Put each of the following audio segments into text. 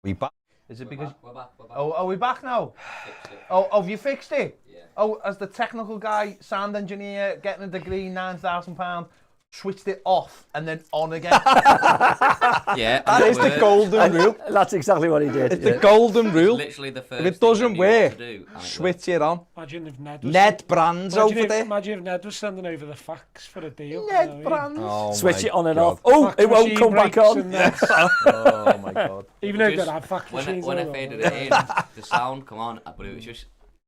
We back? Is it because... We're back. Oh, are we back now? Fixed it. Oh, have you fixed it? Yeah. Oh, as the technical guy, sound engineer, getting a degree, £9,000, switched it off and then on again. Yeah. That is the golden rule. That's exactly what he did. It's the golden rule. Literally the first If it doesn't work, do, switch it on. Imagine if Ned was... Ned Brand's over there. Imagine if Ned was sending over the fax for a deal. Ned Brand. Oh Switch my it on and God. off. Oh, Fax it won't machine come back breaks on. and that's- Oh my God. Even though they Just- don't have fax machines. When I anymore. faded it in, the sound come on, but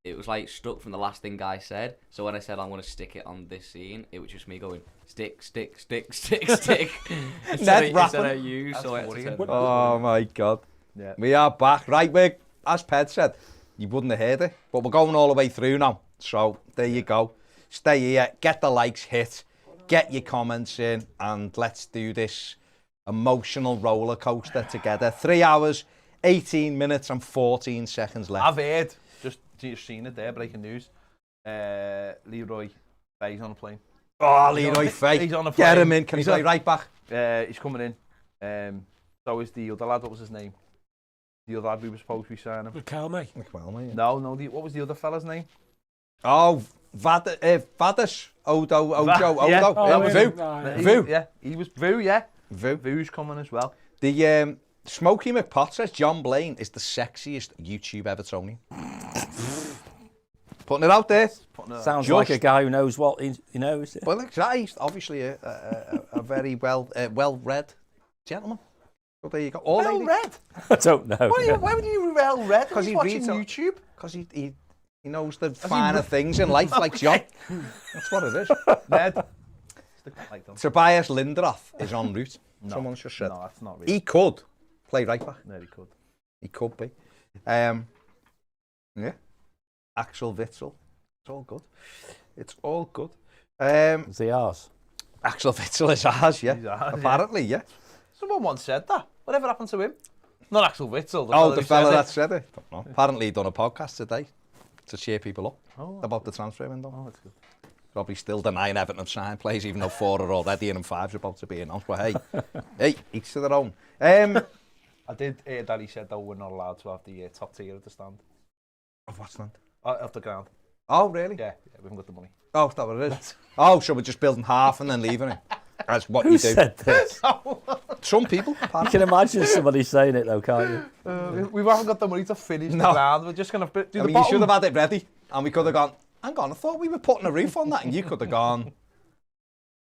it was like stuck from the last thing Guy said. So when I said I'm going to stick it on this scene, it was just me going stick. Ned rapping. Instead of you, so I had to turn it off. Oh my God. Yeah. We are back. Right, as Ped said, you wouldn't have heard it, but we're going all the way through now. So there you go. Stay here, get the likes hit, get your comments in, and let's do this emotional roller coaster together. 3 hours, 18 minutes and 14 seconds left. I've heard, just seen it there, breaking news. Leroy Faye's on a plane. Oh, Leroy Faye. He's on a Get plane. him in. Can he play right back? He's coming in. So is the other lad, what was his name? The other lad we were supposed to be signing. McPartland. Well, mate. No, what was the other fella's name? Oh, Vadas. Odo. yeah. Vu. Yeah, he was Vu, yeah. Vu. Vu's coming as well. The Smokey McPot says John Blaine is the sexiest YouTube Evertonian. Putting it out there. Sounds like a guy who knows what he knows. Well, exactly. He's obviously a very well-read gentleman. So there you go. Well-read? I don't know. Why would you be well-read? Because he watching reads on YouTube? Because he knows the finer things in life, like John. That's what it is. Ned. Tobias Linderoth is en route. No. Someone's just said. No, that's not really. He could play right back. No, he could. He could be. Yeah. Axel Witsel. It's all good. It's all good. Is he ours? Axel Witsel is ours, yeah. He's ours, Apparently, yeah. Someone once said that. Whatever happened to him? Not Axel Witsel. The fella that said it. Don't know. Apparently, he done a podcast today to cheer people up about the transfer window. Oh, that's good. Probably still denying Everton have signed players, even though 4 are already in and 5's about to be announced. But hey, each to their own. I did hear that he said, though, we're not allowed to have the top tier at the stand. Of what's that? Off the ground. Oh, really? Yeah, we haven't got the money. Oh, is that what it is? Oh, so we're just building half and then leaving it. That's what Who you do. said this? Some people. You can imagine somebody saying it though, can't you? We haven't got the money to finish the ground. We're just going to do the You bottom. should have had it ready, and we could have gone, hang on, I thought we were putting a roof on that, and you could have gone.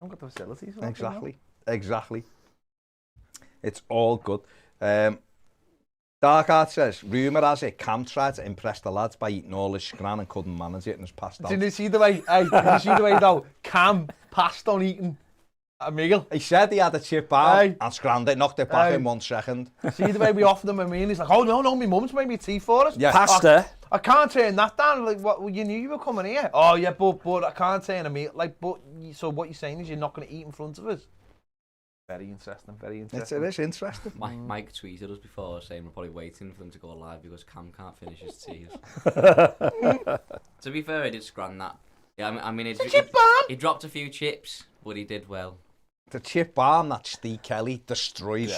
I haven't got the facilities. Exactly. It's all good. Dark Art says, rumour has it, Cam tried to impress the lads by eating all his scran and couldn't manage it and has passed out. Did you see the way, though, Cam passed on eating a meal? He said he had a chip bar and scrammed it, knocked it back in 1 second. See the way we offered him a meal? He's like, oh, no, my mum's made me tea for us. Yeah. Pasta. I can't turn that down. Like, what? You knew you were coming here. Oh, yeah, but I can't turn a meal. Like, so what you're saying is you're not going to eat in front of us? Very interesting. It is interesting. Mike tweeted us before saying we're probably waiting for them to go live because Cam can't finish his teas. To be fair, he did scran that. Yeah, I mean, he dropped a few chips, but he did well. The chip bomb that Steve Kelly destroyed.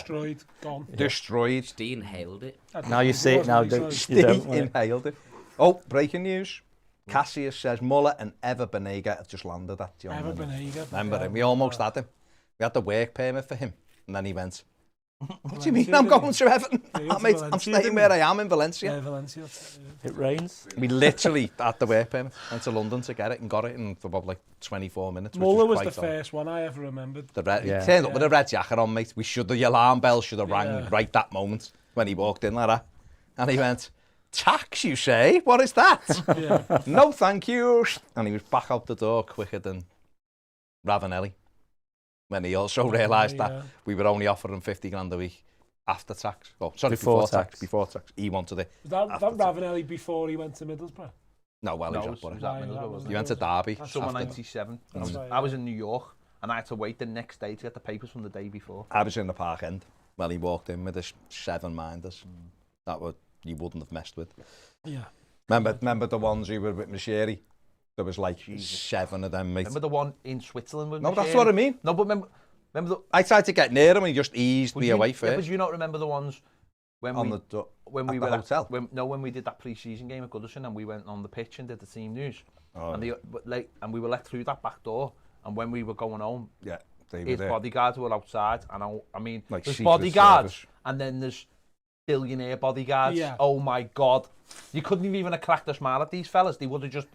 Gone. Destroyed. Steve inhaled it. Now you see it now, don't Steve inhaled it. Oh, breaking news. Cassius says Muller and Ever Banega have just landed at John. Ever Banega. Remember him? We almost had him. We had the work permit for him, and then he went, what do you mean I'm going to Everton? I'm staying where I am in Valencia. Yeah, Valencia. It rains. We literally had the work permit, went to London to get it and got it in about like 24 minutes. Muller was the first one I ever remembered. He turned up with a red jacket on, mate. The alarm bell should have rang right that moment when he walked in like that. And he went, tax, you say? What is that? No, thank you. And he was back out the door quicker than Ravanelli. When he also realised that we were only offering 50 grand a week after tax. Oh, sorry, Before tax. Before tax. He wanted it. Was that after tax. Ravanelli before he went to Middlesbrough? No, well, No, he it was was at at Right, Middlesbrough, that wasn't He it? went to Derby. Summer after. 97. That's right, I was in New York, and I had to wait the next day to get the papers from the day before. I was in the park end. Well, he walked in with his 7 minders. That would you wouldn't have messed with. Yeah. Remember the ones who were with Macheri? There was like 7 of them, mate. Remember the one in Switzerland with No, that's Macheri? what I mean. No, but remember the... I tried to get near him and he just eased me away Yeah, first. but you not remember the ones when On we... the when at we the were hotel? when we did that pre-season game at Goodison and we went on the pitch and did the team news. Oh, And and we were let through that back door. And when we were going home, yeah, they were his there. bodyguards were outside. And I mean, Like there's Secret bodyguards Service. and then there's billionaire bodyguards. Yeah. Oh my God. You couldn't even have cracked a smile at these fellas. They would have just...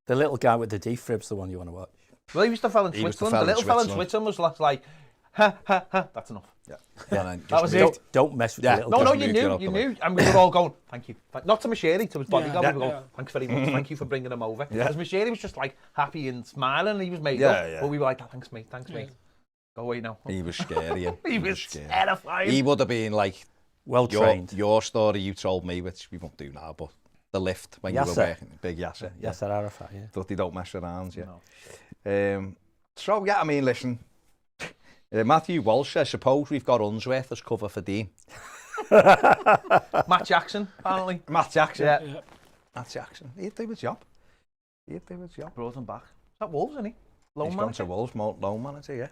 The little guy with the defib's the one you want to watch. Well, he was the fella in He was the Switzerland. fella The in little fella in Switzerland. Switzerland was like, ha, ha, ha, that's enough. Yeah. Yeah. And then That was moved- it. Don't mess with Yeah. the little No, guy. no, Just you moved it knew, up you the way. knew. And we were all going, thank you. Not to Macheri, to his bodyguard. Yeah. We were going, Yeah. thanks very much. Thank you for bringing him over. Yeah. Because Macheri was just like happy and smiling and he was made Yeah, up. yeah. But we were like, oh, thanks, mate. Thanks, mate. Go away now. He was scary. He was scary. terrifying. He would have been like Well trained. your story you told me, which we won't do now, but the lift when you were Yasser. working, big Yasser. Yasser Arafat, yeah. But they don't mess around, yeah. No. So, yeah, I mean, listen. Mathew Walsh says, suppose we've got Unsworth as cover for Dean. Matt Jackson, apparently. Matt Jackson. Yeah. Yeah. Matt Jackson. He'd do his job. He'd do his job. Brought him back. Is that Wolves, isn't he? Loan He's gone manager. to Wolves, loan manager, yeah.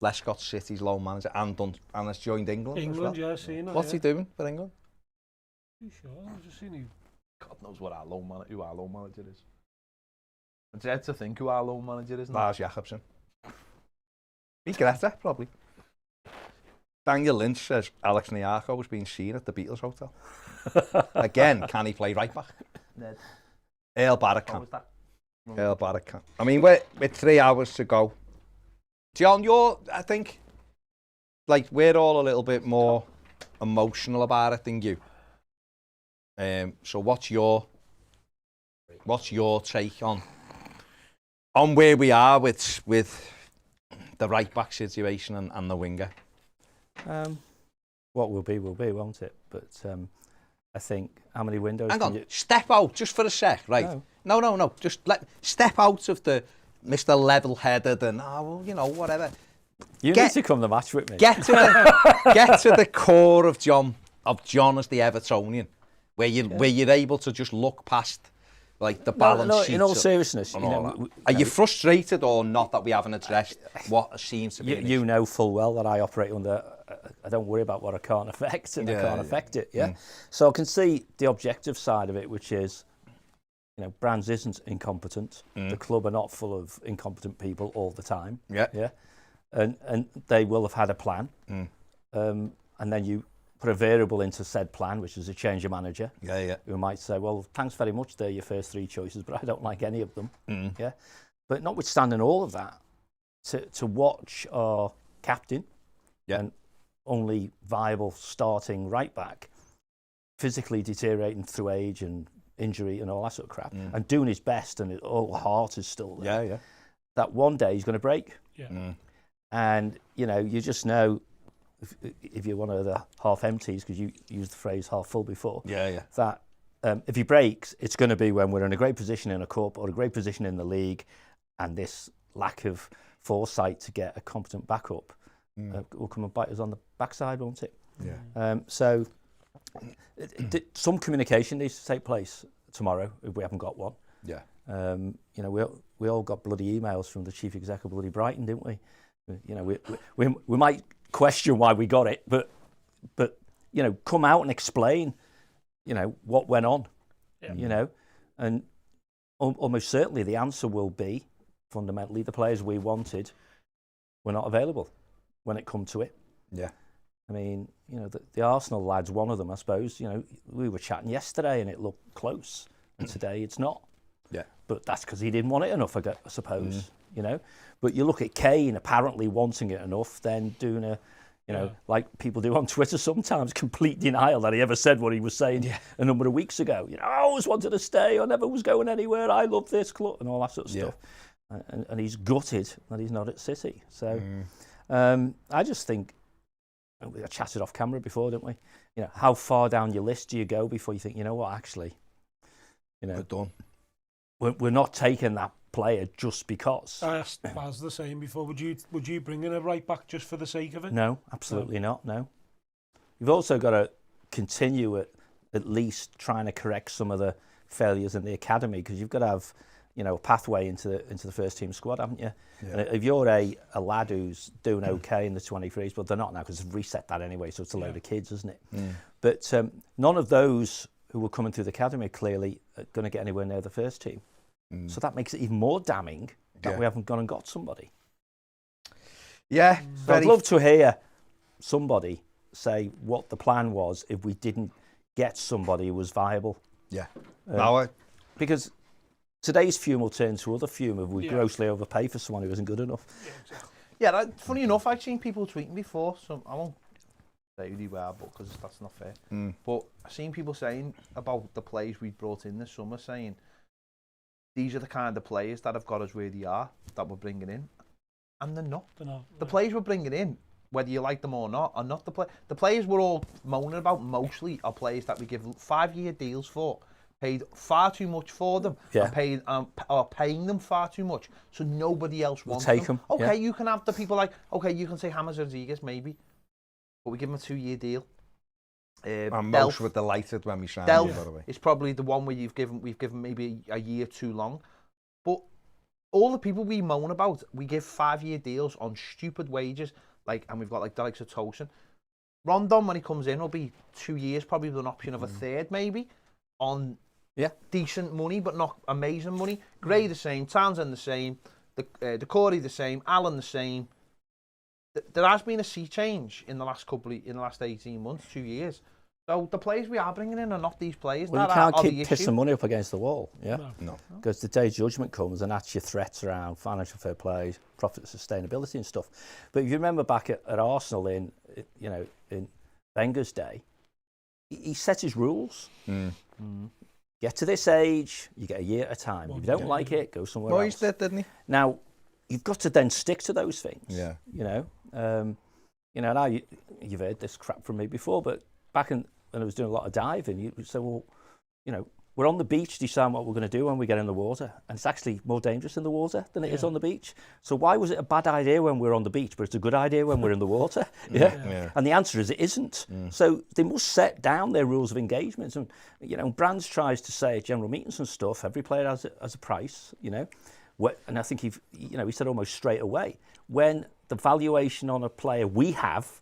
Lescott City's loan manager and has joined England, England, as well. yeah, seen it. What's yeah. he doing for England? You sure? I've just seen him. God knows what who our loan manager is. It's hard to think who our loan manager is. Lars Jakobsen. He's Greta, probably. Daniel Lynch says Alex Nyarko has been seen at the Beatles Hotel. Again, can he play right back? Ned. Earl Barrett How can. was that? Earl Barrett can. I mean, we're 3 hours to go. John, I think, like, we're all a little bit more emotional about it than you. So what's your take on where we are with the right back situation and the winger? What will be, won't it? But I think how many windows Hang can on, you... step out just for a sec, right? No. Just step out of the Mr. Level-headed and whatever. You need to come to the match with me. Get to the core of John as the Evertonian, where you're able to just look past like the balance sheets. In all seriousness, and all that. Are you frustrated or not that we haven't addressed what seems to be? You know full well that I operate under. I don't worry about what I can't affect, and I can't affect it. Yeah. So I can see the objective side of it, which is, Brands isn't incompetent. The club are not full of incompetent people all the time. Yeah. Yeah. And they will have had a plan. And then you put a variable into said plan, which is a change of manager. Yeah. Who might say, well, thanks very much, they're your first 3 choices, but I don't like any of them. Yeah. But notwithstanding all of that, to watch our captain and only viable starting right back physically deteriorating through age and injury and all that sort of crap, and doing his best, and all heart is still there. Yeah. That one day he's going to break. Yeah. And, you just know, if you're one of the half empties, because you used the phrase half full before, that if he breaks, it's going to be when we're in a great position in a cup or a great position in the league, and this lack of foresight to get a competent backup will come and bite us on the backside, won't it? Yeah. So some communication needs to take place tomorrow if we haven't got one. Yeah. We all got bloody emails from the chief exec of bloody Brighton, didn't we? We might question why we got it, but come out and explain, what went on, and almost certainly the answer will be fundamentally the players we wanted were not available when it come to it. Yeah. I mean, the Arsenal lads, one of them, I suppose, we were chatting yesterday and it looked close, and today it's not. Yeah. But that's because he didn't want it enough, I suppose, But you look at Kane apparently wanting it enough, then doing like people do on Twitter sometimes, complete denial that he ever said what he was saying a number of weeks ago. I always wanted to stay, I never was going anywhere, I love this club, and all that sort of stuff. And he's gutted that he's not at City. So I just think we chatted off camera before, didn't we? You know, how far down your list do you go before you think, you know what, actually, you know, We're done. we're not taking that player just because. I asked Baz the same before. Would you bring in a right back just for the sake of it? No, absolutely not. No. You've also got to continue at least trying to correct some of the failures in the academy, because you've got to have, you know, a pathway into the first team squad, haven't you? Yeah. And if you're a lad who's doing okay in the 23s, but they're not now because they've reset that anyway, so it's a load of kids, isn't it? But none of those who were coming through the academy clearly are going to get anywhere near the first team. So that makes it even more damning that we haven't gone and got somebody. Yeah, So I'd love to hear somebody say what the plan was if we didn't get somebody who was viable. Yeah. No, Because today's fume will turn to other fume if we grossly overpay for someone who isn't good enough. Yeah, funny enough, I've seen people tweeting before. So I won't say who they were, because that's not fair. But I've seen people saying about the players we brought in this summer, saying these are the kind of players that have got us where they are, that we're bringing in. And they're not. The players we're bringing in, whether you like them or not, are not the players we're all moaning about mostly are players that we give 5-year deals for, paid far too much for them, and are paying them far too much, so nobody else wants them. Okay, you can have the people like, okay, you can say James Rodriguez maybe, but we give him a 2-year deal. and most were delighted when we signed him, by the way. It's probably the one where we've given maybe a year too long. But all the people we moan about, we give 5-year deals on stupid wages, and we've got like the likes of Tosin. Rondon, when he comes in, will be 2 years, probably with an option of a third maybe, on decent money, but not amazing money. Gray the same, Townsend the same, the Corey the same, Allen the same. There has been a sea change in the last 18 months, 2 years. So the players we are bringing in are not these players. Well, that you can't are keep the pissing issue. money up against the wall, No. Because the day judgment comes, and that's your threats around financial fair play, profit sustainability and stuff. But if you remember back at Arsenal in Wenger's day, he set his rules. Get to this age, you get a year at a time. If you don't like it, go somewhere else. Moyes did, didn't he? Now, you've got to then stick to those things. Yeah. Now you've heard this crap from me before, but back when I was doing a lot of diving, you would say, well, we're on the beach deciding what we're going to do when we get in the water, and it's actually more dangerous in the water than it is on the beach. So why was it a bad idea when we're on the beach, but it's a good idea when we're in the water? Yeah. And the answer is it isn't. So they must set down their rules of engagement. And Brands tries to say at general meetings and stuff, every player has a price. And I think he said almost straight away, when the valuation on a player we have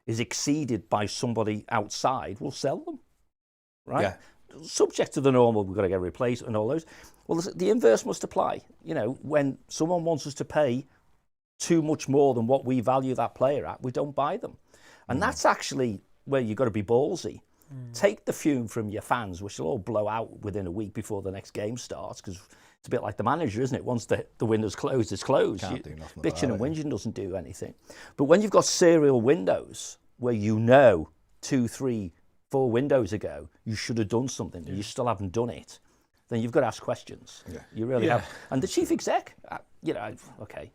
is exceeded by somebody outside, we'll sell them, right? Yeah. Subject to the normal, we've got to get replaced and all those. Well, the inverse must apply. When someone wants us to pay too much more than what we value that player at, we don't buy them. And that's actually where you've got to be ballsy. Take the fume from your fans, which will all blow out within a week before the next game starts, because it's a bit like the manager, isn't it? Once the window's closed, it's closed. Can't do nothing Bitching and about it. whinging doesn't do anything. But when you've got serial windows where 2, 3, 4 windows ago, you should have done something, and you still haven't done it, then you've got to ask questions. Yeah. You really have. And the chief exec, okay,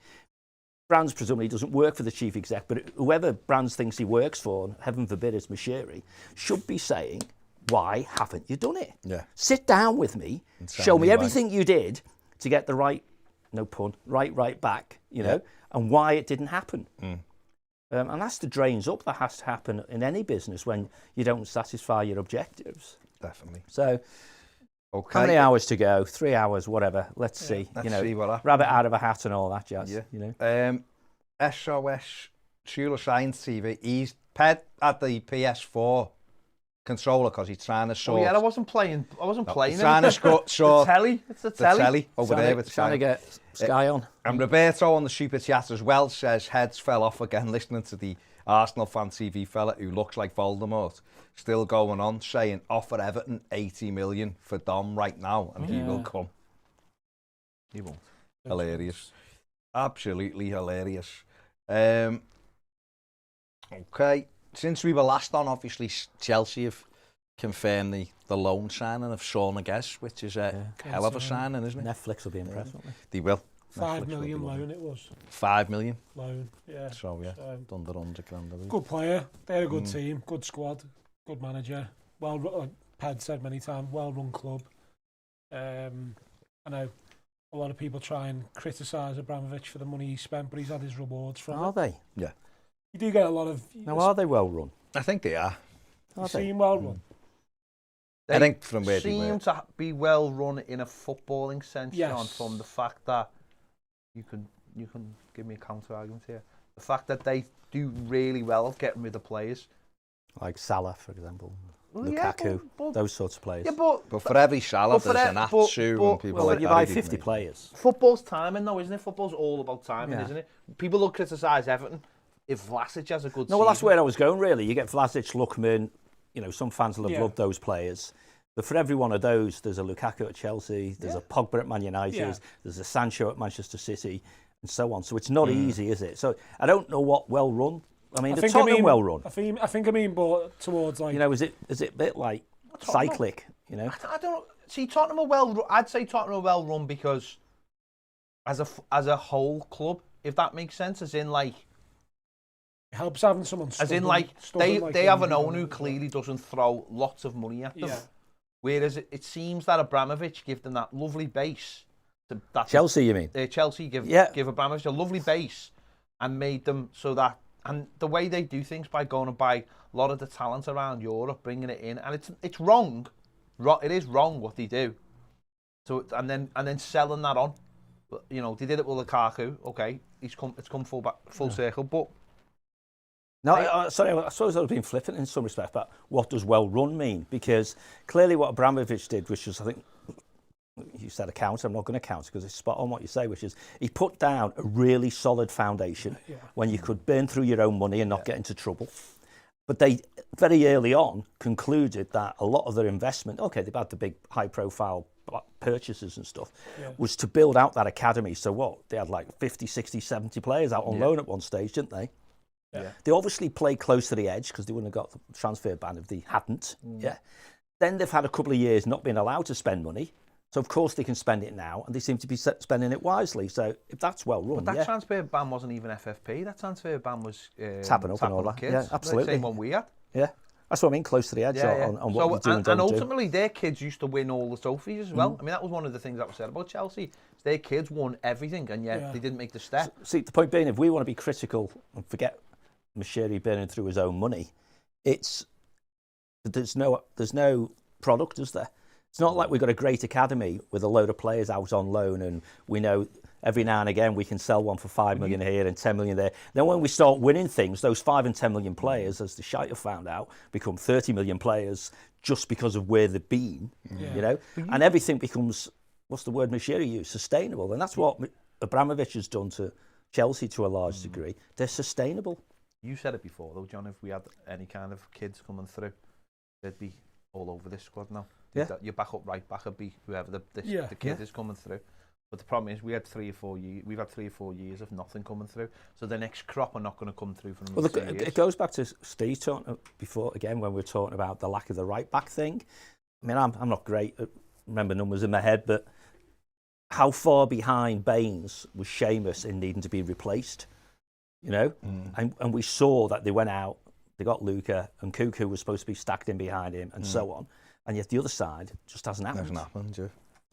Brands presumably doesn't work for the chief exec, but whoever Brands thinks he works for, heaven forbid it's Mashiri, should be saying, why haven't you done it? Yeah. Sit down with me, show me everything you did to get the right, no pun, right back, and why it didn't happen. And that's the drains up that has to happen in any business when you don't satisfy your objectives. Definitely. So, Okay. how many hours to go? 3 hours, whatever. Let's see. Let's see what happens. Rabbit out of a hat and all that jazz. Yeah. SOS Shula Science TV. He's pet at the PS4 controller because he's trying to sort. Oh yeah, I wasn't playing. He's trying to sort the telly. It's the telly. the telly over there with Trying to get Sky on. And Roberto on the super chat as well says heads fell off again listening to the Arsenal fan TV fella who looks like Voldemort still going on saying offer Everton 80 million for Dom right now and he will come. He won't. Hilarious. Absolutely hilarious. Okay. Since we were last on, obviously Chelsea have confirmed the loan signing of Sean Agues, which is a hell of a signing, isn't it? Netflix will be impressed, won't they? They will. 5 Netflix million will be loan it was. 5 million. Loan, yeah. So yeah, So, under 100 grand a week. good player. They're a good team, good squad, good manager. Well, like Ped said many times, well-run club. I know a lot of people try and criticise Abramovich for the money he spent, but he's had his rewards from Are it. they? Yeah. You do get a lot of... Now, are they well run? I think they are. You Are they? seem well-run. I think from where they seem were. to be well run in a footballing sense, Yes. John, from the fact that you can give me a counter argument here. The fact that they do really well at getting rid of players. Like Salah, for example. Well, yeah, Lukaku, but- those sorts of players. Yeah, but But for every Salah, but for there's that- an but- Atsu but- and people Well, like when you that. buy who didn't 50 need. players. football's timing, though, isn't it? Football's all about timing, Yeah. isn't it? People will criticise Everton if Vlasic has a good No, well, that's season. where I was going, really. You get Vlasic, Lookman, some fans will have Yeah. loved those players. But for every one of those, there's a Lukaku at Chelsea, there's a Pogba at Man United, there's a Sancho at Manchester City, and so on. So it's not easy, is it? So I don't know what well run. I mean, the Tottenham well run. I think I mean but towards like... Is it a bit like cyclic, I don't know. See, Tottenham are well. I'd say Tottenham are well run because, as a whole club, if that makes sense, as in like, It helps having someone as in like they have an owner who clearly doesn't throw lots of money at them. Yeah. Whereas it seems that Abramovich gave them that lovely base. Chelsea, you mean? Chelsea give Abramovich a lovely base and made them so that, and the way they do things by going and buy a lot of the talent around Europe, bringing it in, and it's wrong. It is wrong what they do. So and then selling that on. But, they did it with Lukaku. Okay, it's come full circle, but. No, sorry, I suppose I was being flippant in some respect, but what does well run mean? Because clearly what Abramovich did, which was, I think, you said a counter, I'm not going to counter because it's spot on what you say, which is he put down a really solid foundation when you could burn through your own money and not get into trouble. But they very early on concluded that a lot of their investment, okay, they've had the big high profile purchases and stuff, was to build out that academy. So what? They had like 50, 60, 70 players out on loan at one stage, didn't they? Yeah. They obviously played close to the edge because they wouldn't have got the transfer ban if they hadn't. Yeah. Then they've had a couple of years not being allowed to spend money. So, of course, they can spend it now, and they seem to be spending it wisely. So, if that's well run, But that transfer ban wasn't even FFP. That transfer ban was tapping up and all that. Kids. Yeah, absolutely. The same one we had. Yeah. That's what I mean, close to the edge on what you do and don't and do. ultimately, their kids used to win all the trophies as well. I mean, that was one of the things that was said about Chelsea. Their kids won everything, and yet they didn't make the step. See, the point being, if we want to be critical and forget Mashiri burning through his own money, there's no product, is there? It's not like we've got a great academy with a load of players out on loan and we know every now and again we can sell one for 5 million here and 10 million there. Then when we start winning things, those 5 and 10 million players, as the Shite have found out, become 30 million players just because of where they've been, and everything becomes, what's the word Mashiri used, sustainable. And that's what Abramovich has done to Chelsea to a large degree. They're sustainable. You said it before, though, John, if we had any kind of kids coming through, they'd be all over this squad now. Yeah. Your backup right back would be whoever the kid is coming through. But the problem is we've had 3 or 4 years of nothing coming through. So the next crop are not going to come through for another 2 years. It goes back to Steve talking before, again, when we were talking about the lack of the right back thing. I mean, I'm not great at remember numbers in my head, but how far behind Baines was Seamus in needing to be replaced? And we saw that they went out, they got Luca, and Cuckoo was supposed to be stacked in behind him, and so on. And yet the other side just hasn't happened.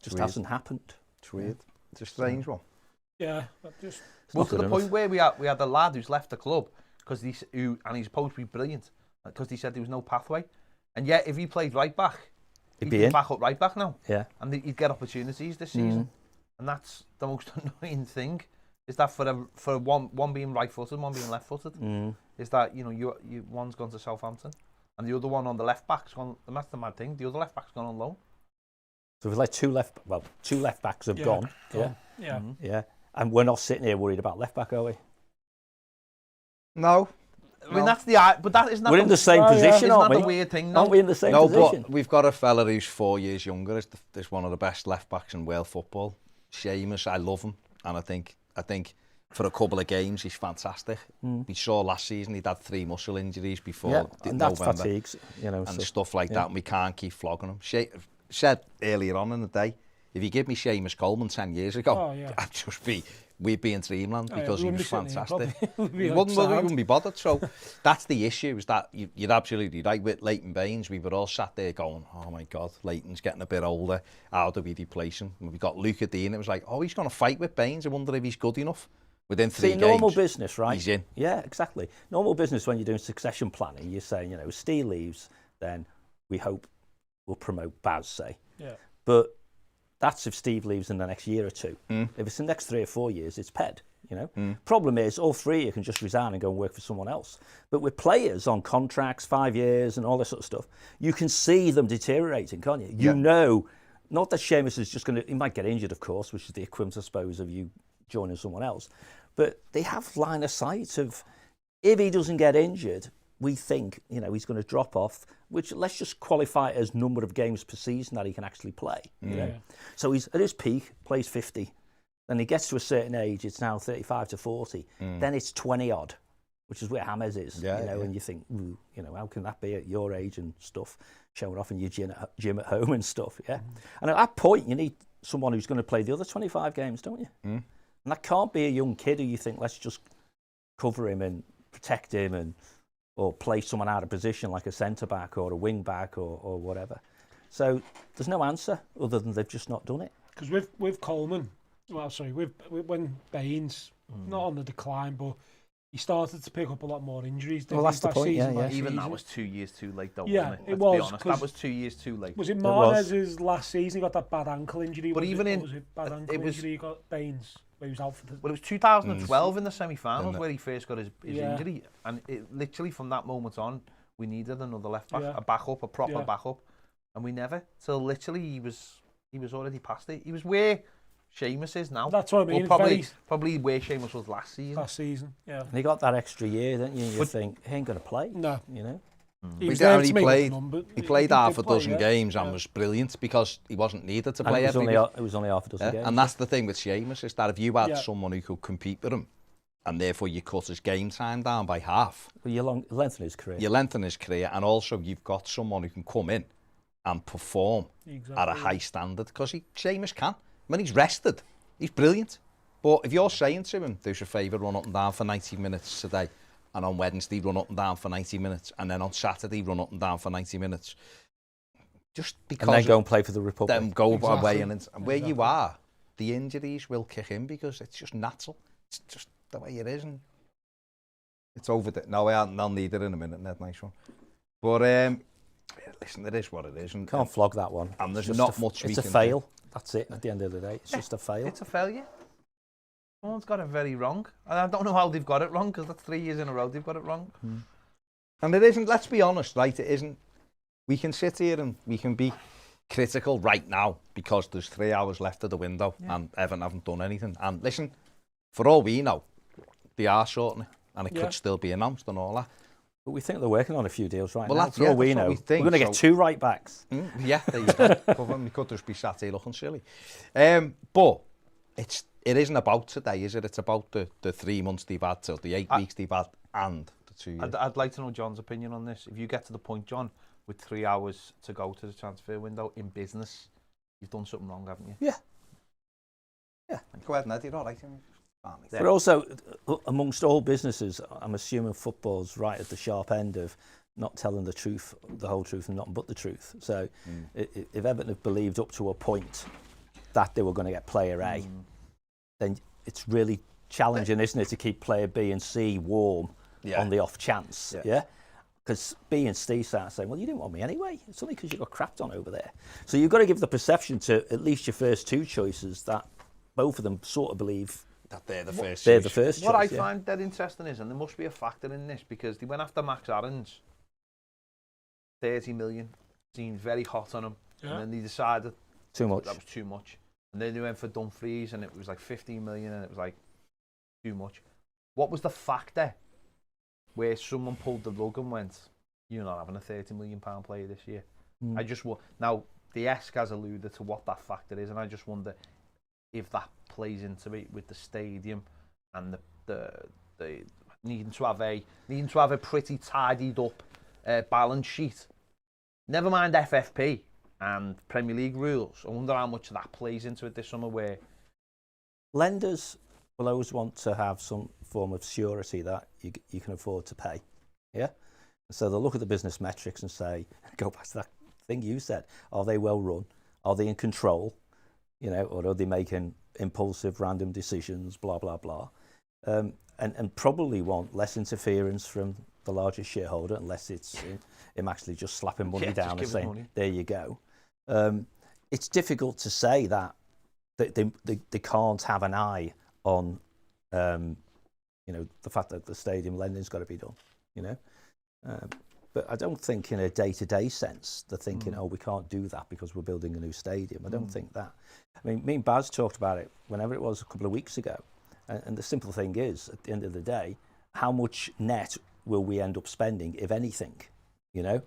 Just hasn't happened. It's weird. It's a strange one. Yeah, Well, to the point where we had the lad who's left the club and he's supposed to be brilliant because he said there was no pathway, and yet if he played right back, he'd be back up right back now. Yeah, and he'd get opportunities this season, and that's the most annoying thing. Is that for one being right-footed, one being left-footed? Is that you one's gone to Southampton, and the other one on the left back's gone. And that's the mad thing. The other left back's gone on loan. So we've like two left backs have gone. Yeah. And we're not sitting here worried about left back, are we? No. I mean that's but that isn't. We're in the same position, aren't we? Isn't that the weird thing? Aren't we in the same position? But we've got a fella who's 4 years younger. Is one of the best left backs in world football. Seamus, I love him, and I think for a couple of games he's fantastic. We saw last season he'd had 3 muscle injuries before and that's November, fatigues, and stuff like that. And we can't keep flogging him. Said earlier on in the day, if you give me Seamus Coleman 10 years ago, Oh, yeah. we'd be in dreamland Oh, yeah, because we he wouldn't was be sitting here, fantastic. probably. We wouldn't be bothered. So that's the issue, is that you're absolutely right with Leighton Baines. We were all sat there going, oh my God, Leighton's getting a bit older. How do we replace him? And we got Luca Dean. It was like, oh, he's going to fight with Baines. I wonder if he's good enough. Within 3 games, normal business, right? He's in. Yeah, exactly. Normal business, when you're doing succession planning, you're saying, you know, Steve leaves, then we hope we'll promote Baz, say. Yeah. But that's if Steve leaves in the next year or two. If it's the next 3 or 4 years, it's Ped, you know. Problem is, all three of you can just resign and go and work for someone else. But with players on contracts, 5 years and all this sort of stuff, you can see them deteriorating, can't you? You know, not that Seamus is just going to, he might get injured, of course, which is the equivalent, I suppose, of you joining someone else. But they have line of sight of, if he doesn't get injured, we think, you know, he's going to drop off, which let's just qualify it as number of games per season that he can actually play, you know. So he's at his peak, plays 50. Then he gets to a certain age, it's now 35 to 40. Then it's 20 odd, which is where James is, you know, and you think, ooh, you know, how can that be at your age and stuff, showing off in your gym at home and stuff, yeah. And at that point, you need someone who's going to play the other 25 games, don't you? And that can't be a young kid who you think, let's just cover him and protect him, or play someone out of position like a centre-back or a wing-back or whatever. So there's no answer other than they've just not done it. Because with Coleman, when Baines, not on the decline, but he started to pick up a lot more injuries. Well, that's the point, Even that was 2 years too late, though, yeah, wasn't it? it Let's be was, honest, that was 2 years too late. Was it Marnez's last season? He got that bad ankle injury. But even in... was it bad ankle injury he got, Baines, where he was out for the... Well, it was 2012 in the semi-finals where he first got his Yeah. injury. And it literally, from that moment on, we needed another left-back, Yeah. a backup, a proper Yeah. backup. And we never. So literally, he was already past it. He was where Seamus is now. That's what I mean. Well, It's probably where Seamus was last season. last season, yeah. And he got that extra year, didn't you? You think, he ain't going to play, No. you know? He was He there only to make played- the number. He played half a dozen yeah. games and was brilliant because he wasn't needed to And play it was, every only, week. it was only half a dozen games. And that's the thing with Seamus, is that if you had Yeah. someone who could compete with him, and therefore you cut his game time down by half, Well, you lengthen his career. you lengthen his career, and also you've got someone who can come in and perform at a high standard, because Seamus can. When he's rested, he's brilliant. But if you're saying to him, do us a favour, run up and down for 90 minutes today, and on Wednesday run up and down for 90 minutes, and then on Saturday run up and down for 90 minutes, just because... And then go and play for the Republic. Then go Exactly. away, and where you are, the injuries will kick in because it's just natural. It's just the way it is, and it's over. No, I'll need it in a minute. Ned, nice one. But listen, it is what it is, and Can't flog that one. and there's It's not just much we It's a can fail. do. That's it. At the end of the day, it's just a fail. It's a failure. Someone's got it very wrong. And I don't know how they've got it wrong, because that's 3 years in a row they've got it wrong. And it isn't. Let's be honest, right? It isn't. We can sit here and we can be critical right now because there's 3 hours left of the window and Everton haven't done anything. And listen, for all we know, they are shortening, and it could still be announced and all that. But we think they're working on a few deals right Well, now. that's- For yeah, all we that's what know, we think, we're going to get so- 2 right backs. Yeah, there you go. But we could just be sat here looking silly. But it isn't about today, is it? It's about the 3 months they've had, till the 8 weeks they've had, and the 2 years. I'd like to know John's opinion on this. If you get to the point, John, with 3 hours to go to the transfer window in business, you've done something wrong, haven't you? Yeah. Go ahead, Ned, you're all right. Yeah. But also, amongst all businesses, I'm assuming football's right at the sharp end of not telling the truth, the whole truth, and nothing but the truth. So if Everton have believed up to a point that they were going to get player A, then it's really challenging, isn't it, to keep player B and C warm on the off chance, Because B and C start saying, well, you didn't want me anyway. It's only because you got crapped on over there. So you've got to give the perception to at least your first 2 choices that both of them sort of believe That they're the first. they're the first What choice. I find dead interesting is, and there must be a factor in this, because they went after Max Aarons, 30 million, seemed very hot on him, and then they decided Too much. that was too much. And then they went for Dumfries, and it was like 15 million, and it was like too much. What was the factor where someone pulled the rug and went, you're not having a £30 million player this year? I just now the Esk has alluded to what that factor is, and I just wonder if that plays into it with the stadium and the needing to have a pretty tidied up balance sheet. Never mind FFP, and Premier League rules. I wonder how much of that plays into it this summer where... Lenders will always want to have some form of surety that you can afford to pay. Yeah? So they'll look at the business metrics and say, go back to that thing you said, are they well run? Are they in control? You know, or are they making impulsive, random decisions, blah, blah, blah. And probably want less interference from the largest shareholder, unless it's him actually just slapping money down and saying, money. There you go. It's difficult to say that they can't have an eye on, you know, the fact that the stadium lending's got to be done, you know. But I don't think in a day-to-day sense they're thinking, oh, we can't do that because we're building a new stadium. I don't think that. I mean, me and Baz talked about it whenever it was a couple of weeks ago. And the simple thing is, at the end of the day, how much net will we end up spending, if anything, you know?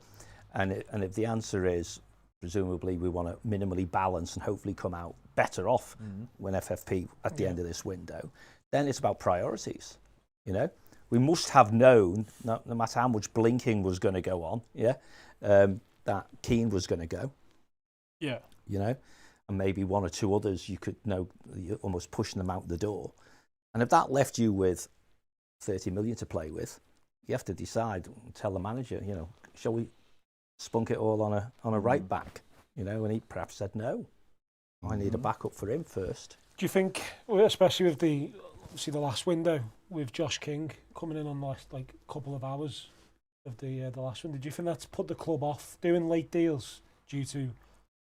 And if the answer is, presumably we want to minimally balance and hopefully come out better off when FFP at the end of this window, then it's about priorities, you know? We must have known, no matter how much blinking was going to go on, that Keane was going to go. Yeah. You know, and maybe one or two others you could know, you're almost pushing them out the door. And if that left you with 30 million to play with, you have to decide, tell the manager, you know, shall we spunk it all on a right back? You know, and he perhaps said no. I need a backup for him first. Do you think, especially with the last window, with Josh King coming in on the last couple of hours of the last one, did you think that's put the club off doing late deals due to,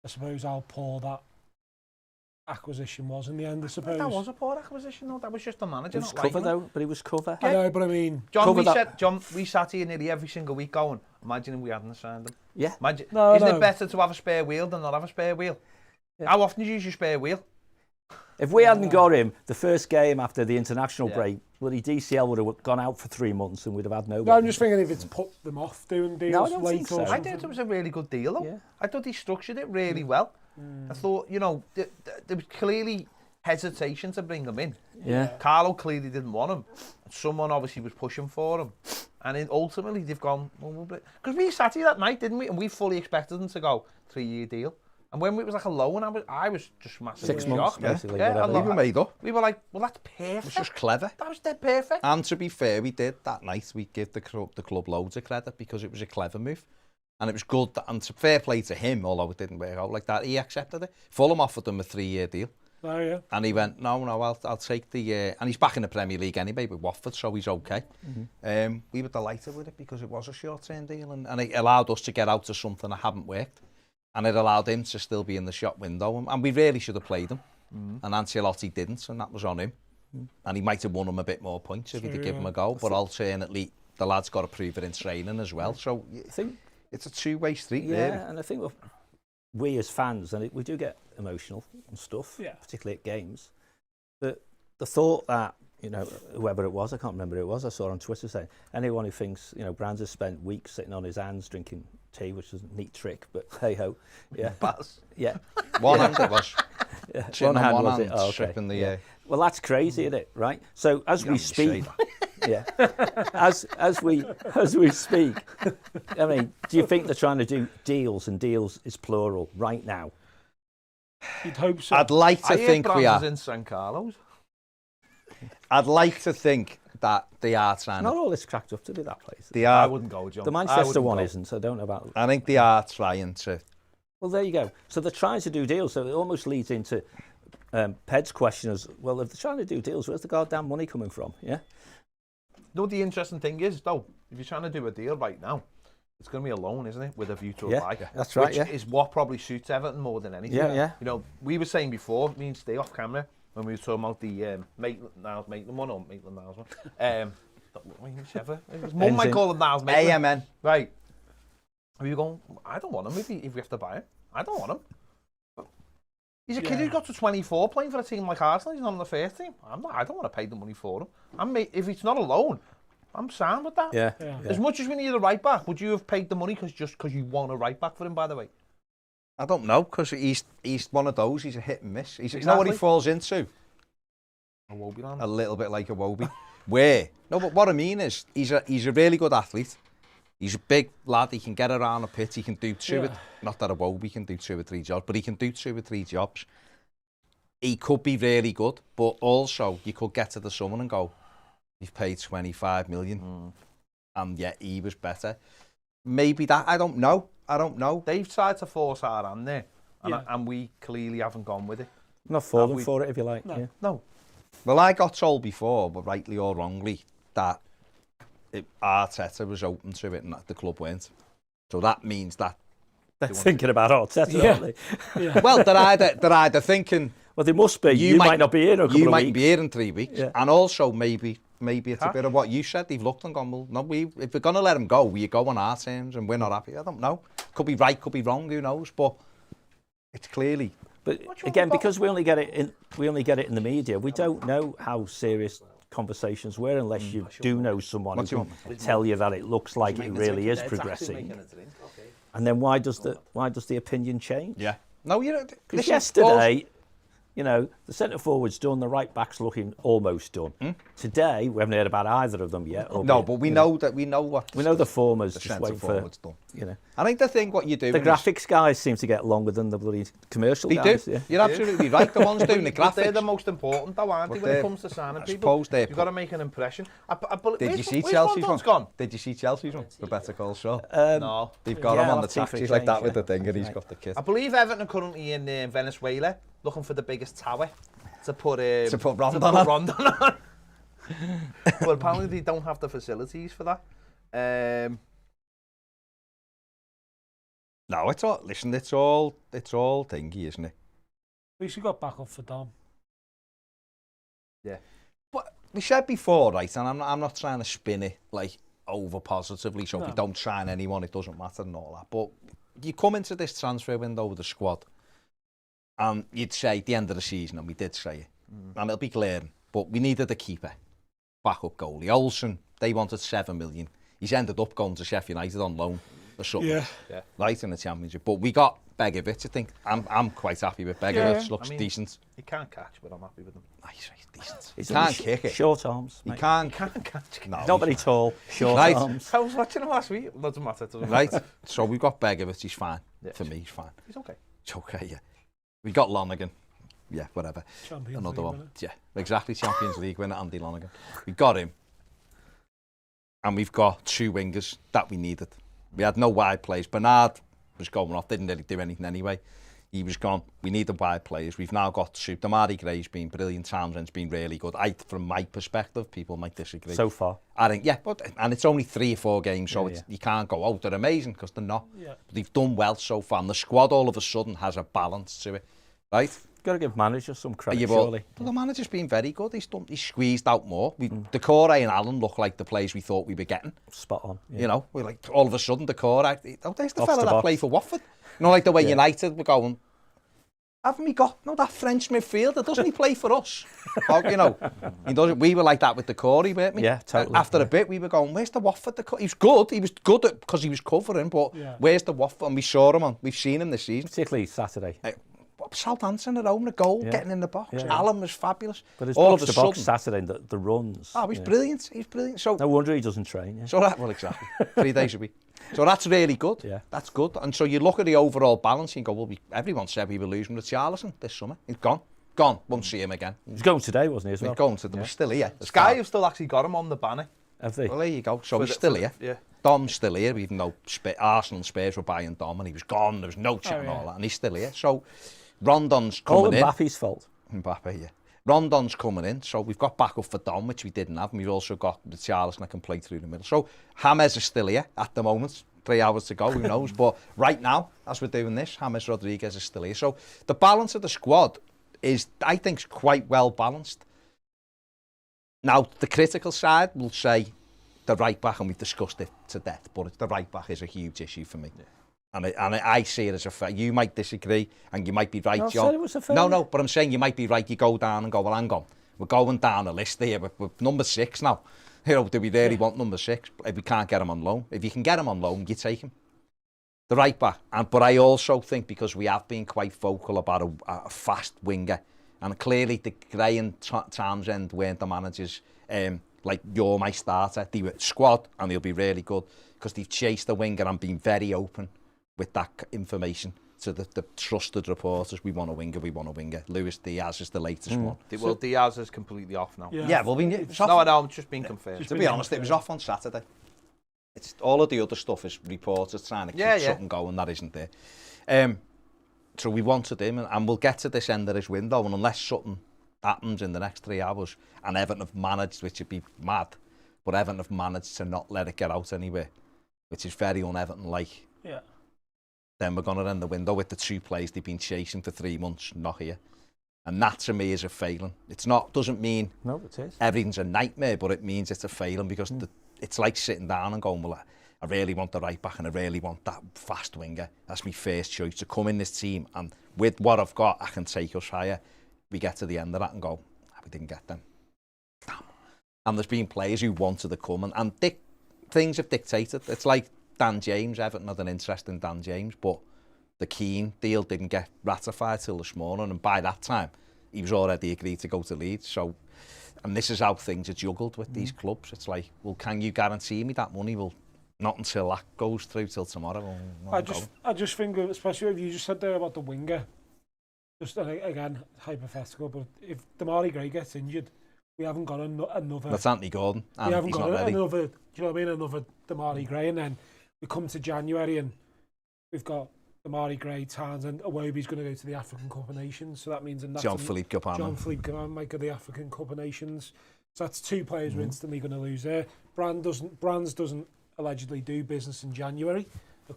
I suppose, how poor that acquisition was in the end? I suppose that was a poor acquisition, though. That was just the manager. It was cover though, but he was cover. I know, but I mean, John, we sat here nearly every single week going, imagine if we hadn't signed him. Yeah. Imagine, isn't it better to have a spare wheel than not have a spare wheel? Yeah. How often do you use your spare wheel? If we hadn't got him, the first game after the international break, bloody DCL would have gone out for 3 months and we'd have had no. No, I'm just thinking if it's put them off doing deals. No, I don't think so. I thought it was a really good deal, though. Yeah. I thought he structured it really well. I thought, you know, there was clearly hesitation to bring him in. Yeah. Carlo clearly didn't want him. Someone obviously was pushing for him. And then ultimately they've gone, because we sat here that night, didn't we? And we fully expected them to go 3-year deal. And when it was like a loan, I was just massively 6 months, shocked. basically. Yeah, we were made up. We were like, well, that's perfect. It was just clever. That was dead perfect. And to be fair, we did that night. We give the club loads of credit because it was a clever move. And it was good. And to fair play to him, although it didn't work out like that, he accepted it. Fulham offered him a 3-year deal. Oh, yeah. And he went, no, I'll take the... and he's back in the Premier League anyway with Watford, so he's okay. We were delighted with it because it was a short-term deal and it allowed us to get out to something that hadn't worked. And it allowed him to still be in the shop window. And we really should have played him. And Ancelotti didn't, and that was on him. And he might have won him a bit more points if he'd have given him a go. But alternately, the lad's got to prove it in training as well. So I think it's a two-way street, really. Yeah, and I think we as fans, and we do get emotional and stuff, particularly at games. But the thought that, you know, whoever it was, I can't remember who it was, I saw on Twitter saying, anyone who thinks, you know, Brands has spent weeks sitting on his hands drinking tea, which is a neat trick, but hey-ho. Yeah. Yeah. One hand it was. Yeah. One hand was it? Oh, okay. Stripping the... Well, that's crazy, isn't it? Right? So as we speak... Yeah. As we speak, I mean, do you think they're trying to do deals, and deals is plural, right now? You'd hope so. I'd like to think we are. in San Carlos. I'd like to think that they are trying Not all this cracked up to be that place. They are. I wouldn't go, John. The Manchester one isn't, so I don't know about... I think they are trying to... Well, there you go. So they're trying to do deals, so it almost leads into Ped's question as, well, if they're trying to do deals, where's the goddamn money coming from? Yeah? No, the interesting thing is, though, if you're trying to do a deal right now, it's going to be a loan, isn't it, with a view to a buy. That's right, which is what probably suits Everton more than anything. Yeah. You know, we were saying before, me and Steve off camera, when we were talking about the Maitland one, or Maitland-Niles one. Whichever. His mum might call him Niles Maitland. AMN. Right. Are you going, I don't want him if we have to buy him. I don't want him. He's a kid who got to 24 playing for a team like Arsenal. He's not on the first team. I don't want to pay the money for him. If it's not a loan, I'm sound with that. Yeah. As much as we need a right back, would you have paid the money because you want a right back for him, by the way? I don't know, because he's one of those. He's a hit and miss. You know what he falls into? A Wobie land. A little bit like a Wobie. Where? No, but what I mean is, he's a really good athlete. He's a big lad, he can get around a pitch, he can do two, Yeah. not that a Wobie can do 2 or 3 jobs, but he can do 2 or 3 jobs. He could be really good, but also you could get to the summer and go, you've paid 25 million, and yet he was better. Maybe that, I don't know. They've tried to force our hand there, Yeah. and we clearly haven't gone with it. Not falling we- for it, if you like. No. Yeah. No. Well, I got told before, but rightly or wrongly, that Arteta was open to it and that the club weren't. So that means that, They're thinking about Arteta, Yeah. aren't they? Yeah. well, they're either thinking, Well, they must be. You might not be here in a couple you of might weeks. be here in 3 weeks, Yeah. and also maybe it's a Cash. bit of what you said. They've looked and gone, well, no, if we're going to let him go, we go on our terms, and we're not happy. I don't know. Could be right, could be wrong. Who knows? But it's clearly. But What's wrong again, with because we only get it in the media, we don't know how serious conversations were unless you do know someone who What do you can want? tell you that it looks like it really is progressing. And then why does the opinion change? Yeah. No, you know. Because yesterday, you know, the centre forward's done, the right back's looking almost done. Today, we haven't heard about either of them yet. No, but we know that we know what. We know the former's the just centre waiting for, forward's done. you know. I think the thing what you do. The graphics guys seem to get longer than the bloody commercial They guys. do. Yeah. You're absolutely right. The ones doing the But they're the graphics. most important, though, aren't they, But when it they're- comes to signing I people? suppose they're You've got to make an impression. Did you see where's Chelsea's one? Rondon's gone? Did you see Chelsea's one? Rebecca Cole's show. No. They've got yeah, him on I'll the see for a taxis like that change, with the yeah. thing, and he's Right. got the kit. I believe Everton are currently in Venezuela looking for the biggest tower to put Rondon on. Rondon on. But apparently they don't have the facilities for that. No, it's all. Listen, it's all thingy, isn't it? At least we got back up for Dom. But we said before, right? And I'm not trying to spin it like over positively. So if No. we don't sign anyone, it doesn't matter and all that. But you come into this transfer window with the squad, and you'd say at the end of the season, and we did say it, and it'll be glaring. But we needed a keeper, backup goalie. Olsen, they wanted 7 million. He's ended up going to Sheffield United on loan or something. Yeah. Right in the Championship. But we got Begovic, I think. I'm quite happy with Begovic. Yeah. Looks I mean, decent. He can't catch, but I'm happy with him. Nice, decent. He's He can't only kick it. Short arms, He mate. can't. Can't catch. No, Not very tall, short Right. arms. I was watching him last week. Doesn't matter. Doesn't Right, matter. so we've got Begovic, he's fine. Yeah. For me, he's fine. He's okay. It's okay, yeah. We got Lonergan. Yeah, whatever. Champions Another League one. winner. Yeah, exactly. Champions League winner, Andy Lonergan. We got him. And we've got 2 wingers that we needed. We had no wide players. Bernard was going off, didn't really do anything anyway. He was gone. We needed wide players. We've now got 2. Damari Gray's been brilliant. Townsend's been really good. From my perspective, people might disagree. So far. I think, yeah, and it's only 3 or 4 games, so Yeah, you can't go, oh, they're amazing, because they're not. Yeah. But they've done well so far, and the squad all of a sudden has a balance to it, right? Got to give managers some credit, You've surely. But the manager's been very good. He's squeezed out more. Decore and Allen look like the players we thought we were getting. Spot on. Yeah. You know, we're like, all of a sudden, Decore, there's the Off fella the that box. played for Watford. You know, like the way Yeah. United were going, haven't we got that French midfielder? Doesn't he play for us? Well, you know, he doesn't. We were like that with Decore, weren't we? Yeah, totally. After a bit, we were going, where's the Watford Decore? He was good. He was good because he was covering, but Yeah. where's the Watford? And we saw him we've seen him this season. Particularly Saturday. Southampton at home, the goal, Yeah. getting in the box. Yeah. Allen was fabulous. But his all box of a to box sudden, Saturday, the runs. oh, he's yeah. brilliant. He's brilliant. So, No wonder he doesn't train. Yeah. so that, well, exactly. 3 days a week. So that's really good. Yeah. That's good. And so you look at the overall balance and you go, well, everyone said we were losing with Charlison this summer. He's gone. Gone. Won't see him again. He was going today, wasn't he, as He's well? going to them. We're still here. Sky have still actually got him on the banner. Have they? Well, there you go. So For he's the- still for the- here. yeah. Dom's still here, even though Arsenal and Spurs were buying Dom and he was gone. There was no chat and yeah. all that. And he's still here. So Rondon's All coming in. Mbappe's fault. Mbappe, yeah. Rondon's coming in, so we've got backup for Dom, which we didn't have, and we've also got the Charlison that can play through the middle. So James is still here at the moment. 3 hours to go, who knows? But right now, as we're doing this, James Rodriguez is still here. So the balance of the squad is, I think, quite well balanced. Now, the critical side will say the right back, and we've discussed it to death, but the right back is a huge issue for me. Yeah. And I see it as a fair. You might disagree, and you might be right, No, I John. said it was a fair. No, but I'm saying you might be right. You go down and go, well, hang on. We're going down a list here. We're number 6 now. You know, do we really want number 6? If we can't get him on loan. If you can get him on loan, you take him. The right back. But I also think, because we have been quite vocal about a fast winger, and clearly the Gray and Townsend weren't the managers like, you're my starter. They were squad, and he'll be really good, because they've chased the winger and been very open with that information to the trusted reporters. We want a winger. Luis Diaz is the latest one. Well, Diaz is completely off now. Yeah, well, it's off. No, I know, it's just been confirmed. To be honest, it was off on Saturday. It's all of the other stuff is reporters trying to keep something going that isn't there. So we wanted him, and we'll get to this end of this window, and unless something happens in the next 3 hours, and Everton have managed, which would be mad, but Everton have managed to not let it get out anywhere, which is very un-Everton-like. Yeah. Then we're going to end the window with the 2 players they've been chasing for 3 months, not here. And that, to me, is a failing. Doesn't mean it is. everything's a nightmare, but it means it's a failing, because it's like sitting down and going, well, I really want the right back and I really want that fast winger. That's my first choice to come in this team, and with what I've got, I can take us higher. We get to the end of that and go, we didn't get them. Damn. And there's been players who wanted to come, and things have dictated. It's like Dan James. Everton had an interest in Dan James, but the Keane deal didn't get ratified till this morning, and by that time, he was already agreed to go to Leeds. So, and this is how things are juggled with these clubs. It's like, well, can you guarantee me that money? Well, not until that goes through till tomorrow. I just think, especially what you just said there about the winger, just again, hypothetical, but if Damari Gray gets injured, we haven't got another... That's Anthony Gordon, and we haven't he's got not ready. another, do you know what I mean, another Damari Gray, and then we come to January and we've got Damari Gray, Towns, and Iwobi's going to go to the African Cup of Nations, so that means... Jean-Philippe Gopin might go to the African Cup of Nations, so that's 2 players we're instantly going to lose there. Brands doesn't allegedly do business in January.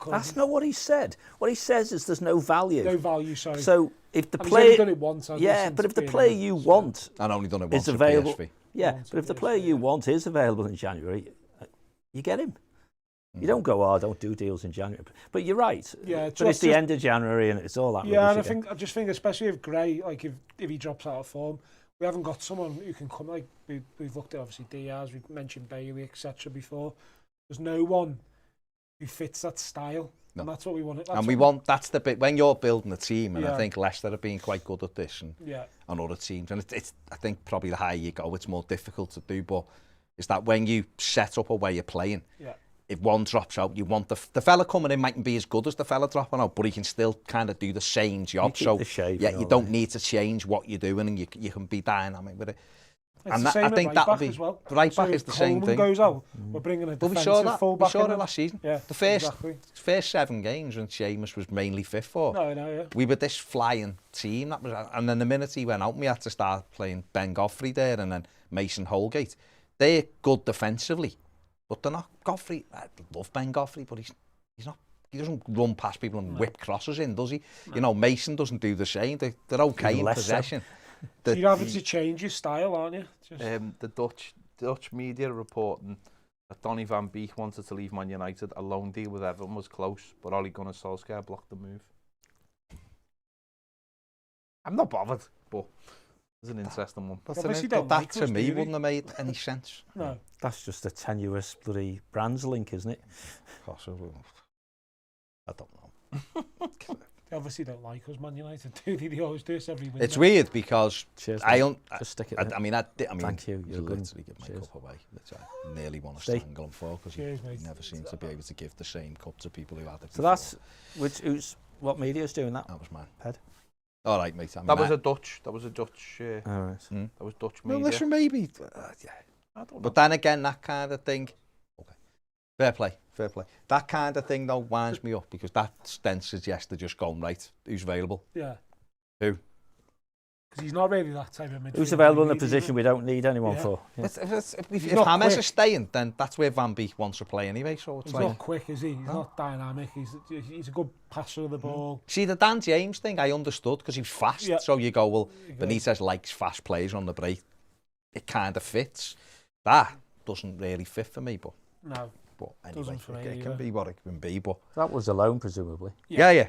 That's not what he said. What he says is there's no value. No value, sorry. So if the He's player... only done it once. But if the player you want... And only done it once is available. PSV. Yeah, but if the player you want is available in January, you get him. You don't go, I don't do deals in January. But you're right. Yeah, but it's the end of January and it's all that. Yeah, and I just think, especially if Gray, like if he drops out of form, we haven't got someone who can come. Like we've looked at obviously Diaz, we've mentioned Bailey, etc. before. There's no one who fits that style, and that's what we want. That's the bit when you're building a team, and I think Leicester have been quite good at this, and other teams, and it's I think probably the higher you go, it's more difficult to do. But is that when you set up a way of playing? Yeah. If one drops out, you want the fella coming in mightn't be as good as the fella dropping out, but he can still kind of do the same job. So you don't need to change what you're doing, and you can be dynamic with it. It's and I think that'll be well. Right back is the same thing. Goes out, we're bringing a defensive fullback. We saw that last season. Yeah, the first 7 games when Seamus was mainly fit for. We were this flying team. And then the minute he went out, we had to start playing Ben Godfrey there, and then Mason Holgate. They're good defensively. But they're not Godfrey. I love Ben Godfrey, but he's not. He doesn't run past people and whip crosses in, does he? No. You know, Mason doesn't do the same. They're okay in possession. You're having to change your style, aren't you? The Dutch media reporting that Donny van Beek wanted to leave Man United. A loan deal with Everton was close, but Ole Gunnar Solskjaer blocked the move. I'm not bothered, but it's an interesting one. That to me wouldn't have made any sense. No. That's just a tenuous bloody Brands link, isn't it? Possible. I don't know. They obviously don't like us, Man United, do they? They always do this every winter. It's weird because just stick it I mean, thank you. You're literally give my cup away, which I nearly want to strangle him for, because you never seem to be able to give the same cup to people who had it. So that's what media's doing that? That was mine. Head. All right, mate. That was a Dutch. All right. That was Dutch media. Well, listen, maybe. I don't know. But then again, that kind of thing. Okay. Fair play. That kind of thing, though, winds me up, because that then suggests they're just going, right, who's available? Yeah. Who? Because he's not really that type of midfielder. Who's available in a position we don't need anyone for? Yeah. If James is staying, then that's where Van Beek wants to play anyway. So it's he's not quick, is he? He's not dynamic. He's a good passer of the ball. See, the Dan James thing, I understood, because he's fast. Yeah. So you go, well, Benitez likes fast players on the break. It kind of fits. That doesn't really fit for me, but... No. But anyway, it can be what it can be, but... That was alone, presumably. Yeah,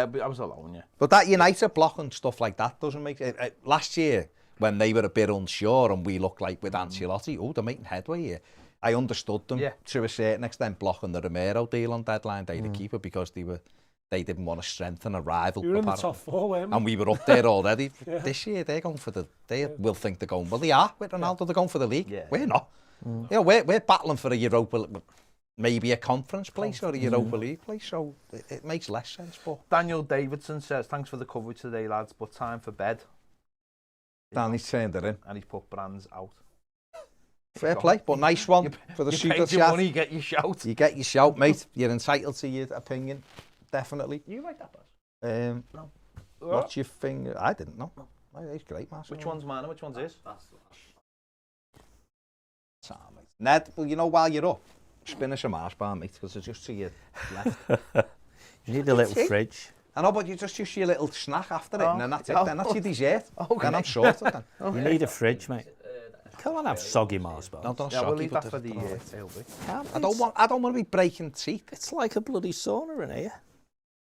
but I was alone, yeah. But that United block and stuff like that doesn't make it... Last year, when they were a bit unsure and we looked like with Ancelotti, they're making headway here. I understood them to a certain extent, blocking the Romero deal on deadline day, the keeper, because they didn't want to strengthen a rival. We were in the top 4, weren't we? And we were up there already. This year, they're going for they will think they're going, well, they are. With Ronaldo, they're going for the league. Yeah. We're not. You know, we're battling for a Europa, maybe a conference place or a Europa League place, so it makes less sense. But Daniel Davidson says, thanks for the coverage today, lads, but time for bed. Danny's turned it in. And he's put Brands out. Fair play, but nice one for the You super paid your chat. money, you get your shout. You get your shout, mate. You're entitled to your opinion, definitely. You like that, boss? No. What's your thing? I didn't know. Oh, he's great, man. Which one's mine and which one's his? Mate. Ned, well, you know, while you're up, spin us a Mars bar, mate, because it's just to your left. You need a little fridge. I know, but you just use your little snack after it, and then that's it. Oh. Then that's your dessert. Okay. Then I'm sorted then. You need a fridge, mate. You can't have soggy Mars bars. No, don't Yeah, we'll shock leave you, that for the LB. I don't want to be breaking teeth. It's like a bloody sauna in here.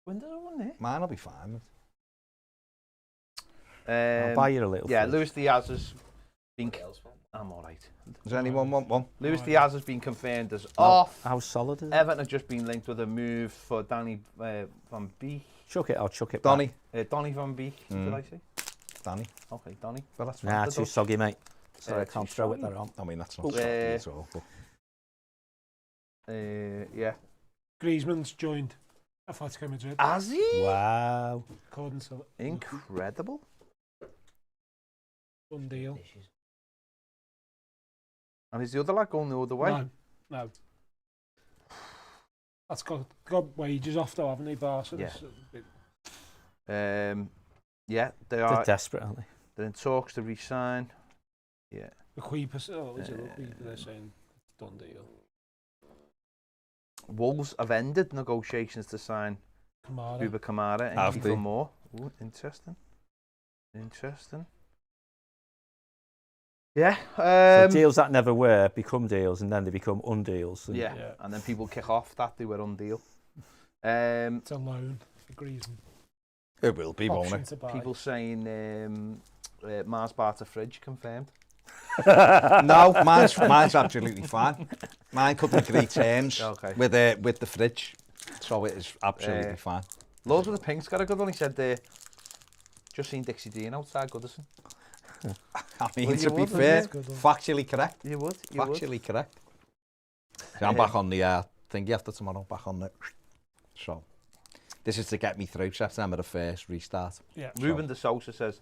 When does it one there? Mine will be fine. I'll buy you a little Yeah, fridge. Luis Diaz has been... I'm all right. Does anyone want one? Luis Diaz has been confirmed as off. How solid is it? Everton have just been linked with a move for Danny Van Beek. Chuck it, I'll chuck it Donny. Donny Van Beek, did I say? Danny. Okay, Donny. Well, that's back. fine. Nah, too soggy, mate. Sorry, I Too can't throw it soggy? there on. I mean, that's not Oh. soggy at all. But Yeah. Griezmann's joined Atletico Madrid. Has he? Wow. According to Incredible. done deal. And is the other lad going the other way? No. That's got wages off though, haven't they, Barca? Yeah. It's Yeah, They're desperate, aren't they? they're in talks to re-sign. Yeah. the Queepers, they're saying done deal. Wolves have ended negotiations to sign Kamara. Uber Kamara and Have Kiefer they? Moore. Ooh, interesting. Yeah. So deals that never were become deals, and then they become undeals. And Yeah. And then people kick off that they were on deal. It's a loan for Griezmann. it will be, won't Option it? to buy. People saying Mars bar to fridge confirmed. No, mine's absolutely fine. Mine couldn't agree terms Okay. with the fridge, so it is absolutely fine. Lords with the Pink's got a good one. He said, just seen Dixie Dean outside Goodison. I mean, Well, to you be would, fair, wouldn't you? factually correct. You would. Factually correct. So I'm back on the thingy after tomorrow. Back on the. So this is to get me through September the 1st restart. Yeah. Ruben de Sousa says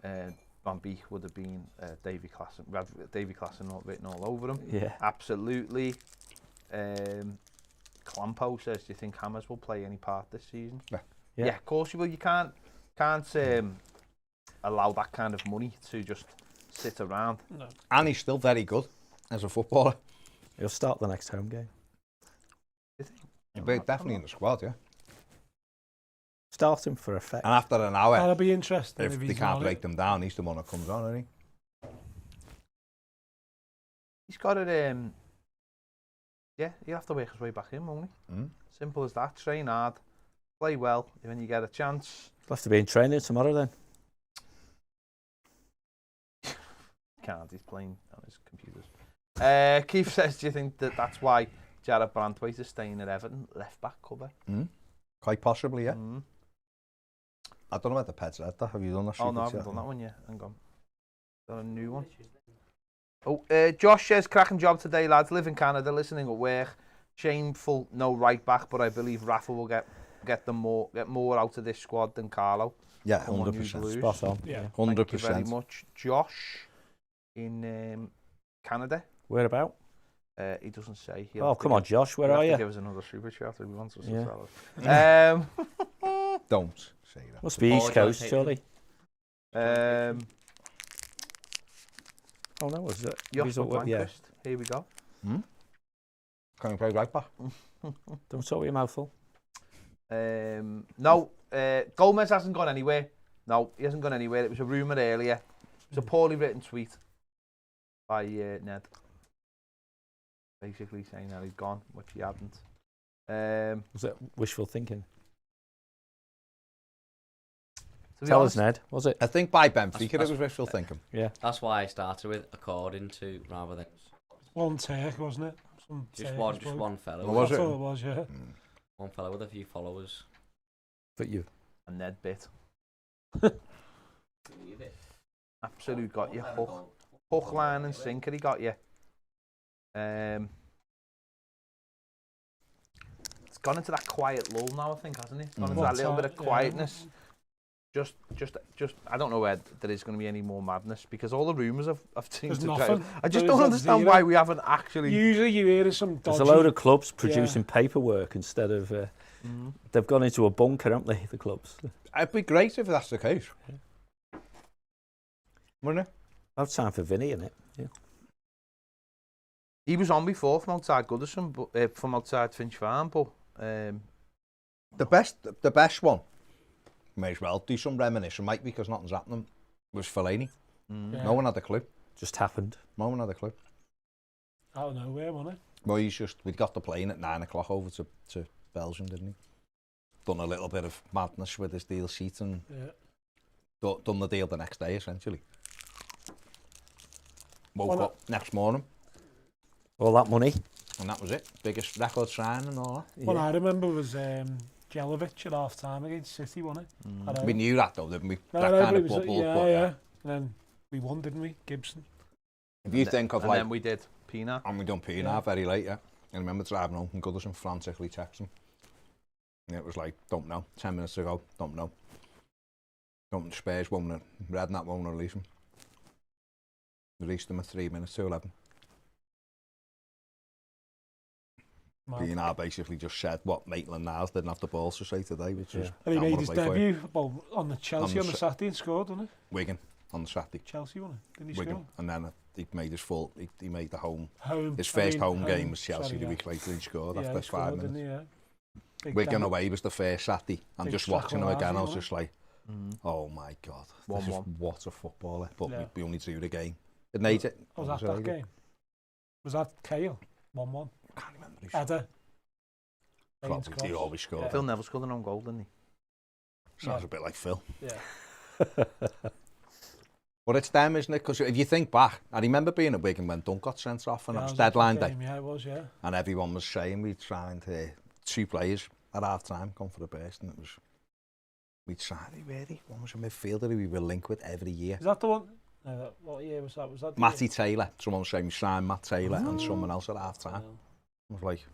Van Beek would have been Davy Klassen. Davy Klassen written all over him. Yeah. Absolutely. Clampo says, do you think Hammers will play any part this season? Yeah. Of course you will. You can't allow that kind of money to just sit around. No. And he's still very good as a footballer. He'll start the next home game. He'll be definitely in the squad, yeah. Start him for effect. And after an hour, That'll be interesting if if they he's can't on break it. them down, he's the one that comes on, isn't he? He's got it. Yeah, he'll have to work his way back in, won't he? Simple as that. Train hard, play well, and when you get a chance. He'll have to be in training tomorrow then. Can't. He's playing on his computers. Keith says, do you think that's why Jared Brandwaite is staying at Everton, left back cover? Quite possibly, yeah. I don't know whether Ped's read that. Have you done that? Oh no, I haven't done that one yet. Hang on. Got a new one. Oh, Josh says, cracking job today, lads. Live in Canada, listening at work. Shameful, no right back, but I believe Rafa will get more out of this squad than Carlo. Yeah, Come on, you 100%. Blues. Spot on. Yeah. 100%. Thank you very much, Josh, in Canada. Where about? He doesn't say. Oh, come on, Josh. Where He'll are have to you? give us another super chat if he wants us to Yeah. tell us. Don't say that. Must be East Coast, surely. Oh no, was it? Joshua Yeah. Blanquist. Here we go. Can he play right back? Don't talk with your mouth full. No, Gomez hasn't gone anywhere. No, he hasn't gone anywhere. It was a rumour earlier. It was a poorly written tweet by Ned. Basically saying that he'd gone, which he hadn't. Was it wishful thinking? To be Tell honest, us, Ned. Was it? I think by Benfica it That's- was wishful thinking. Yeah. That's why I started with according to rather than One Turk, wasn't it? Some just Turkish one bloke. fella. Oh, was I it? thought it was, yeah. One fella with a few followers. But you. a Ned bit. Absolute got you. Hook, line and sinker, he got you. It's gone into that quiet lull now, I think, hasn't it? It's gone into that little bit of quietness. Just, I don't know where there is going to be any more madness because all the rumours have seemed to go. I just don't understand why we haven't actually. Usually you hear some dodgy. There's a load of clubs producing paperwork instead of. They've gone into a bunker, haven't they? The clubs. It'd be great if that's the case. Wouldn't it? I've time for Vinny in it. Yeah. He was on before from outside Goodison, but from outside Finch Farm, but the best one. May as well do some reminiscing, Mike, because nothing's happening. Was Fellaini. No one had a clue. Just happened. No one had a clue. Out of nowhere, wasn't it? Well, we'd got the plane at 9 o'clock over to Belgium, didn't he? Done a little bit of madness with his deal sheet and done the deal the next day, essentially. Woke up next morning. All that money. And that was it. Biggest record sign and all that. What I remember was Jelovic at half time against City, wasn't it? We knew that though, didn't we? No, that kind of bubble. Yeah. And then we won, didn't we? Gibson. If you think of and then we did Pienaar. And we done Pienaar very late, yeah. I remember driving home from Goodison, frantically texting. And it was like, don't know, 10 minutes ago, don't know. Spurs won't, Redknapp won't release him. Released him at 3 minutes to 11. Pienaar basically just said what Maitland-Niles didn't have the balls to say today, which was... And he made his debut on the Chelsea on the Saturday and scored, didn't he? Wigan on the Saturday. Chelsea won it, didn't he? Wigan. Score? And then he made his he made the his first home game was Chelsea the week later. He scored after 5 minutes. Wigan away was the first Saturday. I'm just watching him again. I was just like, oh my God, this is what a footballer. But we only drew the game. It made it. Was that game? Was that Kale? 1-1. I can't remember. Header. Probably he always scored. Phil never scored an own goal, didn't he? Sounds a bit like Phil. Yeah. But it's them, isn't it? Because if you think back, I remember being at Wigan when Dunk got sent off and it was deadline day. Yeah, it was, yeah. And everyone was saying we'd signed 2 players at half time, gone for the burst, and it was we'd signed one was a midfielder who we were linked with every year. Is that the one? What year was that? Was that Matty Taylor. Someone was saying we signed Matt Taylor and someone else at half time. I was like,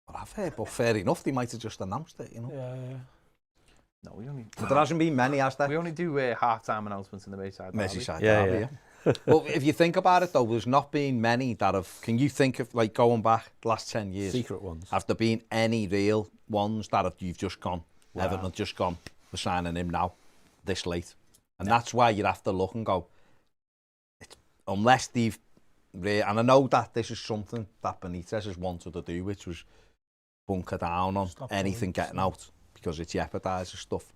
well, I've heard, but fair enough, they might have just announced it, you know. Yeah. No, we only. But there hasn't been many, has there? We only do half-time announcements in the Merseyside derby. Yeah. Well, if you think about it, though, there's not been many that have. Can you think of like going back the last 10 years? Secret ones. Have there been any real ones that you've just gone? Wow. Everton have just gone. We're signing him now, this late, and that's why you'd have to look and go. Unless they've, and I know that this is something that Benitez has wanted to do, which was bunker down on anything getting out because it jeopardises stuff.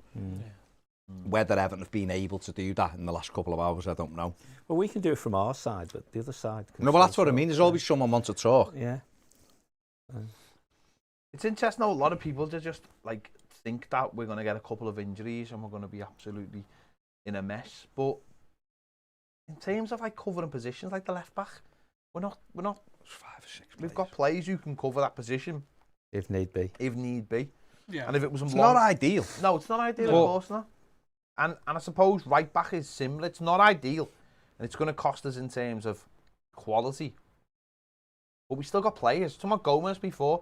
Whether Everton have been able to do that in the last couple of hours, I don't know. Well, we can do it from our side, but the other side... No, well, that's what I mean. There's always someone wants to talk. Yeah. It's interesting how a lot of people just like think that we're going to get a couple of injuries and we're going to be absolutely in a mess. But in terms of like covering positions like the left back, we're not 5 or 6 We've got players who can cover that position if need be. Yeah. And if it was not ideal. No, it's not ideal, of course not. And I suppose right back is similar. It's not ideal, and it's going to cost us in terms of quality. But we still got players. Talking about Gomez before,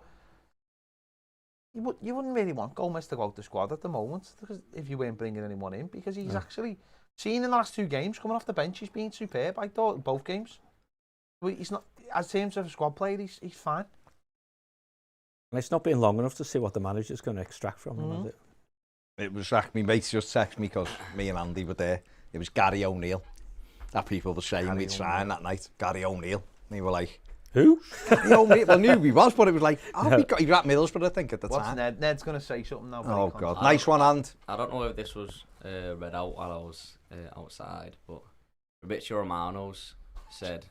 you wouldn't really want Gomez to go out the squad at the moment because if you weren't bringing anyone in, because he's actually seen in the last 2 games coming off the bench, he's been superb. I thought both games. But he's not, as terms of a squad player, he's fine. And it's not been long enough to see what the manager's going to extract from him, has it? It was like my mates just texted me because me and Andy were there. It was Gary O'Neill that people were saying we'd sign that night. Gary O'Neill. And they were like, who? Gary O'Neill. Well, I knew he was, but it was like, he was at Middlesbrough, I think, at the What's time. Ned's going to say something now. Oh, God. Nice one, and. I don't know if this was read out while I was outside, but Fabrizio Romano's said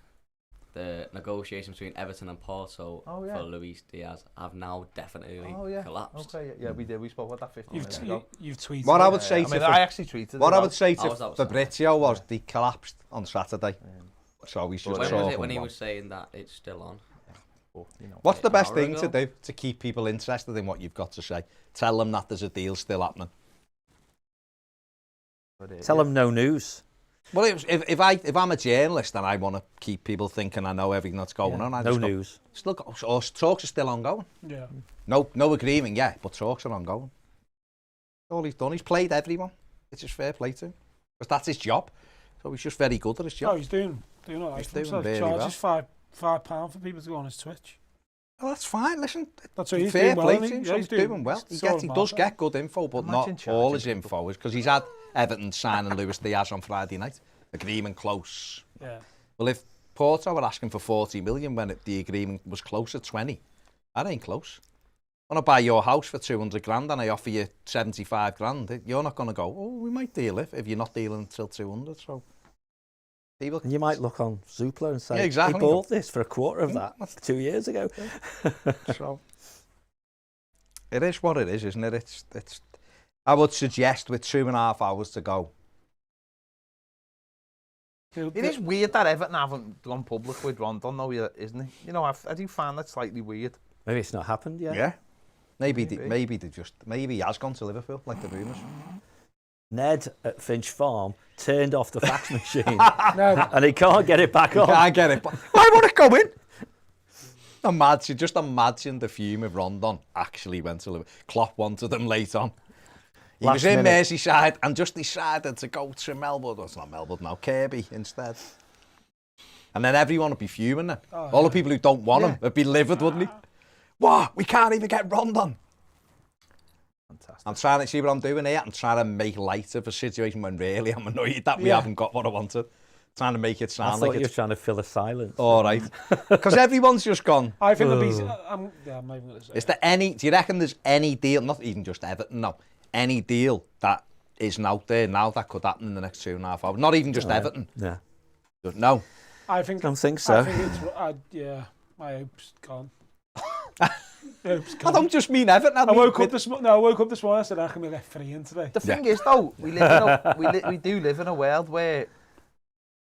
the negotiations between Everton and Porto for Luis Diaz have now definitely collapsed. Okay, yeah, we did. We spoke about that 15 minutes ago. You've tweeted. What I would say I actually tweeted. What I would say to Fabrizio was they collapsed on Saturday. So we should. When was it when he was saying that it's still on? What's the best thing to do to keep people interested in what you've got to say? Tell them that there's a deal still happening. Tell them no news. Well, if I'm a journalist and I want to keep people thinking I know everything that's going on, I No just news. Still, or talks are still ongoing. Yeah. No agreement yet, but talks are ongoing. All he's done, he's played everyone. It's just fair play to him, because that's his job. So he's just very good at his Oh, job. he's doing all right. He's for himself. doing He very charges £5 for people to go on his Twitch. Well, that's fine. Listen, That's what he's fair doing well, play isn't to he? him. Yeah, So he's he's doing well. He does get good info, but Imagine not all his charging info is because he's had Everton signing Luis Diaz on Friday night. Agreement close. Yeah. Well, if Porto were asking for 40 million when the agreement was close at 20, that ain't close. When I buy your house for 200 grand and I offer you 75 grand, you're not going to go, oh, we might deal if you're not dealing until 200. So people, And you might look on Zoopla and say, Yeah, exactly. he bought this for a quarter of that That's- 2 years ago. so it is what it is, isn't it? It's. I would suggest with 2.5 hours to go. It is weird that Everton haven't gone public with Rondon, though, isn't it? You know, I do find that slightly weird. Maybe it's not happened yet. Yeah. Maybe Maybe. maybe he has gone to Liverpool, like the rumours. Ned at Finch Farm turned off the fax machine No, and he can't get it back on. I get it, but why would it go in? Just imagine the fume of Rondon actually went to Liverpool. Klopp wanted them late on. He Last was in minute. Merseyside and just decided to go to Melbourne. Well, it's not Melbourne now, Kirby instead. And then everyone would be fuming then. All the people who don't want him would be livid, wouldn't he? What? We can't even get Rondon. Fantastic. I'm trying to see what I'm doing here. I'm trying to make light of a situation when really I'm annoyed that we haven't got what I wanted. Trying to make it I sound thought like you were it's trying to fill a silence. all right. Because everyone's just gone. I think there'll be. I'm not even going to say. Is there any, do you reckon there's any deal, not even just Everton, no, any deal that isn't out there now that could happen in the next 2.5 hours? Not even just Everton. Yeah. No. I think. Don't think so. I think it's. Yeah, my hope's gone. Hope's I gone. don't just mean Everton. I woke up this morning. No, I woke up this morning. I said I can get 3 in today. The thing is, though, we do live in a world where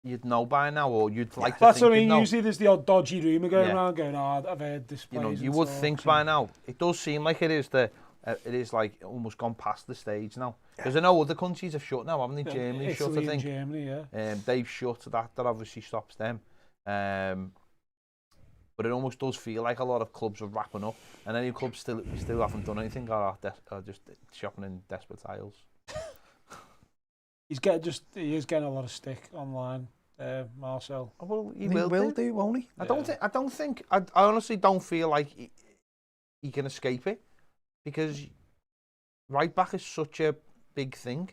you'd know by now, or you'd like to That's think what I you'd mean. know. Usually there's the odd dodgy rumour going Yeah. around going, oh, I've heard this You know, plays you and would talks think and- by now. It does seem like it is like almost gone past the stage now. Because I know other countries have shut now, haven't they? Yeah, Germany's shut, Italy I and think. Germany, yeah. They've shut. That obviously stops them. But it almost does feel like a lot of clubs are wrapping up, and any clubs still haven't done anything, or are just shopping in desperate tiles. He is getting a lot of stick online, Marcel. Oh, well, He will do, won't he? I honestly don't feel like he can escape it, because right back is such a big thing.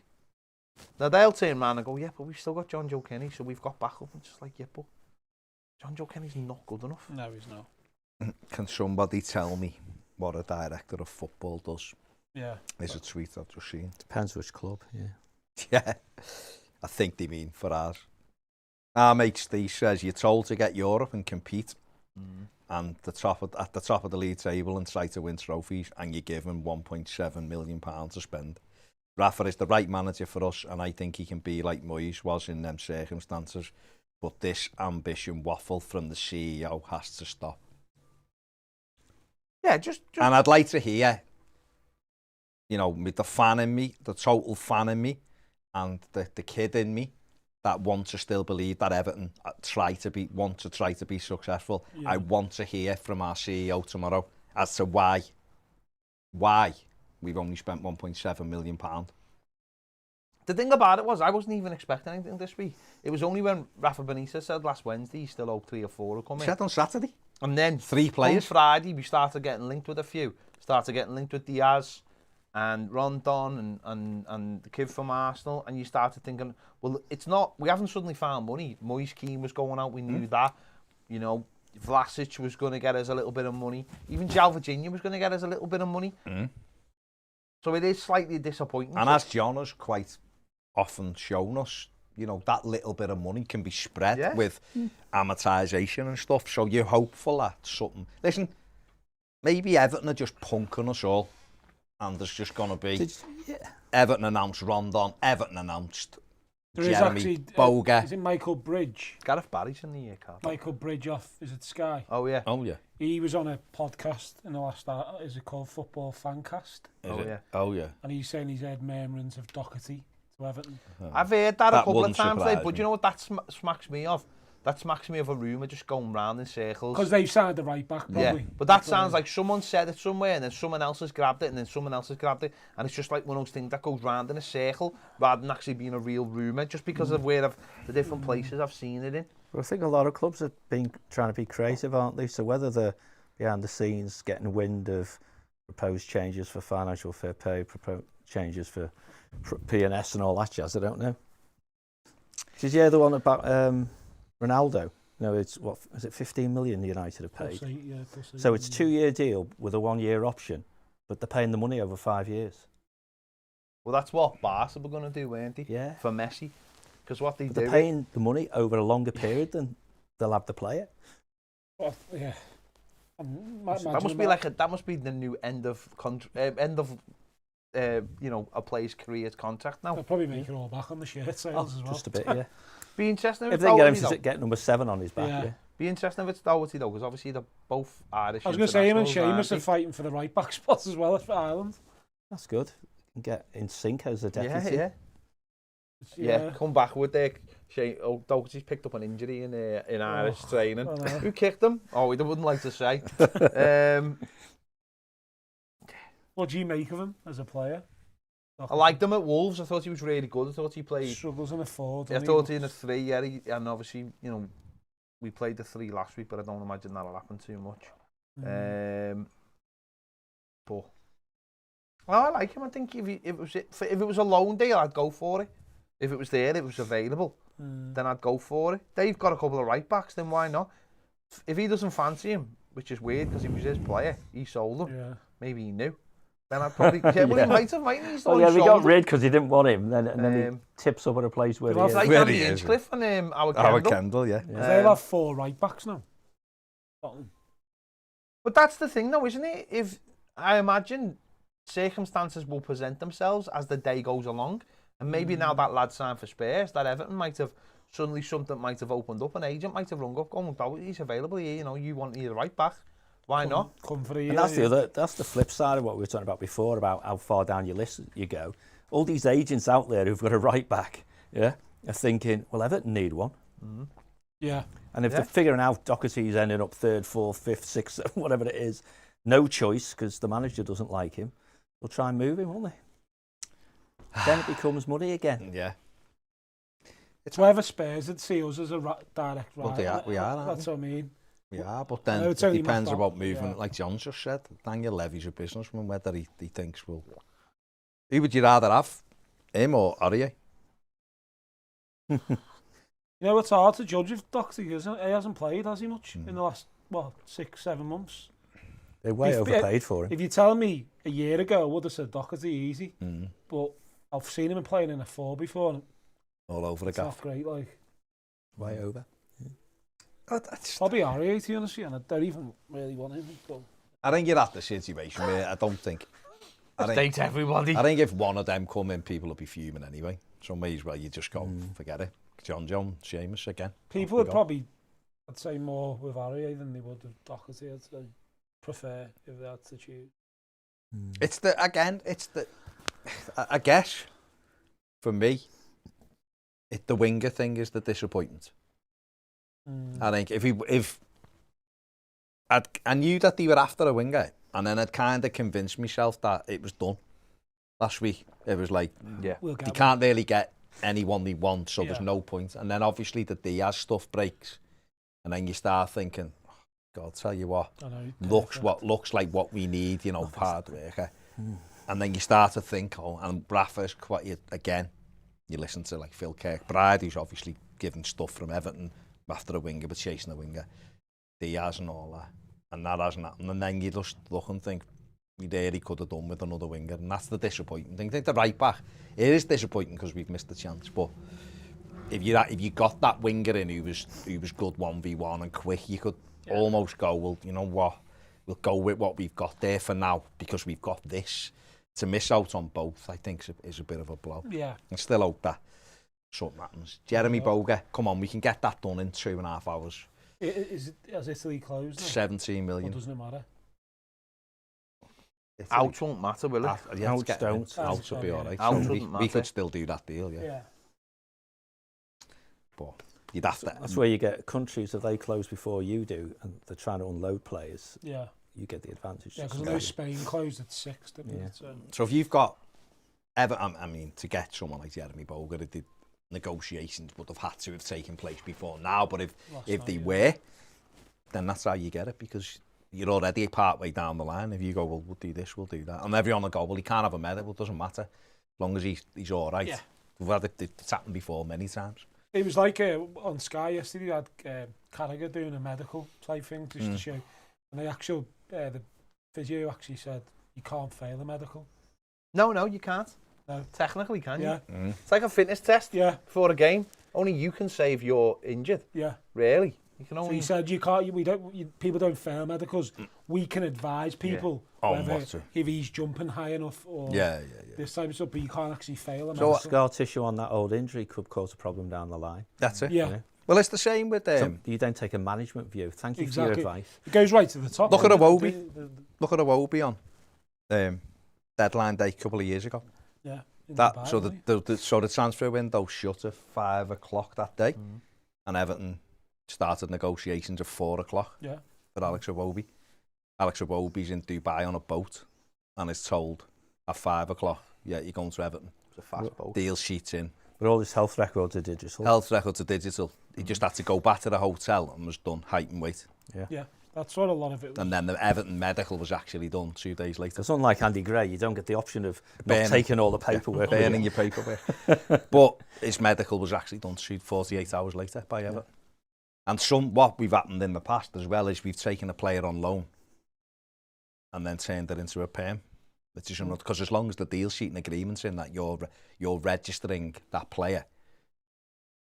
Now they'll turn around and go, yeah, but we've still got John Joe Kenny, so we've got backup. And just like, yeah, but John Joe Kenny's not good enough. No, he's not. Can somebody tell me what a director of football does? Yeah. Is a tweet I've just seen. Depends which club, yeah. Yeah, I think they mean for ours. Our mate Steve says you're told to get Europe and compete, and at the top of the league table and try to win trophies, and you're given £1.7 million to spend. Rafa is the right manager for us, and I think he can be like Moyes was in them circumstances. But this ambition waffle from the CEO has to stop. Yeah, just And I'd like to hear, you know, with the fan in me, the total fan in me, and the kid in me that want to still believe that Everton want to try to be successful. Yeah. I want to hear from our CEO tomorrow as to why we've only spent £1.7 million. the thing about it was I wasn't even expecting anything this week. It was only when Rafa Benitez said last Wednesday he still hoped 3 or 4 would come in. Said on Saturday, And then 3 on players. Friday we started getting linked with a few. Started getting linked with Diaz and Rondon and the kid from Arsenal, and you started thinking, well, it's not, we haven't suddenly found money. Moise Keane was going out, we knew that. You know, Vlasic was going to get us a little bit of money. Even João Virginia was going to get us a little bit of money. So it is slightly disappointing. And as John has quite often shown us, you know, that little bit of money can be spread with amortisation and stuff. So you're hopeful that something... Listen, maybe Everton are just punking us all. And there's just going to be... Everton announced Rondon. Everton announced There is Jeremy actually, Boga. is it Michael Bridge? Gareth Barry's in the year card. Michael Bridge off, is it Sky? Oh, yeah. Oh, yeah. He was on a podcast in the last hour, is it called Football Fancast? Oh, yeah. Oh, yeah. And he's saying he's heard murmurings of Doherty to to Everton. I've heard that a couple of wouldn't times, surprise but me. you know what that smacks me of? That smacks me of a rumour just going round in circles. Because they've signed the right back, probably. Yeah, but that sounds like someone said it somewhere and then someone else has grabbed it and then someone else has grabbed it, and it's just like one of those things that goes round in a circle rather than actually being a real rumour, just because of where the different places I've seen it in. Well, I think a lot of clubs have been trying to be creative, aren't they? So whether they're behind the scenes getting wind of proposed changes for financial fair play, proposed changes for P&S and all that jazz, I don't know. Did you hear the one about Ronaldo? No, it's what is it? 15 million United have paid. Plus 8, yeah, plus 8 So it's a million. 2-year deal with a 1-year option, but they're paying the money over 5 years. Well, that's what Barca were going to do, weren't they? Yeah. For Messi. Because what they But do... they're paying the money over a longer period than they'll have the player. Well, yeah. That must be the new end of you know, a player's career contract now. They'll probably make it all back on the shirt sales as well. Just a bit, yeah. Be interesting If they can get him to get number 7 on his back, Yeah. yeah. Be interesting if it's Doherty though, because obviously they're both Irish. I was going to say him and internationals, Seamus are aren't fighting for the right back spot as well for Ireland. That's good. And get in sync as a they? deputy. Yeah. Come back with their Doherty's picked up an injury in Irish training. I know. Who kicked him? Oh, we wouldn't like to say. What do you make of him as a player? I liked him at Wolves. I thought he was really good. I thought he played. Struggles in a forward. I thought he in a 3, yeah, and obviously, you know, we played the 3 last week, but I don't imagine that'll happen too much. But I like him. I think if it was a loan deal, I'd go for it. If it was there, it was available, then I'd go for it. They've got a couple of right backs, then why not? If he doesn't fancy him, which is weird because he was his player, he sold him. Yeah. Maybe he knew. Then I'd probably well, he might have, mightn't he? He's the Well, one yeah, who we got sold him. rid because he didn't want him, and then he tips up at a place where he Well, is. Like Where Andy he is, Hinchcliffe and our Howard Kendall. Kendall, yeah. They'll have 4 right backs now. Tottenham. But that's the thing though, isn't it? If I imagine circumstances will present themselves as the day goes along, and maybe now that lad signed for Spurs, that Everton might have suddenly something might have opened up, an agent might have rung up, going, oh, he's available here, you know, you want the right back, why not? Come for a year. And that's the flip side of what we were talking about before, about how far down your list you go. All these agents out there who've got a right back, yeah, are thinking, well, Everton need one. Yeah. And if they're figuring out Doherty's ending up 3rd, 4th, 5th, 6th, whatever it is, no choice because the manager doesn't like him, they'll try and move him, won't they? Then it becomes money again. Yeah. It's whether Spurs would see us as a direct Well, rival. we are, aren't That's what I mean. we are, but then No, it it's only depends McPartland, about moving, yeah. like John just said. Daniel Levy's a businessman, whether he thinks, well, who would you rather have, him or Aurier? You know, it's hard to judge if Doherty isn't. He hasn't played, has he, much in the last, 6-7 months? They're way If- overpaid for him. If you tell me a year ago, I would have said Doherty easy. But I've seen him playing in a 4 before, and All over the it's not gaff. great. Like, Way over. probably Aurier, to be honest with you, and I don't even really want him. But I think you're at the situation where I don't think... I think, everybody. I think if one of them come in, people will be fuming anyway. So may as well you just go, forget it. John, Seamus again. people Off would we go. probably, I'd say, more with Aurier than they would with Doherty. I'd say prefer if they had to choose. It's I guess, for me, the winger thing is the disappointment. I think I knew that they were after a winger, and then I'd kind of convinced myself that it was done. Last week, it was like, We'll they get can't really get anyone they want, so there's Yeah. no point. And then obviously the Diaz stuff breaks, and then you start thinking, oh, God, tell you what, one. I know, looks like what we need, you know, hard worker. And then you start to think, oh, and Rafa's quite again. You listen to like Phil Kirkbride, who's obviously given stuff from Everton after a winger, but chasing a winger, Diaz and all that, and that hasn't happened. And then you just look and think, we really could have done with another winger, and that's the disappointing thing. I think the right back, it is disappointing because we've missed the chance, but if you got that winger in who was good 1v1 and quick, you could almost go, well, you know what, we'll go with what we've got there for now because we've got this. To miss out on both, I think, is a bit of a blow. Yeah. I still hope that something happens. Jeremy Boga, come on, we can get that done in 2.5 hours. Has Italy closed now? 17 Or million. doesn't it matter? Outs won't matter, will it? Outs don't. Outs will be all right. Outs So wouldn't we matter. could still do that deal, yeah. Yeah. But you'd have to. That's where you get countries, if they close before you do, and they're trying to unload players, Yeah. you get the advantage. Yeah, because I know Spain closed at 6, didn't Yeah. it? So, So if you've got Everton, I mean, to get someone like Jeremy Boga, the negotiations would have had to have taken place before now. But if they were, then that's how you get it, because you're already part way down the line. If you go, well, we'll do this, we'll do that, and everyone will go, well, he can't have a medal. It doesn't matter, as long as he's all right. Yeah. We've had it's happened before many times. it was like on Sky yesterday, you had Carragher doing a medical type thing just to show. And the physio actually said, you can't fail a medical. No, you can't. No. Technically, can you? Yeah. It's like a fitness test Yeah. before a game. Only you can say if you're injured. Yeah. Really. You can So only... he said people don't fail medicals. We can advise people On whether what to. if he's jumping high enough or Yeah. this type of stuff, but you can't actually fail a So medical. Scar tissue on that old injury could cause a problem down the line. That's it. Yeah. You know? Well, it's the same with So you don't take a management view. Thank you for Exactly. your advice. It goes right to the top. Look at doesn't it? Iwobi. Look at Iwobi on deadline day a couple of years ago. Yeah. in That Dubai, so wasn't the transfer window shut at 5 o'clock that day, and Everton started negotiations at 4 o'clock he? Yeah. with Alex Iwobi. Alex Iwobi's in Dubai on a boat, and is told at 5 o'clock, yeah, you're going to Everton. It's a fast boat. Deal sheets in. But all his health records are digital. Health records are digital. He just had to go back to the hotel and was done, height and weight. Yeah. That's what a lot of it was. And then the Everton medical was actually done 2 days later. It's unlike Andy Gray, you don't get the option of Burning. not taking all the paperwork. Burning your paperwork. But his medical was actually done 48 hours later by Everton. And what we've happened in the past as well is we've taken a player on loan and then turned it into a perm. Which is because as long as the deal sheet and agreement's in that you're registering that player.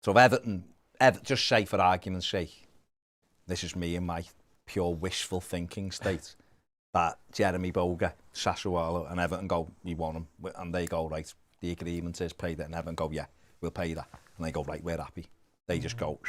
So if Everton, just say for argument's sake, this is me in my pure wishful thinking state, that Jeremy Boga, Sassuolo and Everton go, we want him. And they go, right, the agreement is pay that. And Everton go, yeah, we'll pay that. And they go, right, we're happy. They just go,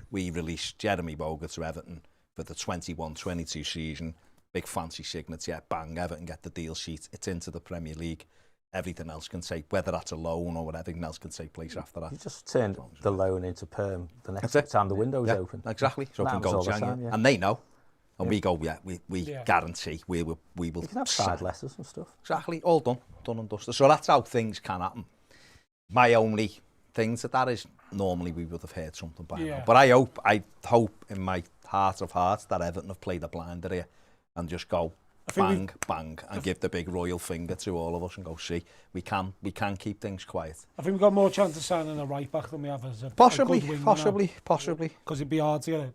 we release Jeremy Boga to Everton for the 21-22 season. Big fancy signature, bang, Everton get the deal sheet. It's into the Premier League. Everything else can take, whether that's a loan or whatever, everything else can take place after that. You just turn the loan into perm the next That's it. time the window's open. Exactly. So it can That go was all the January. time, yeah. And they know. And we go, yeah, we Yeah. guarantee we will You can have sign. side letters and stuff. Exactly, all done and dusted. So that's how things can happen. My only thing to that is normally we would have heard something by now. But I hope in my heart of hearts that Everton have played a blinder here and just go bang, bang, and give the big royal finger to all of us and go, see, we can keep things quiet. I think we've got more chance of signing a right back than we have as a Possibly. Because it'd be hard to get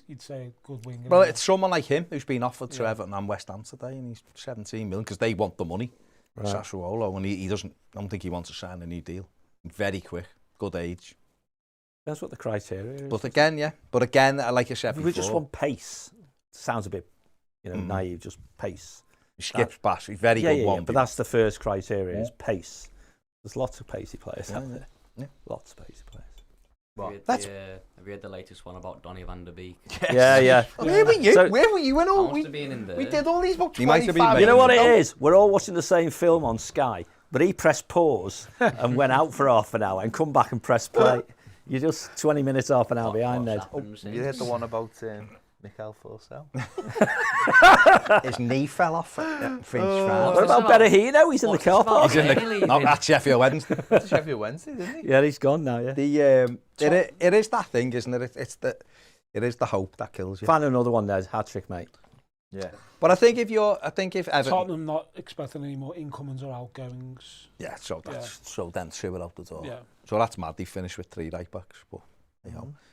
you'd say a good winger. Well, it's someone like him who's been offered to Everton and West Ham today, and he's 17 million because they want the money. Right. Sassuolo, and he doesn't. I don't think he wants to sign a new deal. Very quick, good age. That's what the criteria is. But again, like I said If before, we just want pace, sounds a bit, naive. Just pace. He skips past. He's very good one. But that's the first criteria: is pace. There's lots of pacey players out there. Yeah. Lots of pacey players. Have you heard the latest one about Donny van der Beek? Yeah. Where were you? So- Where were you? I must have been in there. We did all these about He might have 25 been You know what it minutes is? We're all watching the same film on Sky, but he pressed pause and went out for half an hour and come back and press play. You're just 20 minutes, half an hour behind, Ned. ago. You heard the one about Mikel Forsell? his knee fell off at Finch What about Berahino? He's in the car park. He's in the not at Sheffield Wednesday. To Sheffield Wednesday, didn't he? Yeah, he's gone now, yeah. It is that thing, isn't it? It is the hope that kills you. Find another one, Ned. Hat-trick, mate. Yeah. But I think if Everton, Tottenham not expecting any more incomings or outgoings. yeah, so then 2 are out the door. Yeah. So that's mad. They finished with 3 right backs, but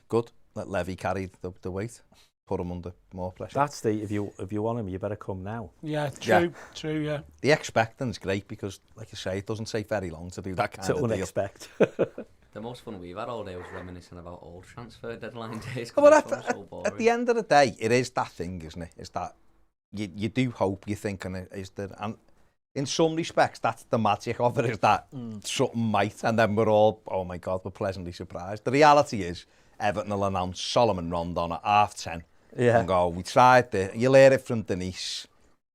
good. Let Levy carry the weight. Put him under more pressure. That's the if you want him, you better come now. Yeah, true, yeah. The expecting's great because, like you say, it doesn't take very long to do that kind To of deal. unexpect. The most fun we've had all day was reminiscing about old transfer deadline days. Well, At at the end of the day, it is that thing, isn't it? It's that you do hope, you're thinking, is there, and in some respects, that's the magic of it, is that something might, and then we're all, oh my God, we're pleasantly surprised. The reality is, Everton will announce Solomon Rondon at 10:30. Yeah. And go, we tried it. You'll hear it from Denise.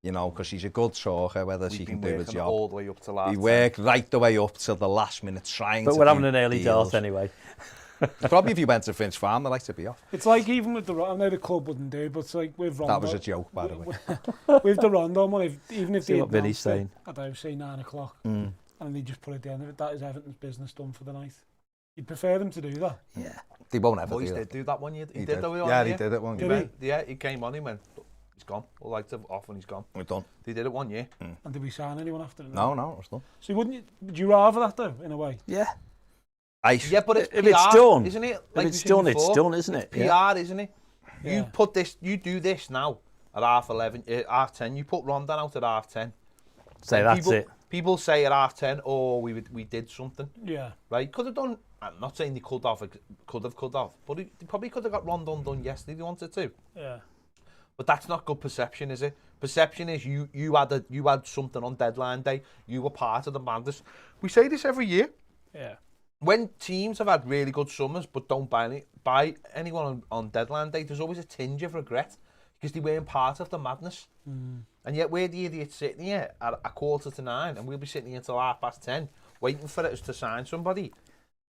you know, because she's a good talker, whether she can do the job. All the way up to last. He worked right the way up till the last minute trying to But we're having do an early deals. dart anyway. Probably if you went to Finch Farm, they'd like to be off. It's like even with the, I know the club wouldn't do, but it's like with Rondon. That was a joke, by the way. With the Rondon one, even if See they what Vinny's saying. I don't know, say 9 o'clock, Mm. and they just put it down. That is Everton's business done for the night. You'd prefer them to do that. Yeah. They won't ever Boys do did that. do that one year. He He did did. though. Yeah, he did it one Did year. he? Yeah, he came on, he went, he's gone. All lights are off when he's gone. We're done. They did it 1 year. And did we sign anyone after it? No, it was done. So would you rather that though, in a way? Yeah. Yeah, but it's If PR, it's done, isn't it? if it's done, it's done, isn't it? PR, Yeah. isn't it? Yeah. You put this, you do this now at 11:30, 10:30. You put Rondon out at 10:30. Say And that's people, it. People say at 10:30, oh, we did something, Yeah. right? Could have done. I'm not saying they could have, but they probably could have got Rondon done yesterday. They wanted to. Yeah. But that's not good perception, is it? Perception is you had something on deadline day. You were part of the madness. We say this every year. Yeah. When teams have had really good summers but don't buy anyone on deadline day, there's always a tinge of regret because they weren't part of the madness. And yet we're the idiots sitting here at 9:15 and we'll be sitting here till 10:30 waiting for us to sign somebody.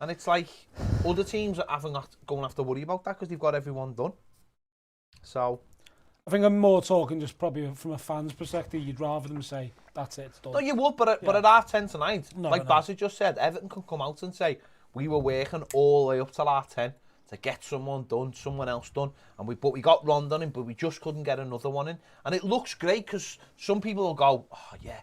And it's like other teams are going to have to worry about that because they've got everyone done. So I think I'm more talking just probably from a fan's perspective. You'd rather them say, that's it, it's done. no, you would, but at 10:30 tonight, No, like no. Baz had just said, Everton can come out and say, we were working all the way up till 10:30 to get someone done, someone else done, and we got Rondon in, but we just couldn't get another one in. And it looks great because some people will go, oh yeah.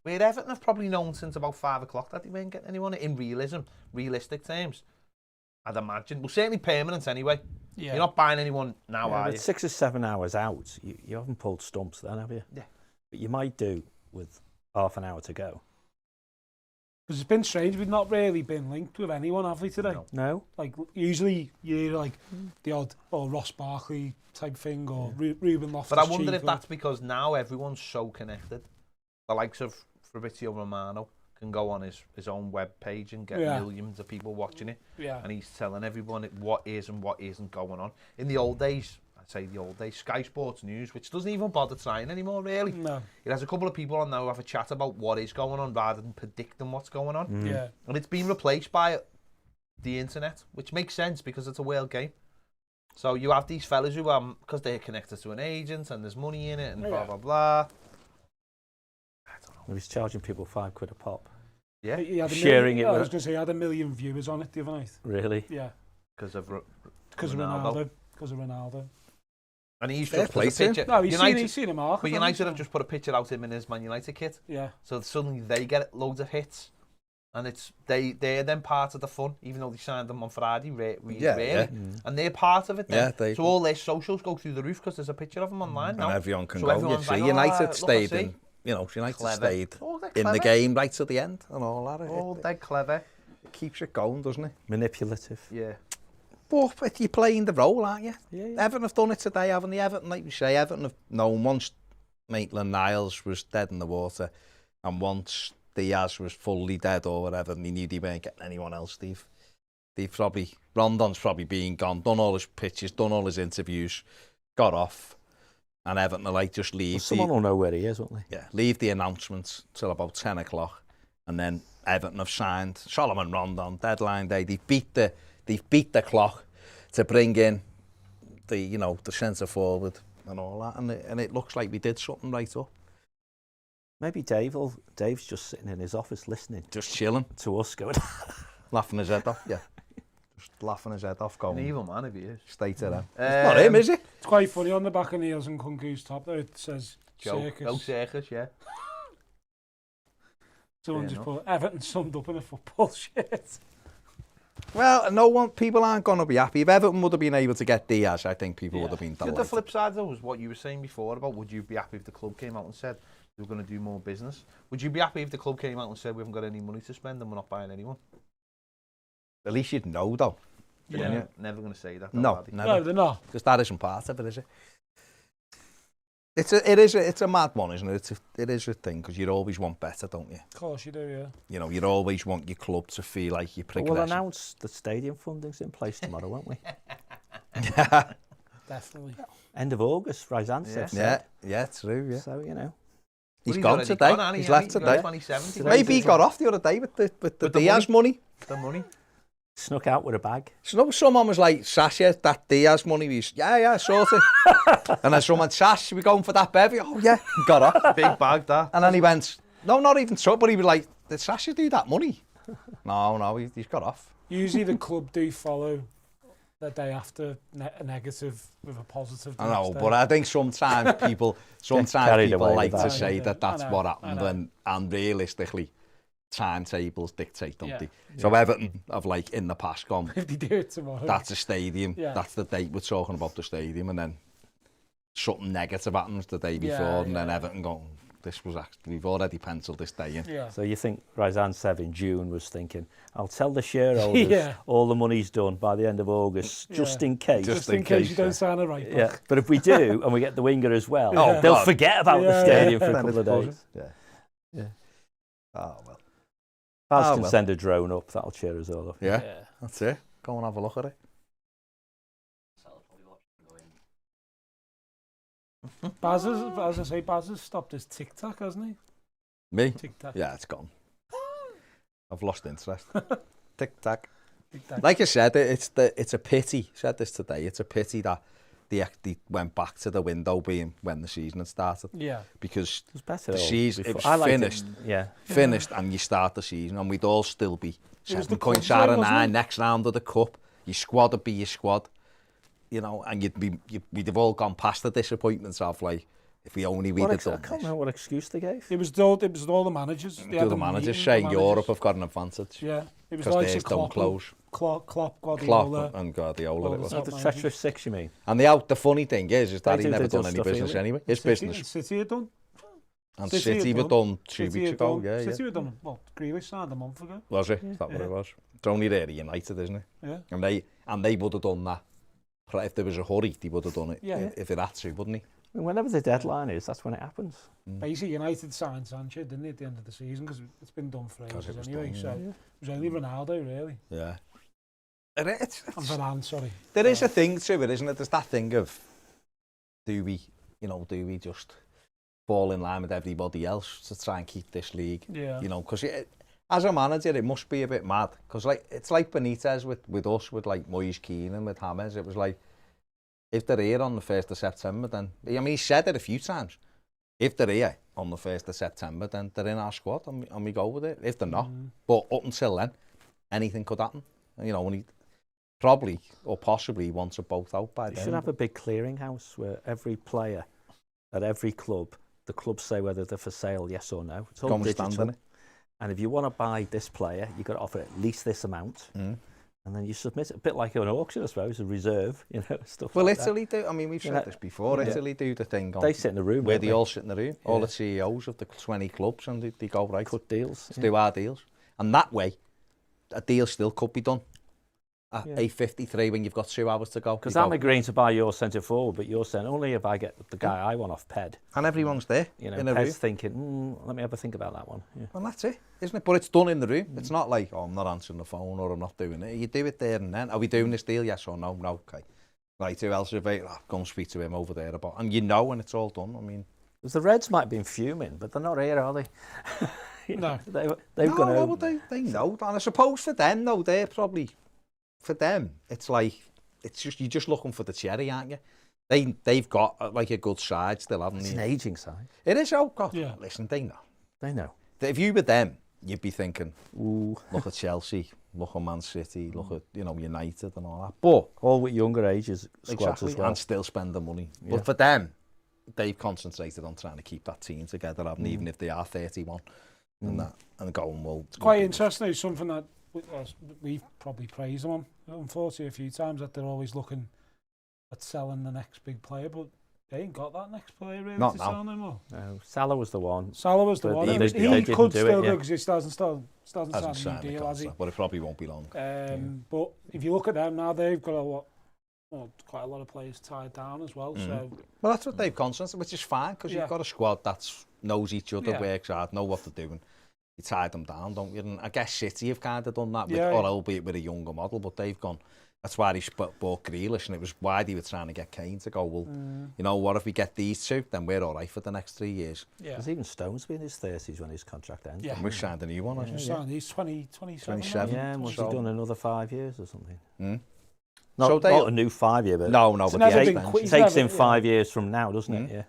Where Everton have probably known since about 5 o'clock that they weren't getting anyone in realistic terms. I'd imagine. Well, certainly permanent anyway. Yeah. You're not buying anyone now, Yeah, are but you? 6 or 7 hours out, you haven't pulled stumps then, have you? Yeah. But you might do with half an hour to go. Because it's been strange. We've not really been linked with anyone, have we, today? No. No? Like, usually you're like the odd, or Ross Barkley type thing, or Ruben Loftus-Cheek. But I wonder if that's because now everyone's so connected. The likes of Fabrizio Romano can go on his own web page and get millions of people watching it. Yeah. And he's telling everyone what is and what isn't going on. In the old days, I'd say the old days, Sky Sports News, which doesn't even bother trying anymore, really. No. It has a couple of people on now who have a chat about what is going on rather than predicting what's going on. Yeah. And it's been replaced by the internet, which makes sense because it's a world game. So you have these fellas who, because they're connected to an agent and there's money in it and blah, blah, blah. He was charging people £5 a pop. Yeah, He had a Sharing million, it I with- was going to say, he had 1 million viewers on it the other night. Really? Yeah. because of Because of Ronaldo. Because of Ronaldo. And he's Fair just play put a to him. picture. No, he's United, seen a mark. but United have just put a picture out of him in his Man United kit. Yeah. So suddenly they get loads of hits. And it's they're then part of the fun, even though they signed them on Friday, and they're part of it then. Yeah, so all their socials go through the roof because there's a picture of them online now. And everyone can So go. You everyone's see, like, oh, United look, I stayed see. in, United Clever. stayed Oh, they're in the clever. game right to the end and all that. Oh, they're clever. It keeps it going, doesn't it? Manipulative. Yeah. But you're playing the role, aren't you? Yeah, yeah. Everton have done it today, haven't they? Everton, like we say, Everton have known once Maitland-Niles was dead in the water and once Diaz was fully dead or whatever, and they knew they weren't getting anyone else, Steve. Rondon's probably been gone, done all his pitches, done all his interviews, got off, and Everton are like, just leave. Well, someone will know where he is, won't they? Yeah, leave the announcements till about 10 o'clock, and then Everton have signed Solomon Rondon, deadline day. They've beat the clock to bring in the centre forward and all that, and it looks like we did something right up. Maybe Dave's just sitting in his office listening Just chilling, to us going, laughing his head off, yeah. Just laughing his head off, An going evil man if he is. straight to them. It's not him, is it? It's quite funny on the back of Niels and Kunku's top there. It says circus. Go circus, yeah. Someone Fair just enough. put Everton summed up in a football shirt. Well, people aren't going to be happy. If Everton would have been able to get Diaz, I think people would have been The delighted. flip side though was what you were saying before about would you be happy if the club came out and said we were going to do more business? Would you be happy if the club came out and said we haven't got any money to spend and we're not buying anyone? At least you'd know, though. Yeah. Yeah. Never going to say that. though, No, are they? No, never. they're not. Because that isn't part of it, is it? It's a mad one, isn't it? It is a thing, because you always want better, don't you? Of course you do, yeah. You always want your club to feel like you're we'll progressing. announce the stadium funding's in place tomorrow, won't we? Definitely. End of August, Ryzantsev said. Yeah, true, yeah. So, you know. He's Well, gone already today. hasn't He's he? left He's today. 27. Maybe he got off the other day with the Diaz money. The money. Snuck out with a bag. So someone was like, Sasha, that Diaz money. He's, yeah, sorted. And then someone, Sash, we going for that bevy? Oh, yeah. He got off. Big bag, that. And then he went, no, not even so, but he was like, did Sasha do that money? No, he's got off. Usually the club do follow the day after a negative with a positive. I know, but I think sometimes people like to say that that's what happened, and realistically, timetables dictate, don't they? So Everton have, like, in the past gone, if they do it tomorrow, that's a stadium, that's the date we're talking about the stadium, and then something negative happens the day before, and then Everton go, this was actually, we've already penciled this day in. Yeah. So you think Ryzantsev in June was thinking, I'll tell the shareholders all the money's done by the end of August, just in case. Just in case you don't sign a right back. Yeah, but if we do, and we get the winger as well, Oh, they'll God. forget about the stadium for a couple of days. Yeah. Oh, well. Baz can send a drone up, that'll cheer us all up. Yeah, that's it. Go and have a look at it. Baz has stopped his TikTok, hasn't he? Me? TikTok. Yeah, it's gone. I've lost interest. Tic-tac. TikTok. Like I said, it's a pity. I said this today. It's a pity that they went back to the window being when the season had started. Yeah. Because It was better the season, it was finished. Finished, and you start the season, and we'd all still be 7 points out of 9 next round of the cup. Your squad would be your squad. You know, and we'd have all gone past the disappointments of, like, if we only we'd have done I can't remember what excuse they gave. It was all the managers. The managers saying Europe have got an advantage. Yeah. It was Because like theirs don't close. Klopp, Guardiola. And Guardiola. It was. The treacherous six, you mean? And the funny thing is that he never done any business anyway. His business. City had done. And City were done 2 weeks ago. City were done. Well, Grealish signed a month ago. Was it? Is that what it was? It's only there United, isn't it? Yeah. And they would have done that. If there was a hurry, they would have done it. Yeah. If it had to, wouldn't he? I mean, whenever the deadline is, that's when it happens. Basically, United signed Sanchez, didn't they, at the end of the season, because it's been done for ages anyway. So it was only Ronaldo, really. Yeah. And Varane, sorry. There is a thing to it, isn't it? There's that thing of, do we just fall in line with everybody else to try and keep this league? Yeah. You know, because as a manager, it must be a bit mad. Because it's like Benitez with us, with like Moyes Keane and with James. It was like, if they're here on the 1st of September, then, I mean, he said it a few times. If they're here on the 1st of September, then they're in our squad and we go with it. If they're not, but up until then, anything could happen. You know, when he probably or possibly wants them both out by then. You should have a big clearinghouse where every player at every club, the clubs say whether they're for sale, yes or no. It's all digital. And if you want to buy this player, you've got to offer at least this amount. And then you submit it, a bit like an auction, I suppose, a reserve, you know, stuff well, like that. Italy do, I mean, we've said this before, Italy do the thing on... They sit in the room, where they all sit in the room, all the CEOs of the 20 clubs, and they go, right, cut deals. Let's do our deals. And that way, a deal still could be done at 8:53 when you've got 2 hours to go. Because I'm agreeing to buy your centre forward, but you're saying only if I get the guy I want off Ped. And everyone's there, you know, in a Ped's room. thinking, let me have a think about that one. Yeah. And that's it, isn't it? But it's done in the room. It's not like, I'm not answering the phone or I'm not doing it. You do it there and then. Are we doing this deal? Yes or no? No, okay. Right, who else is available? Go and speak to him over there about. And you know when it's all done. I mean, the Reds might be fuming, but they're not here, are they? No. They've gone well, they know. And I suppose for them, though, they're probably, for them, it's like, it's just, you're just looking for the cherry, aren't you? They've got like a good side still, haven't they? It's an ageing side. It is, oh God. Yeah. Listen, they know. They know. If you were them, you'd be thinking, ooh, look at Chelsea, look at Man City, look at, you know, United and all that. But all with younger ages squads as well. And still spend the money. Yeah. But for them, they've concentrated on trying to keep that team together, even if they are 31 and that, and going, well, it's quite interesting. It's something that we've probably praised them on, unfortunately, a few times, that they're always looking at selling the next big player, but they ain't got that next player really to sell anymore. No, Salah was the one. Salah was the one. He could still go because he hasn't signed a new deal, has he? But it probably won't be long. But if you look at them now, they've got quite a lot of players tied down as well. So well, that's what they've concentrated, which is fine because you've got a squad that knows each other, works hard, know what they're doing. You tie them down, don't you? And I guess City have kind of done that, or albeit with a younger model, but they've gone, That's why he bought Grealish, and it was why they were trying to get Kane to go, well, you know what, if we get these two, then we're all right for the next 3 years. Yeah. Because even Stones be in his 30s when his contract ends. Yeah. And we signed a new one, hasn't So he's 27. 27. Yeah, and once he's done another 5 years or something. Mm. Not, So not a new 5 year, but No, It's but never the been extension. quick. it takes never- him 5 years from now, doesn't it? Yeah.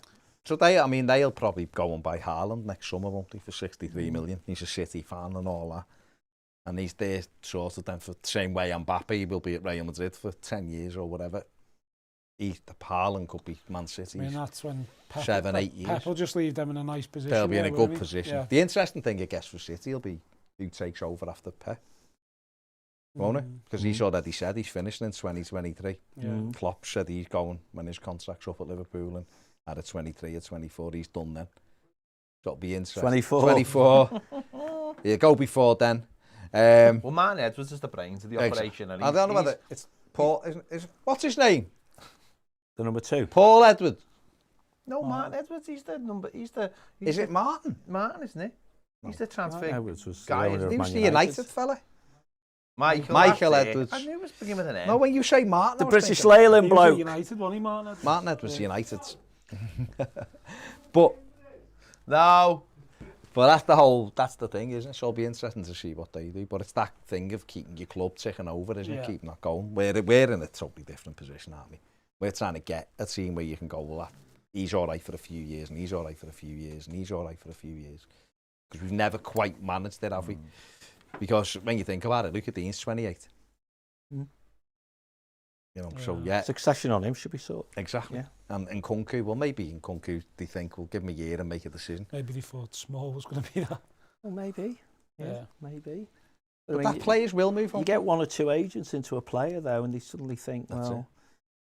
So they'll probably go and buy Haaland next summer, won't they, for 63 million. He's a City fan and all that. And he's there sort of then for the same way Mbappe will be at Real Madrid for 10 years or whatever. The Haaland could be Man I City's mean, that's when Pep, 7-8 years. Pep will just leave them in a nice position. They'll be in a there, good won't he? position. Yeah. The interesting thing, I guess, for City will be who takes over after Pep, won't it? Because he's already said he's finishing in 2023. Yeah. Klopp said he's going when his contract's up at Liverpool, and at 23 or 24 he's done then. So it'll be interesting. 24. Yeah, go before then. Well, Martin Edwards is the brains of the operation. And I don't know whether it's Paul. What's his name? The number 2. Paul Edwards. No, Martin Edwards. He's the number. Is it Martin? Martin, isn't it? He's the transfer Edwards was guy. the owner of He was Man the United fella. Michael Michael that's it. Edwards. I knew it was beginning with an N. No, when you say Martin, The I was British thinking Leyland He was at bloke. United, wasn't he, Martin? Martin Edwards, United. But No. that's the thing, isn't it? So it'll be interesting to see what they do. But it's that thing of keeping your club ticking over, isn't it? Keeping that going. We're in a totally different position, aren't we? We're trying to get a team where you can go, well, he's all right for a few years, and he's all right for a few years, and he's all right for a few years. Because we've never quite managed it, have we? Because when you think about it, look at Dean's 28. You know, so yeah. Succession on him should be sorted. Exactly. Yeah. And Kunku, well, maybe in Kunku, they think, well, give him a year and make a decision. Maybe they thought Small was going to be that. Well, maybe. Yeah. Maybe. But that players will move on. You get 1 or 2 agents into a player, though, and they suddenly think, That's well,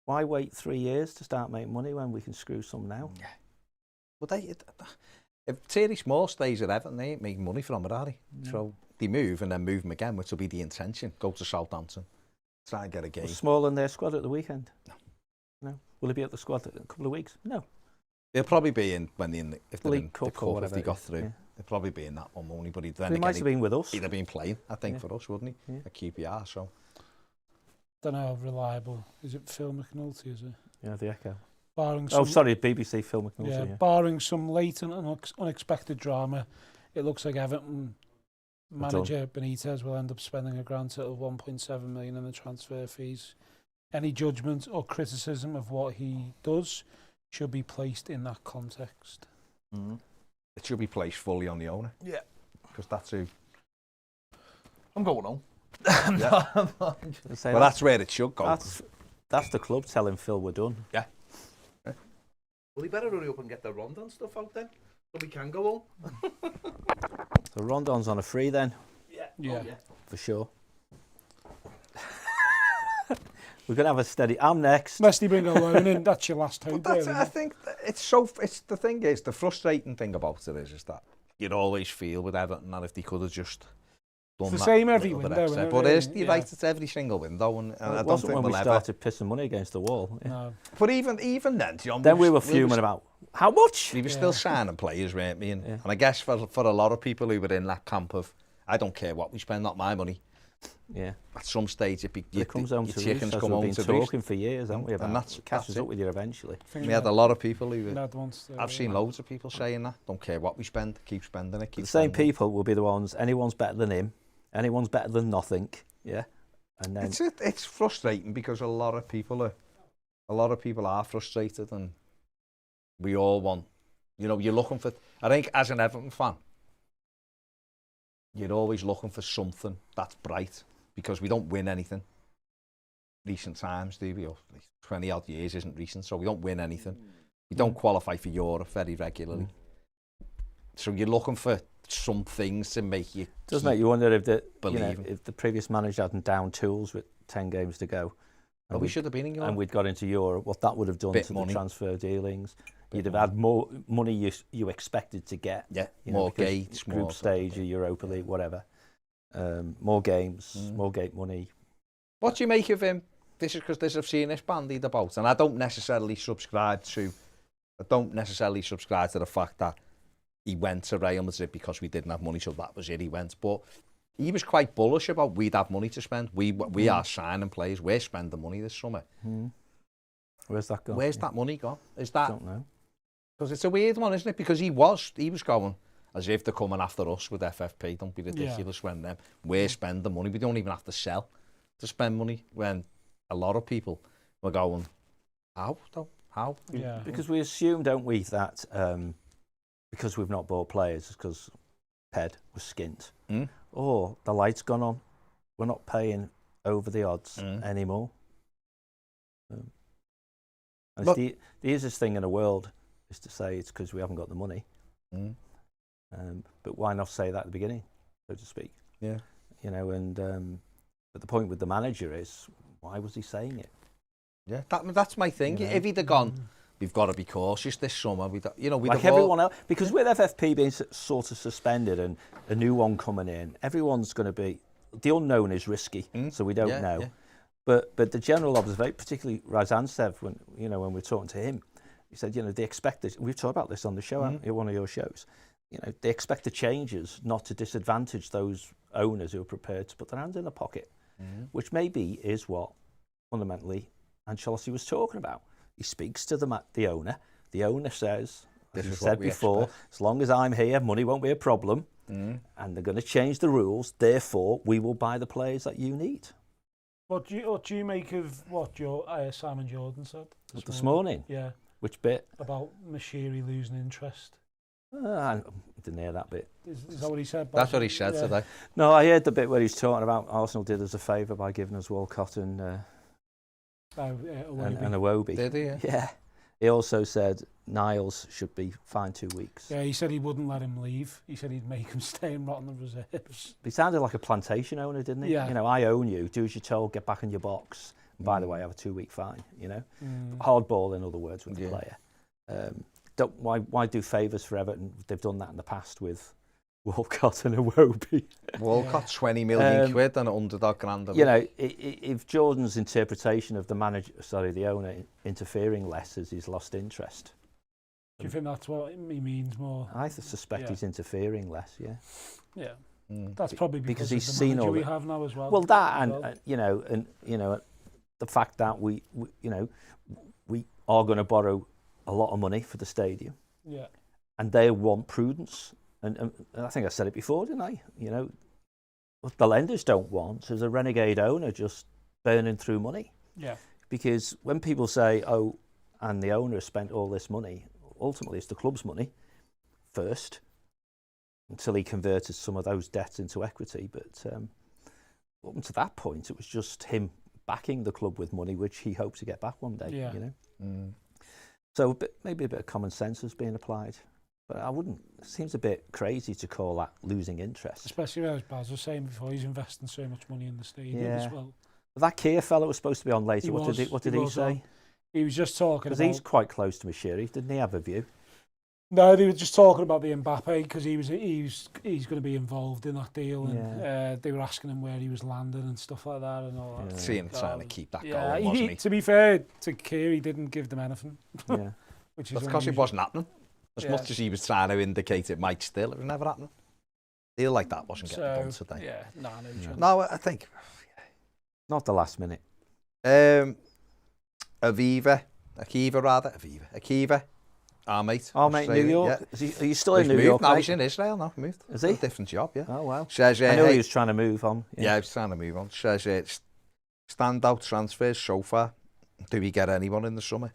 why wait 3 years to start making money when we can screw some now? Yeah. But if Thierry Small stays at Everton, they ain't making money from it, are they? No. So they move and then move him again, which will be the intention. Go to Southampton, try and get a game. Was Small in their squad at the weekend? No. No. Will he be at the squad in a couple of weeks? No. They'll probably be in if they're in League the Cup or cup, whatever if they it got is, through. yeah. They'll probably be in that one only, but He then might have been with us. he'd have been playing, I think, Yeah. for us, wouldn't he? Yeah. At QPR, so. Don't know how reliable. Is it Phil McNulty, is it? Yeah, the Echo. Barring Oh, some, sorry, BBC Phil McNulty. yeah, Yeah. barring some late and unexpected drama, it looks like Everton manager Benitez will end up spending a grand total of 1.7 million in the transfer fees. Any judgment or criticism of what he does should be placed in that context. It should be placed fully on the owner. Yeah. Because that's who. I'm going home. Yeah. Well, Well, that's where it should go. That's the club telling Phil we're done. Well, he better hurry up and get the Rondon stuff out then, so we can go home. So Rondon's on a free then, Yeah. Yeah. for sure. We're going to have a steady... I'm next. Unless they bring a loan in, that's your last hope. But that's, really. I think that it's the thing is, the frustrating thing about it is that you'd always feel with Everton that if they could have just done It's the that same every little bit window, extra. isn't it, But really? you're right, it's every single window, and I Well, it don't wasn't think when we we'll ever. started pissing money against the wall. Yeah. No. But even then, John, Then we were fuming about, how much? We were still signing players, weren't we? And, Yeah. and I guess for a lot of people who were in that camp of, I don't care what we spend, not my money. Yeah. At some stage, It comes home your to chickens roost, as come we've home been to roost. talking for years, haven't we, And about that's- it catches that's up it. with you eventually. We had a lot of people who were. I've seen loads. loads of people saying that. Don't care what we spend, keep spending it. Keep The same spending it. people will be the ones, anyone's better than him, anyone's better than nothing, yeah? And then It's frustrating because a lot of people are frustrated, and we all want, you're looking for. I think as an Everton fan, you're always looking for something that's bright because we don't win anything. Recent times, do we? Or 20 odd years isn't recent, so we don't win anything. We don't qualify for Europe very regularly. So you're looking for some things to make you. does make you wonder if believe. if the previous manager hadn't down tools with 10 games to go, Well, we should have been in Europe. and we'd got into Europe, what that would have done Bit to money. the transfer dealings. Bit You'd have money. had more money you expected to get. Yeah, you know, more because gates, group more stage, or Europa League, whatever. More games, more gate money. What do you make of him? This is because I've seen this bandied about, and I don't necessarily subscribe to the fact that he went to Real Madrid because we didn't have money, so that was it. He went, but he was quite bullish about we'd have money to spend. We are signing players. We're spending money this summer. Where's that gone? Where's that money gone? Is that... Don't know. Because it's a weird one, isn't it? Because he was going as if they're coming after us with FFP. Don't be ridiculous when we're spending money. We don't even have to sell to spend money, when a lot of people were going, how though? How? Yeah. Because we assume, don't we, that because we've not bought players, because Ped was skint, or the light's gone on, we're not paying over the odds anymore. And it's the easiest thing in the world is to say it's because we haven't got the money. But why not say that at the beginning, so to speak? Yeah. You know, and but the point with the manager is, why was he saying it? Yeah, that's my thing. You know? If he'd have gone, we've got to be cautious this summer. We'd like everyone else, because with FFP being sort of suspended and a new one coming in, everyone's going to be, the unknown is risky, so we don't know. Yeah. But the general observation, particularly Razansev, when we're talking to him, he said, they expect this. We've talked about this on the show, one of your shows. They expect the changes not to disadvantage those owners who are prepared to put their hand in the pocket, which maybe is what fundamentally Ancelotti was talking about. He speaks to the owner. The owner says, as I said before, as long as I'm here, money won't be a problem, and they're going to change the rules. Therefore, we will buy the players that you need. What do you make of what Simon Jordan said this morning? Yeah. Which bit? About Mashiri losing interest. I didn't hear that bit. Is that what he said? That's what he said today. No, I heard the bit where he's talking about Arsenal did us a favour by giving us Walcott and Iwobi. Did he? Yeah. He also said Niles should be fined 2 weeks. Yeah, he said he wouldn't let him leave. He said he'd make him stay and rot in the reserves. He sounded like a plantation owner, didn't he? Yeah. I own you. Do as you're told. Get back in your box. And by the way, I have a 2-week fine. Hardball, in other words, with the player. Why do favours for Everton? They've done that in the past with Walcott and Iwobi. Walcott, 20 million quid and an underdog grand. If Jordan's interpretation of the owner interfering less as he's lost interest. Do you think that's what he means more? I suspect he's interfering less. Yeah. Yeah. That's probably because he's of the seen manager all we have now as well. Well, that and the fact that we are going to borrow a lot of money for the stadium. Yeah. And they want prudence. And I think I said it before, didn't I? What the lenders don't want is a renegade owner just burning through money. Yeah. Because when people say, oh, and the owner spent all this money, ultimately it's the club's money first, until he converted some of those debts into equity. But up to that point, it was just him backing the club with money, which he hopes to get back one day. Yeah. So maybe a bit of common sense is being applied. But it seems a bit crazy to call that losing interest. Especially as Baz was saying before, he's investing so much money in the stadium as well. But that Keir fellow was supposed to be on later. What did he say? He was just talking about... Because he's quite close to Mashiri. Didn't he have a view? No, they were just talking about the Mbappe because he's going to be involved in that deal, and they were asking him where he was landing and stuff like that and all that. Yeah. Seeing trying to keep that going, wasn't he? To be fair to Keir, he didn't give them anything. Yeah. Which is that's because it wasn't happening. As much as he was trying to indicate it might still, it was never happening. Deal like that wasn't getting done today. Yeah, no, I think not the last minute. Akiva, our mate. Our mate, New York. Yeah. Are you still in New York? No, he's in Israel now. Moved. Is he? A different job, yeah. Oh wow. Says, I know he was trying to move on. Yeah, he was trying to move on. Says standout transfers so far. Do we get anyone in the summer?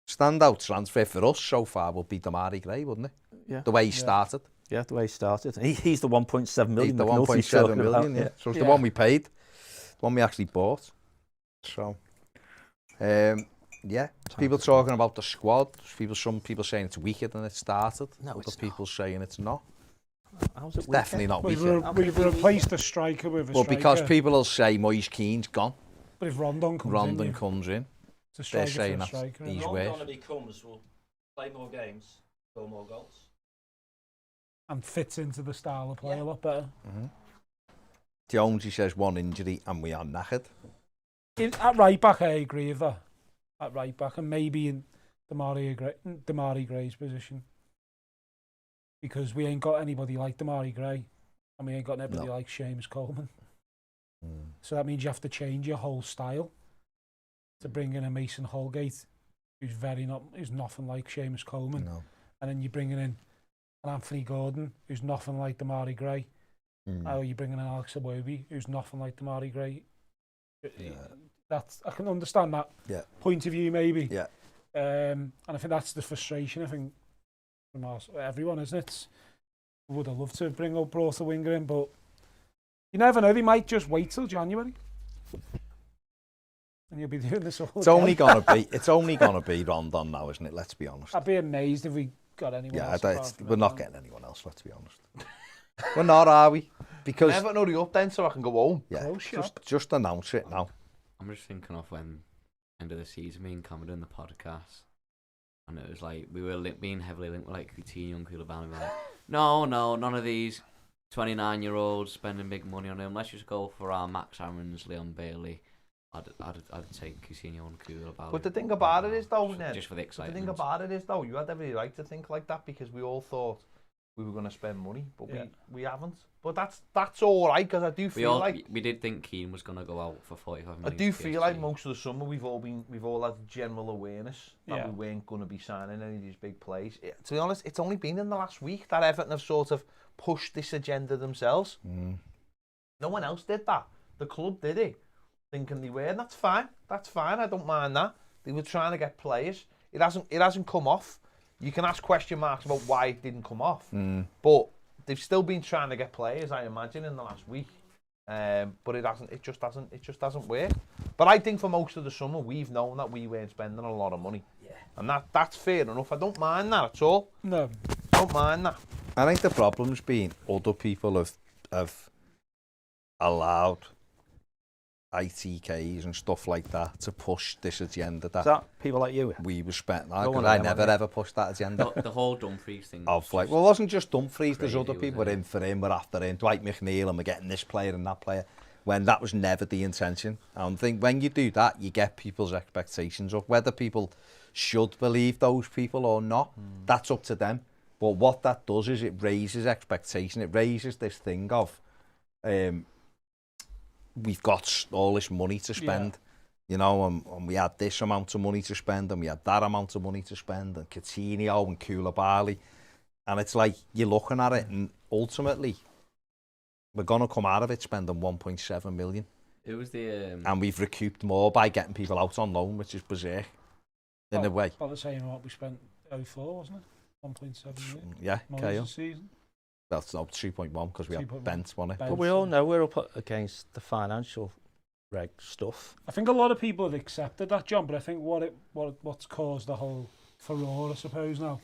Standout transfer for us so far would be Damari Gray, wouldn't it? Yeah. The way he started. Yeah, the way he started. He's the 1.7 million. He's the 1.7 million, yeah. So it's the one we paid, the one we actually bought. So, people talking about the squad. Some people saying it's weaker than it started. No, other people saying it's not. How's it definitely not weaker. We've replaced a striker with a striker. Well, because people will say Moise Keane's gone. But if Rondon comes in, they're saying that he's worse. Rondon, if he comes, will play more games, score more goals. And fits into the style of play a lot better. Jonesy says one injury and we are knackered. At right back, I agree with that. At right back, and maybe in Damari Gray's position. Because we ain't got anybody like Damari Gray. and we ain't got anybody like Seamus Coleman. So that means you have to change your whole style to bring in a Mason Holgate, who's nothing like Seamus Coleman, and then you're bringing in an Anthony Gordon, who's nothing like Damari Gray. Or you're bringing in Alex Iwobi, who's nothing like Damari Gray. I can understand that point of view, maybe. Yeah. And I think that's the frustration. I think from everyone, isn't it? We would have loved to brought a winger in, but you never know. They might just wait till January, and you'll be doing this all. It's only gonna be Rondon now, isn't it? Let's be honest. I'd be amazed if we got anyone else. We're not getting anyone else. Let's be honest. We're not, are we? Because never know the up then, so I can go home. Yeah, just announce it now. I'm just thinking of when end of the season, me and Cameron doing the podcast, and it was like we were being heavily linked with like Coutinho and Koulibaly. We were like, no, none of these 29-year-olds spending big money on him. Let's just go for our Max Aarons, Leon Bailey. I'd take Coutinho and Koulibaly. But the thing about it is, though, just for the excitement. The thing about it is, though, you had every right to think like that because we all thought we were going to spend money, but we haven't. But that's all right because I do feel we did think Keane was going to go out for 45 million. I do feel like most of the summer we've all had general awareness that we weren't going to be signing any of these big plays. To be honest, it's only been in the last week that Everton have sort of pushed this agenda themselves. No one else did that. The club did it, thinking they were, and that's fine. That's fine. I don't mind that. They were trying to get players. It hasn't come off. You can ask question marks about why it didn't come off, but they've still been trying to get players, I imagine, in the last week. But it hasn't. It just hasn't worked. But I think for most of the summer, we've known that we weren't spending a lot of money, and that's fair enough. I don't mind that at all. No, don't mind that. I think the problem's been other people have allowed ITKs and stuff like that to push this agenda. That people like you? We were spending. I never ever pushed that agenda. The whole Dumfries thing. Of like, well, it wasn't just Dumfries. There's other people we're in for him. We're after him. Dwight McNeil, and we're getting this player and that player. When that was never the intention. I think when you do that, you get people's expectations up. Whether people should believe those people or not, that's up to them. But what that does is it raises expectation. It raises this thing of, we've got all this money to spend, you know, and we had this amount of money to spend, and we had that amount of money to spend, and Coutinho and Koulibaly, and it's like you're looking at it, and ultimately, we're gonna come out of it spending 1.7 million. It was the and we've recouped more by getting people out on loan, which is berserk in a way. About the same amount we spent 04, wasn't it? 1.7 million. Yeah, Kyle. Season. That's not 2.1 because we had bent on it. But we all know we're up against the financial reg stuff. I think a lot of people have accepted that, John, but I think what's caused the whole furore, I suppose, now,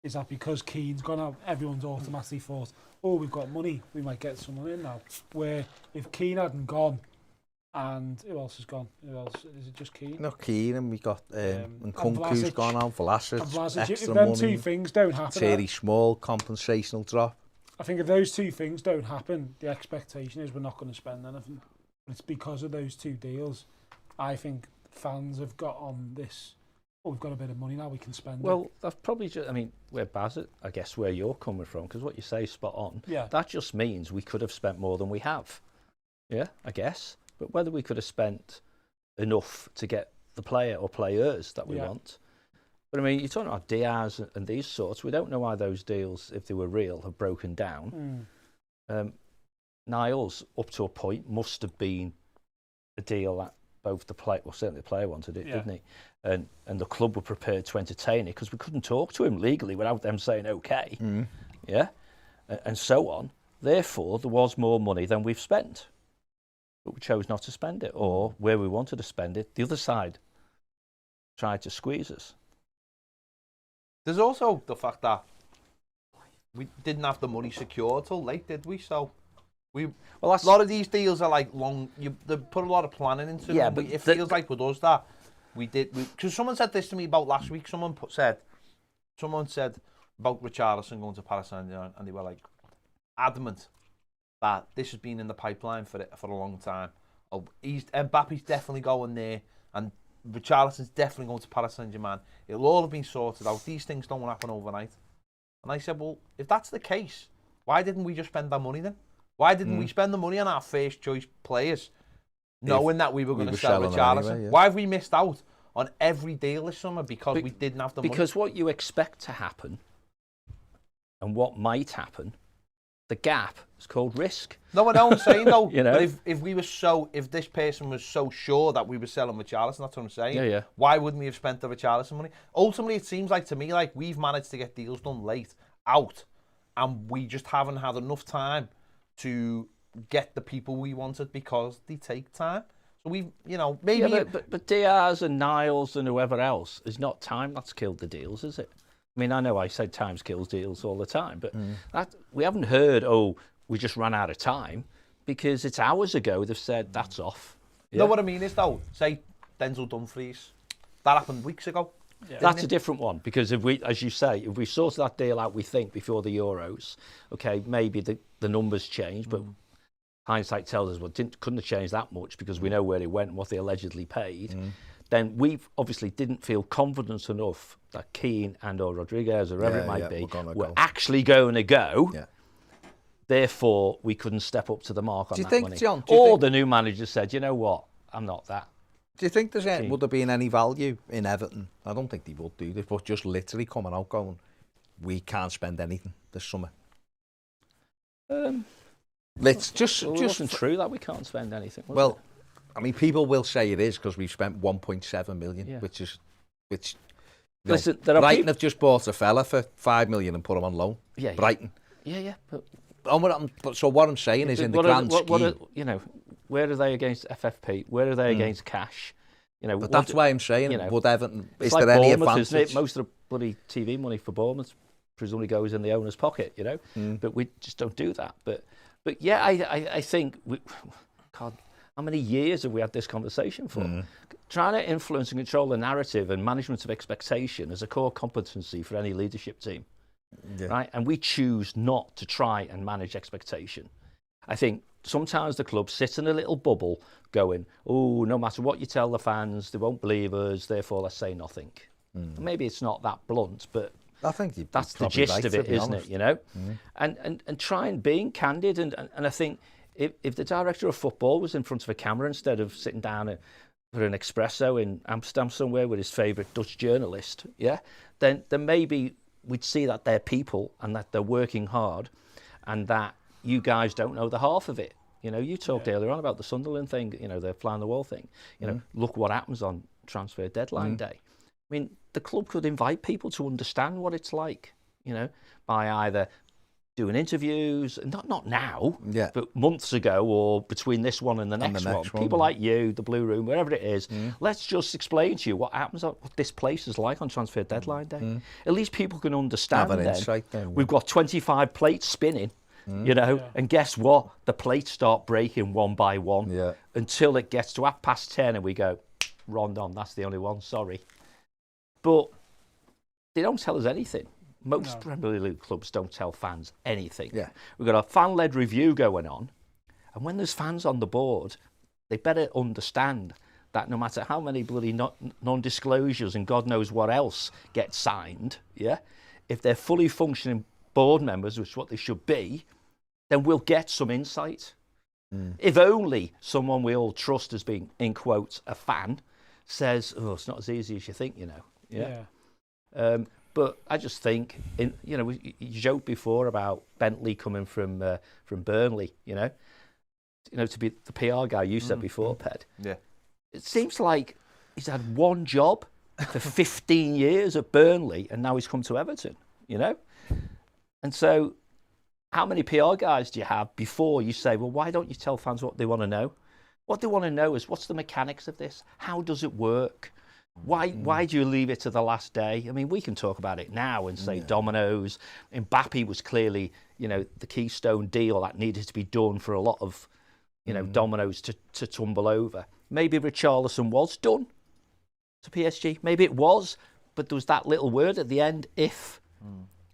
is that because Keane's gone out, everyone's automatically thought, oh, we've got money, we might get someone in now. Where if Keane hadn't gone, and who else has gone? Who else? Is it just Keane? No, Keane, and we got and Kunku's gone out, Vlasic, extra if them money. Two things don't happen. Terry Small, compensational drop. I think if those two things don't happen, the expectation is we're not going to spend anything. But it's because of those two deals. I think fans have got on this, we've got a bit of money now, we can spend it. That's probably just, where I guess where you're coming from, because what you say is spot on. Yeah. That just means we could have spent more than we have. Yeah, I guess. But whether we could have spent enough to get the player or players that we want. But you're talking about Diaz and these sorts. We don't know why those deals, if they were real, have broken down. Niles, up to a point, must have been a deal that both the player, well, certainly the player wanted it, didn't he? And the club were prepared to entertain it because we couldn't talk to him legally without them saying okay. Yeah, and so on. Therefore, there was more money than we've spent, but we chose not to spend it, or where we wanted to spend it, the other side tried to squeeze us. There's also the fact that we didn't have the money secured till late, did we? So a lot of these deals are like long. They put a lot of planning into them. Yeah, but it feels like with us that we did. Because someone said this to me about last week. Someone said about Richarlison going to Paris Saint-Germain, and they were like adamant that this has been in the pipeline for a long time. Oh, Mbappe's definitely going there, and Richarlison's definitely going to Paris Saint-Germain. It'll all have been sorted out. These things don't happen overnight. And I said, well, if that's the case, why didn't we just spend that money then? Why didn't we spend the money on our first choice players, knowing that we were going to sell Richarlison? Anyway, yeah. Why have we missed out on every deal this summer because we didn't have the money? Because what you expect to happen and what might happen, the gap is called risk. No, I know what I'm saying though. You know? But if this person was so sure that we were selling Richarlison, that's what I'm saying. Yeah. Why wouldn't we have spent the Richarlison money? Ultimately, it seems like to me like we've managed to get deals done late out, and we just haven't had enough time to get the people we wanted because they take time. So we've, maybe. Yeah, but Diaz and Niles and whoever else, is not time that's killed the deals, is it? I mean, I know I said time kills deals all the time, but that we haven't heard, we just ran out of time, because it's hours ago they've said that's off. Yeah? No, what I mean is though, say Denzel Dumfries, that happened weeks ago. Yeah. That's a different one, because if we, as you say, if we sorted that deal out, we think, before the Euros, okay, maybe the numbers change, but hindsight tells us, couldn't have changed that much because we know where it went and what they allegedly paid. Then we obviously didn't feel confident enough that Keane or Rodriguez or whoever it might be were actually going to go. Yeah. Therefore, we couldn't step up to the mark on Do you that think, money. John, The new manager said, you know what, I'm not that. Do you think would there been any value in Everton? I don't think they would do this, but just literally coming out going, we can't spend anything this summer. Let's just. It wasn't true that we can't spend anything. Was Well, it? I mean, people will say it is because we've spent 1.7 million, Yeah. which. Listen, there are Brighton have just bought a fella for 5 million and put him on loan. Yeah, Brighton. Yeah. But So what I'm saying is, in the grand scheme, where are they against FFP? Where are they against cash? but that's why I'm saying, would Everton? It's Is like there any Bournemouth, advantage? isn't it? Most of the bloody TV money for Bournemouth presumably goes in the owner's pocket, But we just don't do that. But yeah, I think God, how many years have we had this conversation for? Trying to influence and control the narrative and management of expectation is a core competency for any leadership team, right? And we choose not to try and manage expectation. I think sometimes the club sits in a little bubble going, no matter what you tell the fans, they won't believe us, therefore let's say nothing. Maybe it's not that blunt, but I think that's the gist of it, isn't it? And try and being candid. And I think if the director of football was in front of a camera instead of sitting down for an espresso in Amsterdam somewhere with his favourite Dutch journalist, then maybe we'd see that they're people and that they're working hard, and that you guys don't know the half of it. You talked earlier on about the Sunderland thing, the fly on the wall thing. Look what happens on transfer deadline day. I mean, the club could invite people to understand what it's like, by either doing interviews, not now, but months ago, or between this one and the next one. People like you, the Blue Room, wherever it is, let's just explain to you what happens, what this place is like on transfer deadline day. At least people can understand. Have an insight then. We've got 25 plates spinning. And guess what? The plates start breaking one by one until it gets to 10:30 and we go, Rondon, that's the only one, sorry. But they don't tell us anything. Most Premier League clubs don't tell fans anything. We've got a fan-led review going on, and when there's fans on the board, they better understand that no matter how many bloody non-disclosures and God knows what else get signed, if they're fully functioning board members, which is what they should be, then we'll get some insight. If only someone we all trust as being, in quotes, a fan, says, it's not as easy as you think, But I just think, you joked before about Bentley coming from Burnley, to be the PR guy you said before, Ped. Yeah. It seems like he's had one job for 15 years at Burnley, and now he's come to Everton, And so how many PR guys do you have before you say, well, why don't you tell fans what they want to know? What they want to know is, what's the mechanics of this? How does it work? Why do you leave it to the last day? I mean, we can talk about it now and say dominoes. Mbappe was clearly, the keystone deal that needed to be done for a lot of, dominoes to tumble over. Maybe Richarlison was done to PSG. Maybe it was, but there was that little word at the end, if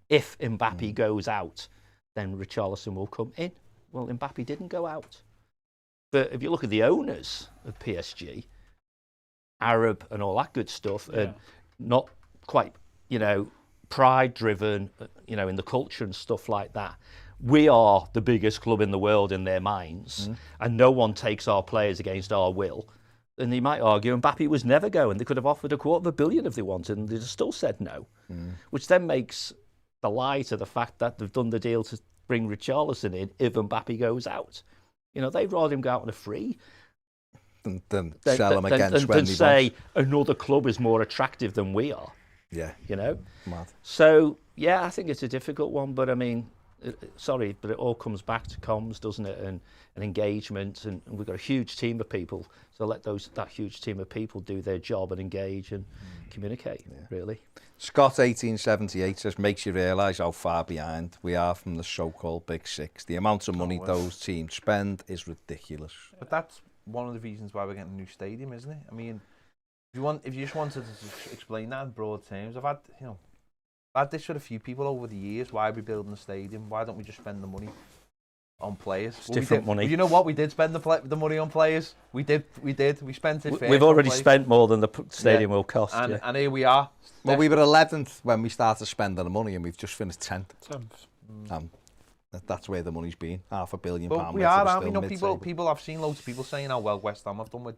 Mbappe goes out, then Richarlison will come in. Well, Mbappe didn't go out. But if you look at the owners of PSG, Arab and all that good stuff, and not quite, pride-driven, in the culture and stuff like that. we are the biggest club in the world in their minds, and no one takes our players against our will, then they might argue Mbappe was never going. They could have offered $250 million if they wanted, and they still said no, which then makes the lie to the fact that they've done the deal to bring Richarlison in if Mbappe goes out. You know, they'd rather him go out on a free than sell him against when than say another club is more attractive than we are. Yeah. You know? Mad. So, yeah, I think it's a difficult one, but I mean, sorry, but it all comes back to comms, doesn't it? And engagement, and we've got a huge team of people, so let that huge team of people do their job and engage and communicate, really. Scott 1878 says, makes you realise how far behind we are from the so-called Big Six. The amount of money those teams spend is ridiculous. But that's one of the reasons why we're getting a new stadium, isn't it? I mean, if you just wanted to explain that in broad terms, I've had this with a few people over the years. Why are we building a stadium? Why don't we just spend the money on players? It's different money. You know what? We did spend the money on players. We did. We spent it. We've already spent more than the stadium will cost. And here we are. Well, we were 11th when we started spending the money, and we've just finished 10th. That's where the money's been, £500 million. But we are, you know, people. I've seen loads of people saying how well West Ham have done with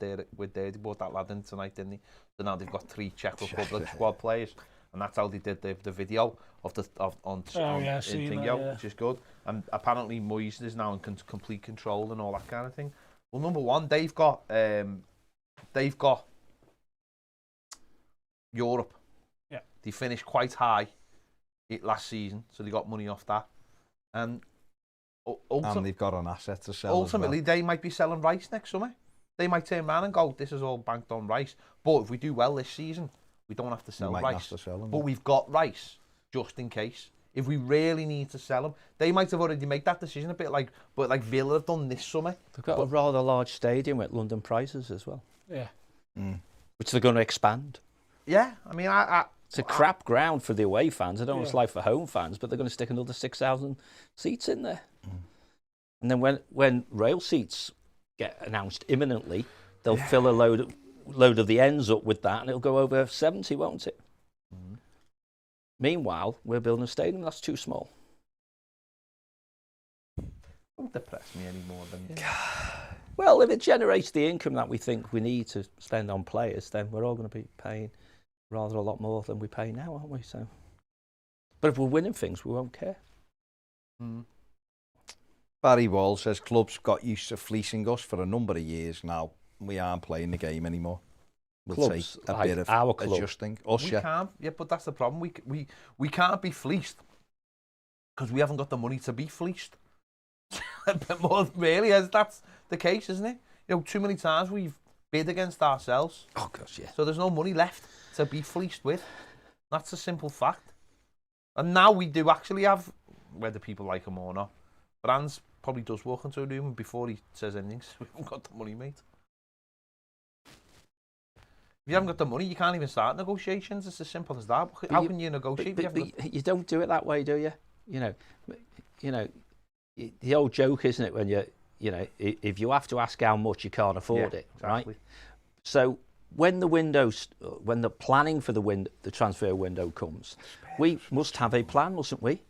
they bought that lad in tonight, didn't they? So now they've got 3 Czech Republic squad players, and that's how they did the video on Tingo, which is good. And apparently Moyes is now in complete control and all that kind of thing. Well, number one, they've got Europe. Yeah, they finished quite high last season, so they got money off that. And they've got an asset to sell. Ultimately, they might be selling Rice next summer. They might turn around and go, this is all banked on Rice. But if we do well this season, we don't have to sell Rice. But we've got Rice, just in case. If we really need to sell him, they might have already made that decision a bit like Villa have done this summer. They've got a rather large stadium at London prices as well. Yeah. Which they're going to expand. Yeah, I mean, it's a crap ground for the away fans. I don't know what it's like for home fans, but they're going to stick another 6,000 seats in there. And then when rail seats get announced imminently, they'll fill a load of the ends up with that, and it'll go over 70, won't it? Meanwhile, we're building a stadium that's too small. Don't depress me anymore. Well, if it generates the income that we think we need to spend on players, then we're all going to be paying rather a lot more than we pay now, aren't we? So, but if we're winning things, we won't care. Barry Wall says clubs got used to fleecing us for a number of years now. We aren't playing the game anymore. We'll take a bit of our club. Adjusting. We can't. Yeah, but that's the problem. We can't be fleeced because we haven't got the money to be fleeced. But more really, that's the case, isn't it? You know, too many times we've bid against ourselves. Oh gosh, yeah. So there's no money left to be fleeced with. That's a simple fact. And now we do actually have, whether people like him or not, Brands probably does walk into a room and before he says anything, we haven't got the money, mate. If you haven't got the money, you can't even start negotiations. It's as simple as that. How can you negotiate? But you don't do it that way, do you? You know, the old joke, isn't it? When you know, if you have to ask how much, you can't afford it, exactly. Right? So when the planning for the transfer window comes, we must have a plan, mustn't we?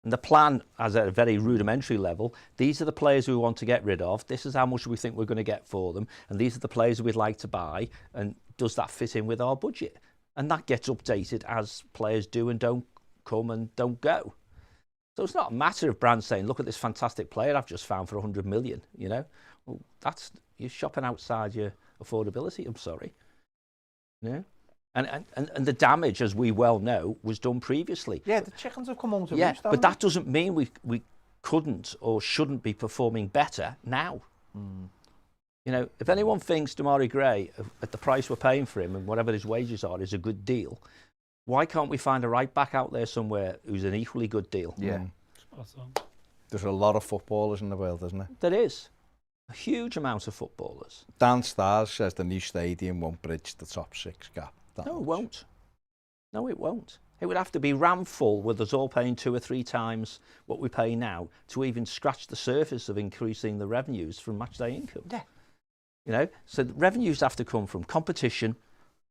And the plan, as at a very rudimentary level, these are the players we want to get rid of. This is how much we think we're going to get for them, and these are the players we'd like to buy. And does that fit in with our budget? And that gets updated as players do and don't come and don't go. So it's not a matter of brands saying, look at this fantastic player I've just found for 100 million, you know. Well, you're shopping outside your affordability, I'm sorry. You know? And the damage, as we well know, was done previously. Yeah, the chickens have come home to roost. Roost, but that doesn't mean we couldn't or shouldn't be performing better now. You know, if anyone thinks Damari Gray, at the price we're paying for him and whatever his wages are, is a good deal, why can't we find a right back out there somewhere who's an equally good deal? Yeah. There's a lot of footballers in the world, isn't there? There is. A huge amount of footballers. Dan Stars says the new stadium won't bridge the top 6 gap. No, it won't. No, it won't. It would have to be ram full with us all paying 2 or 3 times what we pay now to even scratch the surface of increasing the revenues from matchday income. Yeah. You know, so the revenues have to come from competition,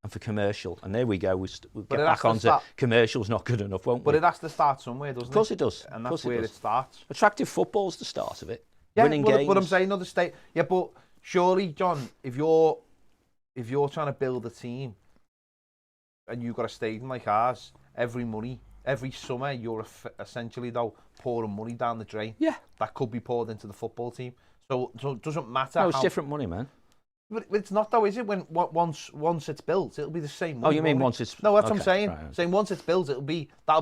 and for commercial. And there we go. We'll But get it has back to onto start- commercial's not good enough, won't But we? it has to start somewhere, doesn't it? Of course it does. And Of course that's where it does. starts. Attractive football's the start of it. Yeah, Winning games. but I'm saying another state. Yeah, but surely, John, if you're trying to build a team and you've got a stadium like ours, every summer you're essentially though pouring money down the drain. Yeah. That could be poured into the football team. So it doesn't matter. No, it's how, different money, man. But it's not though, is it? When once it's built, it'll be the same money. Oh, you mean won't it? once it's... No, that's what I'm okay, saying. right. Saying once it's built, that'll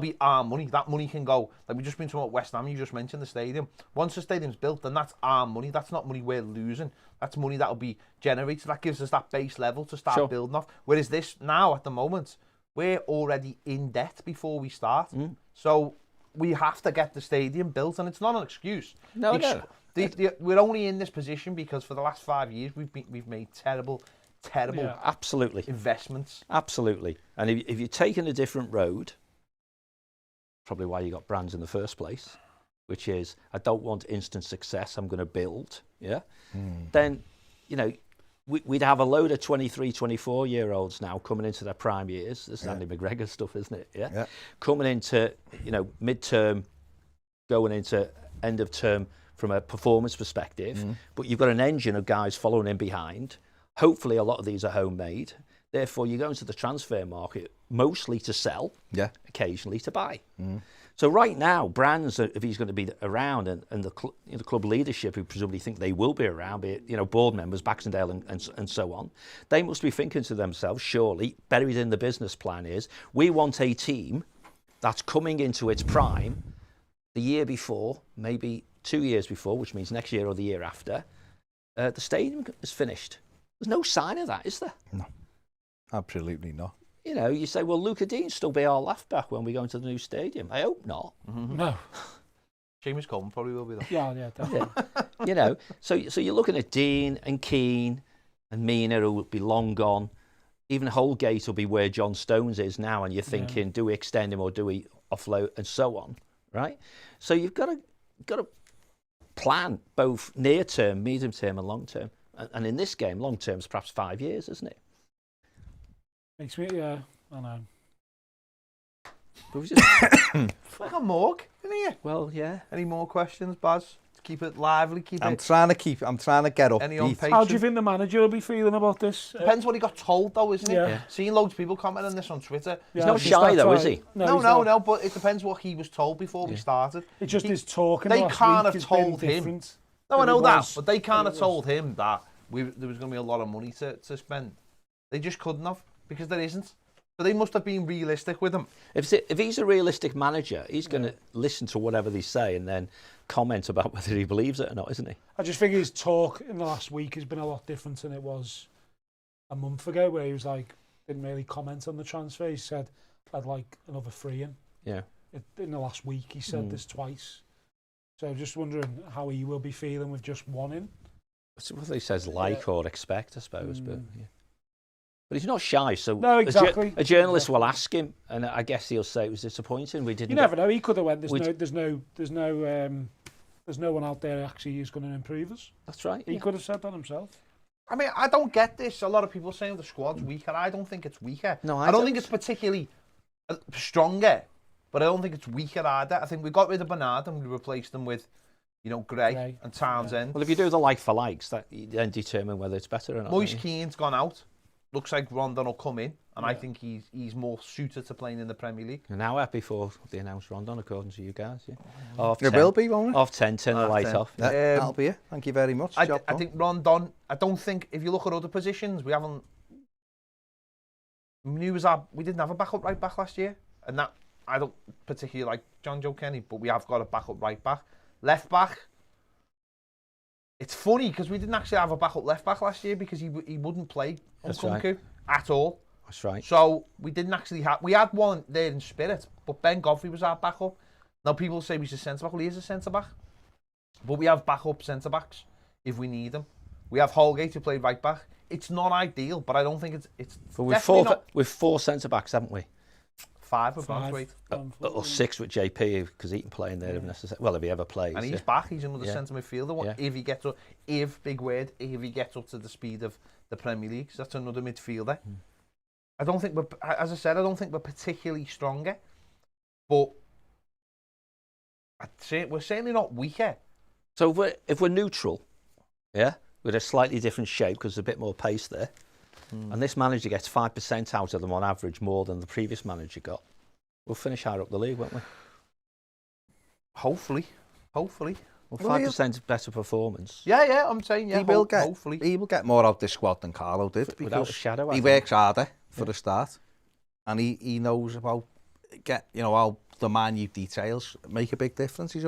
be our money. That money can go. Like we've just been talking about West Ham. You just mentioned the stadium. Once the stadium's built, then that's our money. That's not money we're losing. That's money that'll be generated. That gives us that base level to start Sure. building off. Whereas this now, at the moment, we're already in debt before we start. So we have to get the stadium built, and it's not an excuse. No, The- no. we're only in this position because for the last 5 years we've made terrible Yeah. Absolutely. investments. Absolutely. And if you're taking a different road, probably why you got brands in the first place, which is, I don't want instant success, I'm going to build, yeah? Then, you know, we'd have a load of 23, 24-year-olds now coming into their prime years. This is Andy McGregor stuff, isn't it? Yeah. Coming into, you know, mid-term, going into end of term from a performance perspective. But you've got an engine of guys following in behind. Hopefully a lot of these are homemade. Therefore, you go into the transfer market mostly to sell, occasionally to buy. So right now, brands, if he's going to be around, and the club leadership, who presumably think they will be around, be it, you know, board members, Baxendale and so on, they must be thinking to themselves, surely, buried in the business plan is, we want a team that's coming into its prime the year before, maybe 2 years before, which means next year or the year after, the stadium is finished. There's no sign of that, is there? No, absolutely not. You know, you say, well, Luca Dean still be our laugh back when we go into the new stadium. I hope not. No. Seamus Coleman probably will be there. Yeah, definitely. You know, so you're looking at Dean and Keane and Mina, who will be long gone. Even Holgate will be where John Stones is now, and you're thinking, do we extend him or do we offload, and so on, right? So you've got to plan both near term, medium term, and long term. And in this game, long term is perhaps 5 years, isn't it? Makes me, yeah, I know. But we just, Like a morgue, isn't he? well, yeah. Any more questions, Baz? To keep it lively, I'm trying to get up. any on beat. Patreon. How do you think the manager will be feeling about this? Depends what he got told, though, isn't it? Yeah. Seeing loads of people commenting on this on Twitter. He's not shy, though, is he? No, he's not. but it depends what he was told before we started. It just He- is talking. they last can't week have has been told him. different No, I than know it that, was. but they can't Than have it told him that there was going to be a lot of money to spend. They just couldn't have, because there isn't. So they must have been realistic with him. If he's a realistic manager, he's going to listen to whatever they say and then comment about whether he believes it or not, isn't he? I just think his talk in the last week has been a lot different than it was a month ago, where he was like, didn't really comment on the transfer. He said, I'd like another free in. Yeah. In the last week, he said this twice. So I'm just wondering how he will be feeling with just one in. That's what he says, like or expect, I suppose. But yeah. But he's not shy, so No, exactly. a journalist will ask him, and I guess he'll say it was disappointing. We didn't. You never know. He could have went. We'd- There's no one out there actually who's going to improve us. That's right. He yeah. could have said that himself. I mean, I don't get this. A lot of people saying the squad's weaker. I don't think it's weaker. No, I don't think it's particularly stronger, but I don't think it's weaker either. I think we got rid of Bernard and we replaced them with, you know, Gray and Townsend. Well, if you do the like for likes, that you then determine whether it's better or not. Moise don't you? Keane's gone out. Looks like Rondon will come in, and I think he's more suited to playing in the Premier League. An hour before they announced Rondon, according to you guys. Yeah. It will be, won't it? Half 10, turn the light 10. off. Yeah, that'll be it. Thank you very much. I Job done. think Rondon. I don't think if you look at other positions, we haven't. We didn't have a backup right back last year, and that I don't particularly like John Joe Kenny, but we have got a backup right back. Left back. It's funny because we didn't actually have a backup left back last year because he wouldn't play That's Nkunku at all. That's right. So we didn't actually have. We had one there in spirit, but Ben Godfrey was our backup. Now people say he's a centre back. Well, he is a centre back, but we have backup centre backs if we need them. We have Holgate who played right back. It's not ideal, but I don't think it's. But we've four centre backs, haven't we? 5 with Braithwaite. Or 6 with JP, because he can play in there if necessary. Well, if he ever plays. And he's yeah. back. He's another Yeah. centre midfielder. Yeah. If he gets up, if he gets up to the speed of the Premier League, so that's another midfielder. I don't think we're, as I said, I don't think we're particularly stronger, but I'd say we're certainly not weaker. So if we're neutral, yeah, with a slightly different shape because there's a bit more pace there, and this manager gets 5% out of them on average more than the previous manager got, we'll finish higher up the league, won't we? Hopefully. Well, 5% better performance. Yeah, I'm saying, yeah, hopefully. He will get more out this squad than Carlo did, Without a because shadow, he works harder for the start, and he knows about how the minute details make a big difference. He's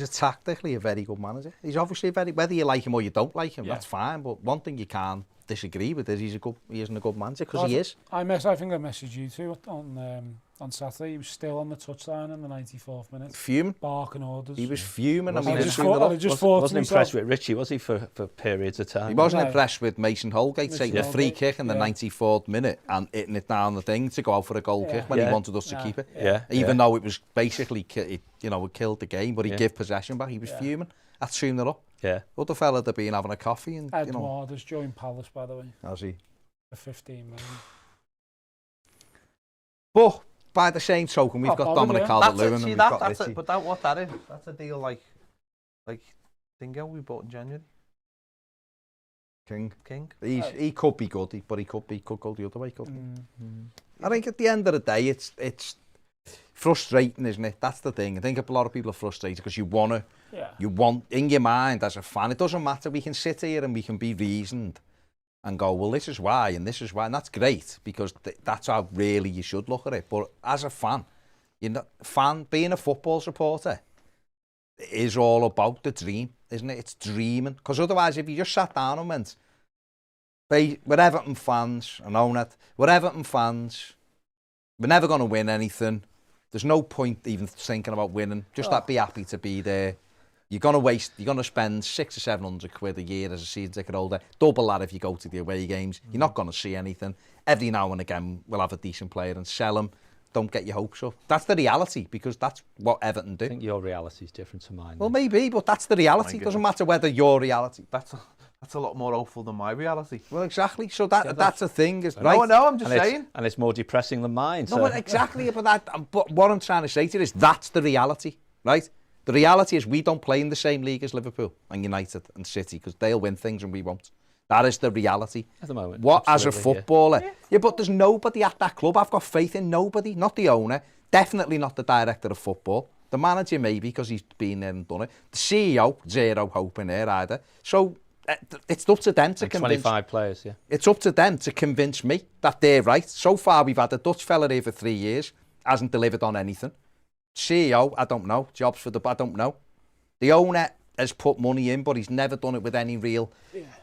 a tactically a very good manager. He's obviously whether you like him or you don't like him, that's fine. But one thing you can't disagree with is he isn't a good manager, because he is. I think I messaged you too on Saturday. He was still on the touchline in the 94th minute. Fuming. Barking orders. He was fuming. I wasn't impressed with Richie, was he, for periods of time? He wasn't impressed with Mason Holgate taking a free kick in the 94th minute and hitting it down the thing to go out for a goal kick when he wanted us to keep it. Even though it was basically, it killed the game, but he gave possession back. He was fuming. That tuned it up. Yeah. Other fella had been having a coffee and Edward has joined Palace, by the way. Has he? For 15 million. But by the same token, we've got Dominic Calvert-Lewin and we've got Richie. But what that is, that's a deal like Dingo we bought in January. King. He could be good, but he could go the other way, couldn't he? I think at the end of the day, it's frustrating, isn't it? That's the thing. I think a lot of people are frustrated because you want in your mind as a fan, it doesn't matter. We can sit here and we can be reasoned and go, well, this is why, and that's great, because that's how really you should look at it. But as a fan, being a football supporter is all about the dream, isn't it? It's dreaming. Because otherwise, if you just sat down and went, we're Everton fans, I know that, we're Everton fans, we're never going to win anything, there's no point even thinking about winning, just be happy to be there. You're going to spend £600 or £700 a year as a season ticket holder, double that if you go to the away games. You're not going to see anything. Every now and again, we'll have a decent player and sell him. Don't get your hopes up. That's the reality, because that's what Everton do. I think your reality is different to mine. Well, maybe, but that's the reality. It doesn't matter whether your reality. That's a lot more hopeful than my reality. Well, exactly. So that's the thing. Is, right? No, I'm just saying. And it's more depressing than mine. No, but exactly. But what I'm trying to say to you is that's the reality, right? The reality is we don't play in the same league as Liverpool and United and City, because they'll win things and we won't. That is the reality. At the moment. As a footballer. Yeah, but there's nobody at that club. I've got faith in nobody. Not the owner. Definitely not the director of football. The manager maybe, because he's been there and done it. The CEO, zero hope in there either. So it's up to them to convince... 25 players, yeah. It's up to them to convince me that they're right. So far, we've had a Dutch fella here for 3 years, hasn't delivered on anything. CEO, I don't know. Jobs for I don't know. The owner has put money in, but he's never done it with any real...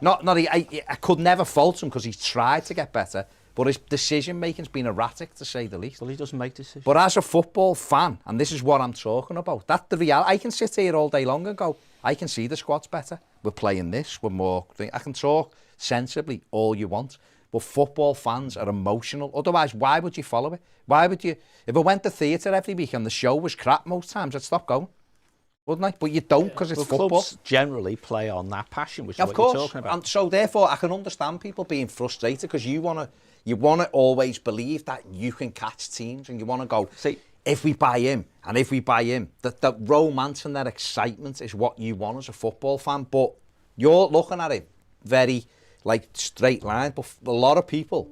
I could never fault him because he's tried to get better, but his decision-making's been erratic, to say the least. Well, he doesn't make decisions. But as a football fan, and this is what I'm talking about, that's the reality. I can sit here all day long and go, I can see the squad's better. We're playing this, we're more... I can talk sensibly all you want, but football fans are emotional. Otherwise, why would you follow it? Why would you... If I went to theatre every week and the show was crap most times, I'd stop going, wouldn't I? But you don't, because it's football. Clubs generally play on that passion, which is of what course. You're talking about. And so therefore, I can understand people being frustrated, because you want to always believe that you can catch teams, and you want to go, see, if we buy him, and if we buy him, that romance and that excitement is what you want as a football fan. But you're looking at it very, straight line. But a lot of people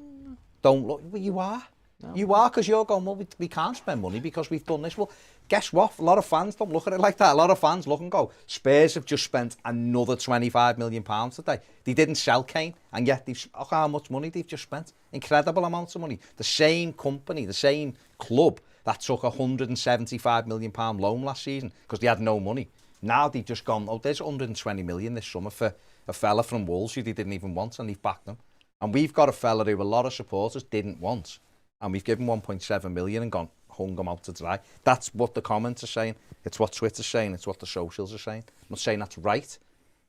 don't look. Well, you are. No. You are, because you're going, well, we can't spend money because we've done this. Well, guess what? A lot of fans don't look at it like that. A lot of fans look and go, Spurs have just spent another £25 million today. They didn't sell Kane, and yet look how much money they've just spent. Incredible amounts of money. The same company, the same club that took a £175 million loan last season because they had no money. Now they've just gone, there's 120 million this summer for a fella from Wolves who they didn't even want, and they've backed them. And we've got a fella who a lot of supporters didn't want, and we've given 1.7 million and hung him out to dry. That's what the comments are saying. It's what Twitter's saying. It's what the socials are saying. I'm not saying that's right,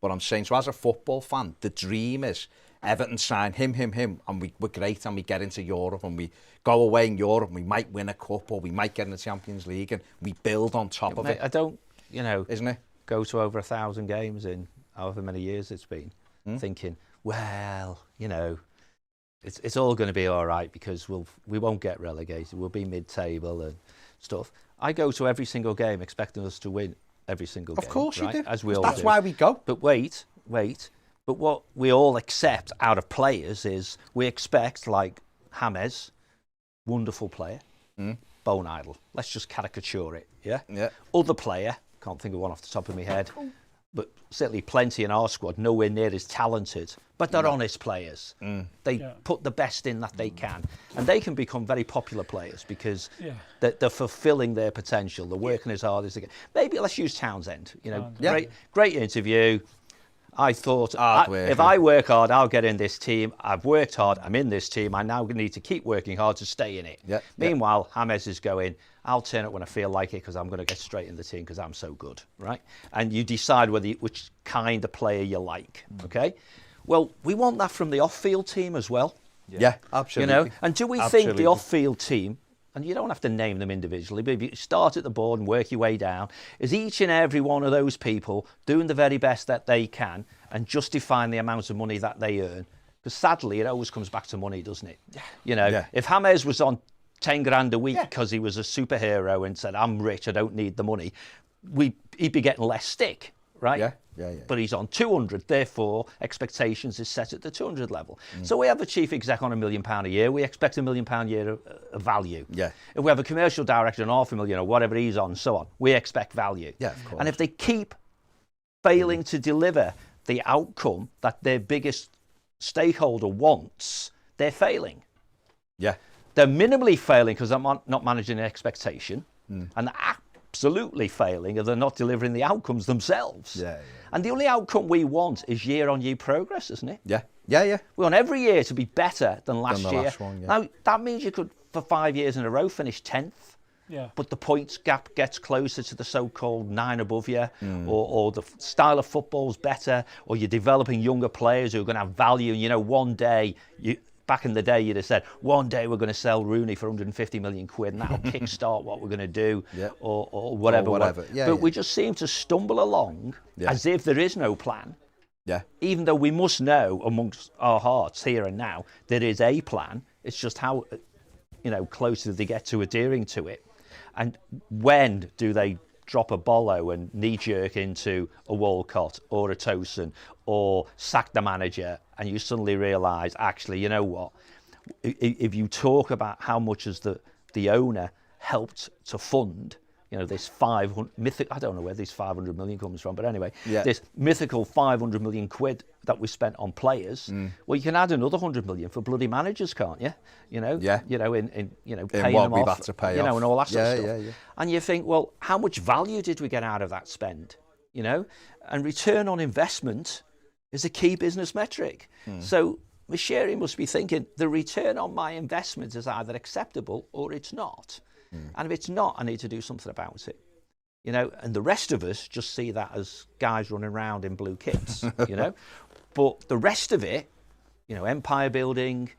but I'm saying, so as a football fan, the dream is Everton sign him, and we're great, and we get into Europe, and we go away in Europe, and we might win a cup, or we might get in the Champions League, and we build on top of it. I don't, isn't it? Go to over 1,000 games in however many years it's been, thinking, well, it's all going to be all right because we won't get relegated. We'll be mid-table and stuff. I go to every single game expecting us to win every single game. Of course right? you do. As we all That's do. why we go. But wait. But what we all accept out of players is we expect, like James, wonderful player, bone idle. Let's just caricature it, yeah? Yeah. Other player, can't think of one off the top of my head, but certainly plenty in our squad, nowhere near as talented, but they're honest players. They put the best in that they can. And they can become very popular players because they're fulfilling their potential. They're working as hard as they can. Maybe let's use Townsend. You know, great interview. I thought, if I work hard, I'll get in this team. I've worked hard. I'm in this team. I now need to keep working hard to stay in it. Meanwhile, James is going, I'll turn up when I feel like it because I'm going to get straight in the team because I'm so good, right? And you decide which kind of player you like, okay? Well, we want that from the off-field team as well. Yeah, absolutely. You know, and do we think the off-field team, and you don't have to name them individually, but if you start at the board and work your way down, is each and every one of those people doing the very best that they can and justifying the amount of money that they earn? Because sadly, it always comes back to money, doesn't it? You know, if James was on 10 grand a week because he was a superhero and said, I'm rich, I don't need the money, he'd be getting less stick, right? Yeah. But he's on 200, therefore expectations is set at the 200 level. So we have a chief exec on £1 million a year, we expect £1 million a year of value. If we have a commercial director on $500,000 or whatever he's on, so on, we expect value. Of course. And if they keep failing to deliver the outcome that their biggest stakeholder wants, they're failing. They're minimally failing because they're not managing an expectation, and they're absolutely failing if they're not delivering the outcomes themselves. And the only outcome we want is year-on-year progress, isn't it? We want every year to be better than last year. Last one, Now, that means you could, for 5 years in a row, finish 10th. But the points gap gets closer to the so-called 9 above you, or the style of football's better, or you're developing younger players who are going to have value. You know, one day, back in the day, you'd have said, one day we're going to sell Rooney for 150 million quid, and that'll kickstart what we're going to do, or whatever. But we just seem to stumble along as if there is no plan. Even though we must know amongst our hearts here and now there is a plan. It's just how, close do they get to adhering to it. And when do they drop a bollo and knee-jerk into a Walcott or a Tosin or sack the manager, and you suddenly realise, actually, you know what? If you talk about how much has the owner helped to fund, this 500 I don't know where this 500 million comes from, but anyway, this mythical 500 million quid that we spent on players. Well, you can add another 100 million for bloody managers, can't you? In paying what them we've off, had to pay off. and all that sort of stuff. And you think, well, how much value did we get out of that spend? And return on investment is a key business metric. So Mashiri must be thinking the return on my investment is either acceptable or it's not. And if it's not, I need to do something about it. And the rest of us just see that as guys running around in blue kits, But the rest of it, empire building,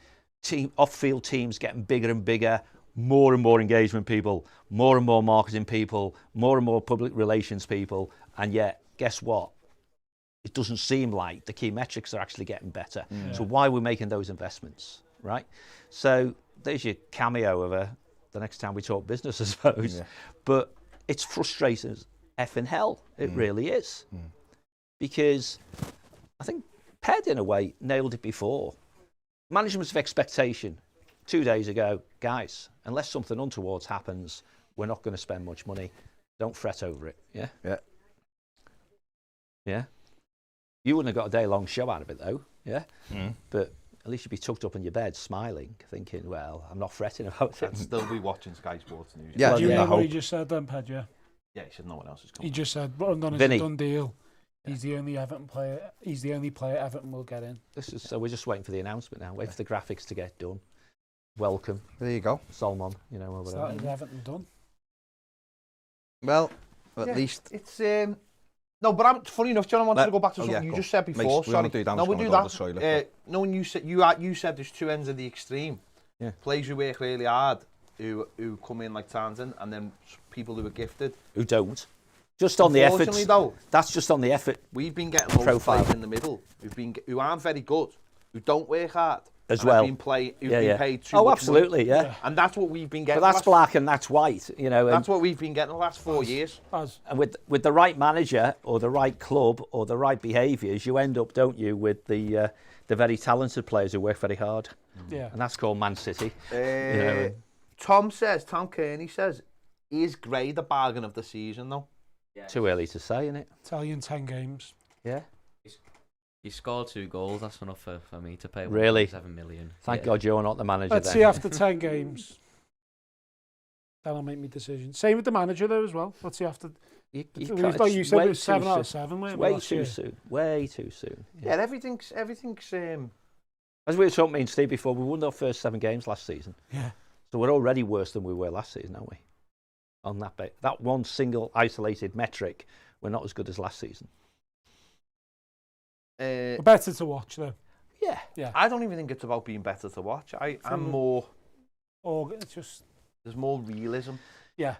off-field teams getting bigger and bigger, more and more engagement people, more and more marketing people, more and more public relations people, and yet, guess what? It doesn't seem like the key metrics are actually getting better. So why are we making those investments, right? So there's your cameo of the next time we talk business, I suppose. But it's frustrating as effing hell. It really is. Because I think Ped, in a way, nailed it before. Management's of expectation. 2 days ago, guys, unless something untoward happens, we're not going to spend much money. Don't fret over it. Yeah? You wouldn't have got a day-long show out of it, though. But at least you'd be tucked up in your bed, smiling, thinking, well, I'm not fretting about it. I'd still be watching Sky Sports News. Did you hear what he just said then, Ped? Yeah, he said no one else is coming. He just said Rondon is a done deal. He's the only Everton player. He's the only player Everton will get in. So we're just waiting for the announcement now. Wait for the graphics to get done. Welcome. There you go. Salmon, or whatever. Is Everton done? Well, at least it's no, but I'm funny enough. John, I wanted to go back to something you just said before. Sorry, we'll do that. No, when you said there's two ends of the extreme. Players who work really hard, who come in like Townsend, and then people who are gifted who don't. Just on the effort. Though, that's just on the effort. We've been getting loads of players in the middle who aren't very good, who don't work hard, as and well. Been paid too Oh, much money. absolutely, yeah. And that's what we've been getting. But that's black and that's white, you know. That's what we've been getting the last 4 years. And with the right manager or the right club or the right behaviours, you end up, don't you, with the very talented players who work very hard. Yeah. And that's called Man City. You know. Tom Kearney says, is Gray the bargain of the season, though? Yeah. Too early to say, isn't it? Italian 10 games. Yeah. He scored 2 goals. That's enough for me to pay Really? 7 million. Thank God you're not the manager. Let's then. see after 10 games. Then I'll make my decision. Same with the manager, though, as well. Let's see after... You Like you said, it was 7 out of 7. It's way too soon. Way too soon. Yeah, everything's As we were talking, me and Steve, before, we won our first 7 games last season. Yeah. So we're already worse than we were last season, aren't we? On that bit. That one single isolated metric, we're not as good as last season. We're better to watch, though. Yeah. Yeah. I don't even think it's about being better to watch. I'm more... Or it's just... There's more realism Yeah.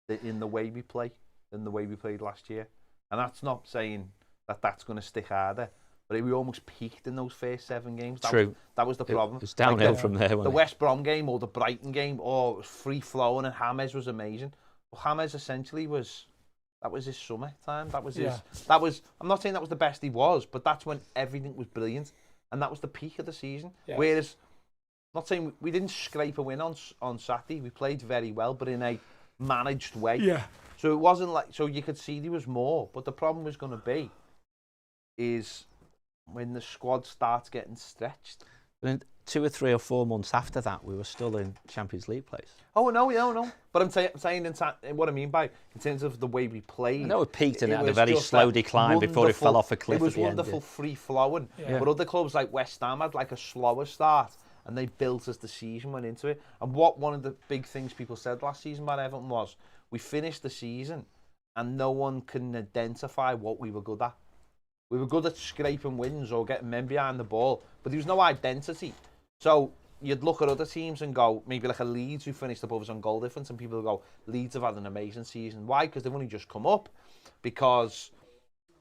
in the way we play than the way we played last year. And that's not saying that that's going to stick harder. But we almost peaked in those first 7 games. True. That was the problem. It was downhill Like from there, the wasn't it? West Brom game or the Brighton game, it was free-flowing, and James was amazing. Well, James essentially that was his summer time. That was his... I'm not saying that was the best he was, but that's when everything was brilliant. And that was the peak of the season. Yeah. Whereas, not saying we didn't scrape a win on Saturday. We played very well, but in a managed way. Yeah. So it wasn't like... So you could see there was more. But the problem was going to be is when the squad starts getting stretched. But in 2 or 3 or 4 months after that, we were still in Champions League place. Oh, no. But I'm saying what I mean by, in terms of the way we played. I know it peaked and it had a was very just slow that decline before it fell off a cliff It was at the end. wonderful free-flowing. Yeah. But other clubs like West Ham had like a slower start, and they built as the season went into it. And one of the big things people said last season about Everton was, we finished the season and no one can identify what we were good at. We were good at scraping wins or getting men behind the ball, but there was no identity. So you'd look at other teams and go, maybe like a Leeds who finished above us on goal difference, and people would go, Leeds have had an amazing season. Why? Because they've only just come up, because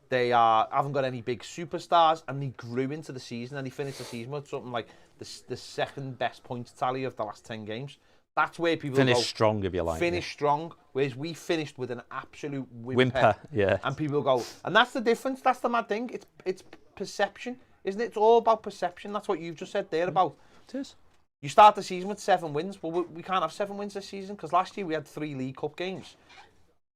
they haven't got any big superstars, and they grew into the season, and they finished the season with something like the second best point tally of the last 10 games. That's where people Finish go, strong, if you like. finish strong, whereas we finished with an absolute Whimper, yeah. And people go, and that's the difference. That's the mad thing. It's perception, isn't it? It's all about perception. That's what you've just said there about. It is. You start the season with 7 wins. Well, we can't have 7 wins this season because last year we had 3 League Cup games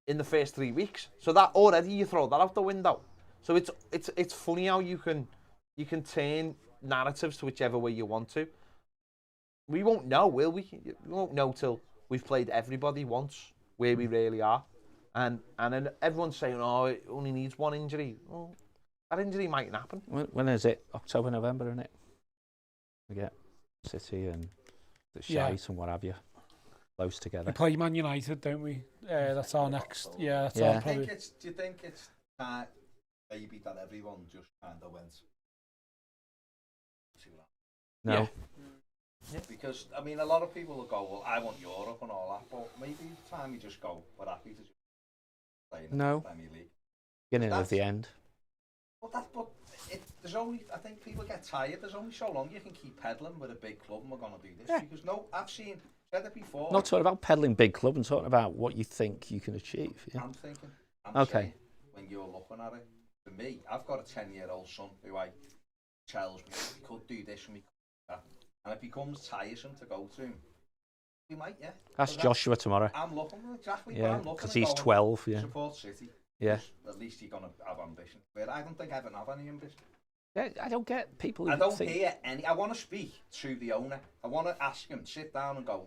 in the first 3 weeks. So that already, you throw that out the window. So it's funny how you can turn narratives to whichever way you want to. We won't know, will we? We won't know till we've played everybody once where we really are. And then everyone's saying, oh, it only needs 1 injury. Well, that injury might happen. When is it? October, November, isn't it? We get City and the Shite and what have you close together. We play Man United, don't we? That's our next... Yeah, that's Yeah. our probably... Do you think it's maybe that everyone just kind of went... No. Yeah. Yeah. Because, I mean, a lot of people will go, well, I want Europe and all that, but maybe it's time you just go, we're happy to just play in the Premier League. Beginning of the end. There's only, I think people get tired, there's only so long you can keep peddling with a big club and we're going to do this. Yeah. Because I've said it before. Not talking about peddling big club, and talking about what you think you can achieve. Yeah? I'm saying, when you're looking at it, for me, I've got a 10-year-old son who tells me, we could do this and we could do that. And it becomes tiresome to go to him. We might, yeah. That's Joshua tomorrow. I'm looking, exactly. Yeah, because he's 12, yeah. Support City. Yeah. At least you're going to have ambition. But I don't think Everton have any ambition. Yeah, I don't get people who I don't think... hear any. I want to speak to the owner. I want to ask him, sit down and go,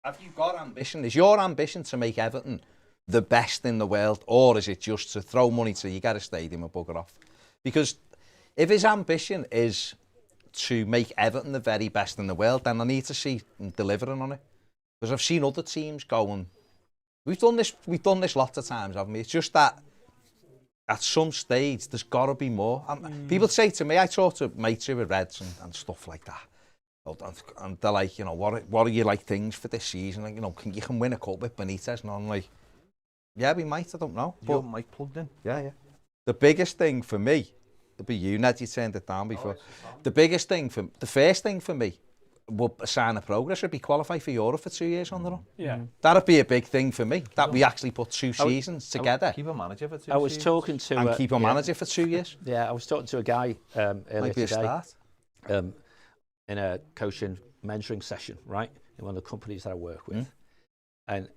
have you got ambition? Is your ambition to make Everton the best in the world, or is it just to throw money to you get a stadium and bugger off? Because if his ambition is to make Everton the very best in the world, then I need to see him delivering on it. Because I've seen other teams going, we've done this lots of times, haven't we? It's just that at some stage there's got to be more. People say to me, I talk to mates who are Reds and stuff like that, and they're like, you know, what are your like things for this season? Like, you know, you can win a cup with Benitez, and I'm like, yeah, we might. I don't know. But might plugged in. Yeah. The biggest thing for me It'll be you, Ned, you turned it down before. The first thing for me, would a sign of progress would be qualify for Europe for 2 years on the run. Yeah. That'd be a big thing for me, that we actually put 2 seasons together. Keep a manager for 2 I was seasons. talking to... And keep a manager for 2 years. Yeah, I was talking to a guy earlier Might be a today start. in a coaching mentoring session, right, in one of the companies that I work with. And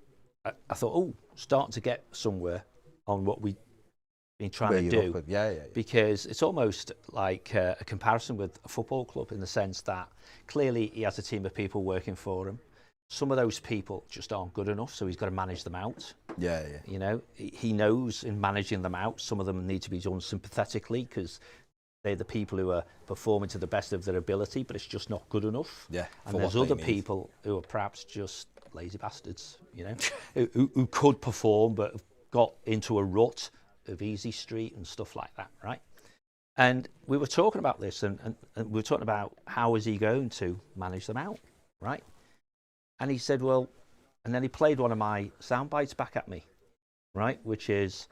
I thought, starting to get somewhere on what we've been trying to do. Yeah. Because it's almost like a comparison with a football club in the sense that clearly he has a team of people working for him. Some of those people just aren't good enough, so he's got to manage them out. Yeah. You know, he knows in managing them out, some of them need to be done sympathetically because they're the people who are performing to the best of their ability, but it's just not good enough. Yeah. And there's other people who are perhaps just lazy bastards, you know, who could perform but have got into a rut of easy street and stuff like that, right? And we were talking about this, and we were talking about how is he going to manage them out, right? And he said, well, and then he played one of my sound bites back at me, right? Which is,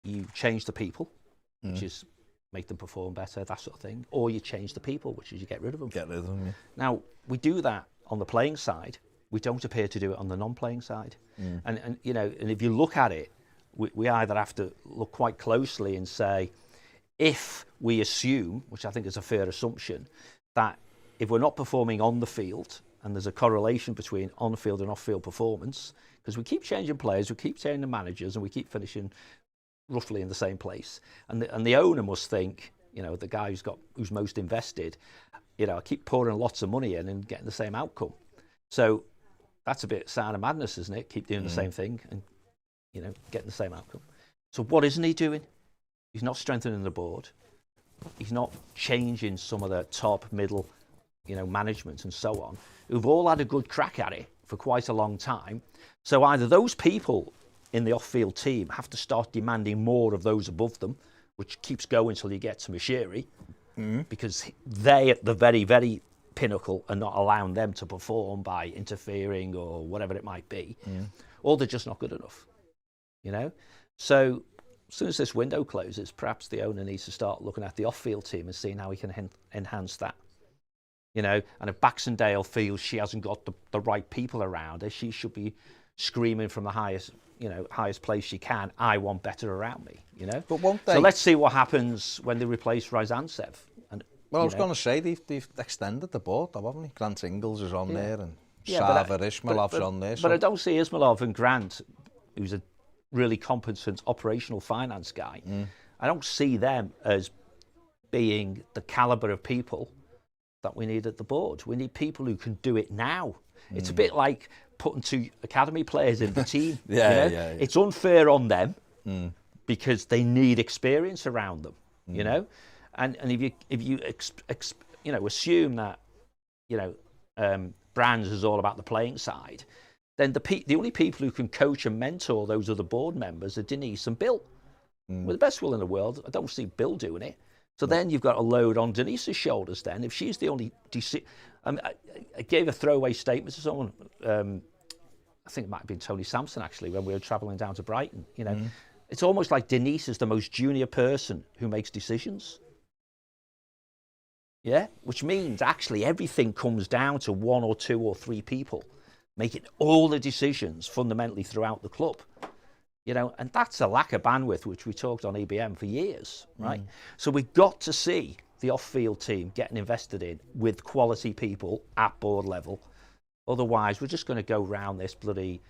you change the people, which is make them perform better, that sort of thing, or you change the people, which is you get rid of them. Get rid of them, yeah. Now, we do that on the playing side. We don't appear to do it on the non-playing side. And you know, and if you look at it, we either have to look quite closely and say, if we assume, which I think is a fair assumption, that if we're not performing on the field, and there's a correlation between on-field and off-field performance, because we keep changing players, we keep changing managers, and we keep finishing roughly in the same place. And the owner must think, you know, the guy who's most invested, you know, I keep pouring lots of money in and getting the same outcome. So that's a bit sign of madness, isn't it? Keep doing the same thing and, you know, getting the same outcome. So what isn't he doing? He's not strengthening the board. He's not changing some of the top, middle, you know, management and so on, who've all had a good crack at it for quite a long time. So either those people in the off-field team have to start demanding more of those above them, which keeps going until you get to Mashiri, because they at the very, very pinnacle are not allowing them to perform by interfering or whatever it might be, or they're just not good enough, you know? So as soon as this window closes, perhaps the owner needs to start looking at the off-field team and seeing how he can enhance that. You know, and if Baxendale feels she hasn't got the right people around her, she should be screaming from the highest place she can, I want better around me, you know? But won't they? So let's see what happens when they replace Ryzantsev. Well, I was going to say, they've extended the board, though, haven't they? Grant Ingles is on there, and Sava Ismailov's on there. But I don't see Ismailov and Grant, who's a really competent operational finance guy, I don't see them as being the calibre of people that we need at the board. We need people who can do it now. It's a bit like putting 2 academy players in the team. Yeah. It's unfair on them because they need experience around them, you know? And if you assume that, you know, Brands is all about the playing side, then the only people who can coach and mentor those other board members are Denise and Bill. With the best will in the world, I don't see Bill doing it. So then you've got a load on Denise's shoulders then. If she's the only... I gave a throwaway statement to someone, I think it might have been Tony Sampson actually, when we were travelling down to Brighton. You know, it's almost like Denise is the most junior person who makes decisions. Yeah, which means actually everything comes down to 1 or 2 or 3 people making all the decisions fundamentally throughout the club. You know, and that's a lack of bandwidth, which we talked on EBM for years, right? So we've got to see the off-field team getting invested in with quality people at board level. Otherwise, we're just going to go round this bloody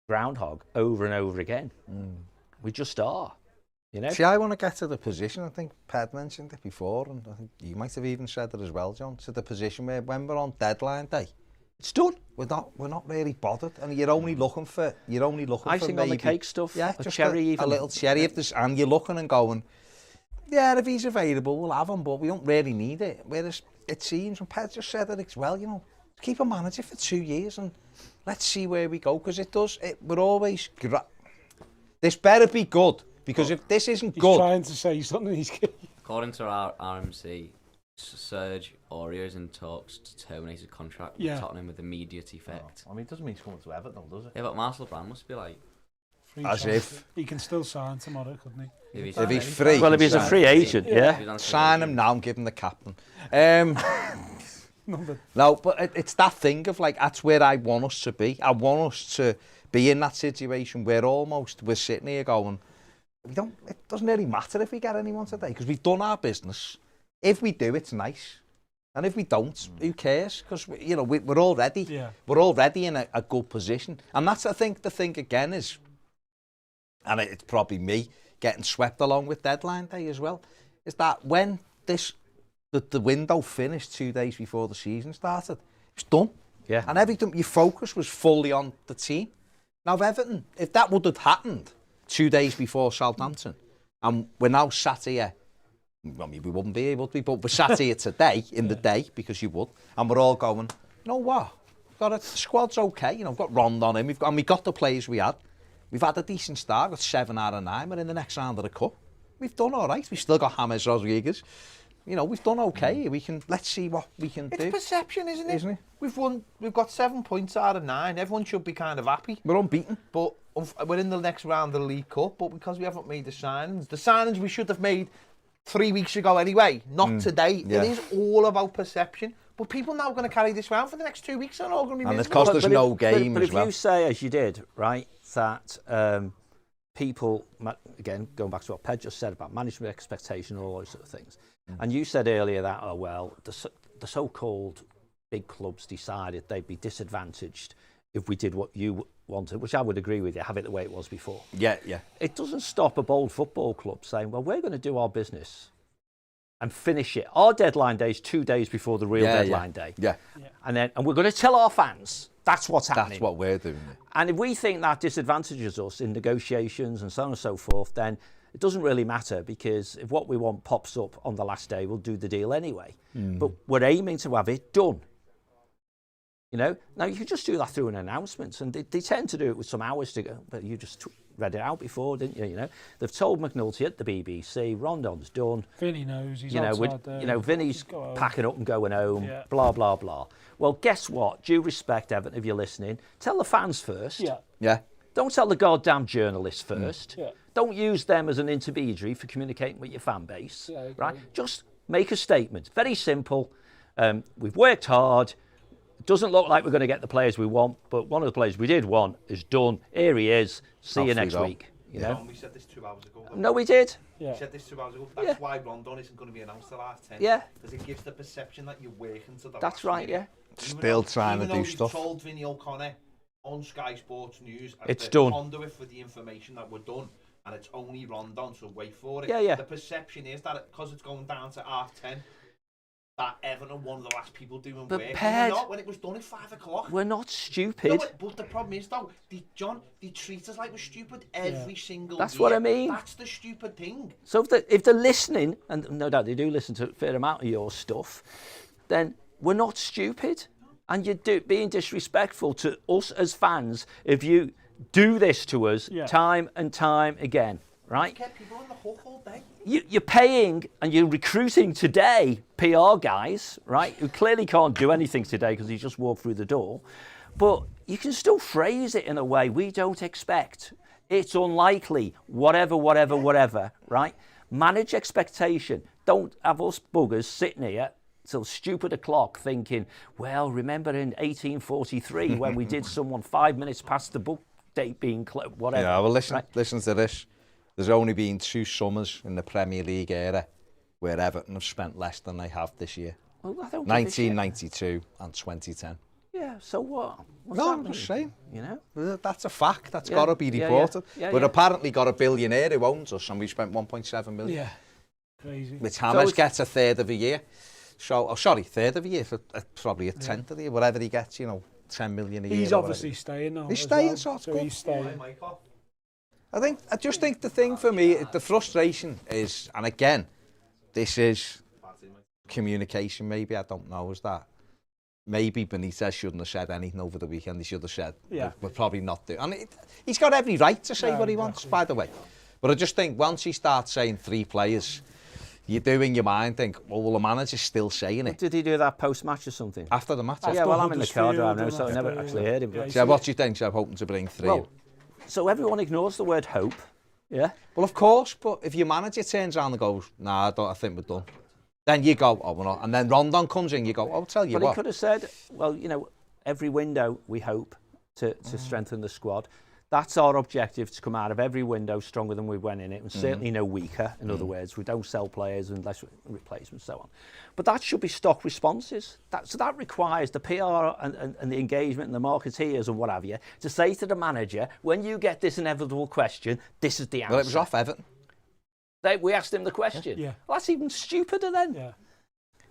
groundhog over and over again. We just are, you know? See, I want to get to the position, I think Ped mentioned it before, and I think you might have even said it as well, John, to the position where when we're on deadline day, it's done. We're not really bothered, and you're only looking for icing maybe on the cake stuff, yeah, a just cherry, a little cherry. If there's, and you're looking and going, yeah, if he's available, we'll have him, but we don't really need it. Whereas it seems, and Ped just said it as well, you know, keep a manager for 2 years and let's see where we go, because we're always this better be good, because if this isn't He's good, trying to say something. According to our RMC, Serge Aurier's in talks to terminate his contract with Tottenham with immediate effect. I mean, it doesn't mean he's coming to Everton, does it? Yeah, but Marcel Brand must be like As if. He can still sign tomorrow, couldn't he? If he's free. Well, if he's a free agent, Sign him now and give him the captain. No, but it's that thing of like, that's where I want us to be. I want us to be in that situation where we're sitting here going, it doesn't really matter if we get anyone today because we've done our business. If we do, it's nice. And if we don't, who cares? Because, we're all ready. Yeah. We're already in a good position. And that's, I think, the thing again is, and it's probably me getting swept along with deadline day as well, is that when the window finished 2 days before the season started, it's done. Yeah. And everything, your focus was fully on the team. Now, Everton, if that would have happened 2 days before Southampton, and we're now sat here, well, maybe we wouldn't be able to be, but we're sat here today, in the day, because you would, and we're all going, you know what? The squad's okay, we've got Rondon in, we got the players we had. We've had a decent start, got 7 out of 9, we're in the next round of the cup. We've done all right, we've still got James Rodriguez. We've done okay. Let's see what we can do. It's perception, isn't it? We've got 7 points out of 9. Everyone should be kind of happy. We're unbeaten. But we're in the next round of the League Cup, but because we haven't made the signings we should have made 3 weeks ago anyway, not today. Yeah. It is all about perception. But people now are going to carry this round for the next 2 weeks and all going to be miserable. And because there's no game but as well. But if you say, as you did, right, that people, again, going back to what Ped just said about management expectation and all those sort of things, and you said earlier that, the so-called big clubs decided they'd be disadvantaged if we did what you wanted, which I would agree with you, have it the way it was before. Yeah. It doesn't stop a bold football club saying, well, we're going to do our business and finish it. Our deadline day is 2 days before the real deadline day. Yeah. And we're going to tell our fans that's what's happening. That's what we're doing. And if we think that disadvantages us in negotiations and so on and so forth, then it doesn't really matter, because if what we want pops up on the last day, we'll do the deal anyway. But we're aiming to have it done. Now you can just do that through an announcement, and they tend to do it with some hours to go. But you just read it out before, didn't you? They've told McNulty at the BBC, Rondon's done. Vinny knows he's outside there. Vinny's packing up and going home. Yeah. Blah blah blah. Well, guess what? Due respect, Everton, if you're listening, tell the fans first. Yeah. Don't tell the goddamn journalists first. Yeah. Don't use them as an intermediary for communicating with your fan base. Yeah, right? Just make a statement. Very simple. We've worked hard. It doesn't look like we're going to get the players we want, but one of the players we did want is done. Here he is. See you next week. We said this 2 hours ago. No, we did. Yeah. We said this 2 hours ago. That's why Rondon isn't going to be announced till half 10. Yeah. Because it gives the perception that you're working to the That's right, minute. Still trying to do stuff. Even though told Vinny O'Connor on Sky Sports News it's done. Conduit for the information that we're done, and it's only Rondon, so wait for it. Yeah. The perception is that because it's going down to half 10, that Everton are one of the last people doing work. But not when it was done at 5 o'clock. We're not stupid. No, but the problem is though, they treat us like we're stupid every single That's year. what I mean. That's the stupid thing. So if they're listening, and no doubt they do listen to a fair amount of your stuff, then we're not stupid. And you're being disrespectful to us as fans if you do this to us time and time again, right? You get people on the hook all day. You're paying and you're recruiting today PR guys, right, who clearly can't do anything today because he just walked through the door. But you can still phrase it in a way we don't expect. It's unlikely, whatever, right? Manage expectation. Don't have us buggers sitting here till stupid o'clock thinking, well, remember in 1843 when we did someone 5 minutes past the book date being whatever. Yeah, well, listen to this. There's only been 2 summers in the Premier League era where Everton have spent less than they have this year. Well, 1992 and 2010. Yeah, so what? I'm just saying. That's a fact. That's got to be reported. We've apparently got a billionaire who owns us, and we spent 1.7 million. Yeah, crazy. Which James gets a third of a year. So, third of a year, for probably a tenth of the year, whatever he gets, 10 million a year. He's obviously staying now. He's staying, so it's good. He's staying. I just think the thing for me, the frustration is, and again, this is communication maybe, I don't know, is that maybe Benitez shouldn't have said anything over the weekend. He should have said, we're probably not doing. And he's got every right to say what he wants, by the way. But I just think once he starts saying 3 players, you do in your mind think, well, the manager's still saying it. Did he do that post-match or something? After the match. Yeah, well, I'm in the car drive now, so I never actually heard him. So what do you think? So I'm hoping to bring 3. Well, So everyone ignores the word hope. Yeah. Well, of course, but if your manager turns around and goes, nah, I think we're done. Then you go, oh, we're not. And then Rondon comes in, you go, I'll tell you but what. He could have said, well, you know, every window we hope to strengthen the squad. That's our objective, to come out of every window stronger than we went in it, and certainly no weaker. In other words, we don't sell players unless replacements, so on. But that should be stock responses. So that requires the PR and the engagement and the marketeers and what have you to say to the manager, when you get this inevitable question, this is the answer. Well, it was off Everton. We asked him the question. Yeah. Well, that's even stupider then. Yeah.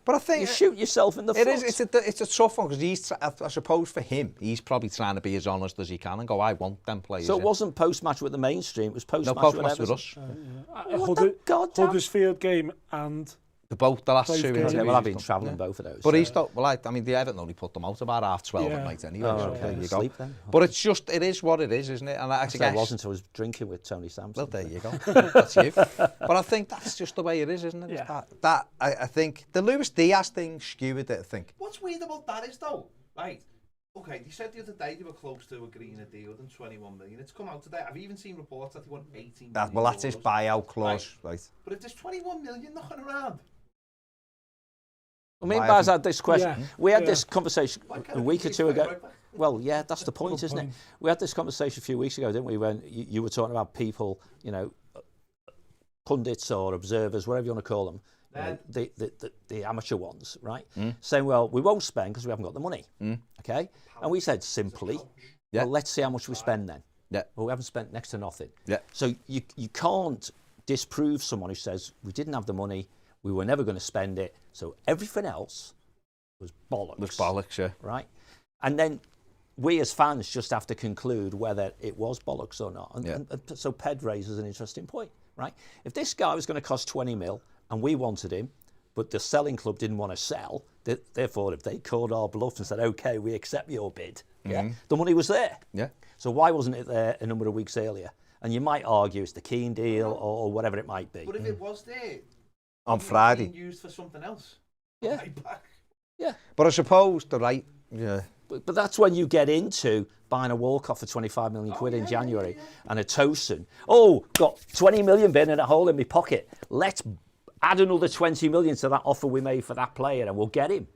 But I think You shoot yourself in the foot. it is. It's a tough one, because I suppose for him, he's probably trying to be as honest as he can and go, I want them players. So it wasn't post-match with the mainstream, it was post-match no with post with Everton. us. What the goddamn... Huddersfield game and The last Both two games. Okay, interviews. well, I've been he's done. travelling both of those. But so- he's not. Well, I mean, the Everton only put them out about 12:30 Yeah. at night anyway. Oh, so okay. there you go. Sleep then. But it's just, it is what it is, isn't it? And I Actually, guess, I wasn't. I was drinking with Tony Sampson. well, there you go. That's you. But I think that's just the way it is, isn't it? It's Yeah. I think the Luis Diaz thing skewered it, I think. What's weird about that is, though, right, okay, they said the other day they were close to agreeing a deal than 21 million. It's come out today. I've even seen reports that he won 18 million. Well, that's his euros. buyout clause, right? But if there's 21 million knocking around, I mean, Why Baz haven't- had this question. Yeah. We had Yeah. this conversation why can't a it week be or two right ago. back? Well, yeah, that's the point, Good isn't it? point. We had this conversation a few weeks ago, didn't we? When you were talking about people, you know, pundits or observers, whatever you want to call them, you know, the amateur ones, right? Saying, well, we won't spend because we haven't got the money. Okay? And we said simply, Yeah. well, let's see how much we spend then. Yeah. Well, we haven't spent next to nothing. Yeah. So you can't disprove someone who says, we didn't have the money, we were never going to spend it, so everything else was bollocks. Looks bollocks, yeah. Right? And then we as fans just have to conclude whether it was bollocks or not. And so Ped raises an interesting point, right? If this guy was going to cost 20 mil and we wanted him, but the selling club didn't want to sell, therefore if they called our bluff and said, okay, we accept your bid, yeah, the money was there. Yeah. So why wasn't it there a number of weeks earlier? And you might argue it's the Keane deal or whatever it might be. but if it was there, On it was Friday. being used for something else. Yeah. Right back. Yeah. But I suppose the right, yeah. But that's when you get into buying a Walcott for 25 million quid in January and a Tosin. Oh, got 20 million bin and a hole in my pocket. Let's add another 20 million to that offer we made for that player and we'll get him.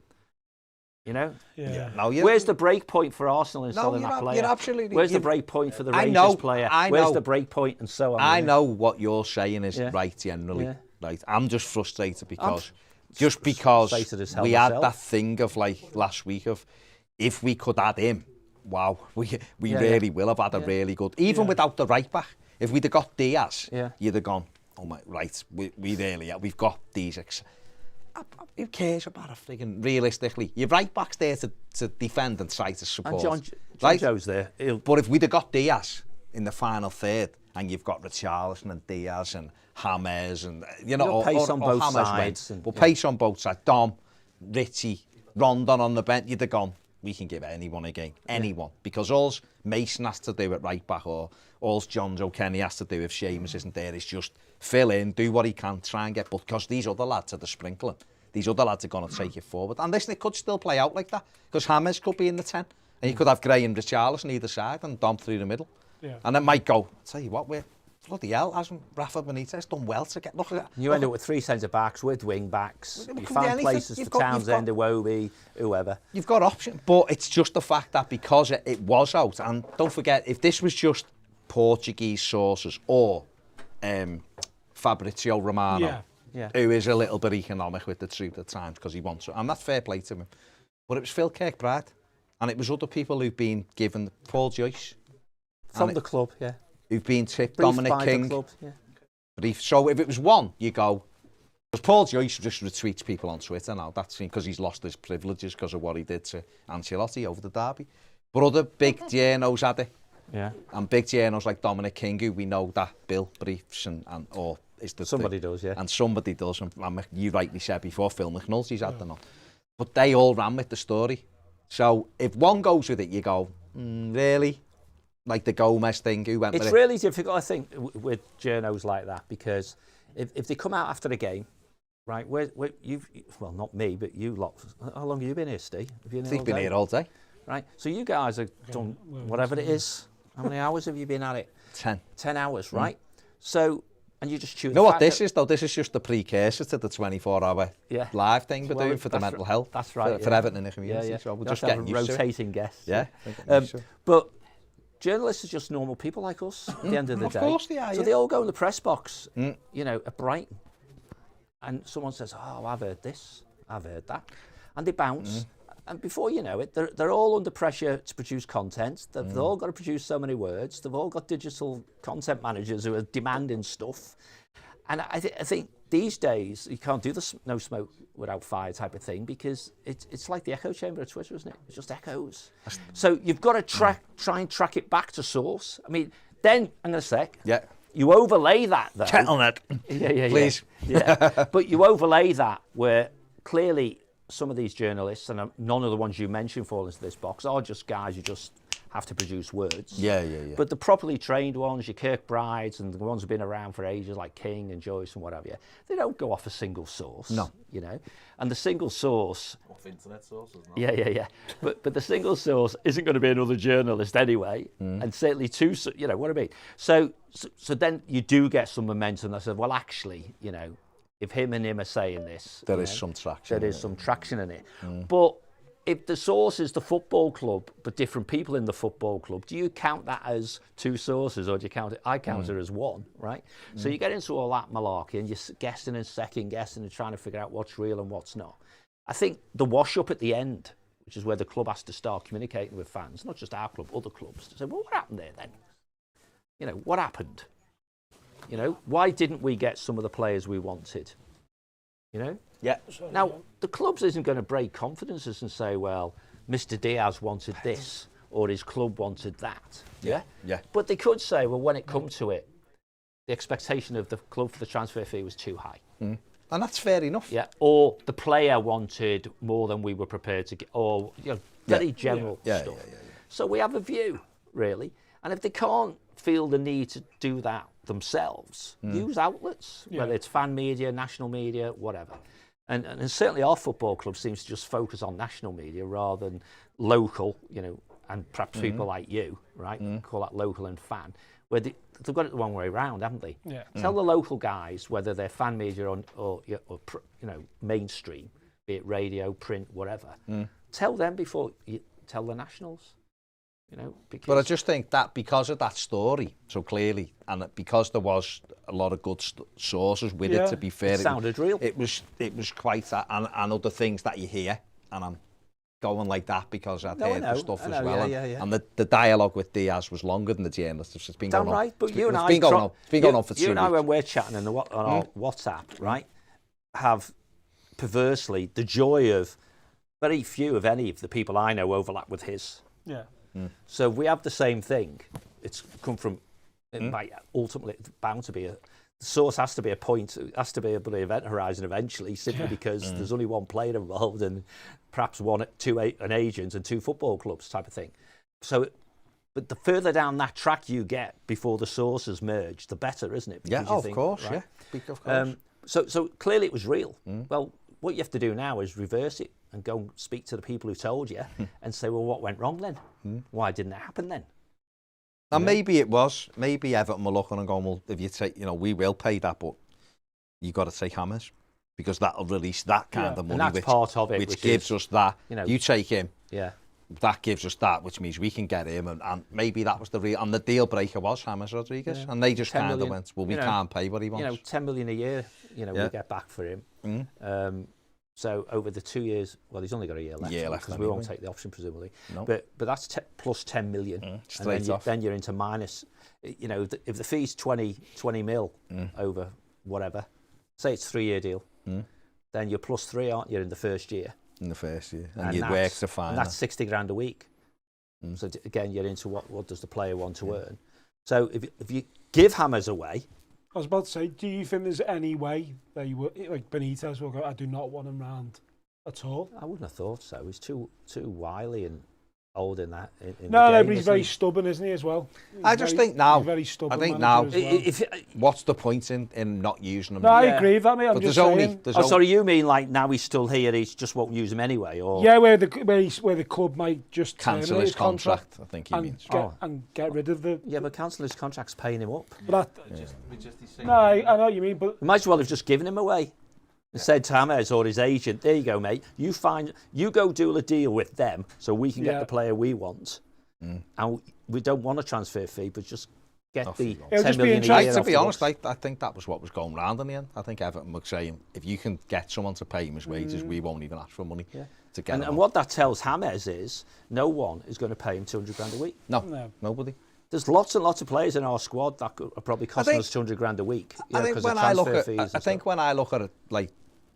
You know? yeah. No, you, Where's the break point for Arsenal in selling that player? You're absolutely. Where's the break point for the I Rangers know, player? I Where's know. the break point and so on? I you know what you're saying is Yeah. right generally. Yeah. Right. I'm just frustrated because frustrated as hell we had myself. that thing of like last week of if we could add him, wow, we Yeah, really yeah. will have had a really good, even without the right back. If we'd have got Diaz, Yeah. you'd have gone, oh my, right, we really, we've got these. Who cares about a friggin' realistically? Your right back's there to defend and try to support. And John right? Joe's there. But if we'd have got Diaz in the final third, and you've got Richarlison and Diaz and James and You've got pace on both James went. sides and- Well, yeah. pace on both sides. Dom, Richie, Rondon on the bench. You'd have gone, we can give anyone a game. Anyone. Because all Mason has to do at right back or all John Joe Kenny has to do if Seamus isn't there is just fill in, do what he can, try and get... But because these other lads are the sprinkling. These other lads are going to take it forward. And listen, it could still play out like that. Because James could be in the 10. And you could have Gray and Richarlison either side and Dom through the middle. Yeah. And it might go, tell you what, we're... Bloody hell, hasn't Rafa Benitez done well to get... Look at that. You end up with three centre-backs, with wing-backs. It You could be find anything. places You've for got- you've Townsend, got- Iwobi, whoever. You've got options, but it's just the fact that because it was out, and don't forget, if this was just Portuguese sources or Fabrizio Romano, Yeah. Yeah. who is a little bit economic with the truth at times because he wants it, and that's fair play to him. But it was Phil Kirkbride, and it was other people who've been given, Paul Joyce, From And the club, yeah. who've been tipped, Briefed Dominic by King. the club, yeah. Brief. So if it was one, you go, because Paul Joyce just retweets people on Twitter now, that's because he's lost his privileges because of what he did to Ancelotti over the derby. But other big journos had it. Yeah. And big journos like Dominic King, who we know that Bill briefs and or is the Somebody does, yeah. And somebody does, and you rightly said before, Phil McNulty's had them all. But they all ran with the story. So if one goes with it, you go, really? Like the Gomez thing, who went It's with it? really difficult, I think, with journos like that, because if they come out after the game, right, where you've, well, not me, but you lot, how long have you been here, Steve? Have you He's been here all day. Right, so you guys have done whatever it is, How many hours have you been at it? 10. 10 hours, right? So, and you just chew You know what this is, though? This is just the precursor to the 24-hour live thing we're doing for the mental health. That's right. For Everton in the community. So we're just getting used to it. Rotating guests. Yeah. But journalists are just normal people like us at the end of the day. Of course they are, So they all go in the press box, you know, at Brighton. And someone says, oh, I've heard this, I've heard that. And they bounce. And before you know it, they're all under pressure to produce content. They've all got to produce so many words. They've all got digital content managers who are demanding stuff. And I think these days, you can't do the no smoke without fire type of thing, because it's like the echo chamber of Twitter, isn't it? It just echoes. So you've got to try and track it back to source. I mean, then, hang on a sec. Yeah. You overlay that, though. Kettle please. Yeah. But you overlay that where clearly some of these journalists, and none of the ones you mentioned fall into this box, are just guys who just have to produce words. Yeah. But the properly trained ones, your Kirkbrides and the ones who've been around for ages, like King and Joyce and whatever, they don't go off a single source. No. You know, and the single source. Off internet sources. No? Yeah. But the single source isn't going to be another journalist anyway, and certainly two. You know what I mean? So then you do get some momentum. I said, well, actually, you know, if him are saying this, there is some traction. There is some traction in it. But if the source is the football club, but different people in the football club, do you count that as two sources, or do you count it? I count it as one, right? So you get into all that malarkey, and you're guessing and second guessing and trying to figure out what's real and what's not. I think the wash up at the end, which is where the club has to start communicating with fans, not just our club, other clubs, to say, well, what happened there then? You know, what happened? You know, why didn't we get some of the players we wanted? You know? Yeah. Now, the clubs isn't going to break confidences and say, well, Mr. Diaz wanted this, or his club wanted that. Yeah? But they could say, well, when it come to it, the expectation of the club for the transfer fee was too high. And that's fair enough. Yeah. Or the player wanted more than we were prepared to get, or, you know, very general stuff. So we have a view, really. And if they can't feel the need to do that themselves, use outlets, whether it's fan media, national media, whatever. And certainly our football club seems to just focus on national media rather than local, you know, and perhaps people like you, right, call that local and fan, where they've got it the wrong way around, haven't they? Yeah. Tell the local guys, whether they're fan media or you know, mainstream, be it radio, print, whatever, tell them before you tell the nationals. You know, but I just think that because of that story so clearly, and because there was a lot of good sources with it, to be fair, it sounded real. It was quite that, and other things that you hear, and I'm going like that because I'd heard the stuff as well. And the dialogue with Diaz was longer than the journalists. It's been going on. Right, but you and I, it's been going on for 2 weeks. You and I, when we're chatting on our WhatsApp, right, have perversely the joy of very few, if any, of the people I know overlap with his. Yeah. So we have the same thing. It's come from, it might ultimately, it's bound to be the source has to be a point, it has to be a bloody event horizon eventually, simply because there's only one player involved and perhaps an agent and 2 football clubs type of thing. So, but the further down that track you get before the sources merge, the better, isn't it? Because of course, right? Of course. So clearly it was real. Well, what you have to do now is reverse it and go and speak to the people who told you and say, well, what went wrong then? Why didn't it happen then? And maybe it was. Maybe Everton were looking and going, well, if you take, you know, we will pay that, but you've got to take Hammers because that'll release that kind of money. And that's part of it. Which gives us that. You know, you take him. Yeah. That gives us that, which means we can get him. And maybe that was the real. And the deal breaker was James Rodriguez. Yeah. And they just kind of went, well, we can't pay what he wants. You know, 10 million a year, you know, we get back for him. So over the 2 years, well, he's only got a year left because we won't take the option presumably. No. But that's plus 10 million, and then you're into minus. You know, if the fee's 20 mil over whatever, say it's a 3-year deal, then you're plus 3, aren't you, in the first year? In the first year, and you'd work to find. And that's 60 grand a week. So again, you're into what does the player want to earn? So if you give Hammers away. I was about to say, do you think there's any way that you would, like Benitez will go, I do not want him round at all? I wouldn't have thought so. He's too wily and old in that. In No, the game, but he's isn't very he? stubborn, isn't he, as well? I just think now, He's very stubborn I think manager now, as well. what's the point in not using him? No, I Yeah. agree with that, mate. I'm But just there's only, saying. Sorry, you mean like now he's still here, he just won't use him anyway, or? Yeah, where the club might just cancel terminate his contract, I think he and means. get rid of the. Yeah, but cancel his contract's paying him up. But We just the same no, I thing. know what you mean, but We might as well have just given him away. And said to James or his agent, there you go, mate. You go do a deal with them so we can get Yeah. the player we want. And we don't want a transfer fee, but just get Off the you go. It'll 10 just be million a interesting. year To off be the honest, books. I think that was what was going round in the end. I think Everton were saying, if you can get someone to pay him his wages, we won't even ask for money to get him. And what that tells James is no one is going to pay him 200 grand a week. No. Nobody. There's lots and lots of players in our squad that are probably costing think- us 200 grand a week. You I know, think 'cause when of I look transfer at, fees I and think stuff. when I look at it, like,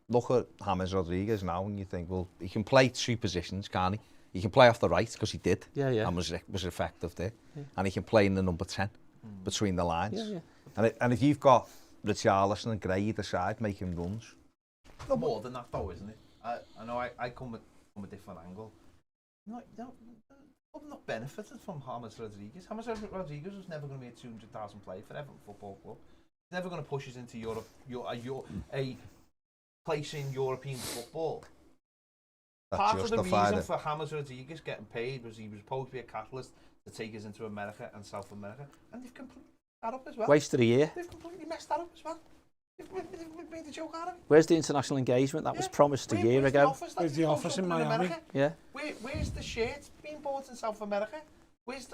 look at James Rodriguez now, and you think, well, he can play two positions, can't he? He can play off the right because he did, Yeah, yeah. and was effective there, and he can play in the number 10 between the lines. Yeah, yeah. And if you've got Richarlison and Gray either side making runs, No more than that, though, isn't it? I know I come from a different angle. I'm not benefited from James Rodriguez. James Rodriguez was never going to be a 200,000 player for Everton Football Club. He's never going to push us into Europe, a place in European football. that Part of the justified reason it. for James Rodriguez getting paid was he was supposed to be a catalyst to take us into America and South America, and they've completely messed that up as well. Wasted a year. They've completely messed that up as well. They've made a joke out of it. Where's the international engagement that was promised a year ago? Where's the office in Miami? Yeah. Where's the shirt being bought in South America? Where's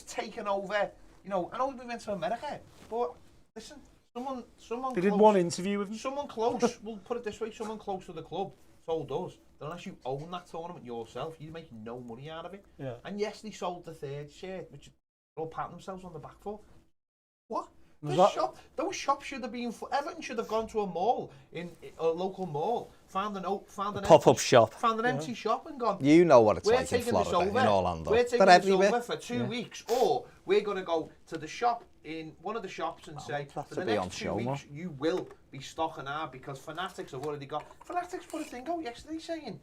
taking over? You know, I know we went to America, but listen, someone They close, did one interview with him. someone close. We'll put it this way: someone close to the club told us that unless you own that tournament yourself, you make no money out of it. Yeah. And yes, they sold the third shirt, which they'll pat themselves on the back for. What? Was The that- shop, those shops should have been. Everton should have gone to a mall in a local mall, found an Pop-up empty, shop. found an empty shop, and gone. You know what it's We're like in taking this Florida, over. in Orlando. We're taking They're this everywhere. over for 2 weeks, or we're going to go to the shop in one of the shops and say, that's for to the be on next 2 show, weeks, you will be stocking out because Fanatics have already got. Fanatics put a thing out yesterday saying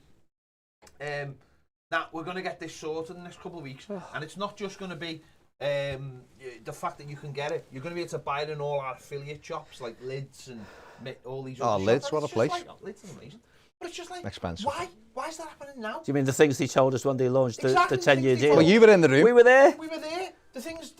that we're going to get this sorted in the next couple of weeks, and it's not just going to be the fact that you can get it. You're going to be able to buy it in all our affiliate shops like Lids and all these. Oh, other Lids, shops. what a It's just place. like, Lids is amazing, but it's just like Expensive. Why is that happening now? Do you mean the things they told us when they launched Exactly, the 10-year the things they deal? Well, you were in the room. We were there. We were there. The things.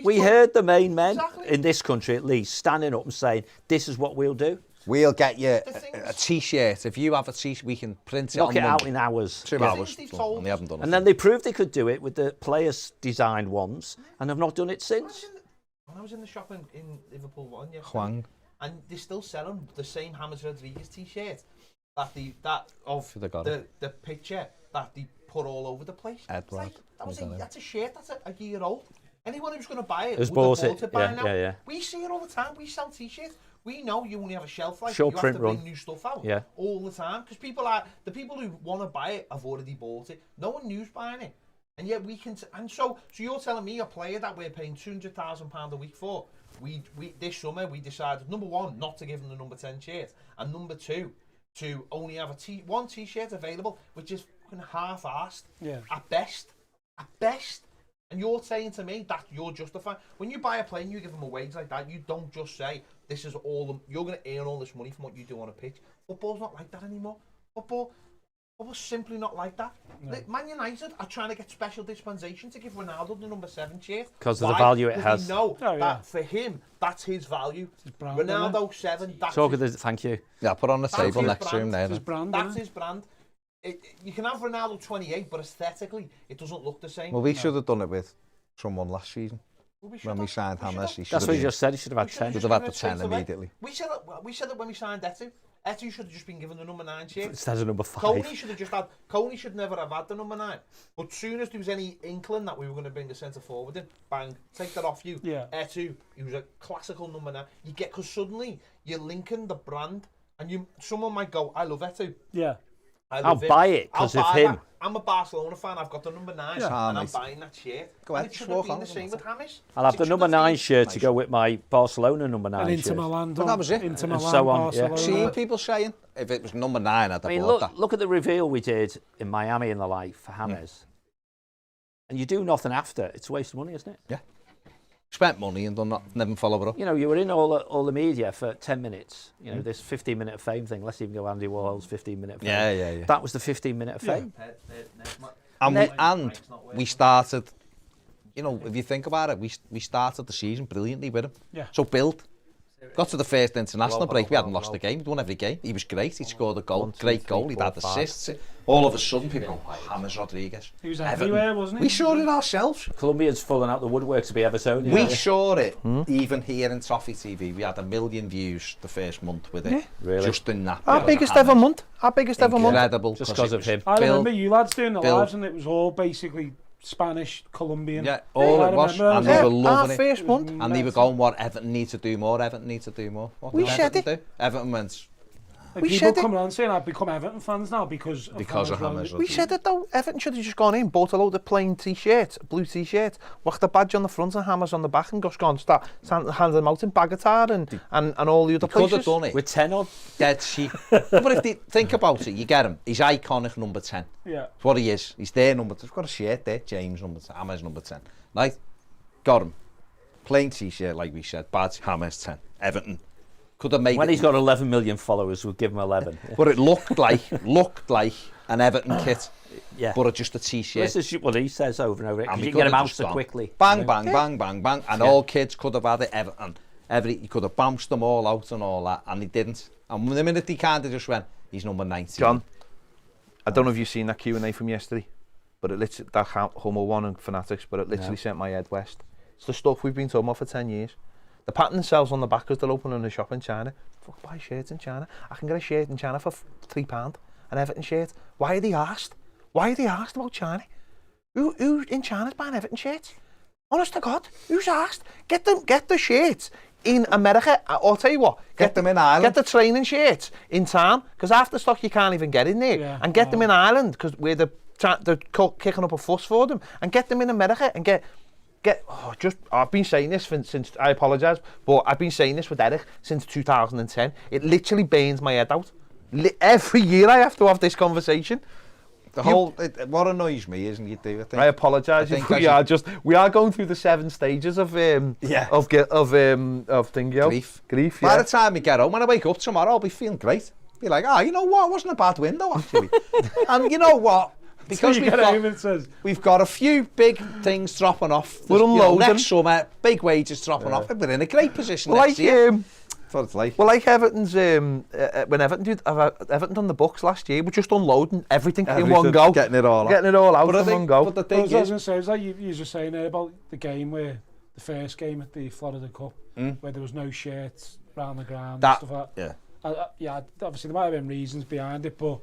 We heard the main men Exactly. in this country, at least, standing up and saying, this is what we'll do. We'll get you The things- a T-shirt. If you have a T-shirt, we can print it Knock on it out Monday. in hours. 2 Yeah. hours, Things they've told and they haven't done it. And then they proved they could do it with the players' designed ones and have not done it since. When I was in the shop in Liverpool one yesterday, Huang. and they're still selling the same James Rodriguez T-shirt of Should have got the picture that they put all over the place. It's Edward. that's a shirt that's a year old. Anyone who's going to buy it Has would bought have it. bought it by Yeah, now. yeah, yeah. We see it all the time. We sell T-shirts. We know you only have a shelf life. Short you print have to bring run. new stuff out Yeah. all the time because the people who want to buy it have already bought it. No one new's buying it, and yet we can. And so you're telling me a player that we're paying £200,000 a week for? We this summer we decided, number one, not to give them the number 10 shirt, and number two, to only have one T-shirt available, which is fucking half-assed at best. And you're saying to me that you're justifying when you buy a player and you give them a wage like that. You don't just say this is all you're going to earn all this money from what you do on a pitch. Football's not like that anymore. Football's simply not like that. No. Man United are trying to get special dispensation to give Ronaldo the number 7 shirt because of the value it has. They know that for him, that's his value. Brand, Ronaldo 7. That's thank you. Yeah, put on the table his next to him there. His brand, that's his brand. You can have Ronaldo 28, but aesthetically, it doesn't look the same. Well, we should have done it with someone last season. When we signed James, that's what you just said. He should have had 10. Should have had the 10 immediately. We said that when we signed Etu. Etu should have just been given the number 9 shirt. Instead of number 5. Coney should never have had the number 9. But soon as there was any inkling that we were going to bring the centre forward in, bang, take that off you. Yeah. Etu, he was a classical number 9. You get because suddenly you're linking the brand, and someone might go, I love Etu. Yeah. I'll buy it because of him. I'm a Barcelona fan. I've got the number 9, Yeah. and I'm Nice. buying that shirt. Go ahead, And it should walk have been on, the same with James. I'll have the number 9 shirt to go with my Barcelona number 9 And Inter shirt. Milan. But that was it. Inter And Milan, so on, yeah. Barcelona. Seeing people saying, if it was number 9, I'd have I mean, bought that. look at the reveal we did in Miami and the like for James. And you do nothing after. It's a waste of money, isn't it? Yeah. Spent money and done that, never follow it up. You know, you were in all the media for 10 minutes. You know, this 15-minute of fame thing. Let's even go Andy Warhol's 15-minute of fame. Yeah. That was the 15-minute of fame. And we started, you know, if you think about it, we started the season brilliantly with him. Yeah. So build. Got to the first international break, we hadn't lost a game, we'd won every game. He was great, he scored a goal, great goal, he'd had assists. All of a sudden people go, James Rodriguez. He was everywhere, wasn't he? We saw it ourselves. Colombia's falling out the woodwork to be Evertonian. We saw it, even here in Toffee TV, we had 1 million views the first month with it. Really? Just in that. Our biggest ever month. Our biggest ever month. Incredible. Just because of him. I Bill- remember you lads doing the Bill- lives, and it was all basically Spanish, Colombian. Yeah, all I it was, remember. and they were loving Our it. first month. And they were going, what, Everton need to do more, Everton need to do more. What We did said Everton do? Everton went, Like We people said it. come around saying I've become Everton fans now because of James James Rodriguez. Rodriguez. We said it though. Everton should have just gone in, bought a load of plain t-shirts, blue t-shirt, whacked the badge on the front and hammers on the back, and just gone handed them out in Bagatar and all the other Could have places. done it. With 10 on. Dead cheap. But if they think about it, you get him. He's iconic number 10. Yeah. That's what he is. He's there number 10. He's got a shirt there, James number 10, Hammers number 10. Right? Got him. Plain t-shirt, like we said. Badge, Hammers 10. Everton. Could have made When it. he's got 11 million followers, we'll give him 11. But it looked like an Everton kit. Yeah. But it's just a t-shirt. This is what he says over and over again. And You we can get could him have out just so gone, quickly. Bang, bang, bang, bang, bang. And all kids could have had it, Everton. He could have bounced them all out and all that, and he didn't. And the minute he kind of just went, he's number 19. John, I don't know if you've seen that Q&A from yesterday, but it literally, that Hummel one and Fanatics, but it literally sent my head west. It's the stuff we've been talking about for 10 years. They're patting themselves on the back because they're opening a shop in China. Fuck, buy shirts in China. I can get a shirt in China for £3, an Everton shirt. Why are they asked? Why are they asked about China? Who in China's buying Everton shirts? Honest to God, who's asked? Get the shirts in America. I'll tell you what. Get them in Ireland. Get the training shirts in time, because after stock you can't even get in there. Yeah, and get them in Ireland, because where they're kicking up a fuss for them. And get them in America and get. I've been saying this since I apologise, but I've been saying this with Eric since 2010. It literally burns my head out. Every year I have to have this conversation. What annoys me is, and you do, I think. I apologise. I think We are going through the 7 stages of thingio. Grief. By Yeah. the time we get home, when I wake up tomorrow, I'll be feeling great. Be like, you know what? It wasn't a bad window, actually. And you know what? Because So you get home and it says, we've got a few big things dropping off. We're unloading. Next summer, big wages dropping off. We're in a great position next Like year. That's what it's like. Well, like Everton's, when Everton done the books last year, we're just unloading everything in one go. Getting it all out. Getting it all out But I in think, one go. but the I thing was going is, to say, it was like you were saying there about the game where, the first game at the Florida Cup, where there was no shirts around the ground That- and stuff like yeah. Yeah, obviously there might have been reasons behind it, but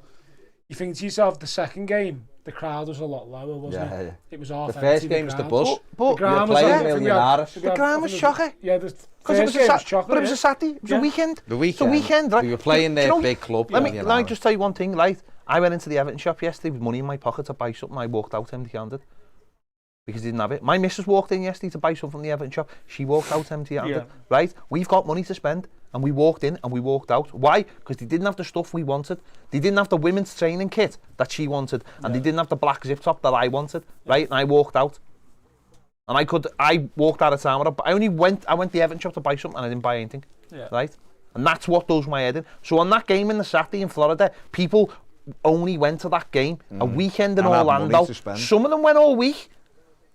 you think to yourself, the second game, the crowd was a lot lower, wasn't Yeah, it? yeah. It was half The first empty, game was the ground. bus. But The ground was playing half- million we had- Irish. we The had- ground was shocking. Yeah, the Because first it was game was chocolate. but it was a Saturday. It was a weekend. The weekend. It's a weekend, right? We were playing their Do you know- big club. Let me Million Irish. just tell you one thing, right? I went into the Everton shop yesterday with money in my pocket to buy something. I walked out empty-handed because he didn't have it. My missus walked in yesterday to buy something from the Everton shop. She walked out empty-handed. Yeah. Right? We've got money to spend, and we walked in and we walked out. Why? Because they didn't have the stuff we wanted. They didn't have the women's training kit that she wanted, and they didn't have the black zip top that I wanted. Right? And I walked out. And I walked out of town. I went to the Everton shop to buy something, and I didn't buy anything. Yeah. Right? And that's what does my head in. So on that game in the Saturday in Florida, people only went to that game a weekend in And had money Orlando. to spend. Some of them went all week,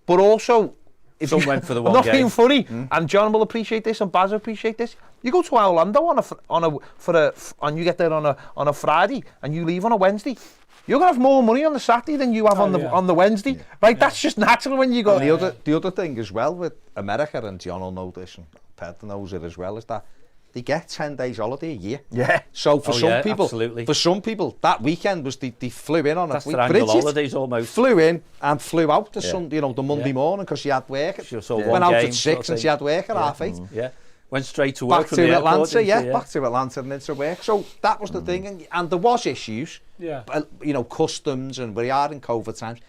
but also if Some you, went for the one not game. being funny, and John will appreciate this, and Baz will appreciate this. You go to Orlando and you get there on a Friday, and you leave on a Wednesday. You're gonna have more money on the Saturday than you have on the Wednesday, right? That's just natural when you go. And the other thing as well with America, and John will know this, and Ped knows it as well, is that they get 10 days holiday a year. Yeah. So for absolutely. some people, that weekend was they flew in on That's a their annual holidays almost. flew in and flew out the the Monday morning because she had work. She saw Went one out game, at 6 and she had work at half 8. Yeah. Went straight to work back from to the airport, Atlanta, didn't yeah, she? back to Atlanta and into work. So that was the thing, and there was issues, Yeah. you know, customs, and we are in COVID times.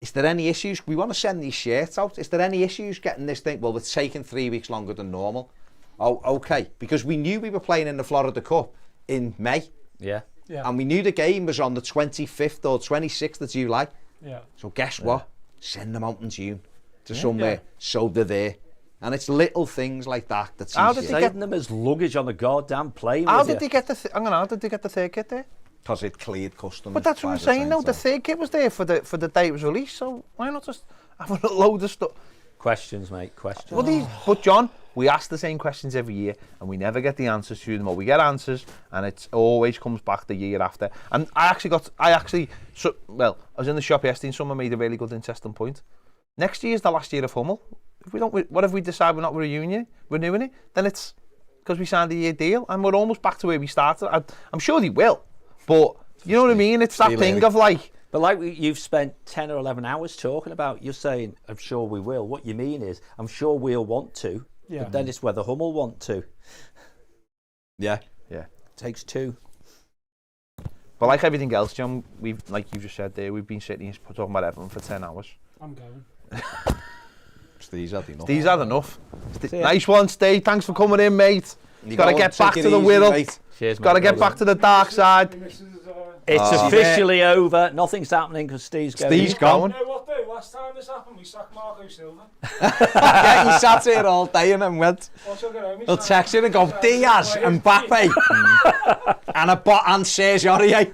Is there any issues? We want to send these shirts out. Is there any issues getting this thing? Well, it's taking 3 weeks longer than normal. Oh, okay, because we knew we were playing in the Florida Cup in May, Yeah. Yeah. and we knew the game was on the 25th or 26th of July. Yeah. So guess what? Send them out in June to somewhere, so they're there. And it's little things like that that's How easier. did they Saving them as luggage on the goddamn plane. How with did you. they get the? Hang on, how did they get the third kit there? Because it cleared customs. But that's what by I'm the saying. time No, the so- third kit was there for the day it was released. So why not just have a load of stuff? Questions, mate, questions. Well, but John, we ask the same questions every year, and we never get the answers to them. Or we get answers, and it always comes back the year after. And I was in the shop yesterday, and someone made a really good interesting point. Next year's the last year of Hummel. If we don't, what if we decide we're not renewing it? Then it's because we signed a year deal, and we're almost back to where we started. I'm sure they will, but you know what I mean. It's that thing of like. But like you've spent 10 or 11 hours talking about, you're saying, I'm sure we will. What you mean is, I'm sure we'll want to, Yeah. but then it's whether Hummel want to. Yeah. Takes two. But like everything else, John, like you just said there, we've been sitting here talking about Everton for 10 hours. I'm going. Steve's had enough. Steve's had enough. See ya. Nice one, Steve. Thanks for coming in, mate. You Got to go, get take back it to the easy, whittle. mate. Cheers, Got to mate. get back to the dark side. The missus is, It's officially over. Nothing's happening because Steve's going. Steve's gone. You know what though? Last time this happened, we sacked Marco Silva. Yeah, he sat here all day and then went. What's your going? He'll text you and go, Diaz and Mbappe and and Serge Aurier,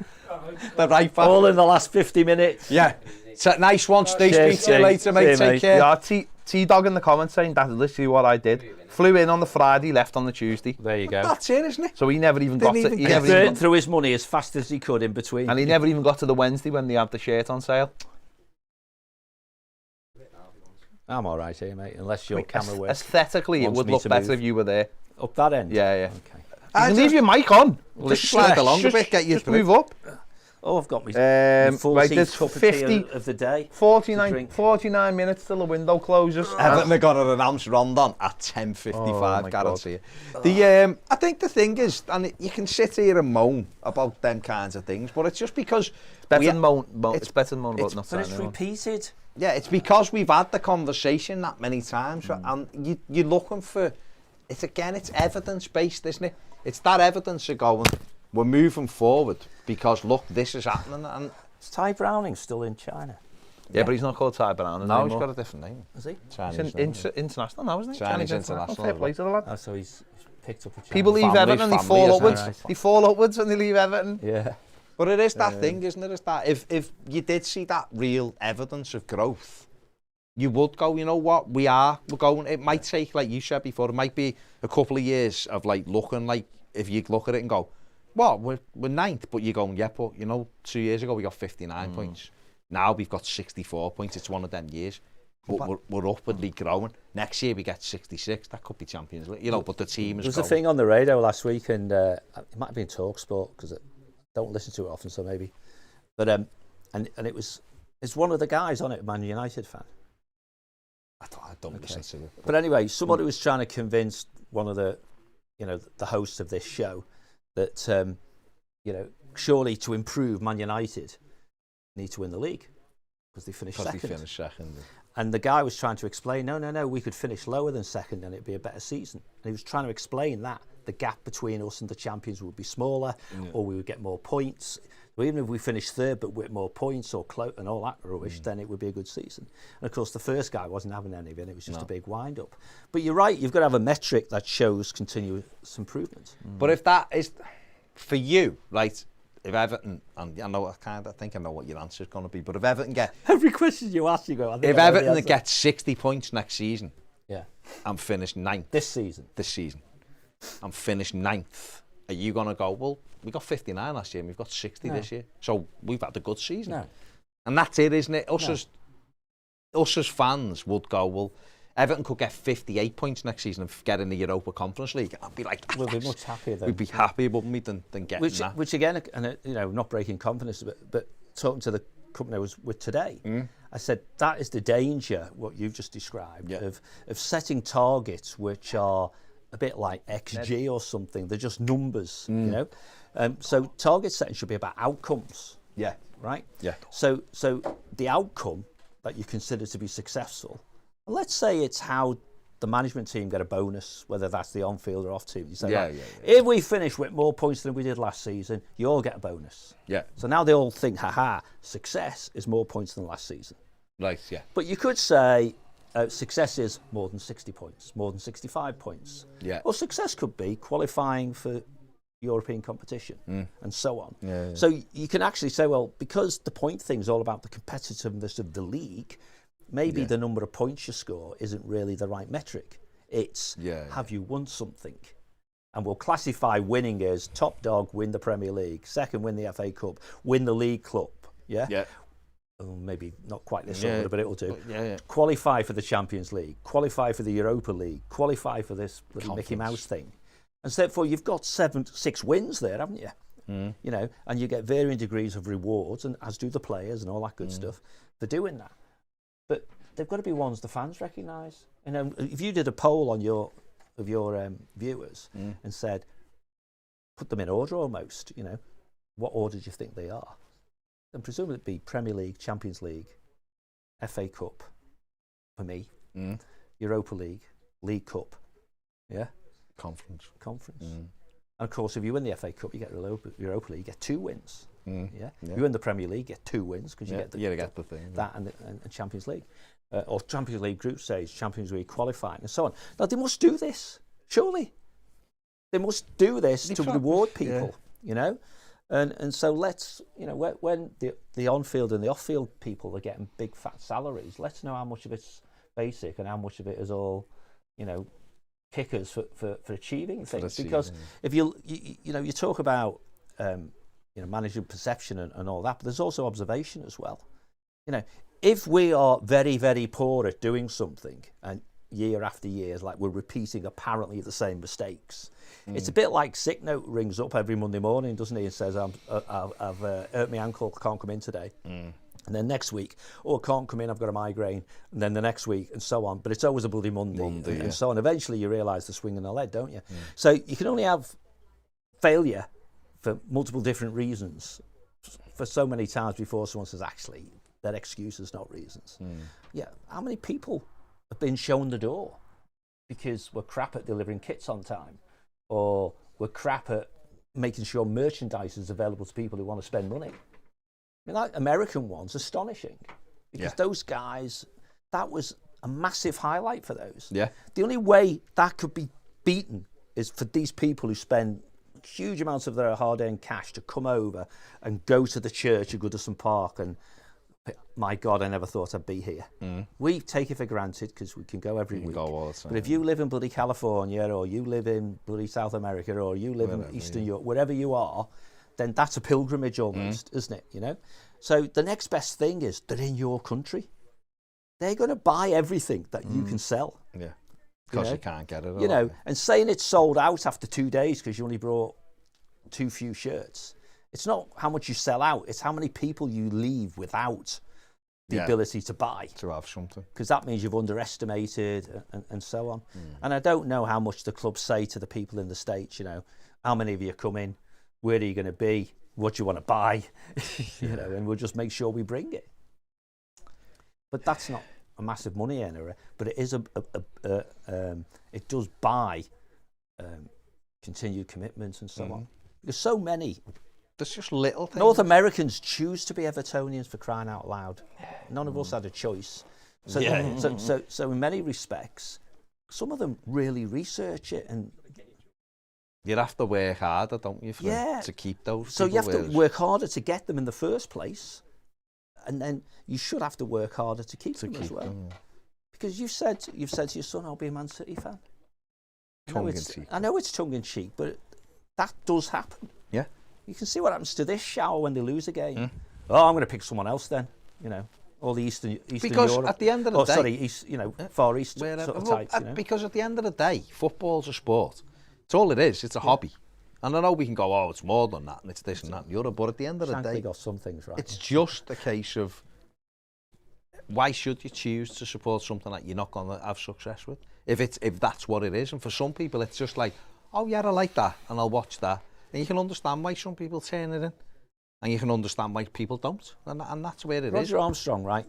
the right back. All in the last 50 minutes. Yeah. So, nice one, Steve. Cheers, Speak to you Steve. later, mate. See you, Take mate. care. Yeah, T-Dog in the comments saying that's literally what I did. Flew in on the Friday, left on the Tuesday. There you go. That's it, isn't it? So he never even got Didn't to. even He get never to even Burnt through his money as fast as he could in between. and he never even got to the Wednesday when they had the shirt on sale. I'm all right here, mate, unless your camera works. Aesthetically, it wants would me look to better move. if you were there. Up that end? Yeah, yeah. Okay. You can leave your mic on. Just slide along a bit, get you just through. move up. Oh, I've got me full Right, tea there's cup of 50 tea of the day. 49 drink. minutes till the window closes. Everton are going to announce Rondon at 10:55, Oh, my guarantee you. I think the thing is, and you can sit here and moan about them kinds of things, but it's just because It's better we- than moan about it's- not But it's signing on. repeated. yeah, it's because we've had the conversation that many times, and you're looking for. It's evidence based, isn't it? It's that evidence of going, we're moving forward because look, this is happening, and Is Ty Browning still in China? Yeah, but he's not called Ty Brown now anymore. he's got a different name. Is he? Chinese He's name. international now, isn't he? Chinese international, Fair play to the lad. Oh, so he's picked up a Chinese. People leave Family, Everton and they family, fall isn't upwards. it? They fall upwards and they leave Everton. Yeah. But it is that thing, isn't it? It's that if you did see that real evidence of growth, you would go, you know what, we're going. It might take, like you said before, it might be a couple of years of like looking like, if you look at it and go, well, we're ninth, but you're going, yeah, but you know, 2 years ago we got 59 points. Now we've got 64 points. It's one of them years. But we're upwardly growing. Next year we get 66. That could be Champions League, you know. But the team is. There was a growing. thing on the radio last week, and it might have been TalkSport because I don't listen to it often, so maybe. But and it's one of the guys on it, a Man United fan. I don't listen to it. But anyway, somebody was trying to convince one of the, the hosts of this show that, surely to improve Man United need to win the league because they finished second. And the guy was trying to explain, no, we could finish lower than second and it'd be a better season. And he was trying to explain that the gap between us and the champions would be smaller, or we would get more points. So even if we finished third but with more points or and all that rubbish, then it would be a good season. And of course, the first guy wasn't having any of it. It was just a big wind-up. But you're right, you've got to have a metric that shows continuous improvement. But if that is for you, right? If Everton, and I think I know what your answer is going to be, but if Everton get Every question you ask, you go, I think if I know the Everton answer. get 60 points next season, Yeah. and finish ninth This season. and finish ninth, are you going to go, well, we got 59 last year and we've got 60 this year, so we've had a good season? No. And that's it, isn't it? Us as fans would go, well, Everton could get 58 points next season and get in the Europa Conference League. I'd be like, We'll be much happier then. we'd be happier, wouldn't we, than getting that. Which again, and not breaking confidence, but talking to the company I was with today, I said that is the danger, what you've just described, of setting targets which are a bit like XG or something. They're just numbers, you know. So target setting should be about outcomes. Yeah. Right? Yeah. So the outcome that you consider to be successful, and let's say it's how the management team get a bonus, whether that's the on-field or off-team. You say, if we finish with more points than we did last season, you all get a bonus. Yeah. So now they all think, success is more points than last season. Right, yeah. But you could say success is more than 60 points, more than 65 points. Yeah. Or success could be qualifying for European competition and so on. Yeah. So you can actually say, well, because the point thing is all about the competitiveness of the league, maybe the number of points you score isn't really the right metric. It's have you won something? And we'll classify winning as top dog, win the Premier League, second, win the FA Cup, win the League Cup. Yeah? Yeah. Oh, maybe not quite this order, but it'll do. Yeah. Qualify for the Champions League, qualify for the Europa League, qualify for this little Mickey Mouse thing. And so therefore you've got 6 wins there, haven't you? You know, and you get varying degrees of rewards, and as do the players and all that good stuff for doing that. But they've got to be ones the fans recognise. You know, if you did a poll on your viewers and said, put them in order almost, you know, what order do you think they are? Then presumably it'd be Premier League, Champions League, FA Cup, for me, Europa League, League Cup, Conference. And of course, if you win the FA Cup, you get Europa League, you get 2 wins. If you win the Premier League, you get 2 wins because you get the thing. That and Champions League, or Champions League group stage, Champions League qualifying, and so on. Now they must do this, surely. They must do this to reward people, you know. And so let's, you know, when the on-field and the off-field people are getting big fat salaries, let's know how much of it's basic and how much of it is all, you know, kickers for achieving things. Because if you talk about you know, managing perception and all that, but there's also observation as well. You know, if we are very, very poor at doing something and year after year, like we're repeating apparently the same mistakes, it's a bit like Sick Note rings up every Monday morning, doesn't he, and says, I've hurt my ankle, can't come in today. And then next week, can't come in, I've got a migraine. And then the next week, and so on. But it's always a bloody Monday and so on. Eventually you realise the swing in the lead, don't you? So you can only have failure for multiple different reasons for so many times before someone says, actually, they're excuses, not reasons. Yeah, how many people have been shown the door because we're crap at delivering kits on time, or we're crap at making sure merchandise is available to people who want to spend money? I mean, that American one's astonishing because those guys, that was a massive highlight for those. Yeah. The only way that could be beaten is for these people who spend huge amounts of their hard-earned cash to come over and go to the church at Goodison Park and, my God, I never thought I'd be here. We take it for granted because we can go every week. But if you live in bloody California, or you live in bloody South America, or you live in Eastern Europe, wherever you are, then that's a pilgrimage almost, isn't it? You know. So the next best thing is they're in your country. They're going to buy everything that you can sell. Yeah. Because you can't get it. You know, and saying it's sold out after 2 days because you only brought too few shirts. It's not how much you sell out, it's how many people you leave without the ability to buy. To have something. Because that means you've underestimated and so on. And I don't know how much the clubs say to the people in the States, you know, how many of you come in, where are you going to be, what do you want to buy, you know, and we'll just make sure we bring it. But that's not a massive money earner, but it is it does buy continued commitment and so on. There's so many. There's just little things. North Americans choose to be Evertonians, for crying out loud. None of us had a choice. So, so in many respects, some of them really research it, and you have to work harder, don't you, to keep those. So you have to work harder to get them in the first place, and then you should have to work harder to keep them as well. Because you've said to your son, "I'll be a Man City fan." I know it's tongue in cheek, but that does happen. Yeah. You can see what happens to this shower when they lose a game. Oh, I'm going to pick someone else then. You know, all the Eastern because Europe. At the end of the day, Far East sort of types. You know? Because at the end of the day, football's a sport. It's all it is. It's a hobby. And I know we can go, oh, it's more than that, and it's this and that and the other. But at the end of the day, got some things right. It's just a case of why should you choose to support something that you're not going to have success with? If that's what it is. And for some people, it's just like, oh yeah, I like that, and I'll watch that. And you can understand why some people turn it in, and you can understand why people don't, and that's where it is. Roger Armstrong, right?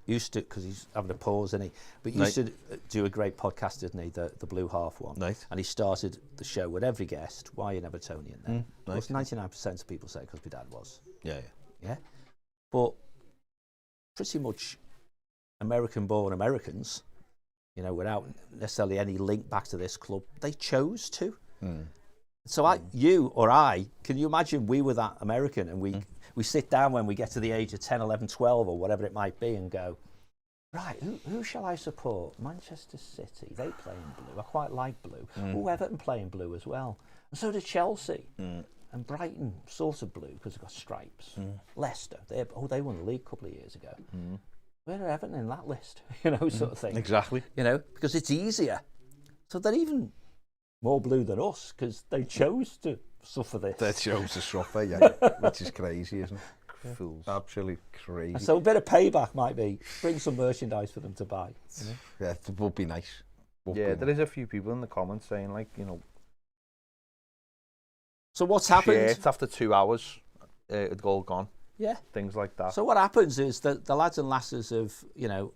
Used to, because he's having a pause, isn't he? But used to do a great podcast, didn't he? The Blue Half one. Nice. And he started the show with every guest. Why are you an Evertonian then? Nice. 99% of people say because my dad was. Yeah. But pretty much American-born Americans, you know, without necessarily any link back to this club, they chose to. So you or I, can you imagine we were that American and we sit down when we get to the age of 10, 11, 12 or whatever it might be and go, right, who shall I support? Manchester City, they play in blue. I quite like blue. Everton play in blue as well. And so did Chelsea. And Brighton, sort of blue because they've got stripes. Leicester, they won the league a couple of years ago. Where are Everton in that list? You know, sort of thing. Exactly. You know, because it's easier. So they're even more blue than us because they chose to suffer this. They chose to suffer, which is crazy, isn't it? Fools. Absolutely crazy. So a bit of payback might be bring some merchandise for them to buy. You know? Yeah, it would be nice. There is a few people in the comments saying, like, you know, so what's happened? Shirts after 2 hours, it's all gone. Yeah. Things like that. So what happens is that the lads and lasses of, you know,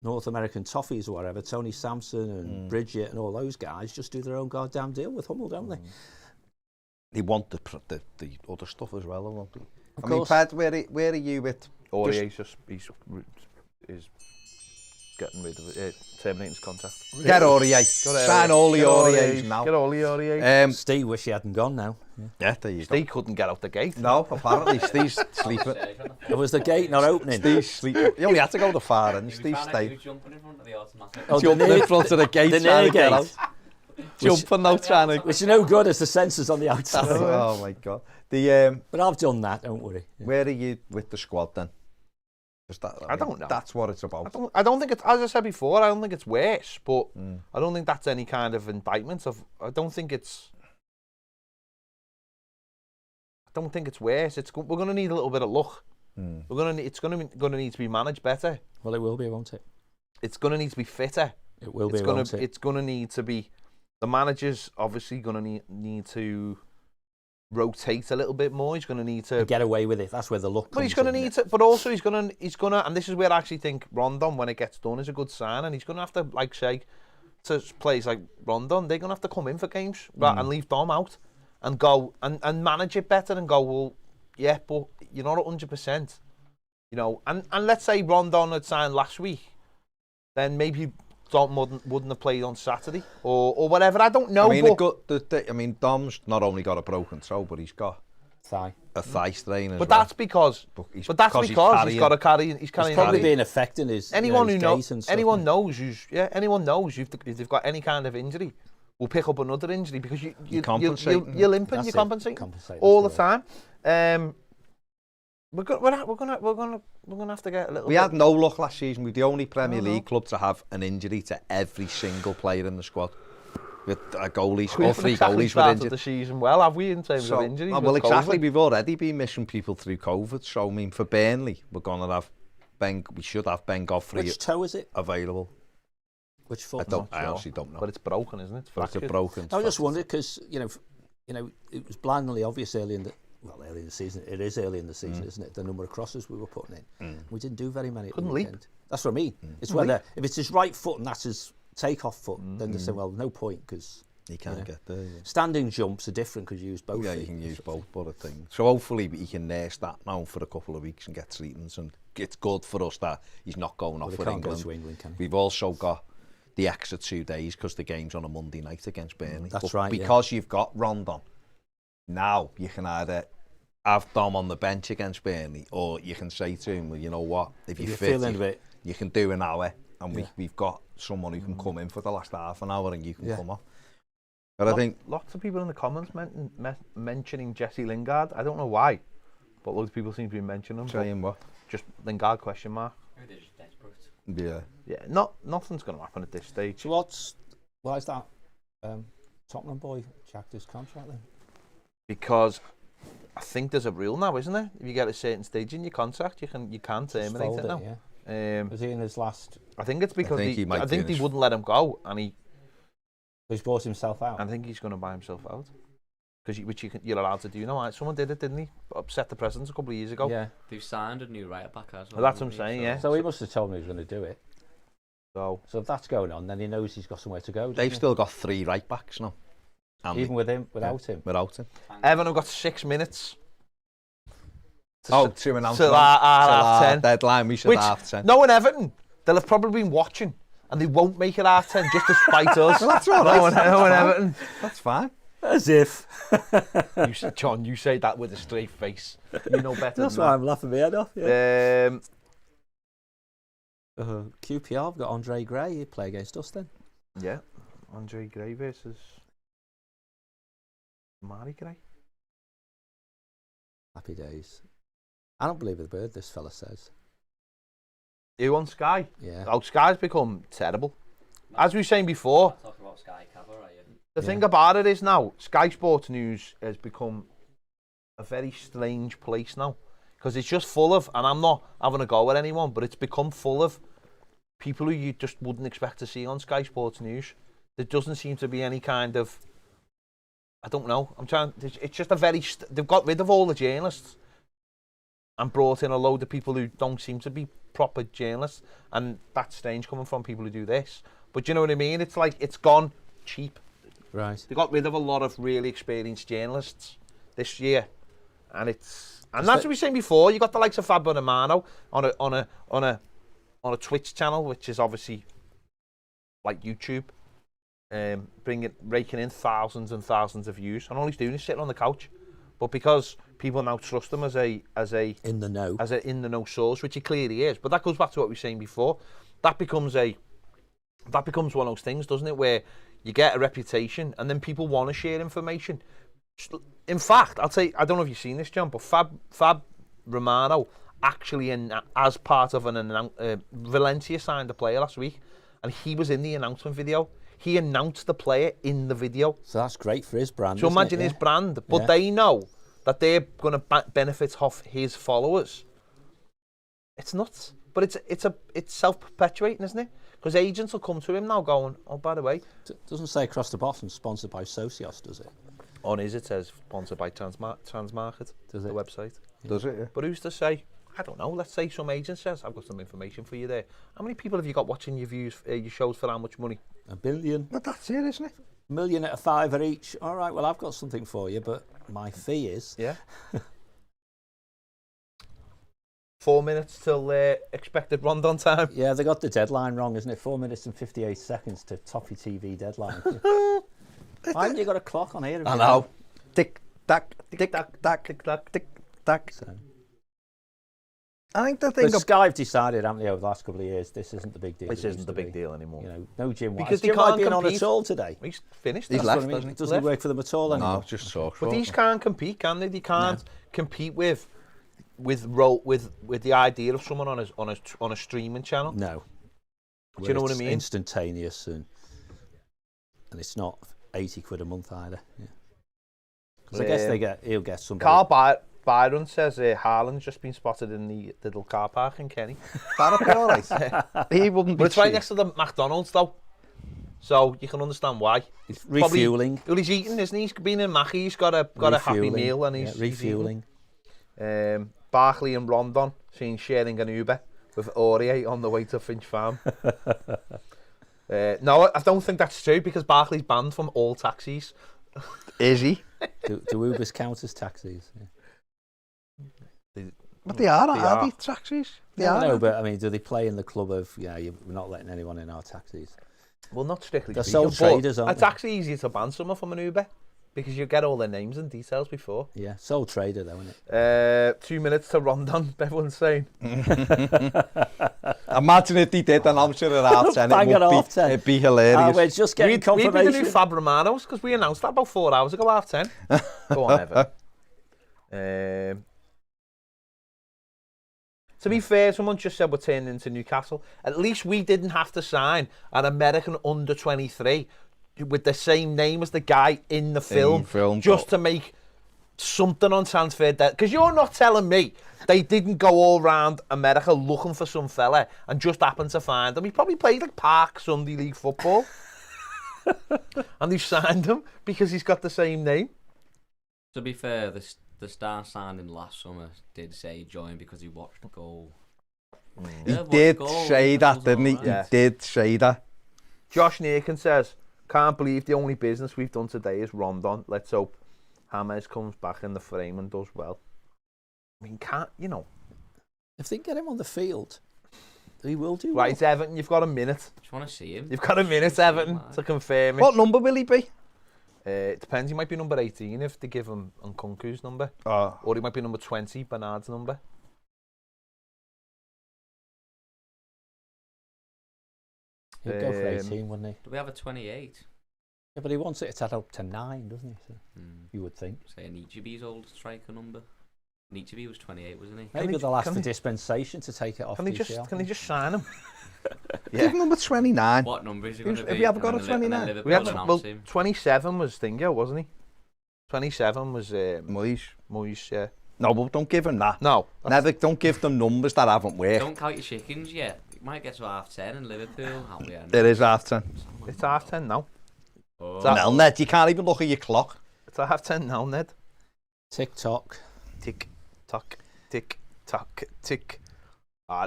North American Toffees or whatever, Tony Sampson and Bridget and all those guys just do their own goddamn deal with Hummel, don't they? They want the other stuff as well, don't they? Of I mean, course. Pad, where are you with? Aurier's he's getting rid of it, terminating his contract. Get Aurier. Sign all the Auriers now. Get all the Auriers. Steve wish he hadn't gone now. Yeah, there you go. Steve couldn't get out the gate. No, apparently Steve's sleeping. It was the gate not opening. Steve's sleeping. He only had to go the far end. Steve He stayed. was jumping in front of the automatic. Jumping in front of the gate, the trying near to get gate. out. Jumping now, trying to... Which are no good as the sensors on the outside. Oh my God. But I've done that, don't worry. Yeah. Where are you with the squad then? I don't know. That's what it's about. I don't think it's, as I said before, I don't think it's worse, but I don't think that's any kind of indictment of, I don't think it's worse. We're going to need a little bit of luck. It's going to need to be managed better. Well, it will be, won't it? It's going to need to be fitter. It will be, won't it? It's going to need to be, the manager's obviously going to need to rotate a little bit more. He's going to need to get away with it. That's where the luck comes. But he's going to need to. But also he's going to, and this is where I actually think Rondon, when it gets done, is a good sign. And he's going to have to, like, say to players like Rondon, they're going to have to come in for games and leave Dom out and go and manage it better and go, well, yeah, but you're not 100%, you know. And let's say Rondon had signed last week, then maybe Dom wouldn't have played on Saturday or whatever. I don't know. I mean, Dom's not only got a broken toe, but he's got a thigh strain as well. That's because. He's got to carry. He's carrying. It's probably being affecting his. Anyone his who knows. Anyone knows. Anyone knows if they've got any kind of injury, will pick up another injury because you're limping. You're compensating all the time. We're gonna have to get a little. We had no luck last season. We're the only Premier League club to have an injury to every single player in the squad. With goalies, all three goalies were injured. The season well, have we, in terms of injuries? Well, exactly. We've already been missing people through COVID. So I mean, for Burnley, we're gonna have we should have Ben Godfrey. Which toe is it? Available. Which foot? I honestly don't know. But it's broken, isn't it? It's broken. I just wondered because you know, it was blindly obvious early in the season. It is early in the season, isn't it? The number of crosses we were putting in. We didn't do very many. Couldn't leap. That's what I mean. It's whether if it's his right foot and that's his take-off foot, then they say, well, no point because he can't get there. Yeah. Standing jumps are different because you use both. Yeah, you can use both, but a thing. So hopefully he can nurse that now for a couple of weeks and get treatments, and it's good for us that he's not going off for England. Go to England, can he? We've also got the extra 2 days because the game's on a Monday night against Burnley. That's right. Because you've got Rondon, now you can either have Dom on the bench against Burnley, or you can say to him, well, you know what, if you're fit, you can do an hour, and we've got someone who can come in for the last half an hour and you can come off. But I think lots of people in the comments mentioning Jesse Lingard. I don't know why, but loads of people seem to be mentioning him. Saying what? Just Lingard question mark. They're just desperate. Yeah. Yeah. Nothing's going to happen at this stage. So why is that Tottenham boy jacked his contract then? Because I think there's a rule now, isn't there? If you get a certain stage in your contract, you can terminate it now. Was he in his last? I think it's because think he might I think they finish. wouldn't let him go, and He's bought himself out. I think he's going to buy himself out. Because you're allowed to do now. Someone did it, didn't he? Upset the president a couple of years ago. Yeah. They've signed a new right back as well. Well, that's what I'm haven't saying, they? yeah. So he must have told me he was going to do it. So So if that's going on, then he knows he's got somewhere to go. doesn't They've he? still got 3 right backs now. And Even with him, without him. without him. Everton have got 6 minutes. To announce till one. our Till half 10. deadline. We said Which, half 10. no, in Everton, they'll have probably been watching, and they won't make it half 10 just to spite us. Well, that's all right. No, in Everton. That's fine. As if. John, you say that with a straight face. You know better That's than why I'm laughing my head off. Yeah. that. QPR have got Andre Gray. He'd play against us then. Yeah. Andre Gray versus Mari Gray. Happy days. I don't believe a bird, this fella says. Who on Sky? Yeah. Oh, Sky's become terrible. As we were saying before, Talk about Sky cover, are you? the thing about it is now, Sky Sports News has become a very strange place now. Because it's just full of, and I'm not having a go at anyone, but it's become full of people who you just wouldn't expect to see on Sky Sports News. There doesn't seem to be any kind of, I don't know, it's just a very, they've got rid of all the journalists and brought in a load of people who don't seem to be proper journalists. And that's strange coming from people who do this. But you know what I mean? It's like, it's gone cheap. Right. They got rid of a lot of really experienced journalists this year, and that's what we were saying before. You got the likes of Fabio Romano on a Twitch channel, which is obviously like YouTube, raking in thousands and thousands of views, and all he's doing is sitting on the couch. But because people now trust him as a In the know. as a in the know source, which he clearly is, but that goes back to what we were saying before. That becomes one of those things, doesn't it, where you get a reputation and then people want to share information. In fact, I'll tell you, I don't know if you've seen this, John, but Fab Romano actually, as part of Valencia signed a player last week, and he was in the announcement video. He announced the player in the video. So that's great for his brand. So isn't imagine it? his brand, but Yeah. they know that they're going to benefit off his followers. It's nuts, but it's self-perpetuating, isn't it? Because agents will come to him now going, oh, by the way, Doesn't say across the bottom sponsored by Socios, does it? on his it says sponsored by Transmarket, Does the it? website. Does it? Yeah. But who's to say? I don't know. Let's say some agent says, I've got some information for you there. How many people have you got watching your shows for how much money? $1 billion. But that's it, isn't it? $1 million at a $5 each. All right, well, I've got something for you, but my fee is. Yeah. 4 minutes till expected Rondon time. Yeah, they got the deadline wrong, isn't it? 4 minutes and 58 seconds to Toffee TV deadline. Why haven't you got a clock on here? I know. Tick, tack, tick, tack, tick, tack, tick, tack. So, I think the thing but Sky have decided, haven't they, over the last couple of years, this isn't the big deal. This it used isn't to the big be. deal anymore. You know, no Jim White. Because Is they Jim White can't being on compete. at all today? He's finished. He's That's left, what I mean. hasn't he? Doesn't he work for them at all anymore? No, just talk. But these can't compete, can they? They can't compete with the idea of someone on a streaming channel. No. Do you know what I It's mean? Instantaneous and it's not 80 quid a month either. Yeah. Because I guess he'll get somebody. Carl Byron says Haaland's just been spotted in the little car park in Kenny. That'll be all right. He wouldn't be But it's right cheap. next to the McDonald's though. So you can understand why. It's refueling. Well, he's eating, isn't he? He's been in Mackie, he's got a happy Refueling. meal and he's refueling. Barkley and Rondon seen sharing an Uber with Aurier on the way to Finch Farm. No, I don't think that's true because Barkley's banned from all taxis. Is he? do Ubers count as taxis? Yeah. But they are, They are are. they taxis? They No, are. no, but I mean, do they play in the club of, we're not letting anyone in our taxis? Well, not strictly They're speaking, sole traders, but aren't it's they? actually easier to ban someone from an Uber because you get all their names and details before. Yeah, sole trader though, isn't it? 2 minutes to Rondon, everyone's saying. Imagine if they did an answer at half 10. Bang at half 10. It'd be hilarious. We're just getting We'd be the confirmation. new Fab Romanos because we announced that about 4 hours ago, 10:30. Go on, Evan. To be fair, someone just said we're turning into Newcastle. At least we didn't have to sign an American under 23 with the same name as the guy in the film, film, just but- to make something on transfer debt. Because you're not telling me they didn't go all round America looking for some fella and just happened to find him. He probably played like Park Sunday League football. And they signed him because he's got the same name. To be fair, the star signing last summer did say he joined because he watched a goal. He did say that, didn't he? Yeah. He did say that. Josh Nakin says, can't believe the only business we've done today is Rondon. Let's hope James comes back in the frame and does well. I mean, If they get him on the field, he will do Right, well. Everton, you've got a minute. Just want to see him. You've got a minute, Everton, to confirm it. What number will he be? It depends. He might be number 18 if they give him Nkunku's number. Or he might be number 20, Bernard's number. He'd go for 18, wouldn't he? Do we have a 28? Yeah, but he wants it to add up to 9, doesn't he? So you would think. Say Nichibi's old striker number. Nichibi was 28, wasn't he? Maybe they- they'll ask can for they- dispensation to take it off Can they DCL. just sign him? Give him number 29. What number is he going to be? Have you ever got And a then 29? Liverpool We had announce well, him. 27 was Stingo, wasn't he? 27 was Moyes. Moyes, yeah. No, but don't give him that. No. Never, don't give them numbers that haven't worked. Don't count your chickens yet. It might get to 10:30 in Liverpool. Oh, yeah, It is half 10. It's half 10 now. Oh. Well, Ned, you can't even look at your clock. It's half 10 now, Ned. TikTok. Tick, tock, tick, tock, tick.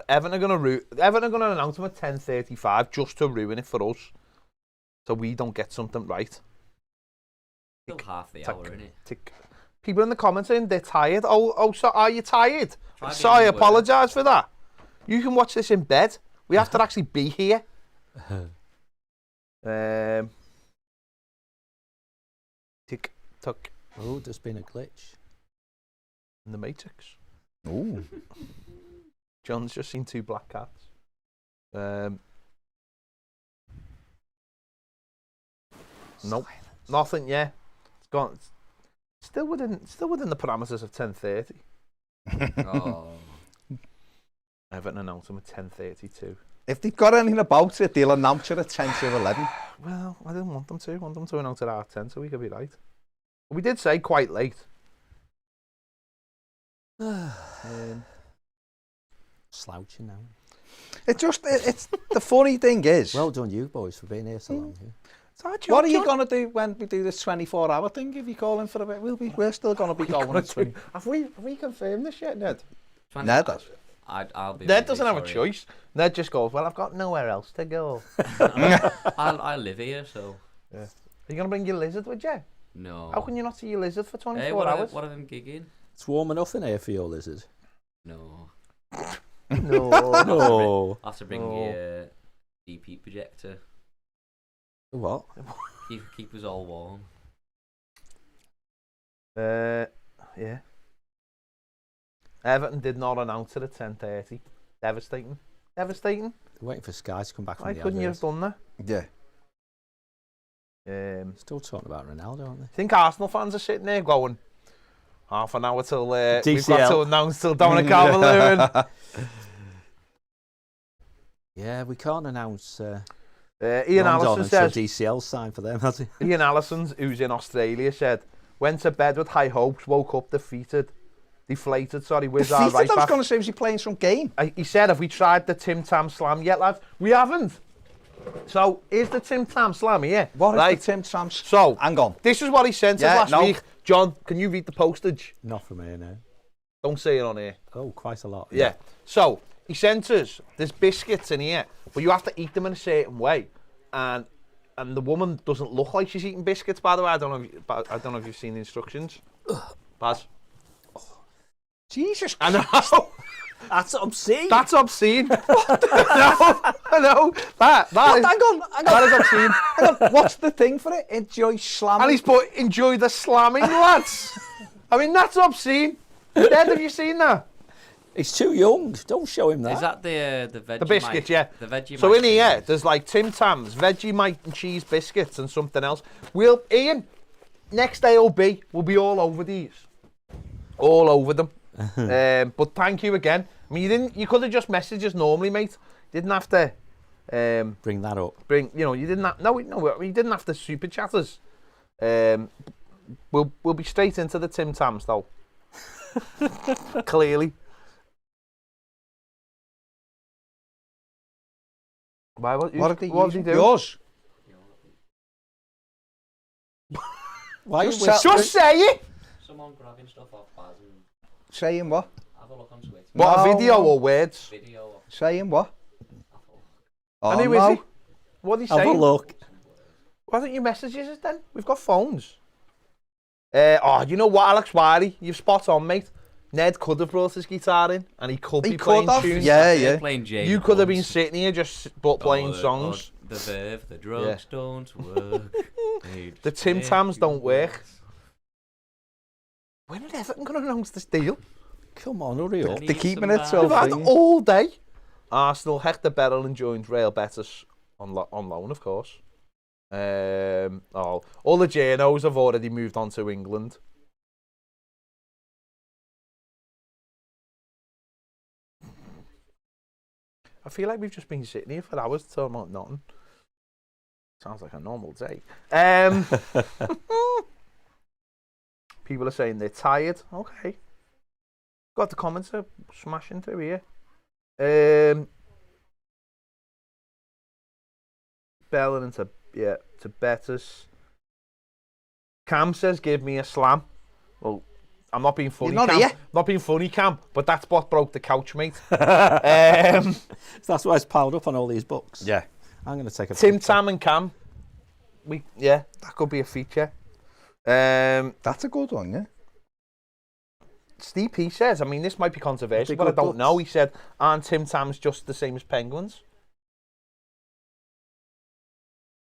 Everton are gonna announce him at 10:35 just to ruin it for us, so we don't get something right. Still half the Tick, hour, innit? tick. People in the comments saying they're tired. So are you tired? Try Sorry, being apologise for that. You can watch this in bed. We have to actually be here. Tick, tock, Oh, there's been a glitch. in the Matrix. Ooh. John's just seen 2 black cats. Nope, nothing. Yeah, it's gone. It's still within the parameters of 10:30. Oh. Everton announced him at 10:32. If they've got anything about it, they'll announce it at 10 to 11. Well, I didn't want them to. I want them to announce it at 10, so we could be right. But we did say quite late. Slouching now. It's the funny thing is, Well done, you boys, for being here so long. Yeah. It's our job, what are you John. going to do when we do this 24-hour thing? If you call in for a bit, we're still going to be going. Gonna do- Have we confirmed this yet, Ned? Ned, I'll be. Ned busy, doesn't have a sorry. choice. Ned just goes, well, I've got nowhere else to go. I live here, so Are you going to bring your lizard with you? no. How can you not see your lizard for 24 Hey, what hours? What are them gigging? It's warm enough in here for your lizard. No. No. No. I have to bring Oh. your DP projector. What? Keep us all warm. Yeah. Everton did not announce it at 10:30. Devastating. Devastating. They're waiting for Sky to come back from Why the couldn't you have advert. done that? yeah. Still talking about Ronaldo, aren't they? I think Arsenal fans are sitting there going, half an hour till we've got DCL. to announce till Dominic Calvert-Lewin. Yeah, we can't announce. Ian Rondon Allison until says, DCL signed for them, has he? Ian Allison, who's in Australia, said, went to bed with high hopes, woke up deflated, where's our Defeated, right I was back? going to say, was he playing some game? He said, have we tried the Tim Tam Slam yet, lads? We haven't. So, here's the Tim Tam Slam here. What is right? the Tim Tams? So, Hang on. this is what he sent Yeah, us last no. week. John, can you read the postage? Not from here, no. Don't say it on here. Oh, quite a lot. Yeah. So, he sent us, there's biscuits in here, but you have to eat them in a certain way. And the woman doesn't look like she's eating biscuits, by the way. I don't know if you've seen the instructions. Baz. Jesus I know. That's obscene. That's obscene. I know. That What? is, Hang on. that is obscene. Hang on. What's the thing for it? Enjoy slamming. And he's put, enjoy the slamming, lads. I mean, that's obscene. Dad, have you seen that? He's too young. Don't show him that. Is that the Vegemite? The biscuits, yeah. The Vegemite. So in here, things? there's like Tim Tams, Vegemite and cheese biscuits and something else. Ian, next AOB, we'll be all over these. All over them. But thank you again. I mean, you could have just messaged us normally, mate. You didn't have to Bring that up. you didn't have, you didn't have to super chat us. We'll be straight into the Tim Tams though. Clearly. Why? What did he do? Yours. Why Just we- tell- Just say it. Someone grabbing stuff off Baz and Saying what? have a look on Twitter. What, No. a video or words? Video of Saying what? Oh, And who is he? What did he Have say? a look. Why don't you message us then? We've got phones. You know what, Alex Wiley? You've spot on, mate. Ned could have brought his guitar in, and he could He be could playing have. tunes. Yeah, They're yeah. playing James You could have been Bond's. sitting here just playing Or songs. the verve, the drugs don't work. The Tim Tams don't work. When are Everton going to announce this deal? Come on, hurry up. They're keeping it so We've had free. all day. Arsenal, Hector Bellerin joined Real Betis on loan, of course. All the journos have already moved on to England. I feel like we've just been sitting here for hours talking about nothing. Sounds like a normal day. People are saying they're tired. Okay. Got the comments are smashing through here. Bellerin to Betis. Cam says, "Give me a slam." Well, I'm not being funny. You're not Cam. here. Not being funny, Cam. But that's what broke the couch, mate. That's why it's piled up on all these books. Yeah. I'm going to take a Tim picture. Tam and Cam. That could be a feature. That's a good one, yeah. Steve P says, I mean, this might be controversial, They're but I good don't books. know. He said, aren't Tim Tams just the same as penguins?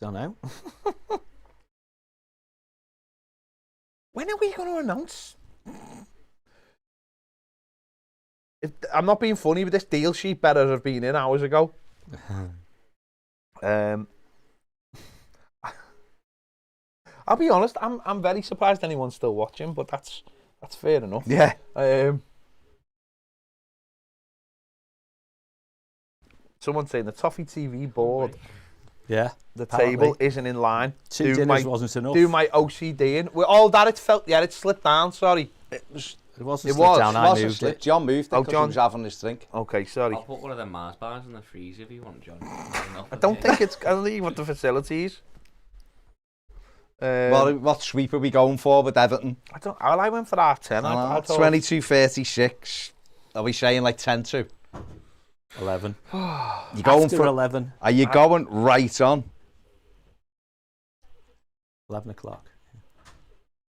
Don't know. When are we going to announce? I'm not being funny, but this deal sheet better have been in hours ago. I'll be honest, I'm very surprised anyone's still watching, but that's fair enough. Yeah. Someone's saying the Toffee TV board, Yeah. the Apparently. table isn't in line. 2 dinners wasn't enough. Do my OCD in. It slipped down, sorry. It wasn't It slipped was. down, I Wasn't moved slipped. it. John moved it Oh, because John. he was having his drink. Okay, sorry. I'll put one of them Mars bars in the freezer if you want, John. I don't think you want the facilities. What sweep are we going for with Everton? I went for half-10. I told- 22:36. Are we saying like 10-2? 11. You going After for 11. Are you going right on? 11 o'clock.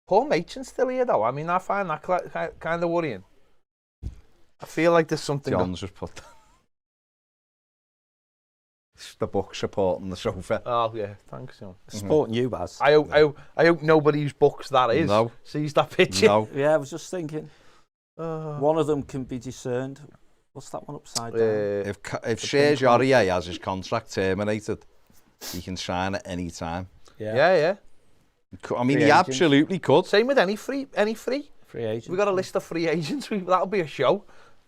Paul Machen's still here, though. I mean, I find that kind of worrying. I feel like there's something... John's just put the book supporting the sofa. Oh, yeah. Thanks, John. Supporting you, Baz. I hope nobody whose books that is No. sees that picture. No. Yeah, I was just thinking. One of them can be discerned. What's that one upside down? If Serge Aurier has his contract terminated, he can sign at any time. Yeah. I mean, Free he agent. absolutely could. Same with any free. Free agent. We got a list of free agents. That'll be a show.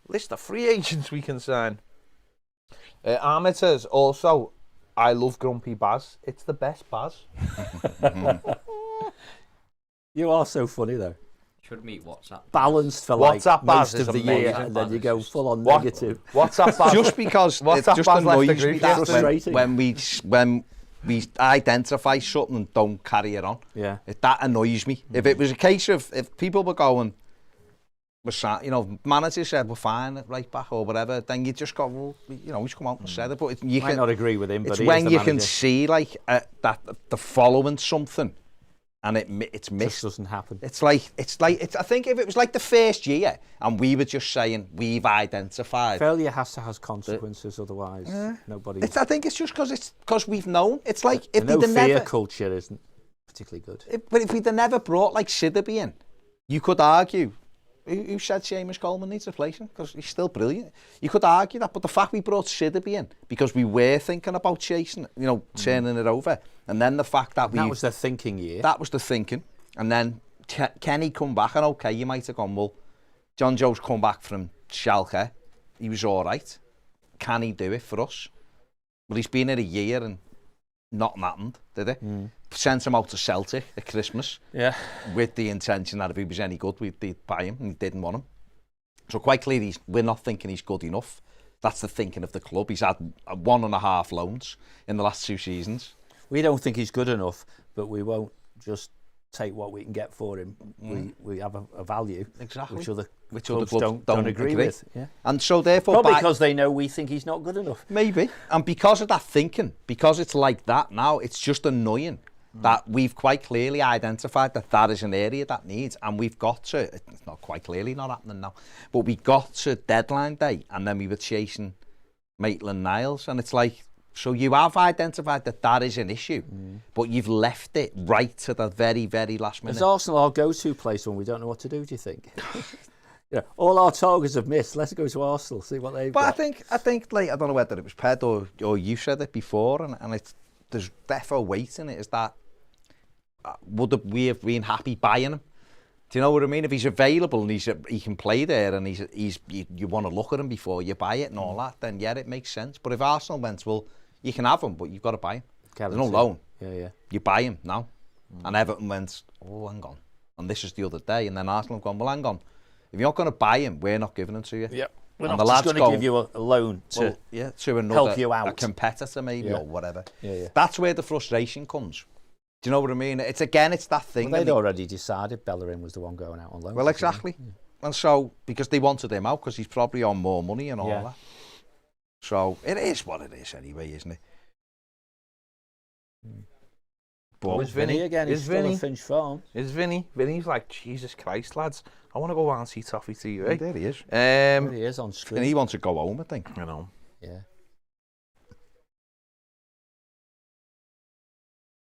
List of free agents we can sign. Ahmed says also, I love Grumpy Baz. It's the best Baz. You are so funny, though. Should meet WhatsApp. Balanced for like WhatsApp Baz most is of the year, amazing. and then you go full on What? negative. WhatsApp Baz. Just because What's it that just Baz left the annoys group me that yesterday? when we identify something and don't carry it on. Yeah. That annoys me. If it was a case of if people were going, manager said we're fine right back or whatever, then you just go, well, he's come out and said it. But you Might not agree with him, but it's he when is you the can manager. see like that the following something, and it's Just missed. doesn't happen. I think if it was like the first year and we were just saying we've identified. Failure has to have consequences, otherwise nobody. I think it's just because we've known. It's like if no they'd fear never, culture isn't particularly good. but if we'd have never brought like Sidderby in, you could argue. Who said Seamus Coleman needs replacing? Because he's still brilliant. You could argue that, but the fact we brought Sidderby in because we were thinking about chasing, turning it over, and then the fact that That was their thinking year. that was the thinking, and then Kenny come back, and okay, you might have gone, well, John Joe's come back from Schalke, he was all right. Can he do it for us? Well, he's been here a year and nothing happened, did it? sent him out to Celtic at Christmas Yeah. with the intention that if he was any good, we'd buy him, and he didn't want him. So quite clearly, we're not thinking he's good enough. That's the thinking of the club. He's had 1.5 loans in the last 2 seasons. We don't think he's good enough, but we won't just take what we can get for him. We have a value, Exactly. which other clubs don't agree with. Yeah. And so therefore... Probably because they know we think he's not good enough. Maybe. And because of that thinking, because it's like that now, it's just annoying that we've quite clearly identified that is an area that needs, and we've got to, it's not quite clearly not happening now, but we got to deadline day, and then we were chasing Maitland-Niles, and it's like, so you have identified that is an issue, but you've left it right to the very, very last minute. Is Arsenal our go-to place when we don't know what to do you think? Yeah, all our targets have missed. Let's go to Arsenal, see what they've got. But I think like, I don't know whether it was Ped or you said it before, and it's, there's defo weight in it, is that we have been happy buying him? Do you know what I mean? If he's available and he can play there, and you want to look at him before you buy it and all that, then yeah, it makes sense. But if Arsenal went, well, you can have him, but you've got to buy him. There's no loan. Yeah. You buy him now. And Everton went, oh, hang on. And this is the other day. And then Arsenal have gone, well, hang on. If you're not going to buy him, we're not giving him to you. Yeah. We're And not the just lads going to give you a loan to to another, help you out. a competitor maybe, or whatever. Yeah. That's where the frustration comes. Do you know what I mean? It's that thing. Well, they'd already decided Bellerin was the one going out on loan. Well, exactly. And so, because they wanted him out, because he's probably on more money and all that. So, it is what it is anyway, isn't it? But it's Vinny again. He's still at Finch Farm. Is Vinny? Vinny's like, Jesus Christ, lads. I want to go out and see Toffee TV. There he is. There he is on screen. And he wants to go home, I think. You know. Yeah.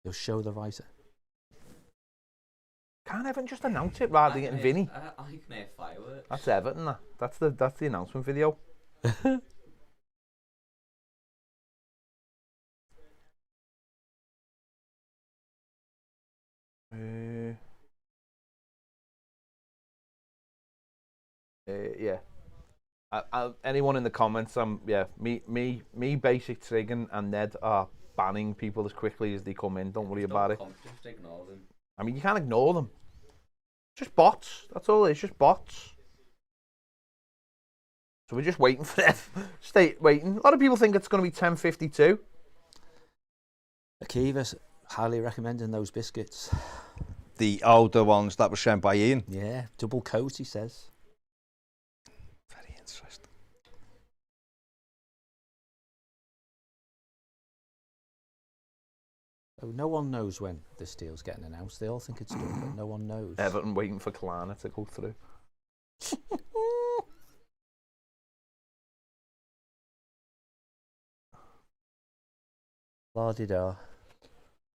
He'll show the writer. Can't Everton just announce it rather than getting Vinny? I can hear fireworks. That's Everton, that. That's the announcement video. Yeah. Anyone in the comments? Me, Basic Trig and Ned are banning people as quickly as they come in. Don't worry about it. Just ignore them. I mean, you can't ignore them. Just bots. That's all it is. Just bots. So we're just waiting for them. Stay waiting. A lot of people think it's going to be 10:52. Akiva's highly recommending those biscuits. The older ones that were sent by Ian. Yeah, double coat, he says. Very interesting. So no one knows when this deal's getting announced. They all think it's done, but no one knows. Everton waiting for Kalana to go through. La-di-da.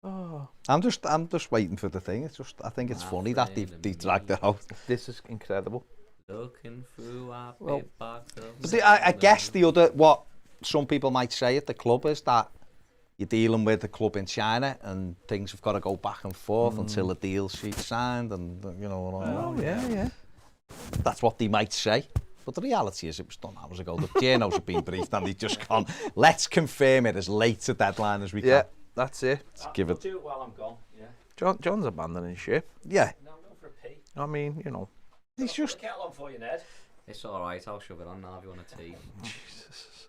Oh, I'm just waiting for the thing. It's just, I think it's funny that they dragged it out. this is incredible. Looking through our Well, paper. But I guess the other, what some people might say at the club is that you're dealing with the club in China and things have got to go back and forth until the deal sheet's signed, and you know. Oh, yeah. That's what they might say. But the reality is it was done hours ago. The journos have been briefed and they've just gone, let's confirm it as late a deadline as we can. Yeah, that's it. Give it. Do it while I'm gone. John's abandoning ship. Yeah. No, I'm going for a pee. I mean, you know. He's just... Kettle on for you, Ned. It's alright, I'll shove it on now if you want a tea. Jesus.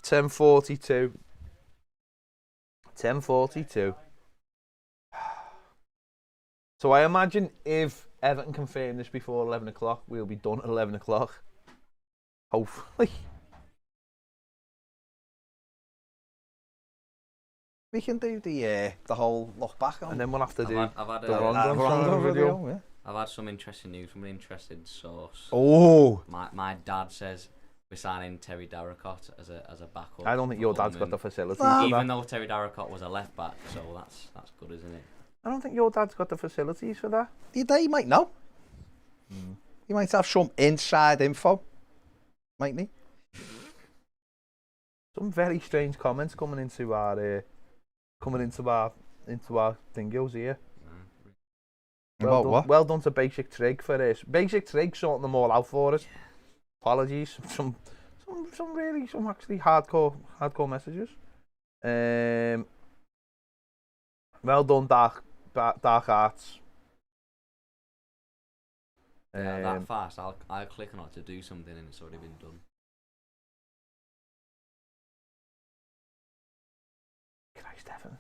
10:42. 10:42. So I imagine if Everton confirm this before 11 o'clock, we'll be done at 11 o'clock. Hopefully. We can do the whole look back on. And then we'll have to do I've had the a- Rondon video. Yeah. I've had some interesting news from an interested source. Oh. My dad says we're signing Terry Darracott as a backup. I don't think your for dad's got the Holman. facilities Well, for Even that. though Terry Darracott was a left back, so that's good, isn't it? I don't think your dad's got the facilities for that. He might know. He might have some inside info. Mightn't he? Some very strange comments coming into our thingos here. About what? Well done to Basic Trig for this. Basic Trig sorting them all out for us. Apologies. Some actually hardcore messages. Well done, Dark Arts. That fast, I'll click on it to do something and it's already been done. Christ, Everton.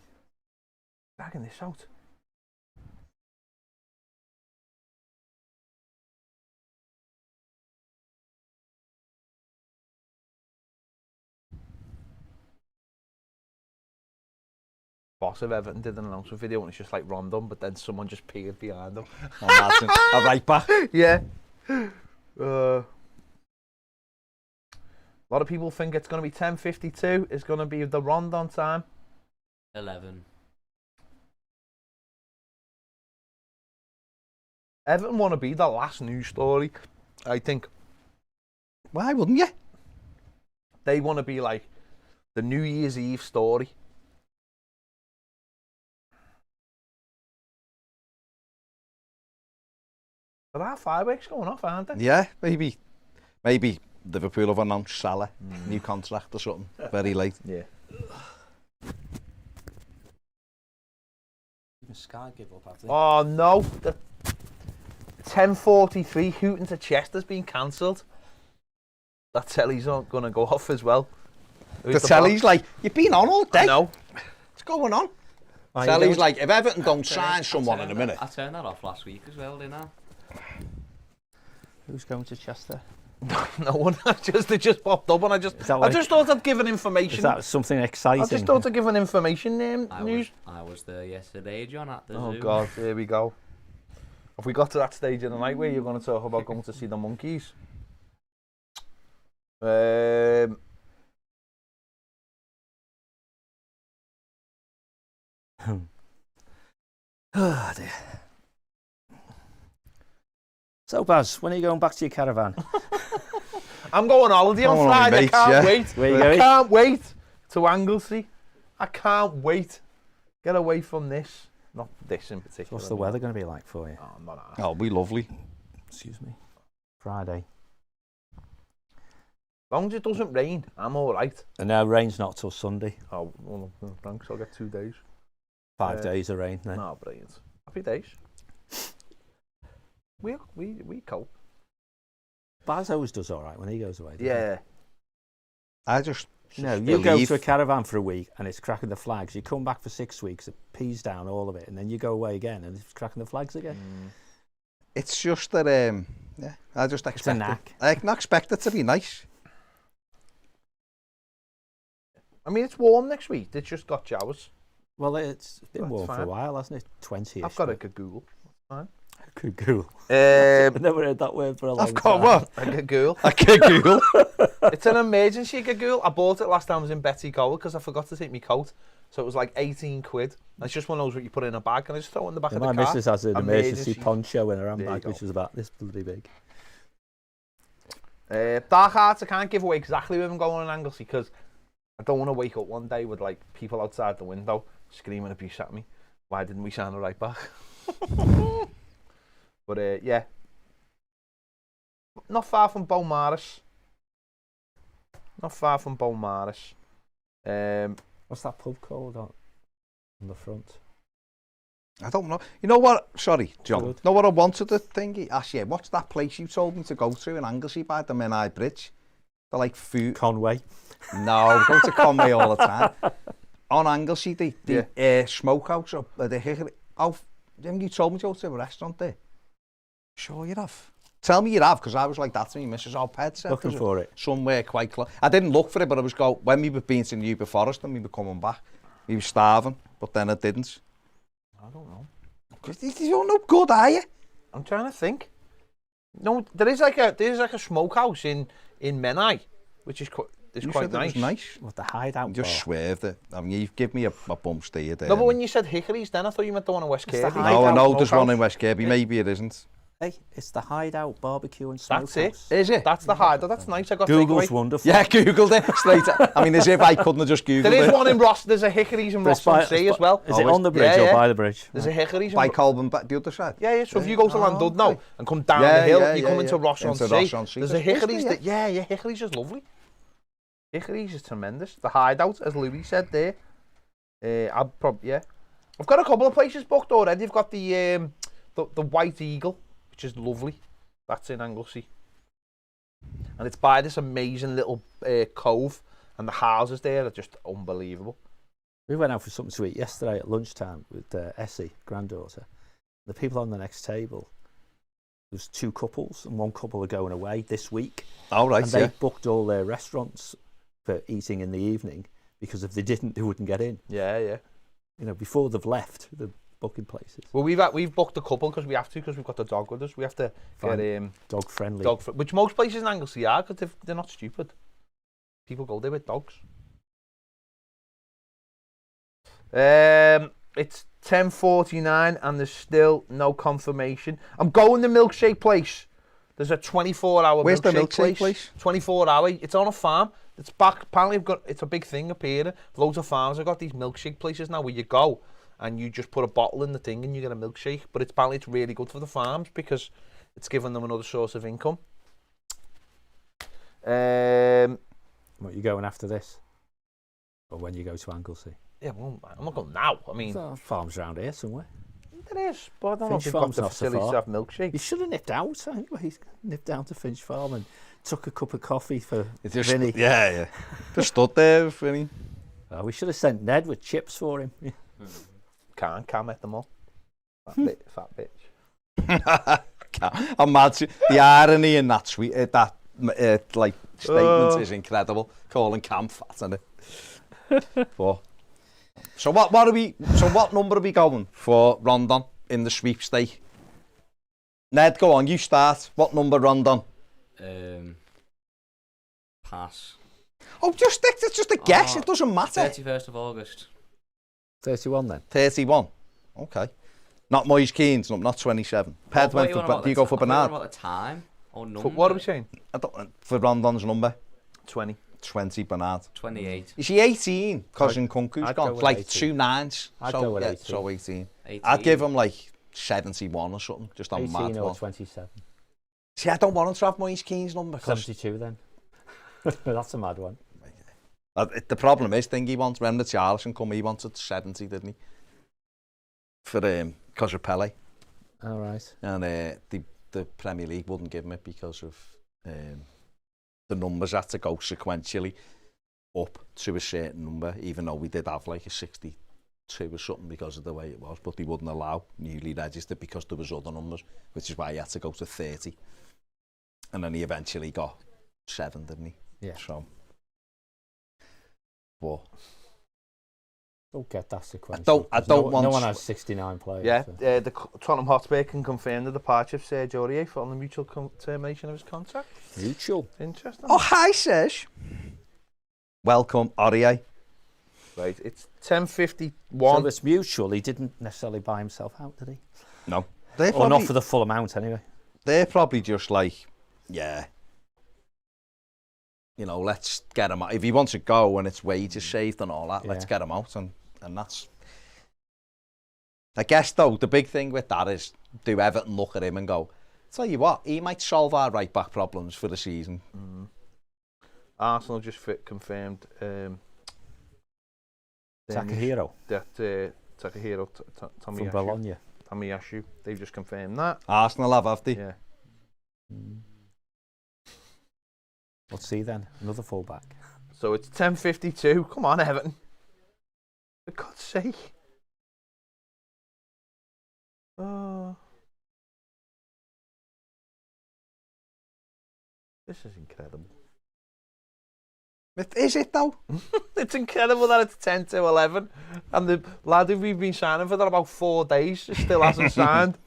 Bagging this out. Boss of Everton did an announcement video and it's just like Rondon, but then someone just peered behind him. A right back. Yeah. A lot of people think it's going to be 10:52. It's going to be the Rondon time. 11. Everton want to be the last news story, I think. Why wouldn't you? They want to be like the New Year's Eve story. There are fireworks going off, aren't there? Yeah, maybe Liverpool have announced Salah, new contract or something, very late. Yeah. Even Sky give up, have they? Oh no, the 10:43 Hooton to Chester's been cancelled. That telly's not going to go off as well. The telly's like, you've been on all day. I know. What's going on? Are you Telly's going- like, if Everton don't sign someone in a minute. I turned that off last week as well, didn't I? Who's going to Chester? No one. They just popped up, and I just thought I'd give an information. Is that something exciting? I just thought I'd give an information news. I was there yesterday, John, at the Oh zoo. God, here we go. Have we got to that stage in the night where you're going to talk about going to see the monkeys? Oh dear. So Baz, when are you going back to your caravan? I'm going on holiday on Going on Friday. with I mates, can't yeah. wait. Where you I going? can't wait to Anglesey. I can't wait. Get away from this. Not this in particular. What's the weather going to be like for you? Oh, I'm not arsed. Oh, be lovely. Excuse me. Friday. As long as it doesn't rain, I'm all right. And now rain's not till Sunday. Oh, well, thanks. I'll get 2 days. 5 days of rain then. No, brilliant. Happy days. We cope. Baz always does all right when he goes away. doesn't he? Yeah. I just No, you go believe- to a caravan for a week and it's cracking the flags. You come back for 6 weeks, it pees down all of it, and then you go away again and it's cracking the flags again. It's just that, yeah, I just It's a expect knack. I can expect it to be nice. I mean, it's warm next week. It's just got showers. Well, it's been That's warm for a fine. while, hasn't it? 20-ish. I've got a Google. Google. Um, I've never heard that word for a long I've time. got what? a Google. I can Google. It's an emergency Google. I bought it last time I was in Betty Cole because I forgot to take my coat. So it was like 18 quid. And it's just one of those what you put in a bag and I just throw it in the back Yeah, of the my car. missus has an emergency Emergency. poncho in her There you handbag, go. which is about this bloody big. Dark Arts, I can't give away exactly where I'm going in Anglesey because I don't want to wake up one day with like people outside the window screaming abuse at me. Why didn't we sign a right back? But yeah, not far from Beaumaris. Not far from Beaumaris. What's that pub called on the front? I don't know. You know what? Sorry, John. Good. You know what I wanted to think? Ask you, what's that place you told me to go to in Anglesey by the Menai Bridge? They're like food. Conway. No, go to Conway all the time. On Anglesey, the smokehouse up the Hickory. Oh, haven't you told me to go to a restaurant there? Sure you have. Tell me you have, because I was like that to me, Mrs. Alped said. Looking for it. Somewhere quite close. I didn't look for it, but I was going, when we were being to Newby Forest and we were coming back, we were starving, but then I didn't. I don't know. Because you're no good, are you? I'm trying to think. No, there is like a smokehouse in Menai, which is quite Said nice. it was nice. What, the hideout You just bar? swerved it. I mean, you give me a bum steer there. No, but when you said Hickories, then I thought you meant the one in West It's the Kirby. hideout No, I know there's Smokehouse. one in West Kirby. Maybe it isn't. Hey, it's the hideout barbecue and smokehouse. That's it. Is it? That's the hideout. That's nice. I got Google's takeaway. wonderful. Yeah, Googled it straight. I mean, as if I couldn't have just Googled There is it. one in Ross. There's a Hickories in But it's Ross on by- Sea it's as well. Is it on the bridge yeah, or yeah. by the bridge? There's a Hickories in By Colburn, back the other side. Yeah. So if you go to Llandudno okay. and come down Yeah, the hill, yeah, you yeah, come into yeah. Ross on Into Sea. Ross on Sea. There's a That's Hickories. tasty, Yeah, Hickories is lovely. Hickories is tremendous. The hideout, as Louis said there. I'd probably I've got a couple of places booked already. I've got the White Eagle, which is lovely. That's in Anglesey. And it's by this amazing little cove, and the houses there are just unbelievable. We went out for something to eat yesterday at lunchtime with Essie, granddaughter. The people on the next table, there's 2 couples, and 1 couple are going away this week. Oh, right, and they booked all their restaurants for eating in the evening, because if they didn't, they wouldn't get in. Yeah, yeah. You know, before they've left, they're booking places. Well, we've booked a couple because we have to, because we've got the dog with us. We have to get dog friendly. Which most places in Anglesey are, because they're not stupid. People go there with dogs. It's 10:49 and there's still no confirmation. I'm going to milkshake place. There's a 24-hour Where's the milkshake milkshake place? 24-hour. It's on a farm. It's back. Apparently, it's a big thing up here. Loads of farms have got these milkshake places now where you go and you just put a bottle in the thing and you get a milkshake. But apparently it's really good for the farms because it's giving them another source of income. What, you going after this? Or when you go to Anglesey? Yeah, well, I'm not going now. I mean, There's farms around here somewhere. there is, but I don't know if Finch they've got Farm's the not so facilities to far. have milkshakes. You should have nipped out. Anyway, he's nipped down to Finch Farm and took a cup of coffee for Just, Vinny. yeah. Just stood there, Vinny. Oh, we should have sent Ned with chips for him. Can't met them all. Fat bitch. I'm mad. The irony in that like statement is incredible. Calling Cam fat, isn't it? But, so what number are we going for Rondon in the sweepstake? Ned, go on, you start. What number Rondon? Pass. Oh, it's just a guess. It doesn't matter. 31st of August. 31 then. 31. Okay. Not Moyes Keane's, not 27. Ped went for. Do you go for Bernard? About the time or number? For, what are we saying? I don't, for Rondon's number. 20. 20 Bernard. 28. Is he 18? Cousin Kunku's I'd gone. go with Like 18. 2 9s. I'd So, go with yeah, 18. so 18. 18. I'd give him like 71 or something. Just on 18 mad or one. 27. See, I don't want him to have Moyes Keane's number. 72 then. That's a mad one. The problem is, he wants, when the Charleston come, he wanted 70, didn't he? For because of Pele. All right. And the Premier League wouldn't give him it because of the numbers had to go sequentially up to a certain number, even though we did have like a 62 or something because of the way it was, but they wouldn't allow newly registered because there was other numbers, which is why he had to go to 30. And then he eventually got 7, didn't he? Yeah. So, but Don't get that sequence. I don't want. No one has 69 players. Yeah, So. the Tottenham Hotspur can confirm the departure of Sergio Aurier following the mutual termination of his contract. Mutual. Interesting. Oh, hi, Serge. Welcome, Aurier. Right, it's 10:51. So it's mutual. He didn't necessarily buy himself out, did he? No. Or not for the full amount, anyway. They're probably just like, yeah. You know, let's get him out. If he wants to go and it's wages saved and all that, let's get him out. And that's... I guess, though, the big thing with that is do Everton look at him and go, tell you what, he might solve our right-back problems for the season. Mm. Arsenal just confirmed Takahiro. that Takahiro From Bologna. Tomiyasu, they've just confirmed that. Arsenal have they? Yeah. Let's see then. Another fullback. So it's 10:52. Come on, Everton. For God's sake. Oh. This is incredible. Is it, though? It's incredible that it's 10 to 11 and the lad who we've been signing for that about 4 days still hasn't signed.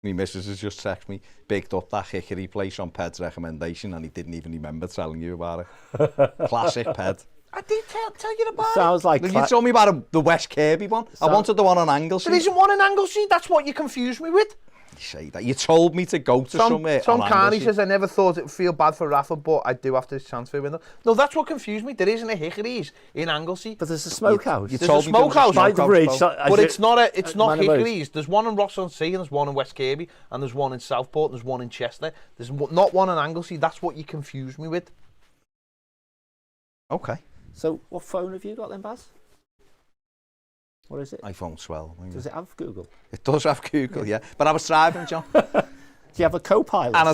My missus has just texted me, picked up that Hickory place on Ped's recommendation and he didn't even remember telling you about it. Classic Ped. I did tell you about Sounds like... You told me about the West Kirby one. I wanted the one on Anglesey. There isn't one in Anglesey. That's what you confused me with. You say that. You told me to go to somewhere Tom on Carney Anglesey. says, I never thought it would feel bad for Rafa, but I do after this transfer window. No, that's what confused me. There isn't a Hickory's in Anglesey. But there's a smokehouse. You There's told a me there was a smokehouse by the bridge. but it's not Man of Hickory's. There's one in Ross-on-Sea and there's one in West Kirby and there's one in Southport and there's one in Chester. There's not one in Anglesey. That's what you confused me with. Okay. So what phone have you got then, Baz? What is it? iPhone 12. Does it have Google? It does have Google, yeah. But I was driving, John. Do you have a co-pilot? And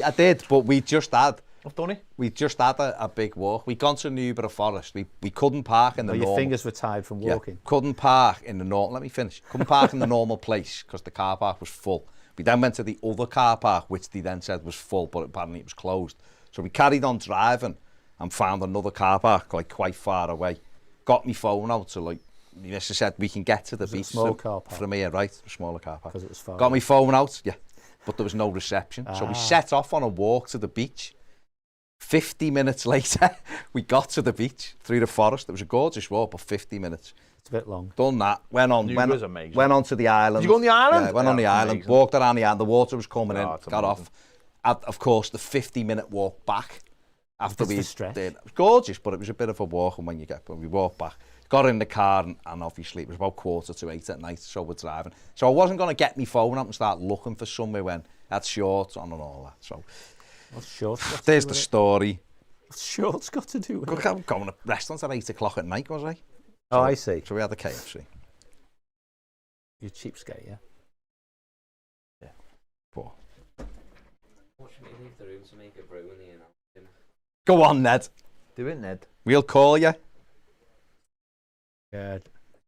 I did, but we just had a big walk. We'd gone to Newborough Forest. We couldn't park in the normal... Your fingers were tired from walking. Yeah, couldn't park in the normal... Let me finish. Couldn't park in the normal place because the car park was full. We then went to the other car park, which they then said was full, but apparently it was closed. So we carried on driving and found another car park, like, quite far away. Got my phone out to, like... My missus said, we can get to the beach small car park? from here, right? A smaller car park. Because it was far. Got my phone out, yeah. But there was no reception. So we set off on a walk to the beach. 50 minutes later, we got to the beach through the forest. It was a gorgeous walk, but 50 minutes. It's a bit long. Done that. Went on to the island. Did you go on the island? Yeah, went on the island. Amazing. Walked around the island. The water was coming in. It's Got amazing. off. And of course, the 50-minute walk back after It's we the stretch. did. It was gorgeous, but it was a bit of a walk. And when we walked back, got in the car, and obviously it was about 7:45 at night, so we're driving. So I wasn't going to get my phone up and start looking for somewhere when I had shorts on and all that. So What's shorts got to there's do the with it? story. What's shorts got to do with it? I'm going to restaurants at 8 o'clock at night, was I? Oh, I see. So we had the KFC. You're cheapskate, yeah? But What should we leave the room to make a brew in the announcement? go on, Ned. Do it, Ned. We'll call you. Yeah.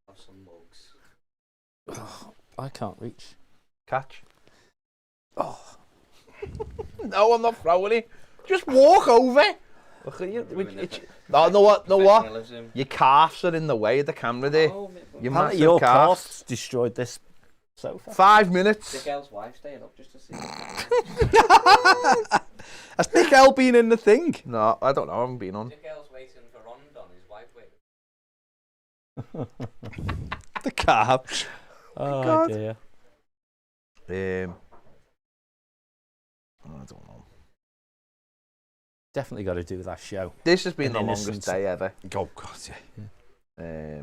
Have some mugs. Oh, I can't reach. Catch. Oh. No, I'm not throwing it. Just walk over. Look at you. No, know what? Professionalism. Your calves are in the way of the camera there. Oh, Your Apparently massive your calves. calves destroyed this sofa. 5 minutes. The girl's wife staying up just to see. Has Dick L been in the thing? No, I don't know. I haven't been on. The girl's waiting for Rondon, his wife waiting. The carbs. Oh, God. dear. I don't know. Definitely got to do that show. This has been An the longest innocent- day ever. Oh, God, yeah.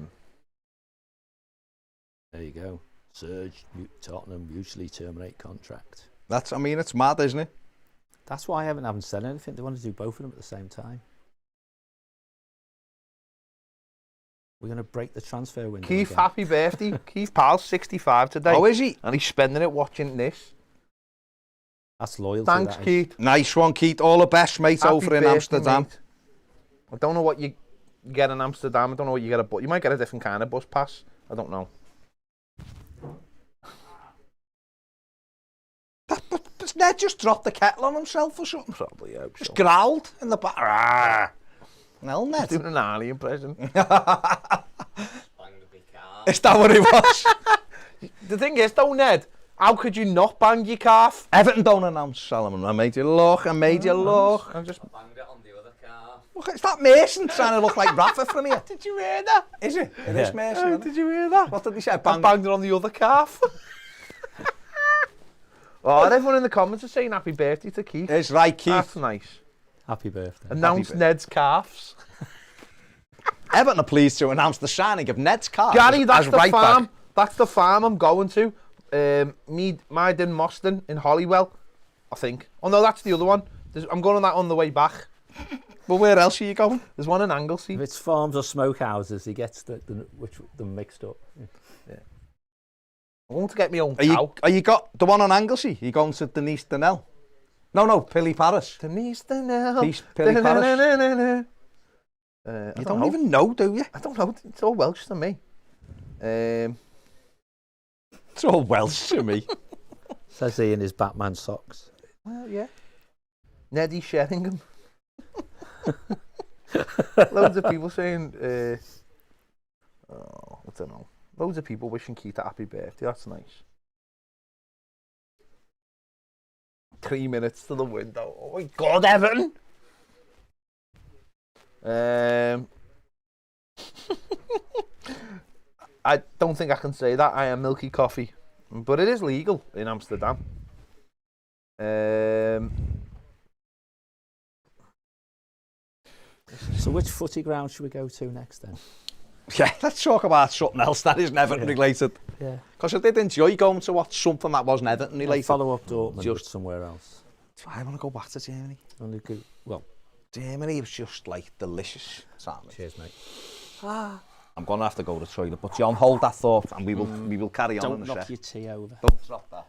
There you go. Surge, Tottenham mutually terminate contract. It's mad, isn't it? That's why I haven't said anything. They want to do both of them at the same time. We're going to break the transfer window. Keith, again. happy birthday. Keith Pal's 65 today. Oh, is he? And he's spending it watching this. That's loyalty. Thanks, that is. Keith. Nice one, Keith. All the best, mate, Happy over in birthday, Amsterdam. mate. I don't know what you get in Amsterdam. I don't know what you get you might get a different kind of bus pass. I don't know. Does Ned just drop the kettle on himself or something? Probably, I hope so. Just growled in the back. Rah. Well, Ned. Doing an Ali impression. Bang the big car. Is that what it was? The thing is, though, Ned, how could you not bang your calf? Everton don't announce Solomon. I made you look. I'm just... Banged it on the other car. Look, is that Mason trying to look like Rafa from here? Did you hear that? Is it? It is Mason. Oh, isn't it? did you hear that? What did he say? I Bang. banged it on the other calf. Oh, and everyone in the comments is saying happy birthday to Keith. It's right, Keith. That's nice. Happy birthday. Announce Ned's calves. Everton are pleased to announce the signing of Ned's car. Gary, that's as the right farm. back. That's the farm I'm going to. Maiden Moston in Hollywell, I think. Oh no, that's the other one. I'm going on that on the way back. Well, where else are you going? There's one in If Anglesey. it's farms or smokehouses, he gets them mixed up. I want to get my own cow. Are you got the one on Anglesey? You going to Denise Donnell? No, Pilly Paris. Denise Donnell. Peace, Pilly Paris. I You don't even know, do you? I don't know. It's all Welsh to me. It's all Welsh to me. Says he in his Batman socks. Well, yeah. Neddy Sheringham. Loads of people saying, I don't know. Loads of people wishing Keith a happy birthday. That's nice. 3 minutes to the window. Oh my God, Everton! I don't think I can say that. I am milky coffee. But it is legal in Amsterdam. So which footy ground should we go to next then? Yeah, let's talk about something else that isn't Everton related. Yeah. Because I did enjoy going to watch something that wasn't Everton related. Follow up Dortmund Just- but somewhere else. I want to go back to Germany. Only good. Well, Germany was just like delicious. Salmon. cheers, mate. I I'm going to have to go to the toilet. But John, hold that thought and we will carry on Don't in a knock sec. your tea over. Don't drop that.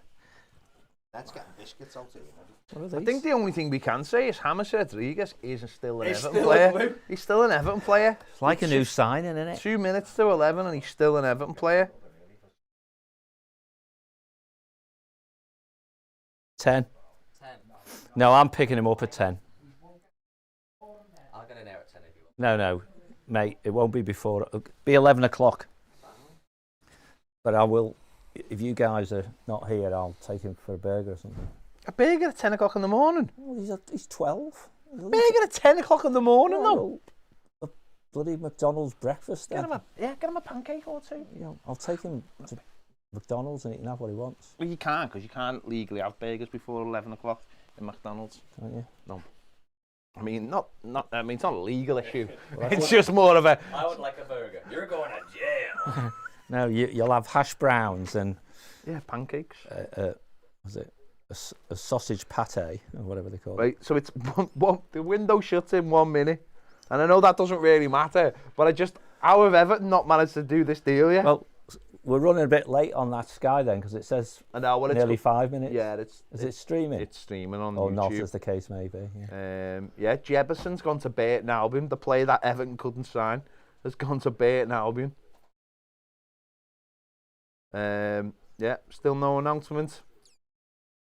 Let's get biscuits out here. What are I these? think the only thing we can say is James Rodriguez is still an Everton player. He's still an Everton player. It's like a new signing, isn't it? 2 minutes to 11 and he's still an Everton player. 10. 10. No, I'm picking him up at 10. I'll get in there at 10 if you want. No, mate, it won't be before. It'll be 11 o'clock. But I will, if you guys are not here, I'll take him for a burger or something. A burger at 10 o'clock in the morning. Well, he's 12. Burger at 10 o'clock in the morning, though. A bloody McDonald's breakfast. Get Then. him a pancake or two. You know, I'll take him to McDonald's and he can have what he wants. Well, you can't, because you can't legally have burgers before 11 o'clock in McDonald's. Can't you? No. I mean, it's not a legal issue. It's just more of a... I would like a burger. You're going to jail. No, you'll have hash browns and Yeah, pancakes. was it a sausage pate or whatever they call it. Right, so it's the window shuts in 1 minute. And I know that doesn't really matter, but how have Everton not managed to do this deal yet? Well, we're running a bit late on that Sky then because it says I know, well, nearly 5 minutes. Yeah, Is it streaming? It's streaming on or YouTube. not, as the case may be. Yeah. Jefferson's gone to Burton Albion. The player that Everton couldn't sign has gone to Burton Albion. Still no announcement.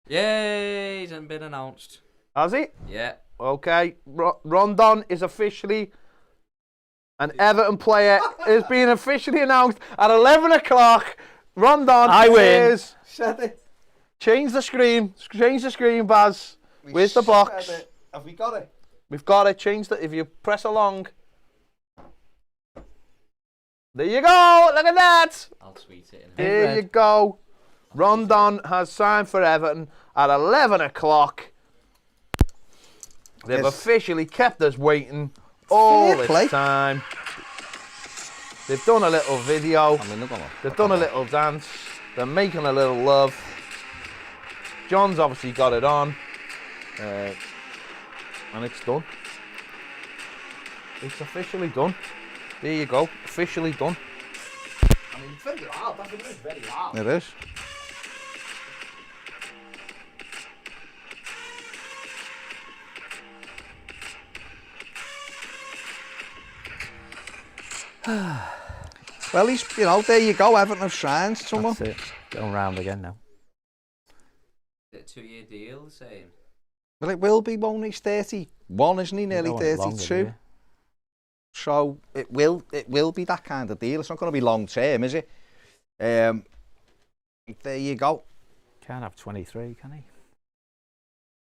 Yay, he's been announced. Has he? Yeah. Okay. Rondon is officially an Everton player. Is being officially announced at 11 o'clock. Rondon I win. is... Change the screen, Baz. Where's the box? Have we got it? We've got it. Change the... If you press along... There you go. Look at that. I'll tweet it in a minute. There you go. Rondon has signed for Everton at 11 o'clock. They've officially kept us waiting all Fair this play. time. They've done a little video. I mean, look on They've done a little dance. They're making a little love. John's obviously got it on. And it's done. It's officially done. There you go. Officially done. I mean, it's very loud. That video is very loud. It is. Well, there you go. Everton have signed someone. That's it. Going round again now. Is it a 2-year deal, the same? Well, it will be, won't he? He's 31, isn't he? Nearly Don't want it 32. longer, do So it will be that kind of deal. It's not going to be long term, is it? There you go. you? Can't have 23, can he?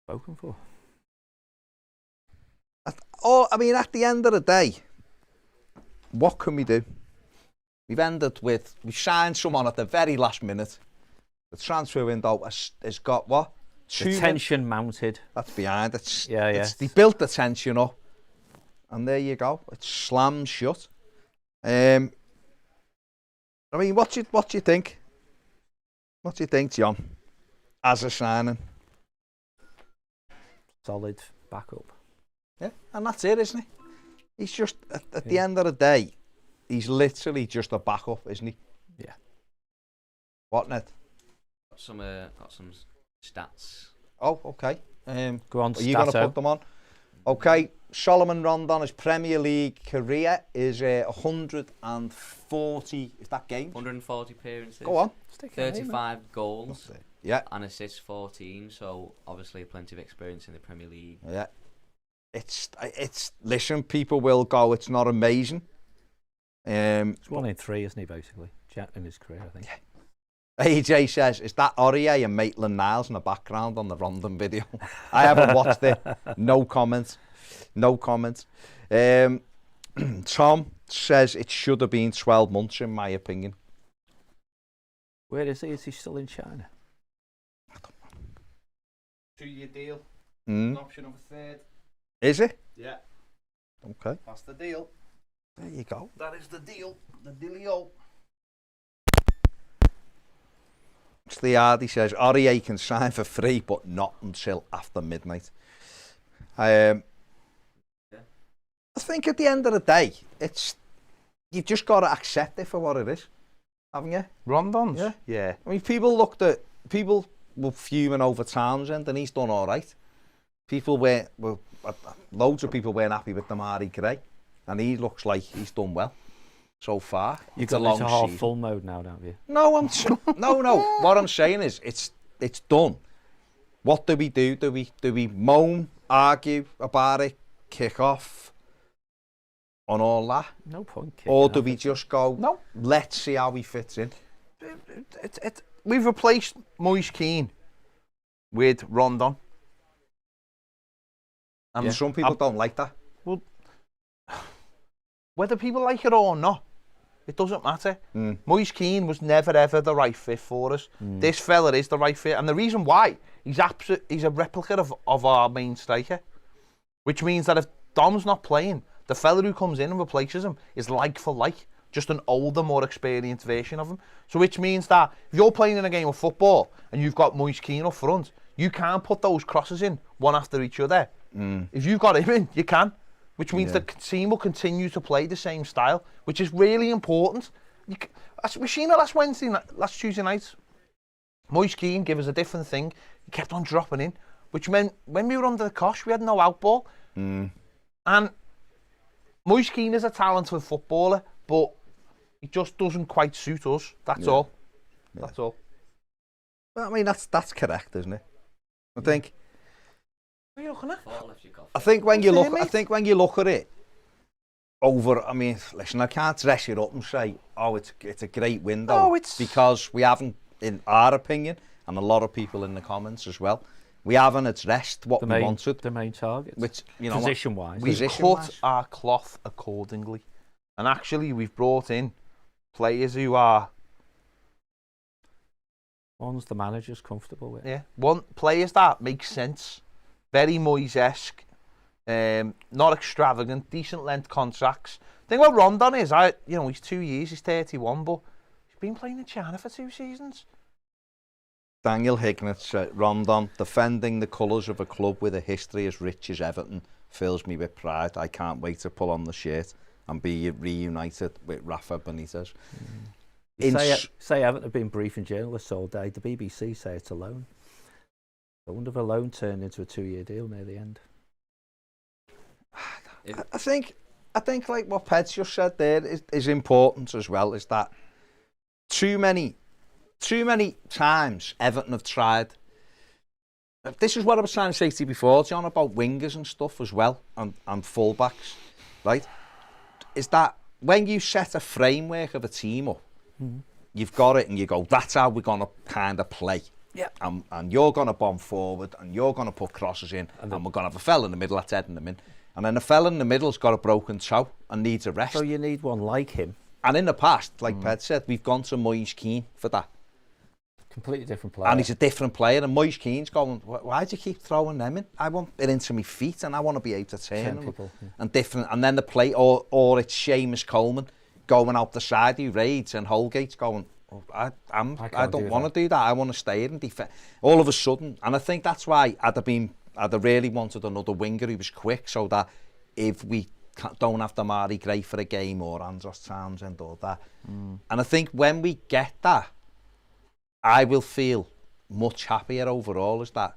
Spoken for. I mean, at the end of the day, what can we do? We've signed someone at the very last minute. The transfer window has got what? The tension mounted. That's behind it. Yeah. They built the tension up. And there you go. It's slammed shut. I mean, what do you think? What do you think, John? As a signing? Solid backup. Yeah, and that's it, isn't he? He's just, at the end of the day, he's literally just a backup, isn't he? Yeah. What, Ned? Got some stats. Oh, okay. Go on, are you going to Stato. put them on? Okay, Solomon Rondon, his Premier League career is 140, is that games? 140 appearances. Go on. 35 goals. Yeah. And assists 14, so obviously plenty of experience in the Premier League. Yeah. Listen, people will go, it's not amazing. It's 1 in 3, isn't he, basically, in his career, I think. Yeah. AJ says, is that Aurier and Maitland-Niles in the background on the Rondon video? I haven't watched it. No comments. Tom says it should have been 12 months, in my opinion. Where is he? Is he still in China? 2-year deal. Option of a third. Is it? Yeah. Okay. That's the deal. There you go. That is the deal. The dealio. Sliardi says, Aurier can sign for free, but not until after midnight. I think at the end of the day, it's you've just got to accept it for what it is, haven't you? Rondon's? Yeah. Yeah. I mean, people were fuming over Townsend, and he's done all right. Loads of people weren't happy with Damari Gray, and he looks like he's done well so far. You've It's a got long into half season. full mode now, don't you? No, no. What I'm saying is, it's done. What do we do? Do we moan, argue about it, kick off, on all that, No point. or do we just go? No. Let's see how he fits in. We've replaced Moise Keane with Rondon. And some people don't like that. Whether people like it or not, it doesn't matter. Mm. Moise Keane was never ever the right fit for us. This fella is the right fit, and the reason why he's a replica of our main striker, which means that if Dom's not playing, the fella who comes in and replaces him is like for like, just an older, more experienced version of him. So which means that if you're playing in a game of football and you've got Moise Keane up front, you can't put those crosses in one after each other. If you've got him in, you can. Which means the team will continue to play the same style, which is really important. We've seen it last Tuesday night. Moise Keane gave us a different thing. He kept on dropping in, which meant when we were under the cosh, we had no outball. And Moise Keane is a talented footballer, but he just doesn't quite suit us. That's all. That's all. Well, I mean, that's correct, isn't it? I think. What are you looking at? I think when you What's look, there, I mate? think when you look at it over, I mean, listen, I can't dress it up and say, oh, it's a great window, No, it's- because we haven't, in our opinion, and a lot of people in the comments as well, we haven't addressed what we wanted, The main target. which, you know, Position-wise. We've Position-wise. cut our cloth accordingly. And actually, we've brought in players who are, Ones the manager's comfortable with. players that make sense. Very Moyes-esque, not extravagant, decent length contracts. The thing about Rondon is, he's 2 years, he's 31, but he's been playing in China for 2 seasons. Daniel Hignett said, Rondon, defending the colours of a club with a history as rich as Everton fills me with pride. I can't wait to pull on the shirt and be reunited with Rafa Benitez. Say Everton have been briefing journalists all day. The BBC say it's a loan. I wonder if a loan turned into a 2-year deal near the end. I think like what Ped's just said there is important as well, is that too many times Everton have tried. This is what I was trying to say to you before, John, about wingers and stuff as well, and fullbacks, right? Is that when you set a framework of a team up, you've got it and you go, that's how we're going to kind of play. Yeah. And you're going to bomb forward and you're going to put crosses in and we're going to have a fella in the middle that's heading them in. And then the fella in the middle's got a broken toe and needs a rest. So you need one like him. And in the past, like Ped said, we've gone to Moise Keane for that. Completely different player. And he's a different player. And Moise Keane's going, why do you keep throwing them in? I want it into my feet and I want to be able to turn them. People, And different. And then the play, or it's Seamus Coleman going out the side, he raids, and Holgate's going, I don't want to do that. I want to stay in defence. All of a sudden, and I think that's why I'd have really wanted another winger who was quick, so that if we don't have Damari Gray for a game or Andros Townsend or that, and I think when we get that, I will feel much happier overall. Is that,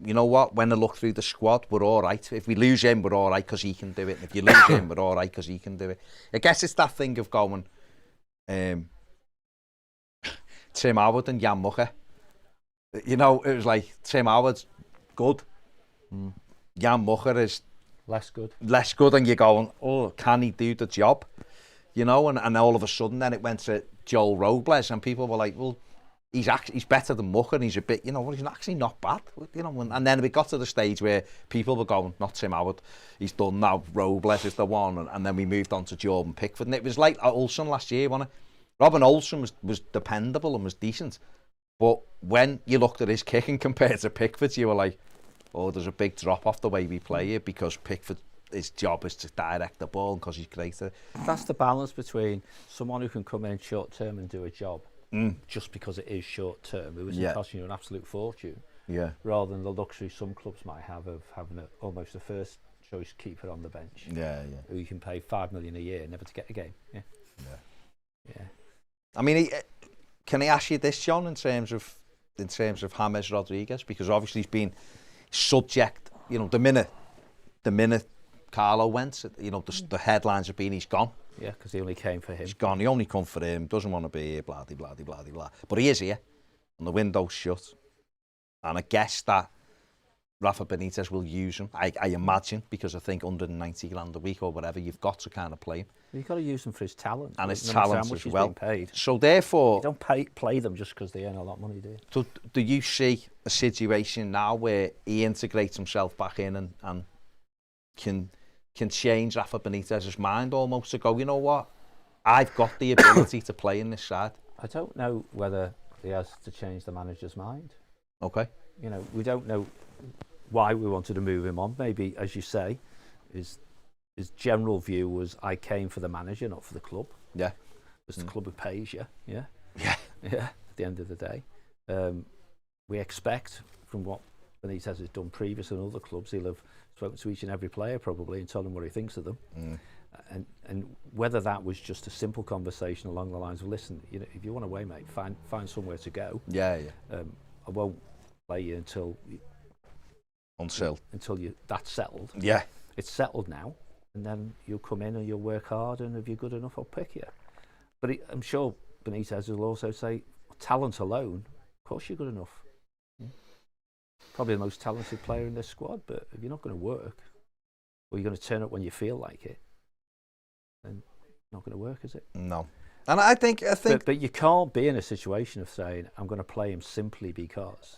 you know what? When I look through the squad, we're all right. If we lose him, we're all right because he can do it. And if you lose him, we're all right because he can do it. I guess it's that thing of going. Tim Howard and Jan Mucher. You know, it was like Tim Howard's good. Jan Mucher is less good. And you're going, oh, can he do the job? You know, and all of a sudden then it went to Joel Robles and people were like, well, he's better than Mucher and he's a bit, you know, well, he's actually not bad. You know, and then we got to the stage where people were going, not Tim Howard, he's done now, Robles is the one, and then we moved on to Jordan Pickford. And it was like Olsen last year, wasn't it? Robin Olsen was dependable and was decent. But when you looked at his kicking compared to Pickford's, you were like, oh, there's a big drop off the way we play here because Pickford, his job is to direct the ball because he's greater. That's the balance between someone who can come in short term and do a job just because it is short term, who isn't costing you an absolute fortune, rather than the luxury some clubs might have of having almost a first choice keeper on the bench. Yeah. Who you can pay $5 million a year never to get a game. Yeah. I mean, can I ask you this, John, in terms of James Rodriguez, because obviously he's been subject. You know, the minute Carlo went, you know, the headlines have been he's gone. Yeah, because he only came for him. He's gone. He only come for him. Doesn't want to be here. Blah blah blah blah blah. But he is here, and the window's shut. And I guess that Rafa Benitez will use him. I imagine, because I think $190,000 a week or whatever, you've got to kind of play him. You've got to use him for his talent. And his talent as well. Paid. So therefore, you don't play them just because they earn a lot of money, do you? So do you see a situation now where he integrates himself back in and can change Rafa Benitez's mind almost to go, you know what, I've got the ability to play in this side? I don't know whether he has to change the manager's mind. Okay. You know, we don't know why we wanted to move him on. Maybe, as you say, his general view was, I came for the manager, not for the club. Yeah. It's the club who pays you. Yeah. Yeah. Yeah. At the end of the day, we expect from what Benitez has done previously in other clubs, he'll have spoken to each and every player probably and told them what he thinks of them. And whether that was just a simple conversation along the lines of, listen, you know, if you want away, mate, find somewhere to go. Yeah. I won't play you until that's settled. Yeah. It's settled now, and then you'll come in and you'll work hard, and if you're good enough, I'll pick you. But I'm sure Benitez will also say, talent alone, of course you're good enough. Probably the most talented player in this squad, but if you're not going to work, or you're going to turn up when you feel like it, then it's not going to work, is it? No. And I think. But you can't be in a situation of saying, I'm going to play him simply because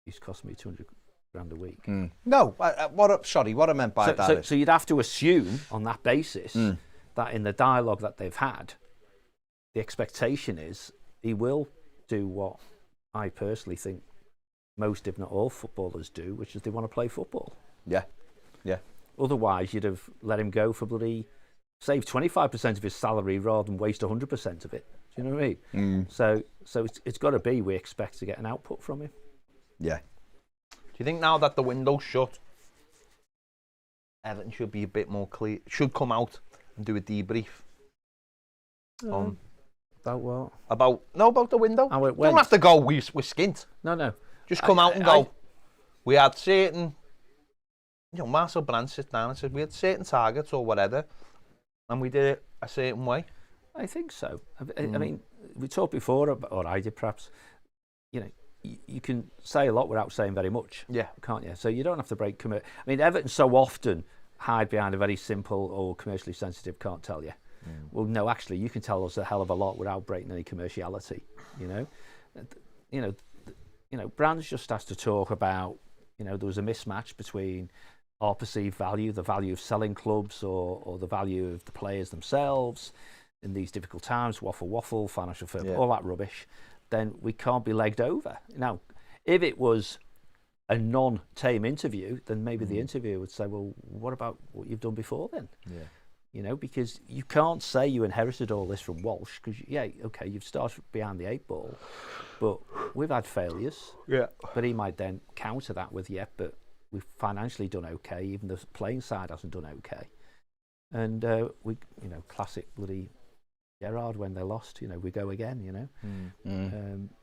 he's cost me $200,000 a week. No. What I meant by that is. So you'd have to assume on that basis that in the dialogue that they've had, the expectation is he will do what I personally think most, if not all, footballers do, which is they want to play football. Yeah. Otherwise, you'd have let him go for bloody save 25% of his salary rather than waste 100% of it. Do you know what I mean? So it's got to be, we expect to get an output from him. Yeah. Do you think now that the window's shut, Everton should be a bit more clear, should come out and do a debrief on about what? About the window. How it You went. don't have to go, we're skint. No. Just come out and go, we had certain, you know, Marcel Brand sits down and says we had certain targets or whatever, and we did it a certain way. I think so. I mean, we talked before, or I did perhaps, you know, you can say a lot without saying very much, can't you? So you don't have to break I mean, Everton so often hide behind a very simple or commercially sensitive can't tell you. Well, no, actually, you can tell us a hell of a lot without breaking any commerciality, you know? Brand's just has to talk about, you know, there was a mismatch between our perceived value, the value of selling clubs or the value of the players themselves in these difficult times, waffle, financial fair play, all that rubbish, then we can't be legged over. Now, if it was a non-tame interview, then maybe the interviewer would say, well, what about what you've done before then? Yeah. You know, because you can't say you inherited all this from Walsh, because, you've started behind the 8 ball, but we've had failures. Yeah. But he might then counter that with, but we've financially done okay, even the playing side hasn't done okay. And classic bloody Gerrard when they lost, we go again,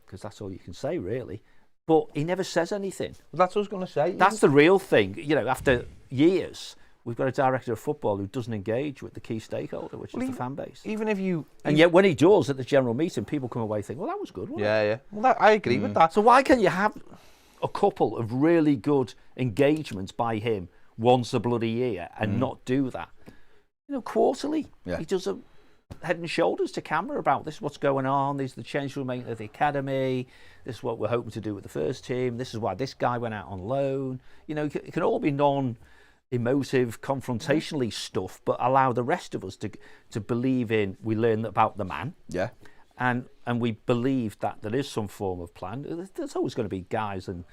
because that's all you can say, really. But he never says anything. Well, that's what I was going to say. That's the real thing. After years, we've got a director of football who doesn't engage with the key stakeholder, which is the fan base. And yet when he does at the general meeting, people come away thinking, well, that was good, wasn't it? Yeah. Well, I agree with that. So why can't you have a couple of really good engagements by him once a bloody year and not do that? Quarterly. Yeah. He does a head and shoulders to camera about this is what's going on, these are the changes we're making at the academy, this is what we're hoping to do with the first team, this is why this guy went out on loan. It can all be non-emotive, confrontationally stuff, but allow the rest of us to believe in, we learn about the man. Yeah. And we believe that there is some form of plan. There's always going to be guys and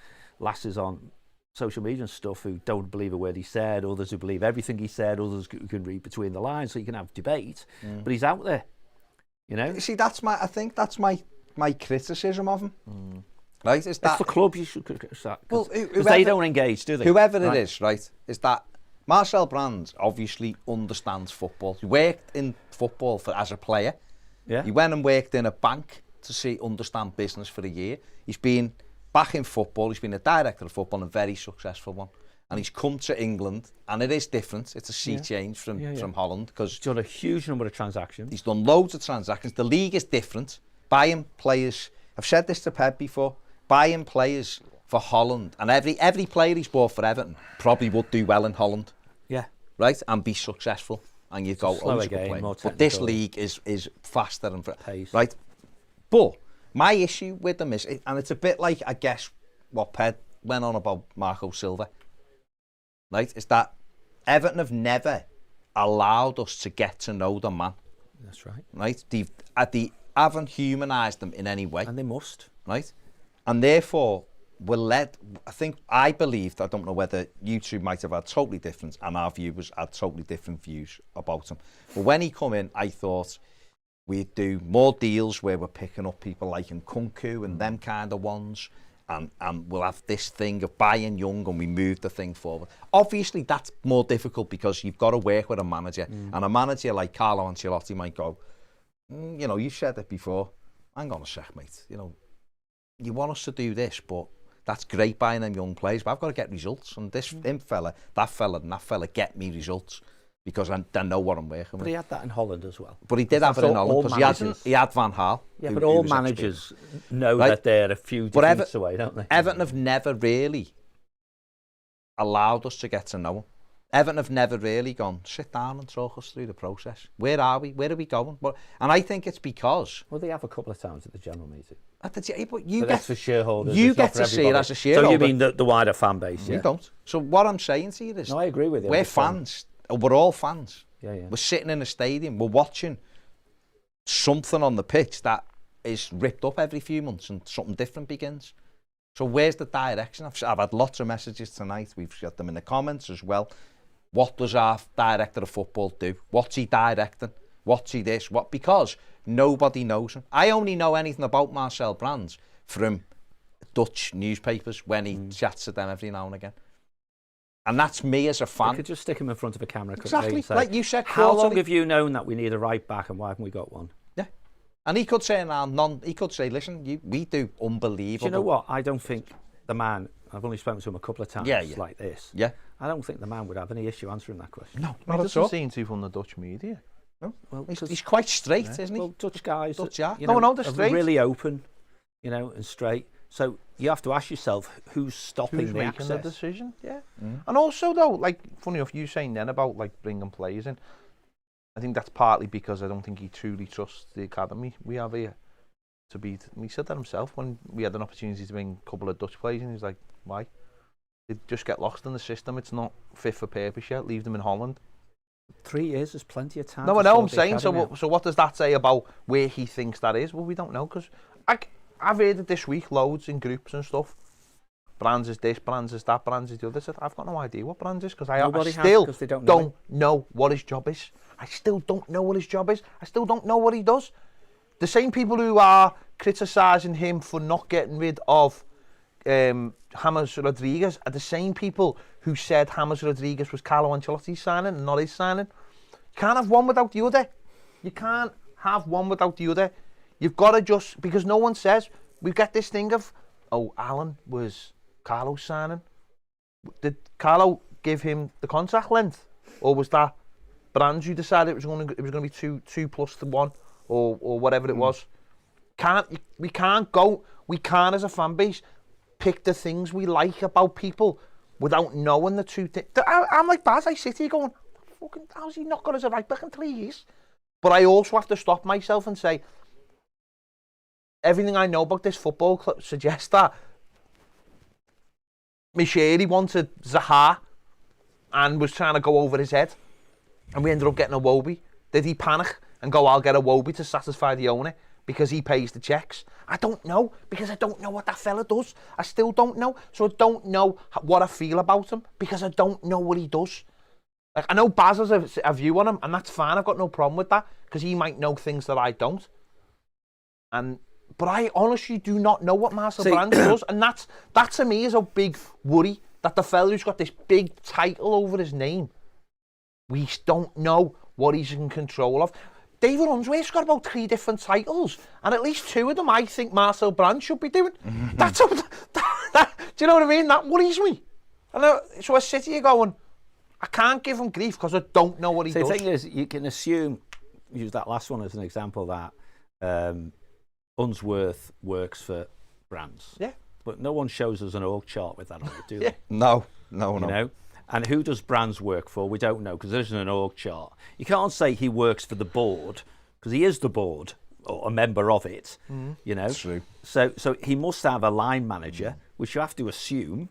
lasses on social media and stuff who don't believe a word he said, others who believe everything he said, others who can read between the lines, so you can have debate. But he's out there, See, I think that's my criticism of him. Right? It's the club you should criticise. Well, because they don't engage, do they? Whoever it is, right, is that Marcel Brands obviously understands football. He worked in football as a player. Yeah. He went and worked in a bank to understand business for a year. He's been back in football. He's been a director of football, and a very successful one. And he's come to England, and it is different. It's a sea change from Holland, because He's done a huge number of transactions. he's done loads of transactions. The league is different. Buying players, I've said this to Pep before, buying players for Holland, and every player he's bought for Everton probably would do well in Holland. Yeah. Right, and be successful, and you go, slower he's a good game, player. more But this technical. league is faster and Pace. right. But my issue with them is, and it's a bit like, I guess, what Ped went on about Marco Silva, right, is that Everton have never allowed us to get to know the man. That's right. Right, they haven't humanised them in any way. And they must. Right, and therefore we're led. I believed. I don't know whether you two might have had totally different, and our viewers had totally different views about him. But when he come in, I thought we'd do more deals where we're picking up people like Nkunku and them kind of ones, and we'll have this thing of buying young, and we move the thing forward. Obviously, that's more difficult because you've got to work with a manager, and a manager like Carlo Ancelotti might go, you know, you said it before. Hang on a sec, mate. You know, you want us to do this, but that's great buying them young players, but I've got to get results. And this fella, that fella get me results, because I know what I'm working But with. he had that in Holland as well. But he did have it in all Holland, because he had Van Gaal. Yeah, who- but who all was managers know Right. that they're a few But defeats away, don't they? Everton have never really allowed us to get to know him. Everton have never really gone, sit down and talk us through the process. Where are we? Where are we going? And I think it's because... Well, they have a couple of times at the general meeting. But you But get, that's for shareholders. you it's not get for to see it everybody. as a shareholder. So you mean the wider fan base? We Yeah. don't. So what I'm saying to you is, No, I agree with you. we're I'm just saying- fans. We're all fans. Yeah, yeah. We're sitting in a stadium. We're watching something on the pitch that is ripped up every few months, and something different begins. So where's the direction? I've had lots of messages tonight. We've got them in the comments as well. What does our director of football do? What's he directing? What's he this? What? Because nobody knows him. I only know anything about Marcel Brands from Dutch newspapers when he chats to them every now and again. And that's me as a You fan. could just stick him in front of a camera. couldn't Exactly, they, and say, like you said. How long quarterly. have you known that we need a right back, and why haven't we got one? Yeah. And he could say, he could say, listen, we do unbelievable. Do you know what? I don't think the man, I've only spoken to him a couple of times like this. Yeah. I don't think the man would have any issue answering that question. No, He doesn't seem to from the Dutch media. No. Well, He's quite straight, isn't he? well, Dutch guys, Dutch, yeah. you No, know, they're are straight. really open, you know, and straight. So you have to ask yourself, who's stopping Who's the making access? the decision? Yeah. And also, though, like, funny enough, you saying then about, like, bringing players in, I think that's partly because I don't think he truly trusts the academy we have here to be... He said that himself when we had an opportunity to bring a couple of Dutch players in. He's like, why? They just get lost in the system. It's not fit for purpose yet. Leave them in Holland. 3 years is plenty of time. No, to I know. sort I'm the saying. academy So what does that say about where he thinks that is? Well, we don't know, because I've heard it this week loads in groups and stuff. Brands is this, Brands is that, Brands is the other. I've got no idea what Brands is, because I Nobody has, still 'cause they don't know what his job is. I still don't know what his job is. I still don't know what he does. The same people who are criticising him for not getting rid of James Rodriguez are the same people who said James Rodriguez was Carlo Ancelotti's signing and not his signing. You can't have one without the other. You can't have one without the other. You've got to just, because no one says, we get this thing of, oh, Alan was Carlo's signing. Did Carlo give him the contract length, or was that Brands who decided it was going to be two plus the 1, or whatever it was? We can't as a fan base pick the things we like about people without knowing the two things. I'm like Baz, I sit here going, fucking, how's he not got as a right back in 3 years? But I also have to stop myself and say, everything I know about this football club suggests that Micheli wanted Zaha and was trying to go over his head, and we ended up getting a Wobie. Did he panic and go, I'll get a Wobie to satisfy the owner because he pays the checks? I don't know, because I don't know what that fella does. I still don't know. So I don't know what I feel about him, because I don't know what he does. Like, I know Baz has a view on him, and that's fine. I've got no problem with that, because he might know things that I don't. But I honestly do not know what Marcel Brands does, and that to me is a big worry, that the fella who's got this big title over his name We don't know what he's in control of. David Unsworth's got about 3 different titles, and at least 2 of them I think Marcel Brands should be doing. That's do you know what I mean? That worries me. So I sit here going, I can't give him grief because I don't know what he does. The thing is, you can assume, use that last one as an example, that Unsworth works for Brands. Yeah. But no one shows us an org chart with that on it, do they? No. You know? And who does Brands work for? We don't know because there isn't an org chart. You can't say he works for the board because he is the board or a member of it. You know, That's true. So he must have a line manager, which you have to assume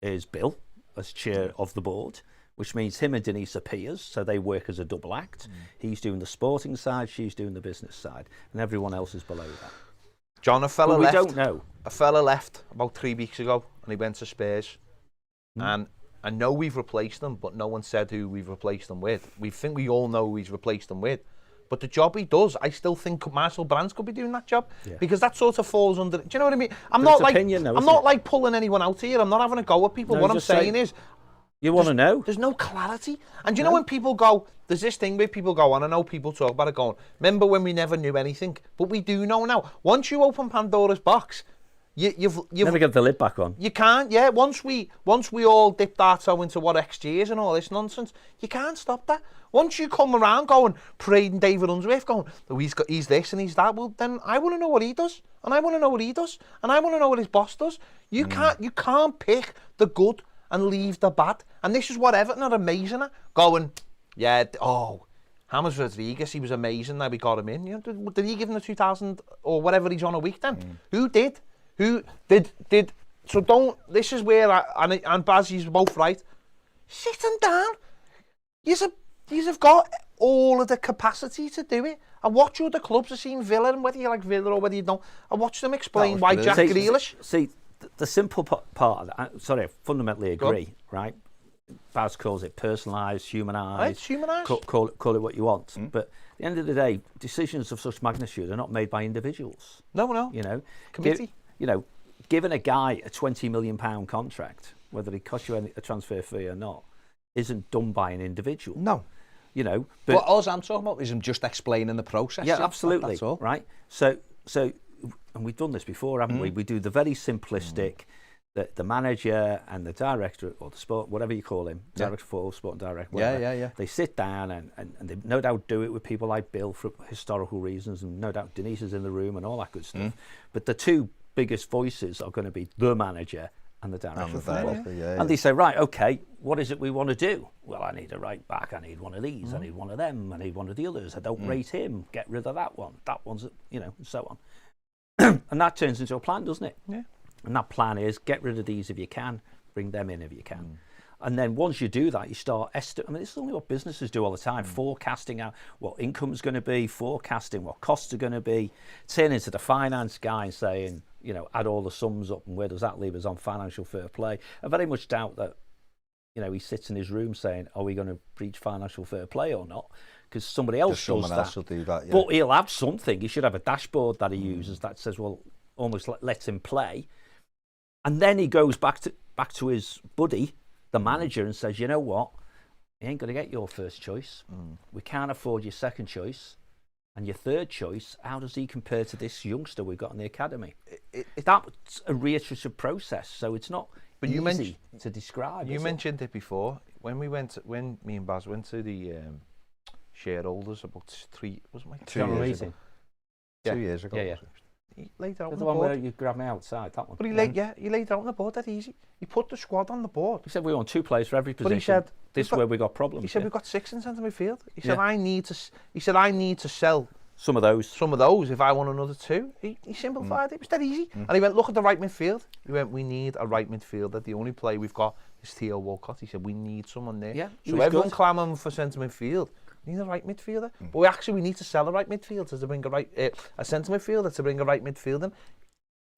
is Bill as chair of the board, which means him and Denise are peers, so they work as a double act. He's doing the sporting side, she's doing the business side, and everyone else is below that. John, a fella But we left. don't know. A fella left about 3 weeks ago, and he went to Spurs. And I know we've replaced him, but no one said who we've replaced him with. We think we all know who he's replaced him with. But the job he does, I still think Marcel Brands could be doing that job because that sort of falls under. Do you know what I mean? I'm not like pulling anyone out here. I'm not having a go at people. No, what I'm just saying say, is, you want to know? there's no clarity. And do you know when people go, there's this thing where people go, and I know people talk about it going, remember when we never knew anything? But we do know now. Once you open Pandora's box, you've Never get the lid back on. You can't, yeah. Once we all dipped our toe into what XG is and all this nonsense, you can't stop that. Once you come around going, parading David Unsworth, going, oh, he's this and he's that, well, then I want to know what he does, and I want to know what he does, and I want to know what his boss does. You can't pick the good and leave the bad. And this is what Everton are amazing at, going, yeah, James Rodriguez, he was amazing, now we got him in. You know, did he give him the 2,000 or whatever he's on a week then? Who did? Who did? So don't. This is where and Baz, you're both right. Sit them down. You've got all of the capacity to do it. I watch other clubs. I've seen Villa, and whether you like Villa or whether you don't, I watch them explain why Jack Grealish. See, the simple part of that. Sorry, I fundamentally agree. Right? Baz calls it personalised, humanised. Right, it's humanised. Call it what you want. But at the end of the day, decisions of such magnitude are not made by individuals. No. You know, Committee. Giving a guy a £20 million contract, whether it costs you a transfer fee or not, isn't done by an individual. No. You know, but all I'm talking about is him just explaining the process. Yeah, absolutely. That's all. Right. So, and we've done this before, haven't we? We do the very simplistic, the manager and the director or the sport, whatever you call him, director of football, sport director, whatever. Yeah. They sit down and they no doubt do it with people like Bill for historical reasons, and no doubt Denise is in the room and all that good stuff. But the two biggest voices are going to be the manager and the director of football. And they say, right, okay, what is it we want to do? Well, I need a right back, I need one of these, I need one of them, I need one of the others, I don't rate him, get rid of that one's, and so on. And that turns into a plan, doesn't it? Yeah. And that plan is get rid of these if you can, bring them in if you can. And then once you do that, you start estimating. I mean, this is only what businesses do all the time, forecasting out what income's going to be, forecasting what costs are going to be, turning to the finance guy and saying, add all the sums up and where does that leave us on financial fair play. I very much doubt that, he sits in his room saying, are we going to breach financial fair play or not? Because somebody else does that. Will do that, yeah. But he'll have something. He should have a dashboard that he uses that says, well, almost lets him play. And then he goes back to his buddy, the manager, and says, you know what? You ain't going to get your first choice. We can't afford your second choice. And your third choice, how does he compare to this youngster we've got in the academy? That's a reiterative process, so it's not easy to describe. You mentioned it before. When me and Baz went to the shareholders about 2 years ago. 2 years ago. Yeah. He laid out on the the one board. where you grabbed me outside, that one. But he laid it out on the board that easy. He put the squad on the board. He said we want 2 players for every position. But he said this is where we got problems. He said we've got 6 in centre midfield. He said I need to sell some of those if I want another 2. He simplified it. It was that easy. And he went, look at the right midfield. He went, we need a right midfielder. The only player we've got is Theo Walcott. He said we need someone there. Yeah, so everyone clamouring for centre midfield. We need a right midfielder. But we need to sell a right midfielder to bring a centre midfielder to bring a right midfielder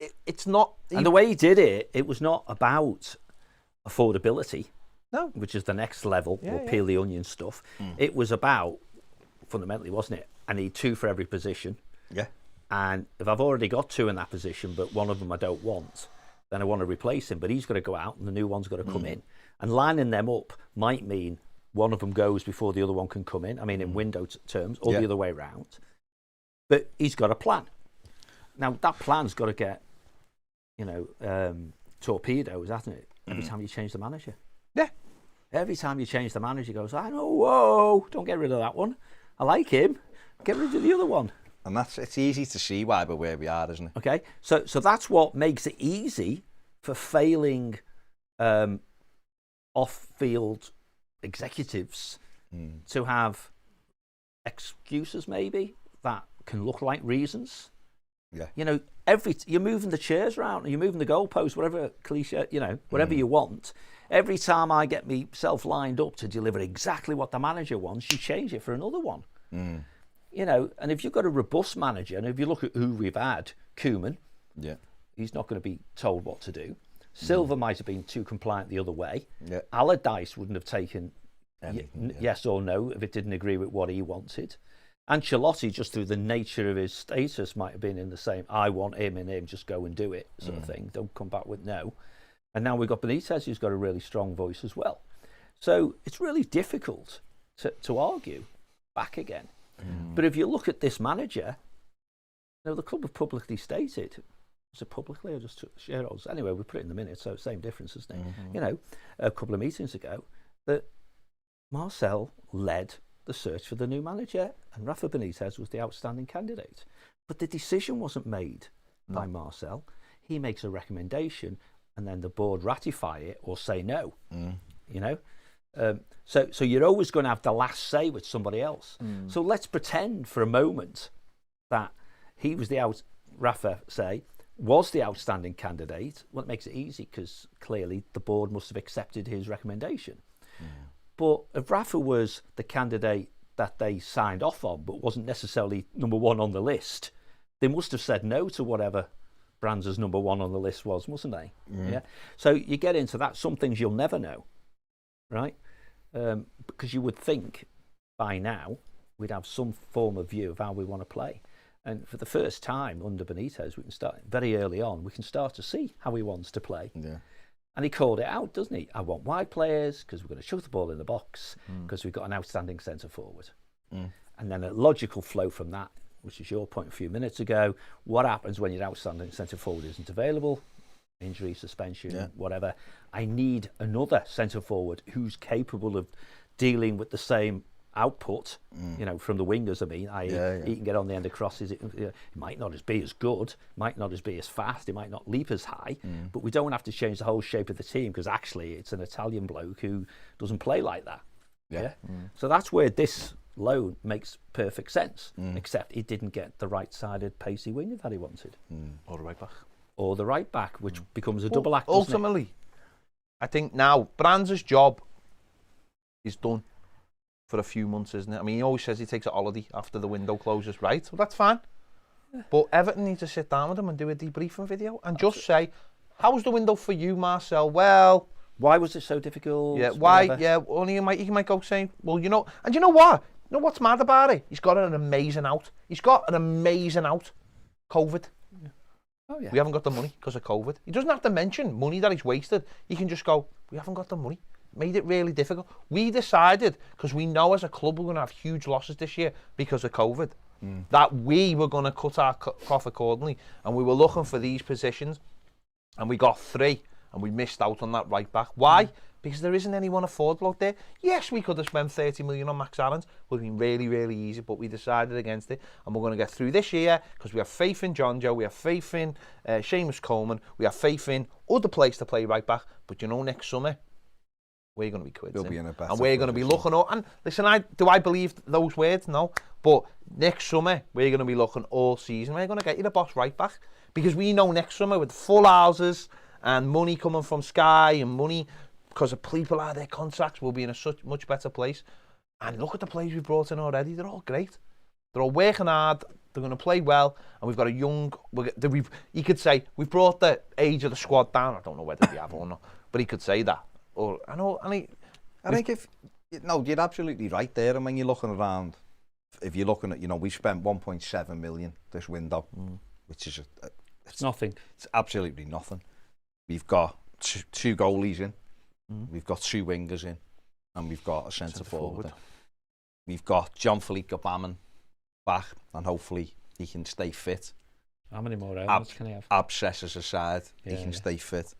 in. It's not. And the way he did it, it was not about affordability. No. Which is the next level, or peel the onion stuff. It was about, fundamentally, wasn't it? I need 2 for every position. Yeah. And if I've already got 2 in that position, but one of them I don't want, then I want to replace him. But he's got to go out and the new one's got to come in. And lining them up might mean one of them goes before the other one can come in. I mean, in window terms, or Yeah. the other way around. But he's got a plan. Now, that plan's got to get, torpedoes, hasn't it? Every time you change the manager. Yeah. Every time you change the manager, he goes, I know, whoa, don't get rid of that one. I like him. Get rid of the other one. And it's easy to see why we're where we are, isn't it? Okay, so that's what makes it easy for failing off-field executives to have excuses, maybe, that can look like reasons. Yeah. You're moving the chairs around, you're moving the goalposts, whatever cliche, whatever you want. Every time I get myself lined up to deliver exactly what the manager wants, you change it for another one. And if you've got a robust manager, and if you look at who we've had, Koeman, he's not going to be told what to do. Silva might have been too compliant the other way. Yeah. Allardyce wouldn't have taken yes or no if it didn't agree with what he wanted. Ancelotti, just through the nature of his status, might have been in the same, I want him and him, just go and do it sort of thing. Don't come back with no. And now we've got Benitez, who's got a really strong voice as well. So it's really difficult to argue back again. But if you look at this manager, the club have publicly stated, was it publicly or just shareholders? Anyway, we put it in the minutes, so same difference, isn't it? A couple of meetings ago, that Marcel led the search for the new manager and Rafa Benitez was the outstanding candidate. But the decision wasn't made by Marcel. He makes a recommendation and then the board ratify it or say no, So you're always going to have the last say with somebody else. So let's pretend for a moment that he was Rafa was the outstanding candidate. Well, it makes it easy because clearly the board must have accepted his recommendation. But if Rafa was the candidate that they signed off on, but wasn't necessarily number one on the list, they must have said no to whatever Brands' number one on the list was, mustn't they? Yeah. So you get into that. Some things you'll never know, right? Because you would think by now we'd have some form of view of how we want to play. And for the first time under Benitez, we can start very early on. We can start to see how he wants to play. Yeah. And he called it out, doesn't he? I want wide players because we're going to chuck the ball in the box because we've got an outstanding centre forward. And then a logical flow from that, which is your point a few minutes ago. What happens when your outstanding centre forward isn't available? Injury, suspension, whatever. I need another centre forward who's capable of dealing with the same output, from the wingers. I mean, he can get on the end of crosses. It might not be as good, might not be as fast, it might not leap as high, but we don't have to change the whole shape of the team because actually it's an Italian bloke who doesn't play like that. So that's where this loan makes perfect sense, except he didn't get the right-sided pacey winger that he wanted. Or the right back. Or the right back, which becomes a double act. Ultimately, I think now Brands' job is done for a few months, isn't it? I mean, he always says he takes a holiday after the window closes, right? So that's fine. But Everton need to sit down with him and do a debriefing video and just say, how was the window for you, Marcel? Well, why was it so difficult? Yeah, why? Whatever. Yeah, only he might go saying, well, and you know what? You know what's mad about it? He's got an amazing out. He's got an amazing out. COVID. Oh, yeah. We haven't got the money because of COVID. He doesn't have to mention money that he's wasted. He can just go, we haven't got the money. Made it really difficult. We decided, because we know as a club we're going to have huge losses this year because of COVID, that we were going to cut our cloth accordingly. And we were looking for these positions and we got 3 and we missed out on that right back. Why? Because there isn't anyone affordable out there. Yes, we could have spent 30 million on Max Aarons. Would have been really, really easy, but we decided against it. And we're going to get through this year because we have faith in John Joe, we have faith in Seamus Coleman, we have faith in other players to play right back. But next summer, we're going to be quids. We'll be in a better and we're going to be looking up. And listen, do I believe those words? No. But next summer, we're going to be looking all season. We're going to get you the boss right back. Because we know next summer with full houses and money coming from Sky and money because of people out their contracts, we'll be in a much better place. And look at the players we've brought in already. They're all great. They're all working hard. They're going to play well. And we've got a young... You could say, we've brought the age of the squad down. I don't know whether we have or not. But he could say that. Or I think you're absolutely right there. And when you're looking around, if you're looking at, we spent 1.7 million this window, which is it's nothing. It's absolutely nothing. We've got two goalies in. We've got 2 wingers in. and we've got a centre forward. We've got Jean-Philippe Gbamin back, and hopefully he can stay fit. How many more elements can he have? Abscesses aside, he can stay fit.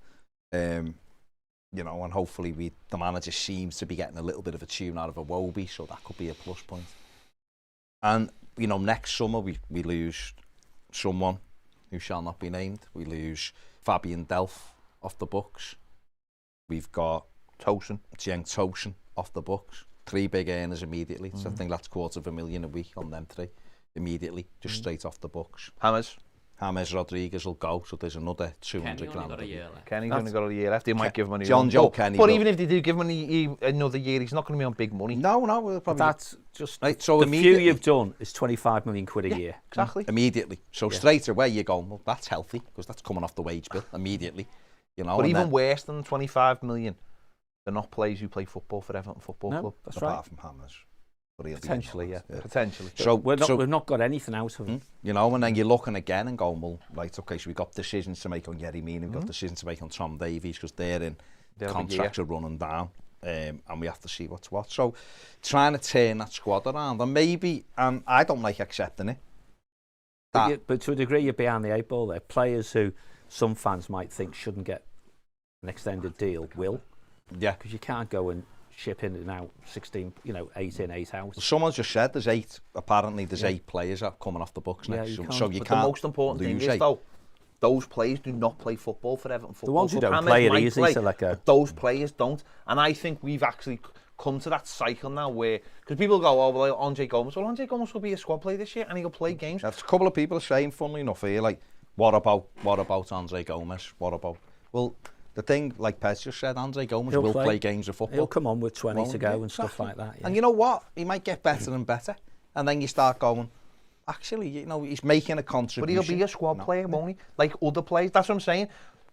You know, and hopefully the manager seems to be getting a little bit of a tune out of Iwobi, so that could be a plus point. And, you know, next summer we lose someone who shall not be named. We lose Fabian Delph off the books. We've got Cenk Tosun off the books. 3 big earners immediately. So I think that's $250,000 a week on them 3 immediately, just straight off the books. James Rodriguez will go, so there's another 200 Kenny grand. only got a year left. Kenny's only got a year left. They might give him a new John one. Joe Kenny. But even if they do give him another year, he's not going to be on big money. No, we'll probably. That's just right, so the few you've done is 25 million quid a year. Exactly. Immediately. So straight away you're going, well, that's healthy, because that's coming off the wage bill immediately. You know, but even worse than 25 million, they're not players who play football for Everton Football Club. That's apart from Hammers. Potentially, yeah. Potentially. So we've not got anything out of him. You know, and then you're looking again and going, well, right, okay, so we've got decisions to make on Yerry Mina, we've got decisions to make on Tom Davies, because they're contracts are running down, and we have to see what's what. So trying to turn that squad around, and maybe, and I don't like accepting it. But to a degree, you're behind the 8 ball there. Players who some fans might think shouldn't get an extended deal will. Yeah. Because you can't go and ship in and out 16, 8 in, 8 out. Well, someone just said there's 8, apparently there's 8 players that are coming off the books next. So you but can't the most important thing is, though, those players do not play football for Everton Football. The ones who don't play it easy, so like but those players don't. And I think we've actually come to that cycle now where, because people go, oh, well, Andre Gomes. Well, Andre Gomes will be a squad player this year and he'll play games. There's a couple of people saying, funnily enough, here, like, what about Andre Gomes? What about... Well, the thing, like Pez just said, Andre Gomes will play games of football. He'll come on with 20 to go and stuff like that. Yeah. And you know what? He might get better and better. And then you start going, actually, he's making a contribution. But he'll be a squad player, won't he? Like other players. That's what I'm saying.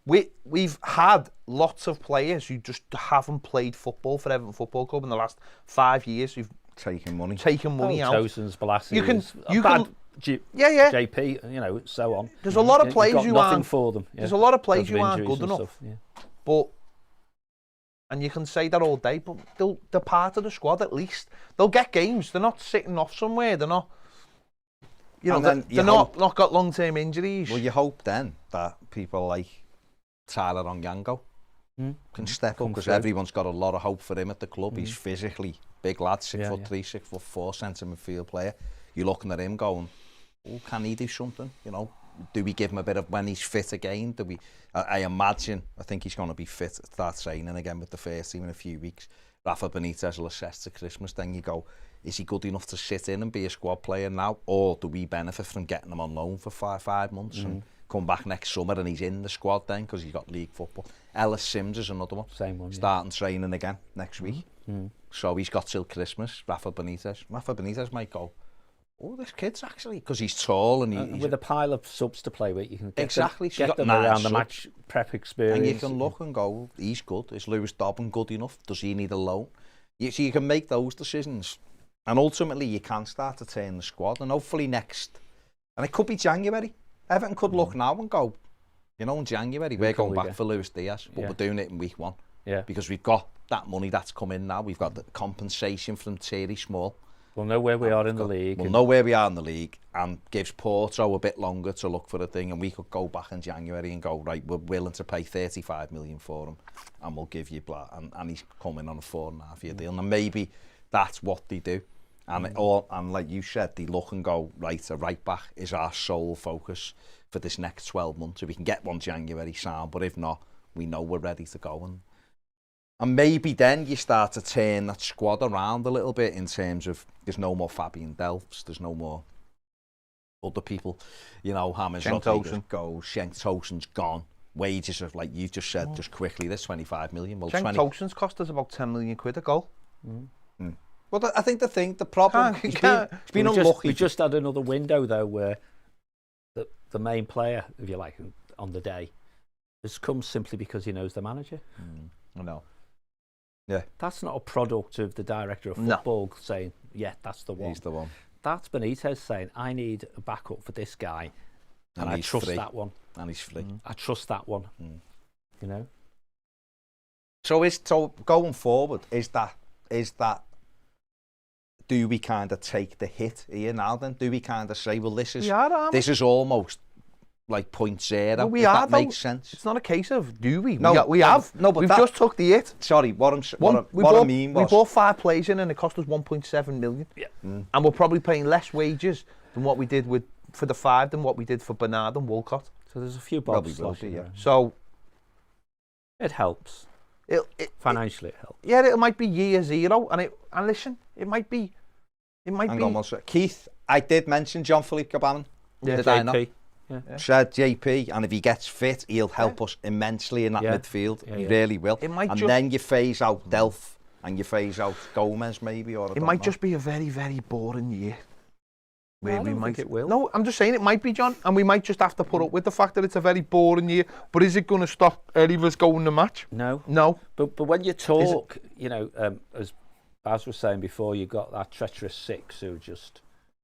We've had lots of players who just haven't played football for Everton Football Club in the last 5 years who've taken money out. Tosun's, Bolasie, JP, so on. There's a lot of players who aren't for them. Yeah. There's a lot of players who aren't good enough. But, and you can say that all day, but they're part of the squad at least. They'll get games. They're not sitting off somewhere. They're not, they're not got long-term injuries. Well, you hope then that people like Tyler Onyango can step up, because everyone's got a lot of hope for him at the club. He's physically big lad, 6'3", 6'4" centre midfield player. You're looking at him going, oh, can he do something? Do we give him a bit of when he's fit again? Do we? I think he's going to be fit, start training again with the first team in a few weeks. Rafa Benitez will assess to Christmas. Then you go, is he good enough to sit in and be a squad player now? Or do we benefit from getting him on loan for five months and come back next summer and he's in the squad then because he's got league football? Ellis Sims is another one. Same one. Starting training again next week. So he's got till Christmas. Rafa Benitez might go, oh, this kid's actually, because he's tall and he's with a pile of subs to play with, you can get get them around the match prep experience. And you can look and go, he's good. Is Lewis Dobbin good enough? Does he need a loan? So you can make those decisions. And ultimately, you can start to turn the squad. And hopefully next, and it could be January. Everton could look now and go, in January, we're going back for Luis Diaz, but we're doing it in week 1. Yeah. Because we've got that money that's come in now. We've got the compensation from Thierry Small. We'll know where we are in the league. We'll know where we are in the league, and gives Porto a bit longer to look for a thing, and we could go back in January and go, right, we're willing to pay 35 million for him, and we'll give you blah, and he's coming on a 4.5-year deal, and maybe that's what they do, and and like you said, they look and go, right, a right back is our sole focus for this next 12 months. If we can get one January, sound, but if not, we know we're ready to go, and maybe then you start to turn that squad around a little bit in terms of there's no more Fabian Delphs, there's no more other people, James Rodriguez goes, Cenk Tosun's gone, wages are, like you just said, just quickly, there's 25 million. Well, Cenk Tosun's cost us about 10 million quid a goal. Well, I think the problem, he's been unlucky. We just had another window though where the main player, if you like, on the day, has come simply because he knows the manager. I know. Yeah, that's not a product of the director of football saying, yeah, that's the one. He's the one. That's Benitez saying, I need a backup for this guy, and I trust that one. And he's free. I trust that one. So going forward, is that is that, do we kind of take the hit here now then? Do we kind of say, well, this is almost like 0.0, Well, we if are, that though. makes sense? It's not a case of do we? No, we have. No, but We've that, just took the hit. Sorry, what I mean was... We bought 5 players in and it cost us 1.7 million. Yeah. And we're probably paying less wages than what we did for the 5 than what we did for Bernard and Walcott. So there's a few Probably bobs will sloshing be, yeah. around. So It helps. Financially, it helps. Yeah, it might be year 0, and listen, it might be. Hang on one sec. Keith, I did mention Jean-Philippe Cabanon. Yeah, Did I not? JP. Yeah. Said JP, and if he gets fit, he'll help us immensely in that Yeah. midfield. Yeah, He yeah. really will. It might and just- then you phase out Delph and you phase out Gomez, maybe, or I It don't might know. just be a very, very boring year. I don't think it will. No, I'm just saying it might be, John, and we might just have to put up with the fact that it's a very boring year. But is it going to stop any of us going the match? No. No. But when you talk, you know, as Baz was saying before, you've got that treacherous 6 who are just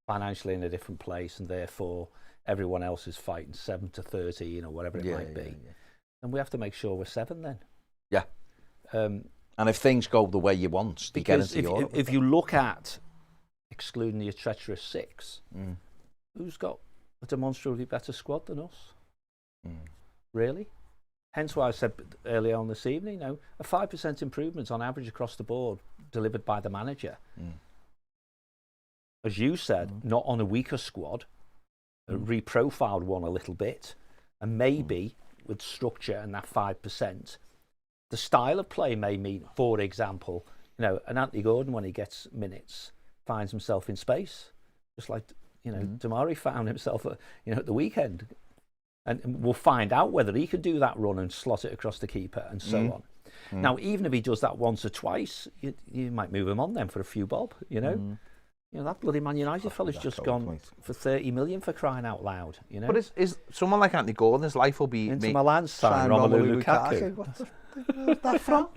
financially in a different place, and therefore everyone else is fighting 7 to 13 or whatever it might be. Yeah. And we have to make sure we're 7 then. Yeah. And if things go the way you want, they get Because into Europe. if you look at excluding the treacherous 6, who's got a demonstrably better squad than us? Really? Hence why I said earlier on this evening, you know, a 5% improvement on average across the board delivered by the manager. As you said, not on a weaker squad, a reprofiled one a little bit, and maybe with structure and that 5%, the style of play may mean, for example, you know, an Anthony Gordon, when he gets minutes, finds himself in space, just like, you know, Damari found himself at, you know, at the weekend. And we'll find out whether he can do that run and slot it across the keeper and so on. Now, even if he does that once or twice, you might move him on then for a few bob, you know. You know, that bloody Man United fella's just gone for 30 million for crying out loud, you know. But is someone like Anthony Gordon, his life will be... Into Milan sign Romelu Lukaku. What the where's that from?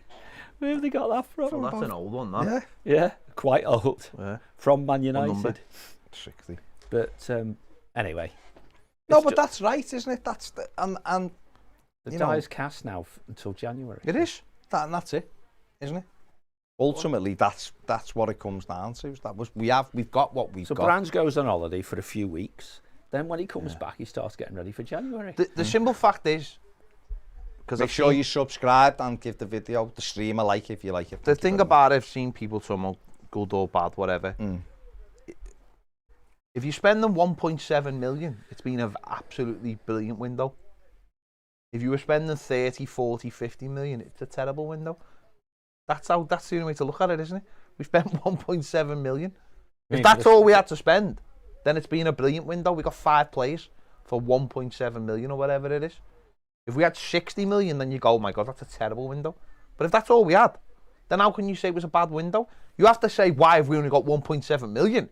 Where have they got that from? Well, that's an old one, that. Yeah, quite old. Yeah. From Man number? United. 60. But anyway. No, it's but that's right, isn't it? That's the, and the you know, die is cast now until January. It is. and that's it, isn't it? Ultimately, that's what it comes down to. Is that we've got what we've So got. Brands goes on holiday for a few weeks. Then when he comes back, he starts getting ready for January. The simple fact is, because Make sure you subscribe and give the video, the stream a like if you like it. the thing about it, I've seen people talking good or bad, whatever. If you spend them 1.7 million, it's been an absolutely brilliant window. If you were spending 30, 40, 50 million, it's a terrible window. That's the only way to look at it, isn't it? We spent 1.7 million. If that's all we had to spend, then it's been a brilliant window. We got 5 players for 1.7 million or whatever it is. If we had 60 million, then you go, oh my God, that's a terrible window. But if that's all we had, then how can you say it was a bad window? You have to say, why have we only got 1.7 million?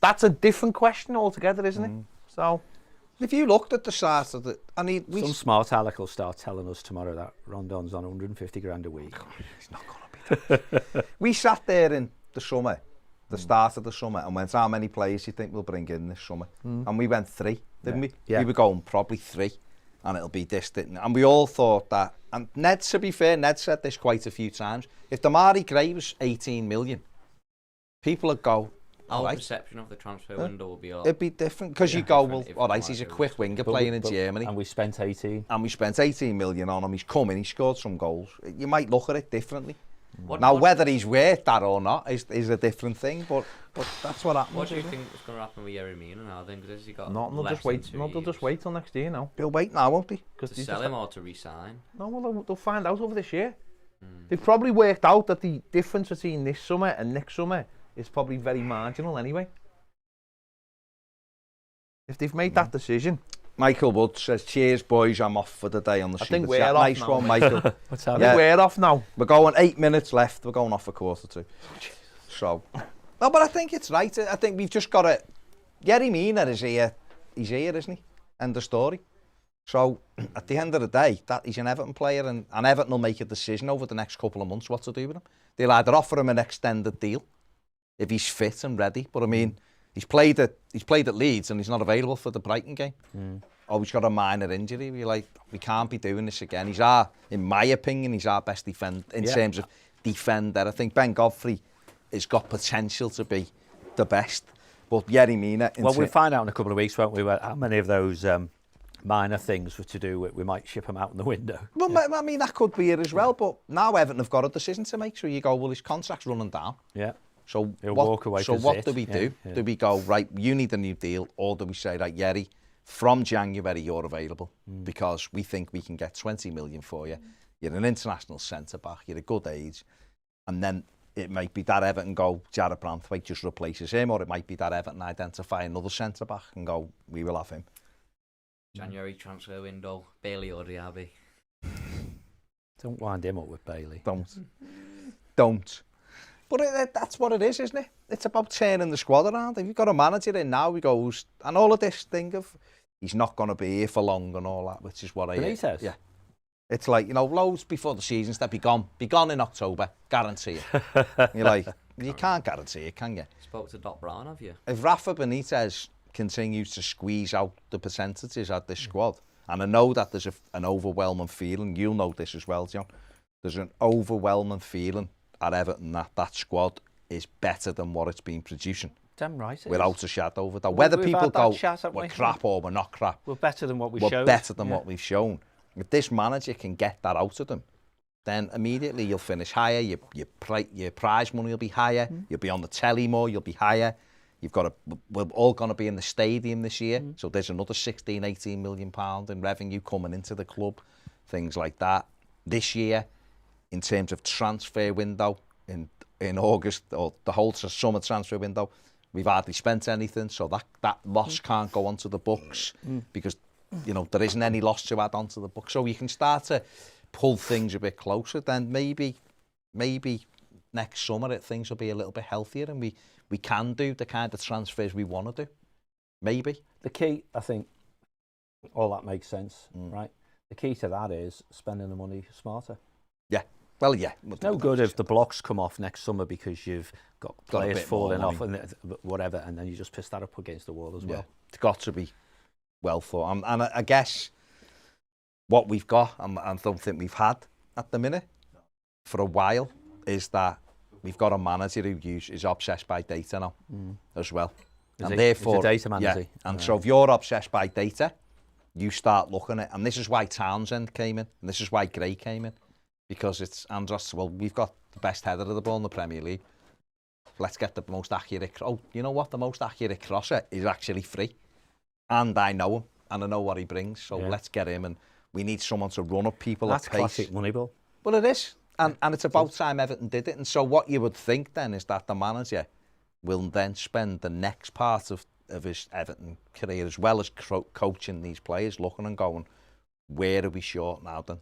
That's a different question altogether, isn't it? So, if you looked at the start of the, I mean, Some smart aleck will start telling us tomorrow that Rondon's on 150 grand a week. It's not going to be that. We sat there in the summer, the start of the summer, and went, how many players do you think we'll bring in this summer? And we went 3, didn't we? Yeah. We were going probably 3, and it'll be this, and we all thought that. And Ned, to be fair, Ned said this quite a few times. If Damari Gray was 18 million, people would go, Our right. perception of the transfer window will be all. It'd be different because you go, well, Different if all right, Damari he's a Gray quick was- winger playing in Germany. And we spent 18. And we spent 18 million on him. He's come in, he scored some goals. You might look at it differently. Now, whether he's worth that or not is a different thing, but that's what happens. What do you think is going to happen with Yeremina now then? Because he got they'll less just wait. than 2 No, they'll just years. wait till next year now. They'll wait now, won't they? Because To sell him or to re-sign? No, well, they'll find out over this year. They've probably worked out that the difference between this summer and next summer is probably very marginal anyway. If they've made that decision. Michael Wood says, cheers, boys, I'm off for the day on the I think Super we're Chat. off Nice now, one, mate. Michael. What's I that? think we're off now. We're going 8 minutes left. We're going off a 1:45. So, no, but I think it's right. I think we've just got to... Yeremina is here. He's here, isn't he? End of story. So, at the end of the day, that he's an Everton player, and Everton will make a decision over the next couple of months what to do with him. They'll either offer him an extended deal if he's fit and ready. But I mean, he's played at Leeds and he's not available for the Brighton game. Oh, he's got a minor injury. We're like, we can't be doing this again. In my opinion, he's our best defender in terms of defender. I think Ben Godfrey has got potential to be the best. But Yerry Mina... Well, we'll find out in a couple of weeks, won't we, how many of those minor things were to do with we might ship them out in the window. Well, I mean, that could be it as well, but now Everton have got a decision to make. So you go, well, his contract's running down. Yeah. So He'll what, walk away so to what Zit. do we do? Yeah. Do we go, right, you need a new deal, or do we say, right, Yerry, from January you're available because we think we can get 20 million for you. You're an international centre-back, you're a good age, and then it might be that Everton go, Jared Branthwaite just replaces him, or it might be that Everton identify another centre-back and go, we will have him. January transfer window, Bailey or Diaby. Don't wind him up with Bailey. Don't. But that's what it is, isn't it? It's about turning the squad around. If you've got a manager in now, he goes, and all of this thing of, he's not going to be here for long and all that, which is what Benitez? Yeah. It's like, you know, loads before the season, they'll be gone in October, guarantee it. You're like, you can't guarantee it, can you? Spoke to Doc Brown, have you? If Rafa Benitez continues to squeeze out the percentages at this squad, and I know that there's an overwhelming feeling, you'll know this as well, John, there's an overwhelming feeling at Everton that squad is better than what it's been producing. Damn right it Without is. a shadow of a doubt. Whether We've people had that go, chat, haven't we're we? crap or we're not crap, We're better than what we we're showed. better than what we've shown. If this manager can get that out of them, then immediately you'll finish higher, your prize money will be higher, you'll be on the telly more, you'll be higher. We're all going to be in the stadium this year, so there's another 16, 18 million pound in revenue coming into the club, things like that. This year, in terms of transfer window, in August, or the whole summer transfer window, we've hardly spent anything, so that loss can't go onto the books because, you know, there isn't any loss to add onto the books. So you can start to pull things a bit closer, then maybe next summer things will be a little bit healthier and we can do the kind of transfers we want to do. Maybe. The key, I think, all that makes sense, right? The key to that is spending the money smarter. Yeah. Well, yeah. It's no good if the blocks come off next summer because you've got players bit falling more off and whatever, and then you just piss that up against the wall as well. It's got to be well thought. And I guess what we've got, and I don't think we've had at the minute for a while, is that we've got a manager who is obsessed by data now as well. And therefore, he's a data man, is he? And so if you're obsessed by data, you start looking at, and this is why Townsend came in, and this is why Gray came in, because it's Andros, well, we've got the best header of the ball in the Premier League. Let's get the most accurate, you know what, the most accurate crosser is actually free. And I know him, and I know what he brings, so let's get him, and we need someone to run up people at pace. That's classic Moneyball. Well, it is. And it's about time Everton did it. And so what you would think then is that the manager will then spend the next part of his Everton career, as well as coaching these players, looking and going, where are we short now then?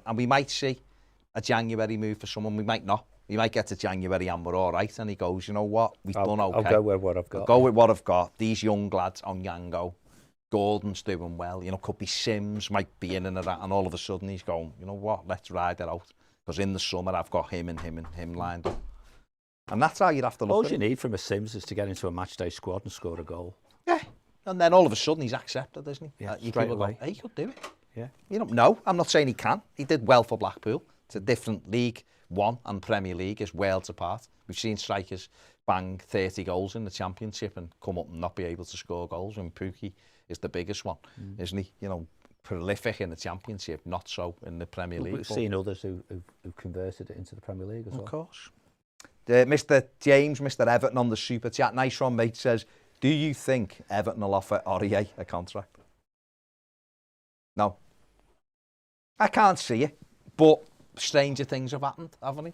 And we might see a January move for someone, we might not. We might get to January and we're all right. And he goes, you know what, we've done okay. I'll go with what I've got. I'll go with what I've got. These young lads on Yango, Gordon's doing well. You know, could be Sims, might be in and around, and all of a sudden he's going, you know what, let's ride it out. Because in the summer I've got him and him lined up. And that's how you'd have to look All at you it. need from a Sims is to get into a match day squad and score a goal. Yeah. And then all of a sudden he's accepted, isn't he? Yeah, You straight could go, away. hey, he could do it. Yeah. You don't know. I'm not saying he can. He did well for Blackpool. It's a different League One and Premier League is worlds apart. We've seen strikers bang 30 goals in the Championship and come up and not be able to score goals. And Pookie is the biggest one, isn't he? You know, prolific in the Championship, not so in the Premier League. We've seen others who converted it into the Premier League as well. Of course. Mr. James, Mr. Everton on the Super Chat, nice one, mate, says, do you think Everton will offer Aurier a contract? No. I can't see it, but stranger things have happened, haven't he?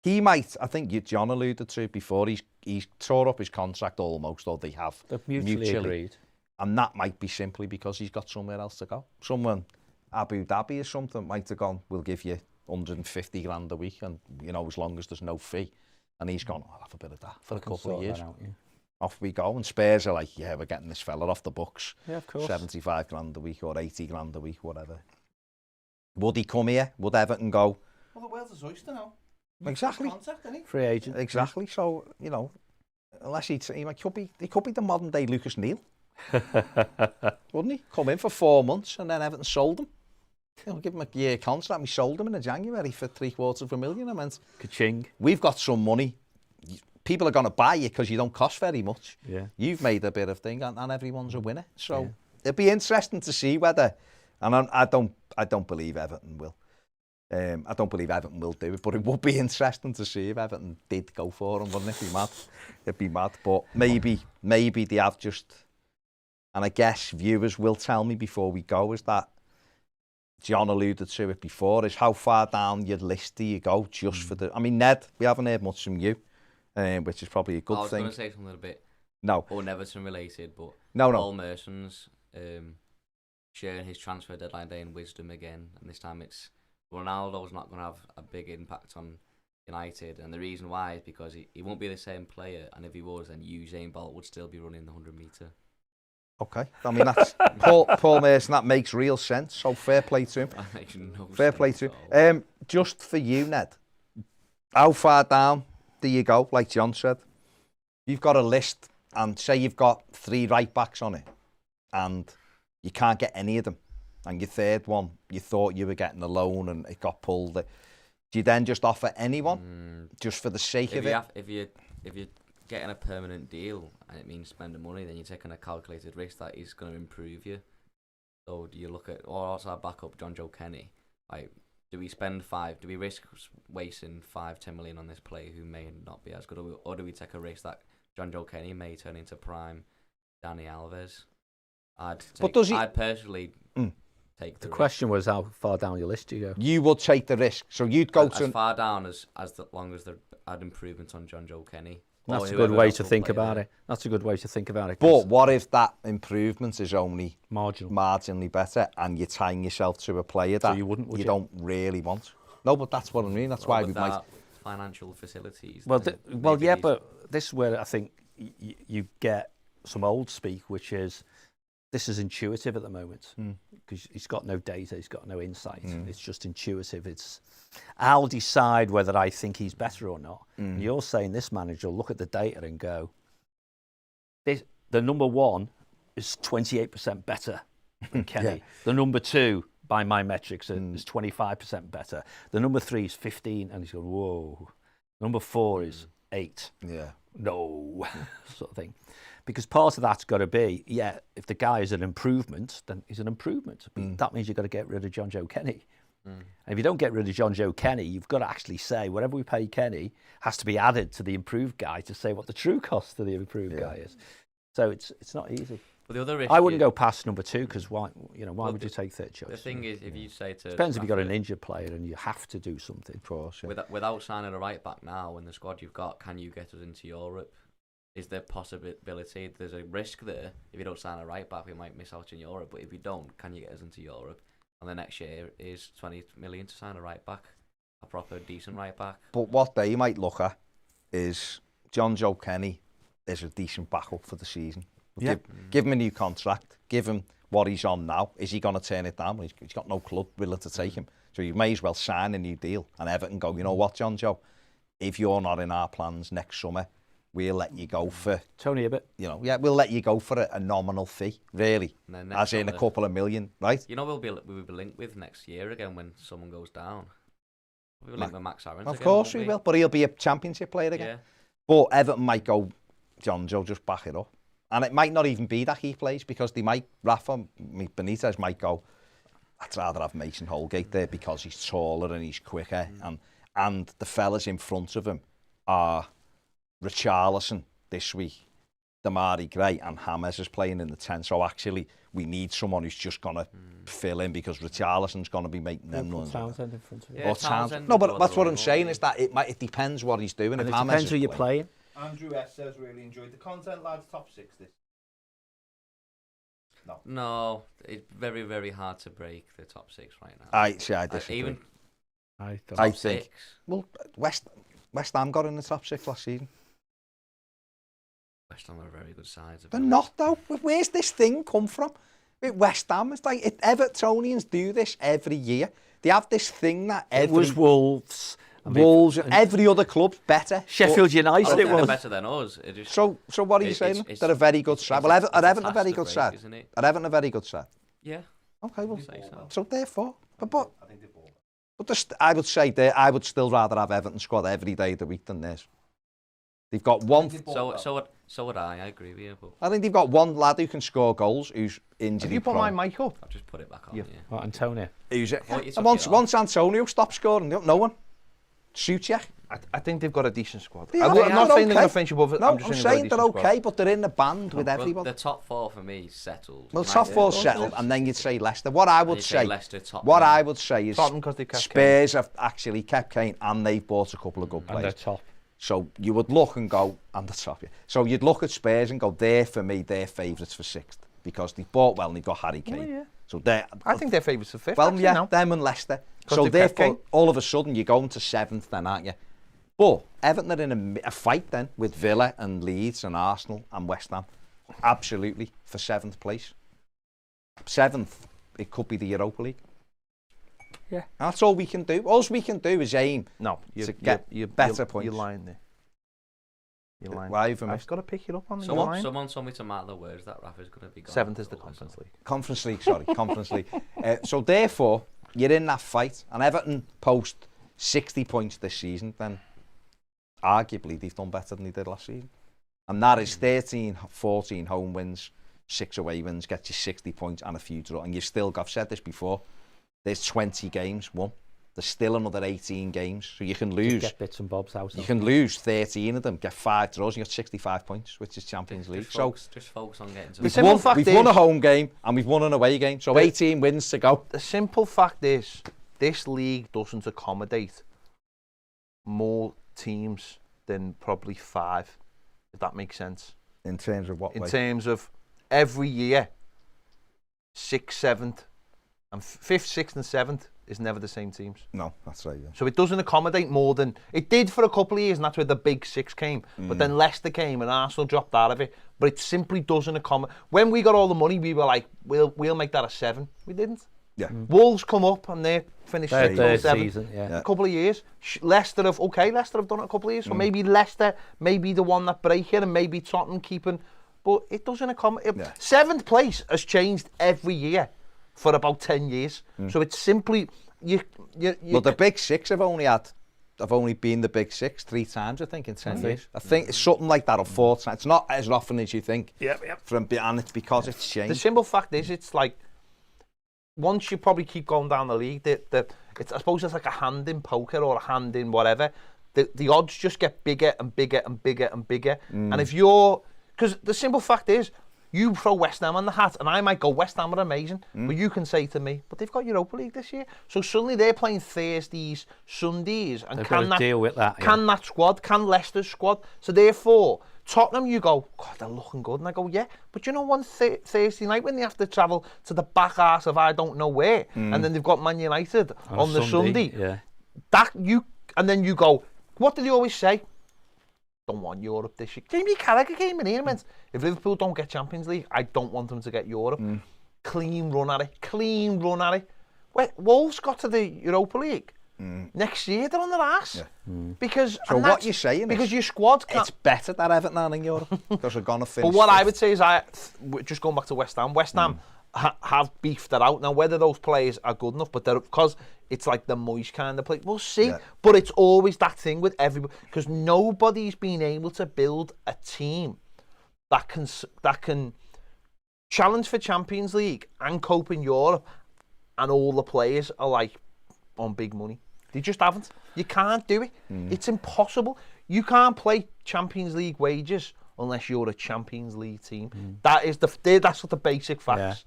He might, I think John alluded to it before, he's tore up his contract almost, or they have. They've mutually agreed. And that might be simply because he's got somewhere else to go. Someone, Abu Dhabi or something, might have gone, we'll give you 150 grand a week, and, you know, as long as there's no fee. And he's gone, I'll have a bit of that for a couple of years. Off we go. And Spurs are like, yeah, we're getting this fella off the books. Yeah, of course. 75 grand a week or 80 grand a week, whatever. Would he come here? Would Everton go? Well, the world's his oyster now. Exactly. Contact, isn't he? Free agent. Exactly. So, you know, unless he could be the modern day Lucas Neal. Wouldn't he? Come in for 4 months and then Everton sold him. You know, give him a year contract. We sold him in January for $750,000. I meant, Ka-ching. we've got some money people are going to buy you because you don't cost very much. Yeah. You've made a bit of thing, and everyone's a winner. So Yeah. it'd be interesting to see whether, and I don't believe Everton will. I don't believe Everton will do it, but it would be interesting to see if Everton did go for him, wouldn't it? It'd be mad. It'd be mad, but maybe they have just, and I guess viewers will tell me before we go, is that John alluded to it before, is how far down your list do you go just for the, I mean, Ned, we haven't heard much from you, which is probably a good thing. I was going to say something a bit Everton related, but Paul Merson's sharing his transfer deadline day in wisdom again, and this time it's Ronaldo's not going to have a big impact on United, and the reason why is because he won't be the same player, and if he was, then Usain Bolt would still be running the 100-metre. Okay, I mean, that's Paul Merson, that makes real sense, so fair play to him. That makes no Fair sense play to at all. him. Just for you, Ned, how far down do you go, like John said? You've got a list, and say you've got 3 right-backs on it, and you can't get any of them, and your third one, you thought you were getting a loan, and it got pulled. Do you then just offer anyone, just for the sake of it? If you're getting a permanent deal, and it means spending money, then you're taking a calculated risk that is going to improve you. So do you look at, or also our backup, John Joe Kenny, like, do we risk wasting 5-10 million on this player who may not be as good, or do we take a risk that John Joe Kenny may turn into prime Dani Alves? I'd personally take the risk. question was how far down your list do you go? You would take the risk, so you'd go as far down as long as they had improvements on John Joe Kenny. That's a good way to think about it. That's a good way to think about it. But what if that improvement is only marginally better, and you're tying yourself to a player that you don't really want? No, but that's what I mean. That's why we might financial facilities. But this is where I think you get some old speak, which is this is intuitive at the moment because he's got no data, he's got no insight. It's just intuitive. I'll decide whether I think he's better or not. And you're saying this manager will look at the data and go, the number 1 is 28% better than Kenny. Yeah. The number 2, by my metrics, is 25% better. The number 3 is 15, and he's going, whoa. Number 4 is 8. Yeah. No, sort of thing. Because part of that's got to be, if the guy is an improvement, then he's an improvement. That means you've got to get rid of John Joe Kenny. And if you don't get rid of John Joe Kenny, you've got to actually say whatever we pay Kenny has to be added to the improved guy to say what the true cost of the improved guy is. So it's not easy. But the other issue, I wouldn't go past number 2 because why would you take third choice? The thing is, if you say to depends if you've got an injured player and you have to do something. Of course, without signing a right back now in the squad you've got, can you get us into Europe? Is there possibility? There's a risk there. If you don't sign a right back, we might miss out in Europe. But if you don't, can you get us into Europe? And the next year is 20 million to sign a right back, a proper decent right back. But what they might look at is John Joe Kenny is a decent backup for the season. Give him a new contract. Give him what he's on now. Is he going to turn it down? He's got no club willing to take him. So you may as well sign a new deal. And Everton go, you know what, John Joe? If you're not in our plans next summer, we'll let you go for Tony a bit. We'll let you go for a nominal fee, really, as in a couple of million, right? We'll be linked with next year again when someone goes down. We'll be linked with Max Aarons. Of course we will, but he'll be a championship player again. Yeah. But Everton might go, John Joe, just back it up, and it might not even be that he plays because they might Benitez might go, I'd rather have Mason Holgate there because he's taller and he's quicker, and the fellas in front of him are Richarlison this week, Damari Gray, and James is playing in the 10. So actually, we need someone who's just going to fill in because Richarlison's going to be making them runs. Townsend in front of you. Yeah, no, but that's what I'm saying is that it depends what he's doing. And it depends who you're playing. Andrew S says really enjoyed the content, lads. Top 6 this. No, it's very, very hard to break the top 6 right now. I disagree. I think. Well, West Ham got in the top 6 last season. West Ham are a very good side. They're not, though. Where's this thing come from? With West Ham, it's like Evertonians do this every year. They have this thing that it was Wolves. And every other club's better. Sheffield United, it was better than us. So what are you saying? They're a very good side. Well, are Everton a very good side? Are Everton a very good side? Yeah. Okay, well, so therefore, but I think they're both. But I would say I would still rather have Everton squad every day of the week than this. They've got one. So would I agree with you. But I think they've got one lad who can score goals who's injury Have you put prone. my mic up? I'll just put it back on. Yeah. Yeah. What, Antonio? Who's it? What, you took And once, it off? once Antonio stops scoring, no one. Shoot you. I think they've got a decent squad. Yeah, I'm they're not saying they're okay. going to finish above it. No, I'm just saying they're okay, but they're in the band with Well, everybody. the top four for me is settled. Well, United, top four yeah, settled, yes. and then you'd say Leicester. What I would you'd say say, Leicester, Tottenham. what I would say is Tottenham 'cause they've kept Spurs have actually kept Kane, and they've bought a couple of good And they're players. top. So you would look and go, and the top. Yeah. So you'd look at Spurs and go, they're for me, they're favourites for sixth because they've bought well and they've got Harry Kane. Yeah. So they're. I think they're favourites for fifth. Well, actually, yeah, now. them and Leicester. 'Cause So they've kept therefore, Kane. all of a sudden, you're going to seventh then, aren't you? But Everton are in a fight then with Villa and Leeds and Arsenal and West Ham. Absolutely, for seventh place. Seventh, it could be the Europa League. Yeah. That's all we can do. All we can do is aim No, to get better points. You're lying there. You're lying. Why have I I've missed? got to pick it up on the Someone, line. someone told me to mark the words that Rafa's going to be gone. Seventh is the after all this. Conference League. Conference League, sorry, Conference League. So therefore, you're in that fight, and Everton post 60 points this season, then arguably they've done better than they did last season. And that is 13, 14 home wins, 6 away wins, gets you 60 points and a few draw. And you've still got, I've said this before, there's 20 games won. There's still another 18 games. So you can You lose. get bits and bobs out. You can lose 13 of them, get 5 draws, and you got 65 points, which is Champions League. So Just focus on getting to we've, the simple fact we've is- won a home game and we've won an away game. So 18 wins to go. The simple fact is, this league doesn't accommodate more teams than probably 5, if that makes sense. In terms of what In way? terms of every year, 6th, 7th, and 5th, 6th, and 7th is never the same teams. No, that's right. Yeah. So it doesn't accommodate more than it did for a couple of years, and that's where the big 6 came. But then Leicester came and Arsenal dropped out of it. But it simply doesn't accommodate. When we got all the money, we were like, we'll make that a 7. We didn't. Yeah. Wolves come up and they finished Their 6th or 7th. season, yeah. A couple of years. Leicester have done it a couple of years. So maybe Leicester may be the one that break it, and maybe Tottenham keeping. But it doesn't accommodate. Yeah. 7th place has changed every year for about 10 years. So it's simply you Well, the big 6 have only been the big 6 3 times, I think, in 10 years. I think it's something like that, or 4 times. It's not as often as you think. Yep. And it's because it's The changed. simple fact is, it's like once you probably keep going down the league, it's, I suppose it's like a hand in poker or a hand in whatever. The odds just get bigger and bigger and bigger and bigger. And if you're, because the simple fact is, you throw West Ham on the hat, and I might go, West Ham are amazing, but you can say to me, but they've got Europa League this year. So suddenly they're playing Thursdays, Sundays, and They've got to deal with that. can that squad, can Leicester's squad? So therefore, Tottenham, you go, God, they're looking good. And I go, yeah. But you know, one Thursday night when they have to travel to the back arse of I don't know where, and then they've got Man United on the Sunday. Yeah. And then you go, what did he always say? Don't want Europe this year. Jamie Carragher came in here and went, if Liverpool don't get Champions League, I don't want them to get Europe. Clean run at it. Wolves got to the Europa League. Next year, they're on their ass. Yeah. Because, So what you're saying because is, your squad can't... it's better that Everton are in Europe because we're going to finish. But what I 5th. would say is, just going back to West Ham have beefed that out. Now, whether those players are good enough, but they're, because it's like the Moyes kind of play, we'll see. Yeah. But it's always that thing with everybody, because nobody's been able to build a team that can challenge for Champions League and cope in Europe, and all the players are like on big money. They just haven't. You can't do it. It's impossible. You can't play Champions League wages unless you're a Champions League team. That's what the basic facts.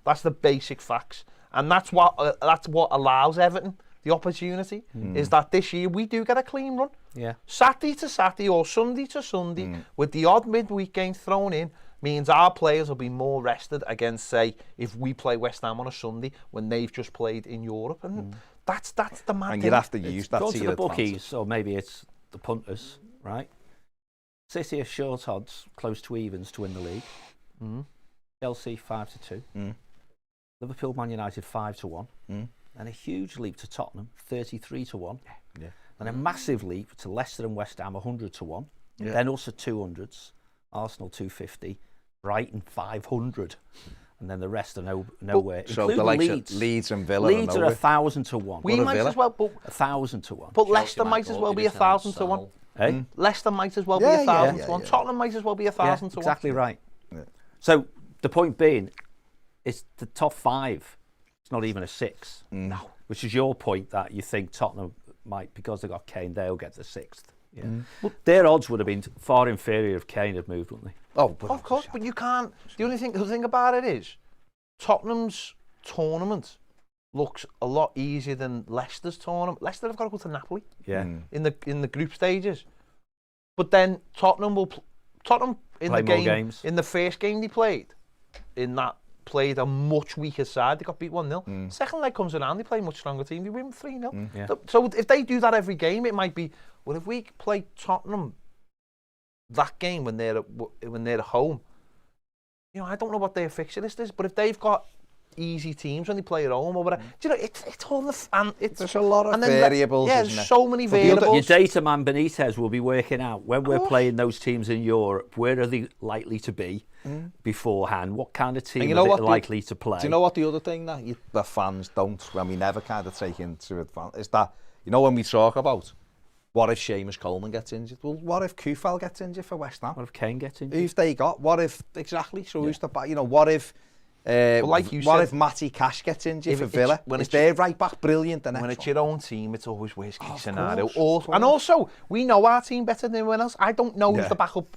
That's the basic facts, and that's what allows Everton the opportunity. Is that this year we do get a clean run. Yeah. Saturday to Saturday or Sunday to Sunday, with the odd midweek game thrown in, means our players will be more rested against, say, if we play West Ham on a Sunday when they've just played in Europe, and that's the mad And thing. you'd have to use that Go to to your the advantage. bookies, or maybe it's the punters, right? City are short odds, close to evens to win the league. Chelsea 5-2. Liverpool, Man United 5-1. And a huge leap to Tottenham 33-1. Yeah. And a massive leap to Leicester and West Ham 100-1. Then also 200s. Arsenal 250. Brighton 500. And then the rest are nowhere. So the including likes of Leeds and Villa Leeds are nowhere. 1,000-1. We might Villa? as well, but 1,000-1. Leicester Chelsea might as well go be to 1,000 to 1. Sol. Hey? Leicester might as well Yeah, be 1,000 yeah, to 1. yeah. Tottenham might as well be 1,000 to 1. Exactly right. Yeah. So the point being, it's the top 5. It's not even a 6. No. Which is your point that you think Tottenham might, because they got Kane, they'll get the 6th. Yeah. Well, their odds would have been far inferior if Kane had moved, wouldn't they? Oh, Of course, but you can't. The thing about it is, Tottenham's tournament looks a lot easier than Leicester's tournament. Leicester have got to go to Napoli Yeah. in the group stages, but then Tottenham in Play the more game games. in the first game they played played a much weaker side. They got beat 1-0. Second leg comes around, they play a much stronger team. They win 3-0. Yeah. So if they do that every game, it might be, well, if we play Tottenham that game when they're at home, you know, I don't know what their fixture list is, but if they've got easy teams when they play at home or whatever, do you know, it's all There's a lot of and then variables, yeah, isn't there's there? so many But the other- variables. Your data man Benitez will be working out when we're playing those teams in Europe, where are they likely to be beforehand? What kind of team And you know are what they the- likely to play? Do you know what the other thing that the fans don't, when we never kind of take into advantage, is that, you know, when we talk about what if Seamus Coleman gets injured? Well, what if Kufal gets injured for West Ham? What if Kane gets in? Who've they got? What if, exactly, so who's the back? You know, what if, like you what said, if Matty Cash gets injured if for it's- Villa? when Is it's- their right back brilliant the next When it's one? your own team, it's always worst case Of scenario. course, of And course. also, we know our team better than anyone else. I don't know who's Yeah. the backup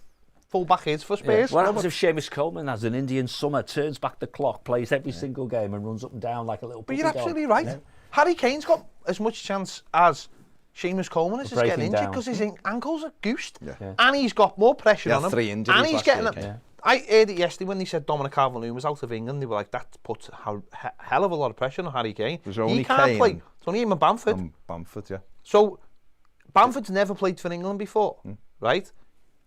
full-back is for Spurs. What happens if Seamus Coleman has an Indian summer, turns back the clock, plays every single game and runs up and down like a little But puppy you're dog? absolutely right. Yeah. Harry Kane's got as much chance as Seamus Coleman is Breaking getting injured down. because his ankles are goosed. Yeah. And he's got more pressure He on had him. 3 injuries And he's last getting year, it. Kane. I heard it yesterday when they said Dominic Calvert-Lewin was out of England. They were like, that puts a hell of a lot of pressure on Harry Kane. There's He only can't Kane play. and- It's only him and Bamford. Bamford, yeah. So, Bamford's never played for England before, right?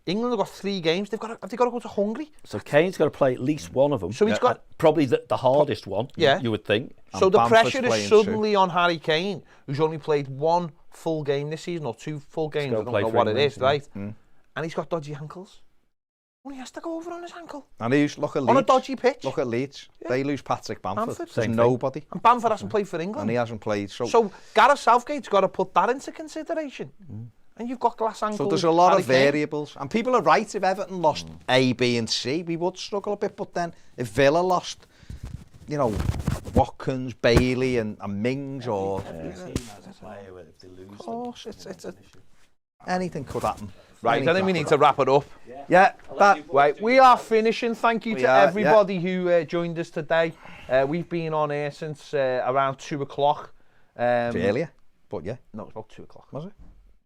England have got 3 games. Have they got to go to Hungary? So Kane's got to play at least one of them. So he's got- probably the hardest one. Yeah. You would think. So the Bamford's pressure is playing too. suddenly on Harry Kane, who's only played 1 full game this season, or 2 full games, I gotta don't play know for what it England, is, yeah. right? And he's got dodgy ankles. Well, he has to go over on his ankle. And look at Leeds. On a dodgy pitch. Look at Leeds. They lose Patrick Bamford. Bamford. There's Same thing. nobody. And Bamford hasn't played for England. And he hasn't played. So Gareth Southgate's got to put that into consideration. And you've got glass ankles. So there's a lot Harry of Kane. variables. And people are right, if Everton lost A, B and C, we would struggle a bit. But then if Villa lost, you know, Watkins, Bailey and Mings or... Of course, it's anything could happen. Right, I think we need to wrap it up. Yeah, that... Right, we are finishing. Thank you We to are, everybody who joined us today. We've been on air since around 2 o'clock. Earlier, but yeah. No, it's about 2 o'clock. Was it?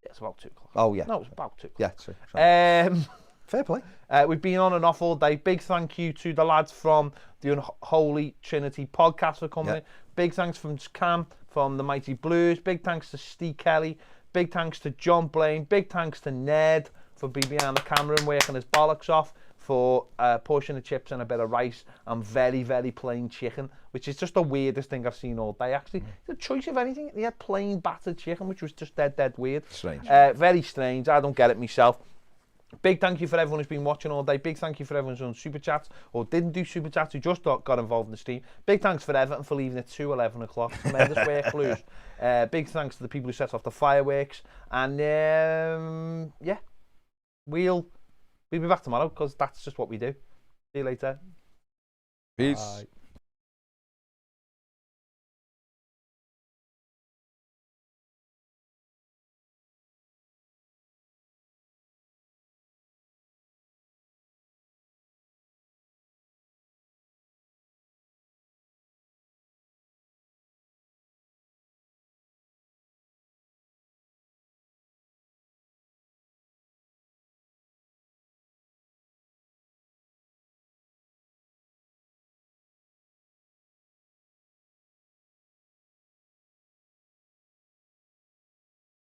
Yeah, it's about 2 o'clock. Oh, yeah. No, it's about 2 o'clock. Yeah, sorry. Fair play. We've been on and off all day. Big thank you to the lads from the Unholy Trinity podcast for coming in. Big thanks from Cam from the Mighty Blues. Big thanks to Steve Kelly. Big thanks to John Blaine. Big thanks to Ned for being behind the camera and working his bollocks off, for a portion of chips and a bit of rice and very, very plain chicken, which is just the weirdest thing I've seen all day, actually. The choice of anything. He had plain battered chicken, which was just dead weird. Strange. Very strange. I don't get it myself. Big thank you for everyone who's been watching all day. Big thank you for everyone who's on Super Chats or didn't do Super Chats, who just got involved in the stream. Big thanks for Everton for leaving it to 11 o'clock. Tremendous work, Blues. Big thanks to the people who set off the fireworks. And yeah, we'll be back tomorrow because that's just what we do. See you later. Peace. Bye.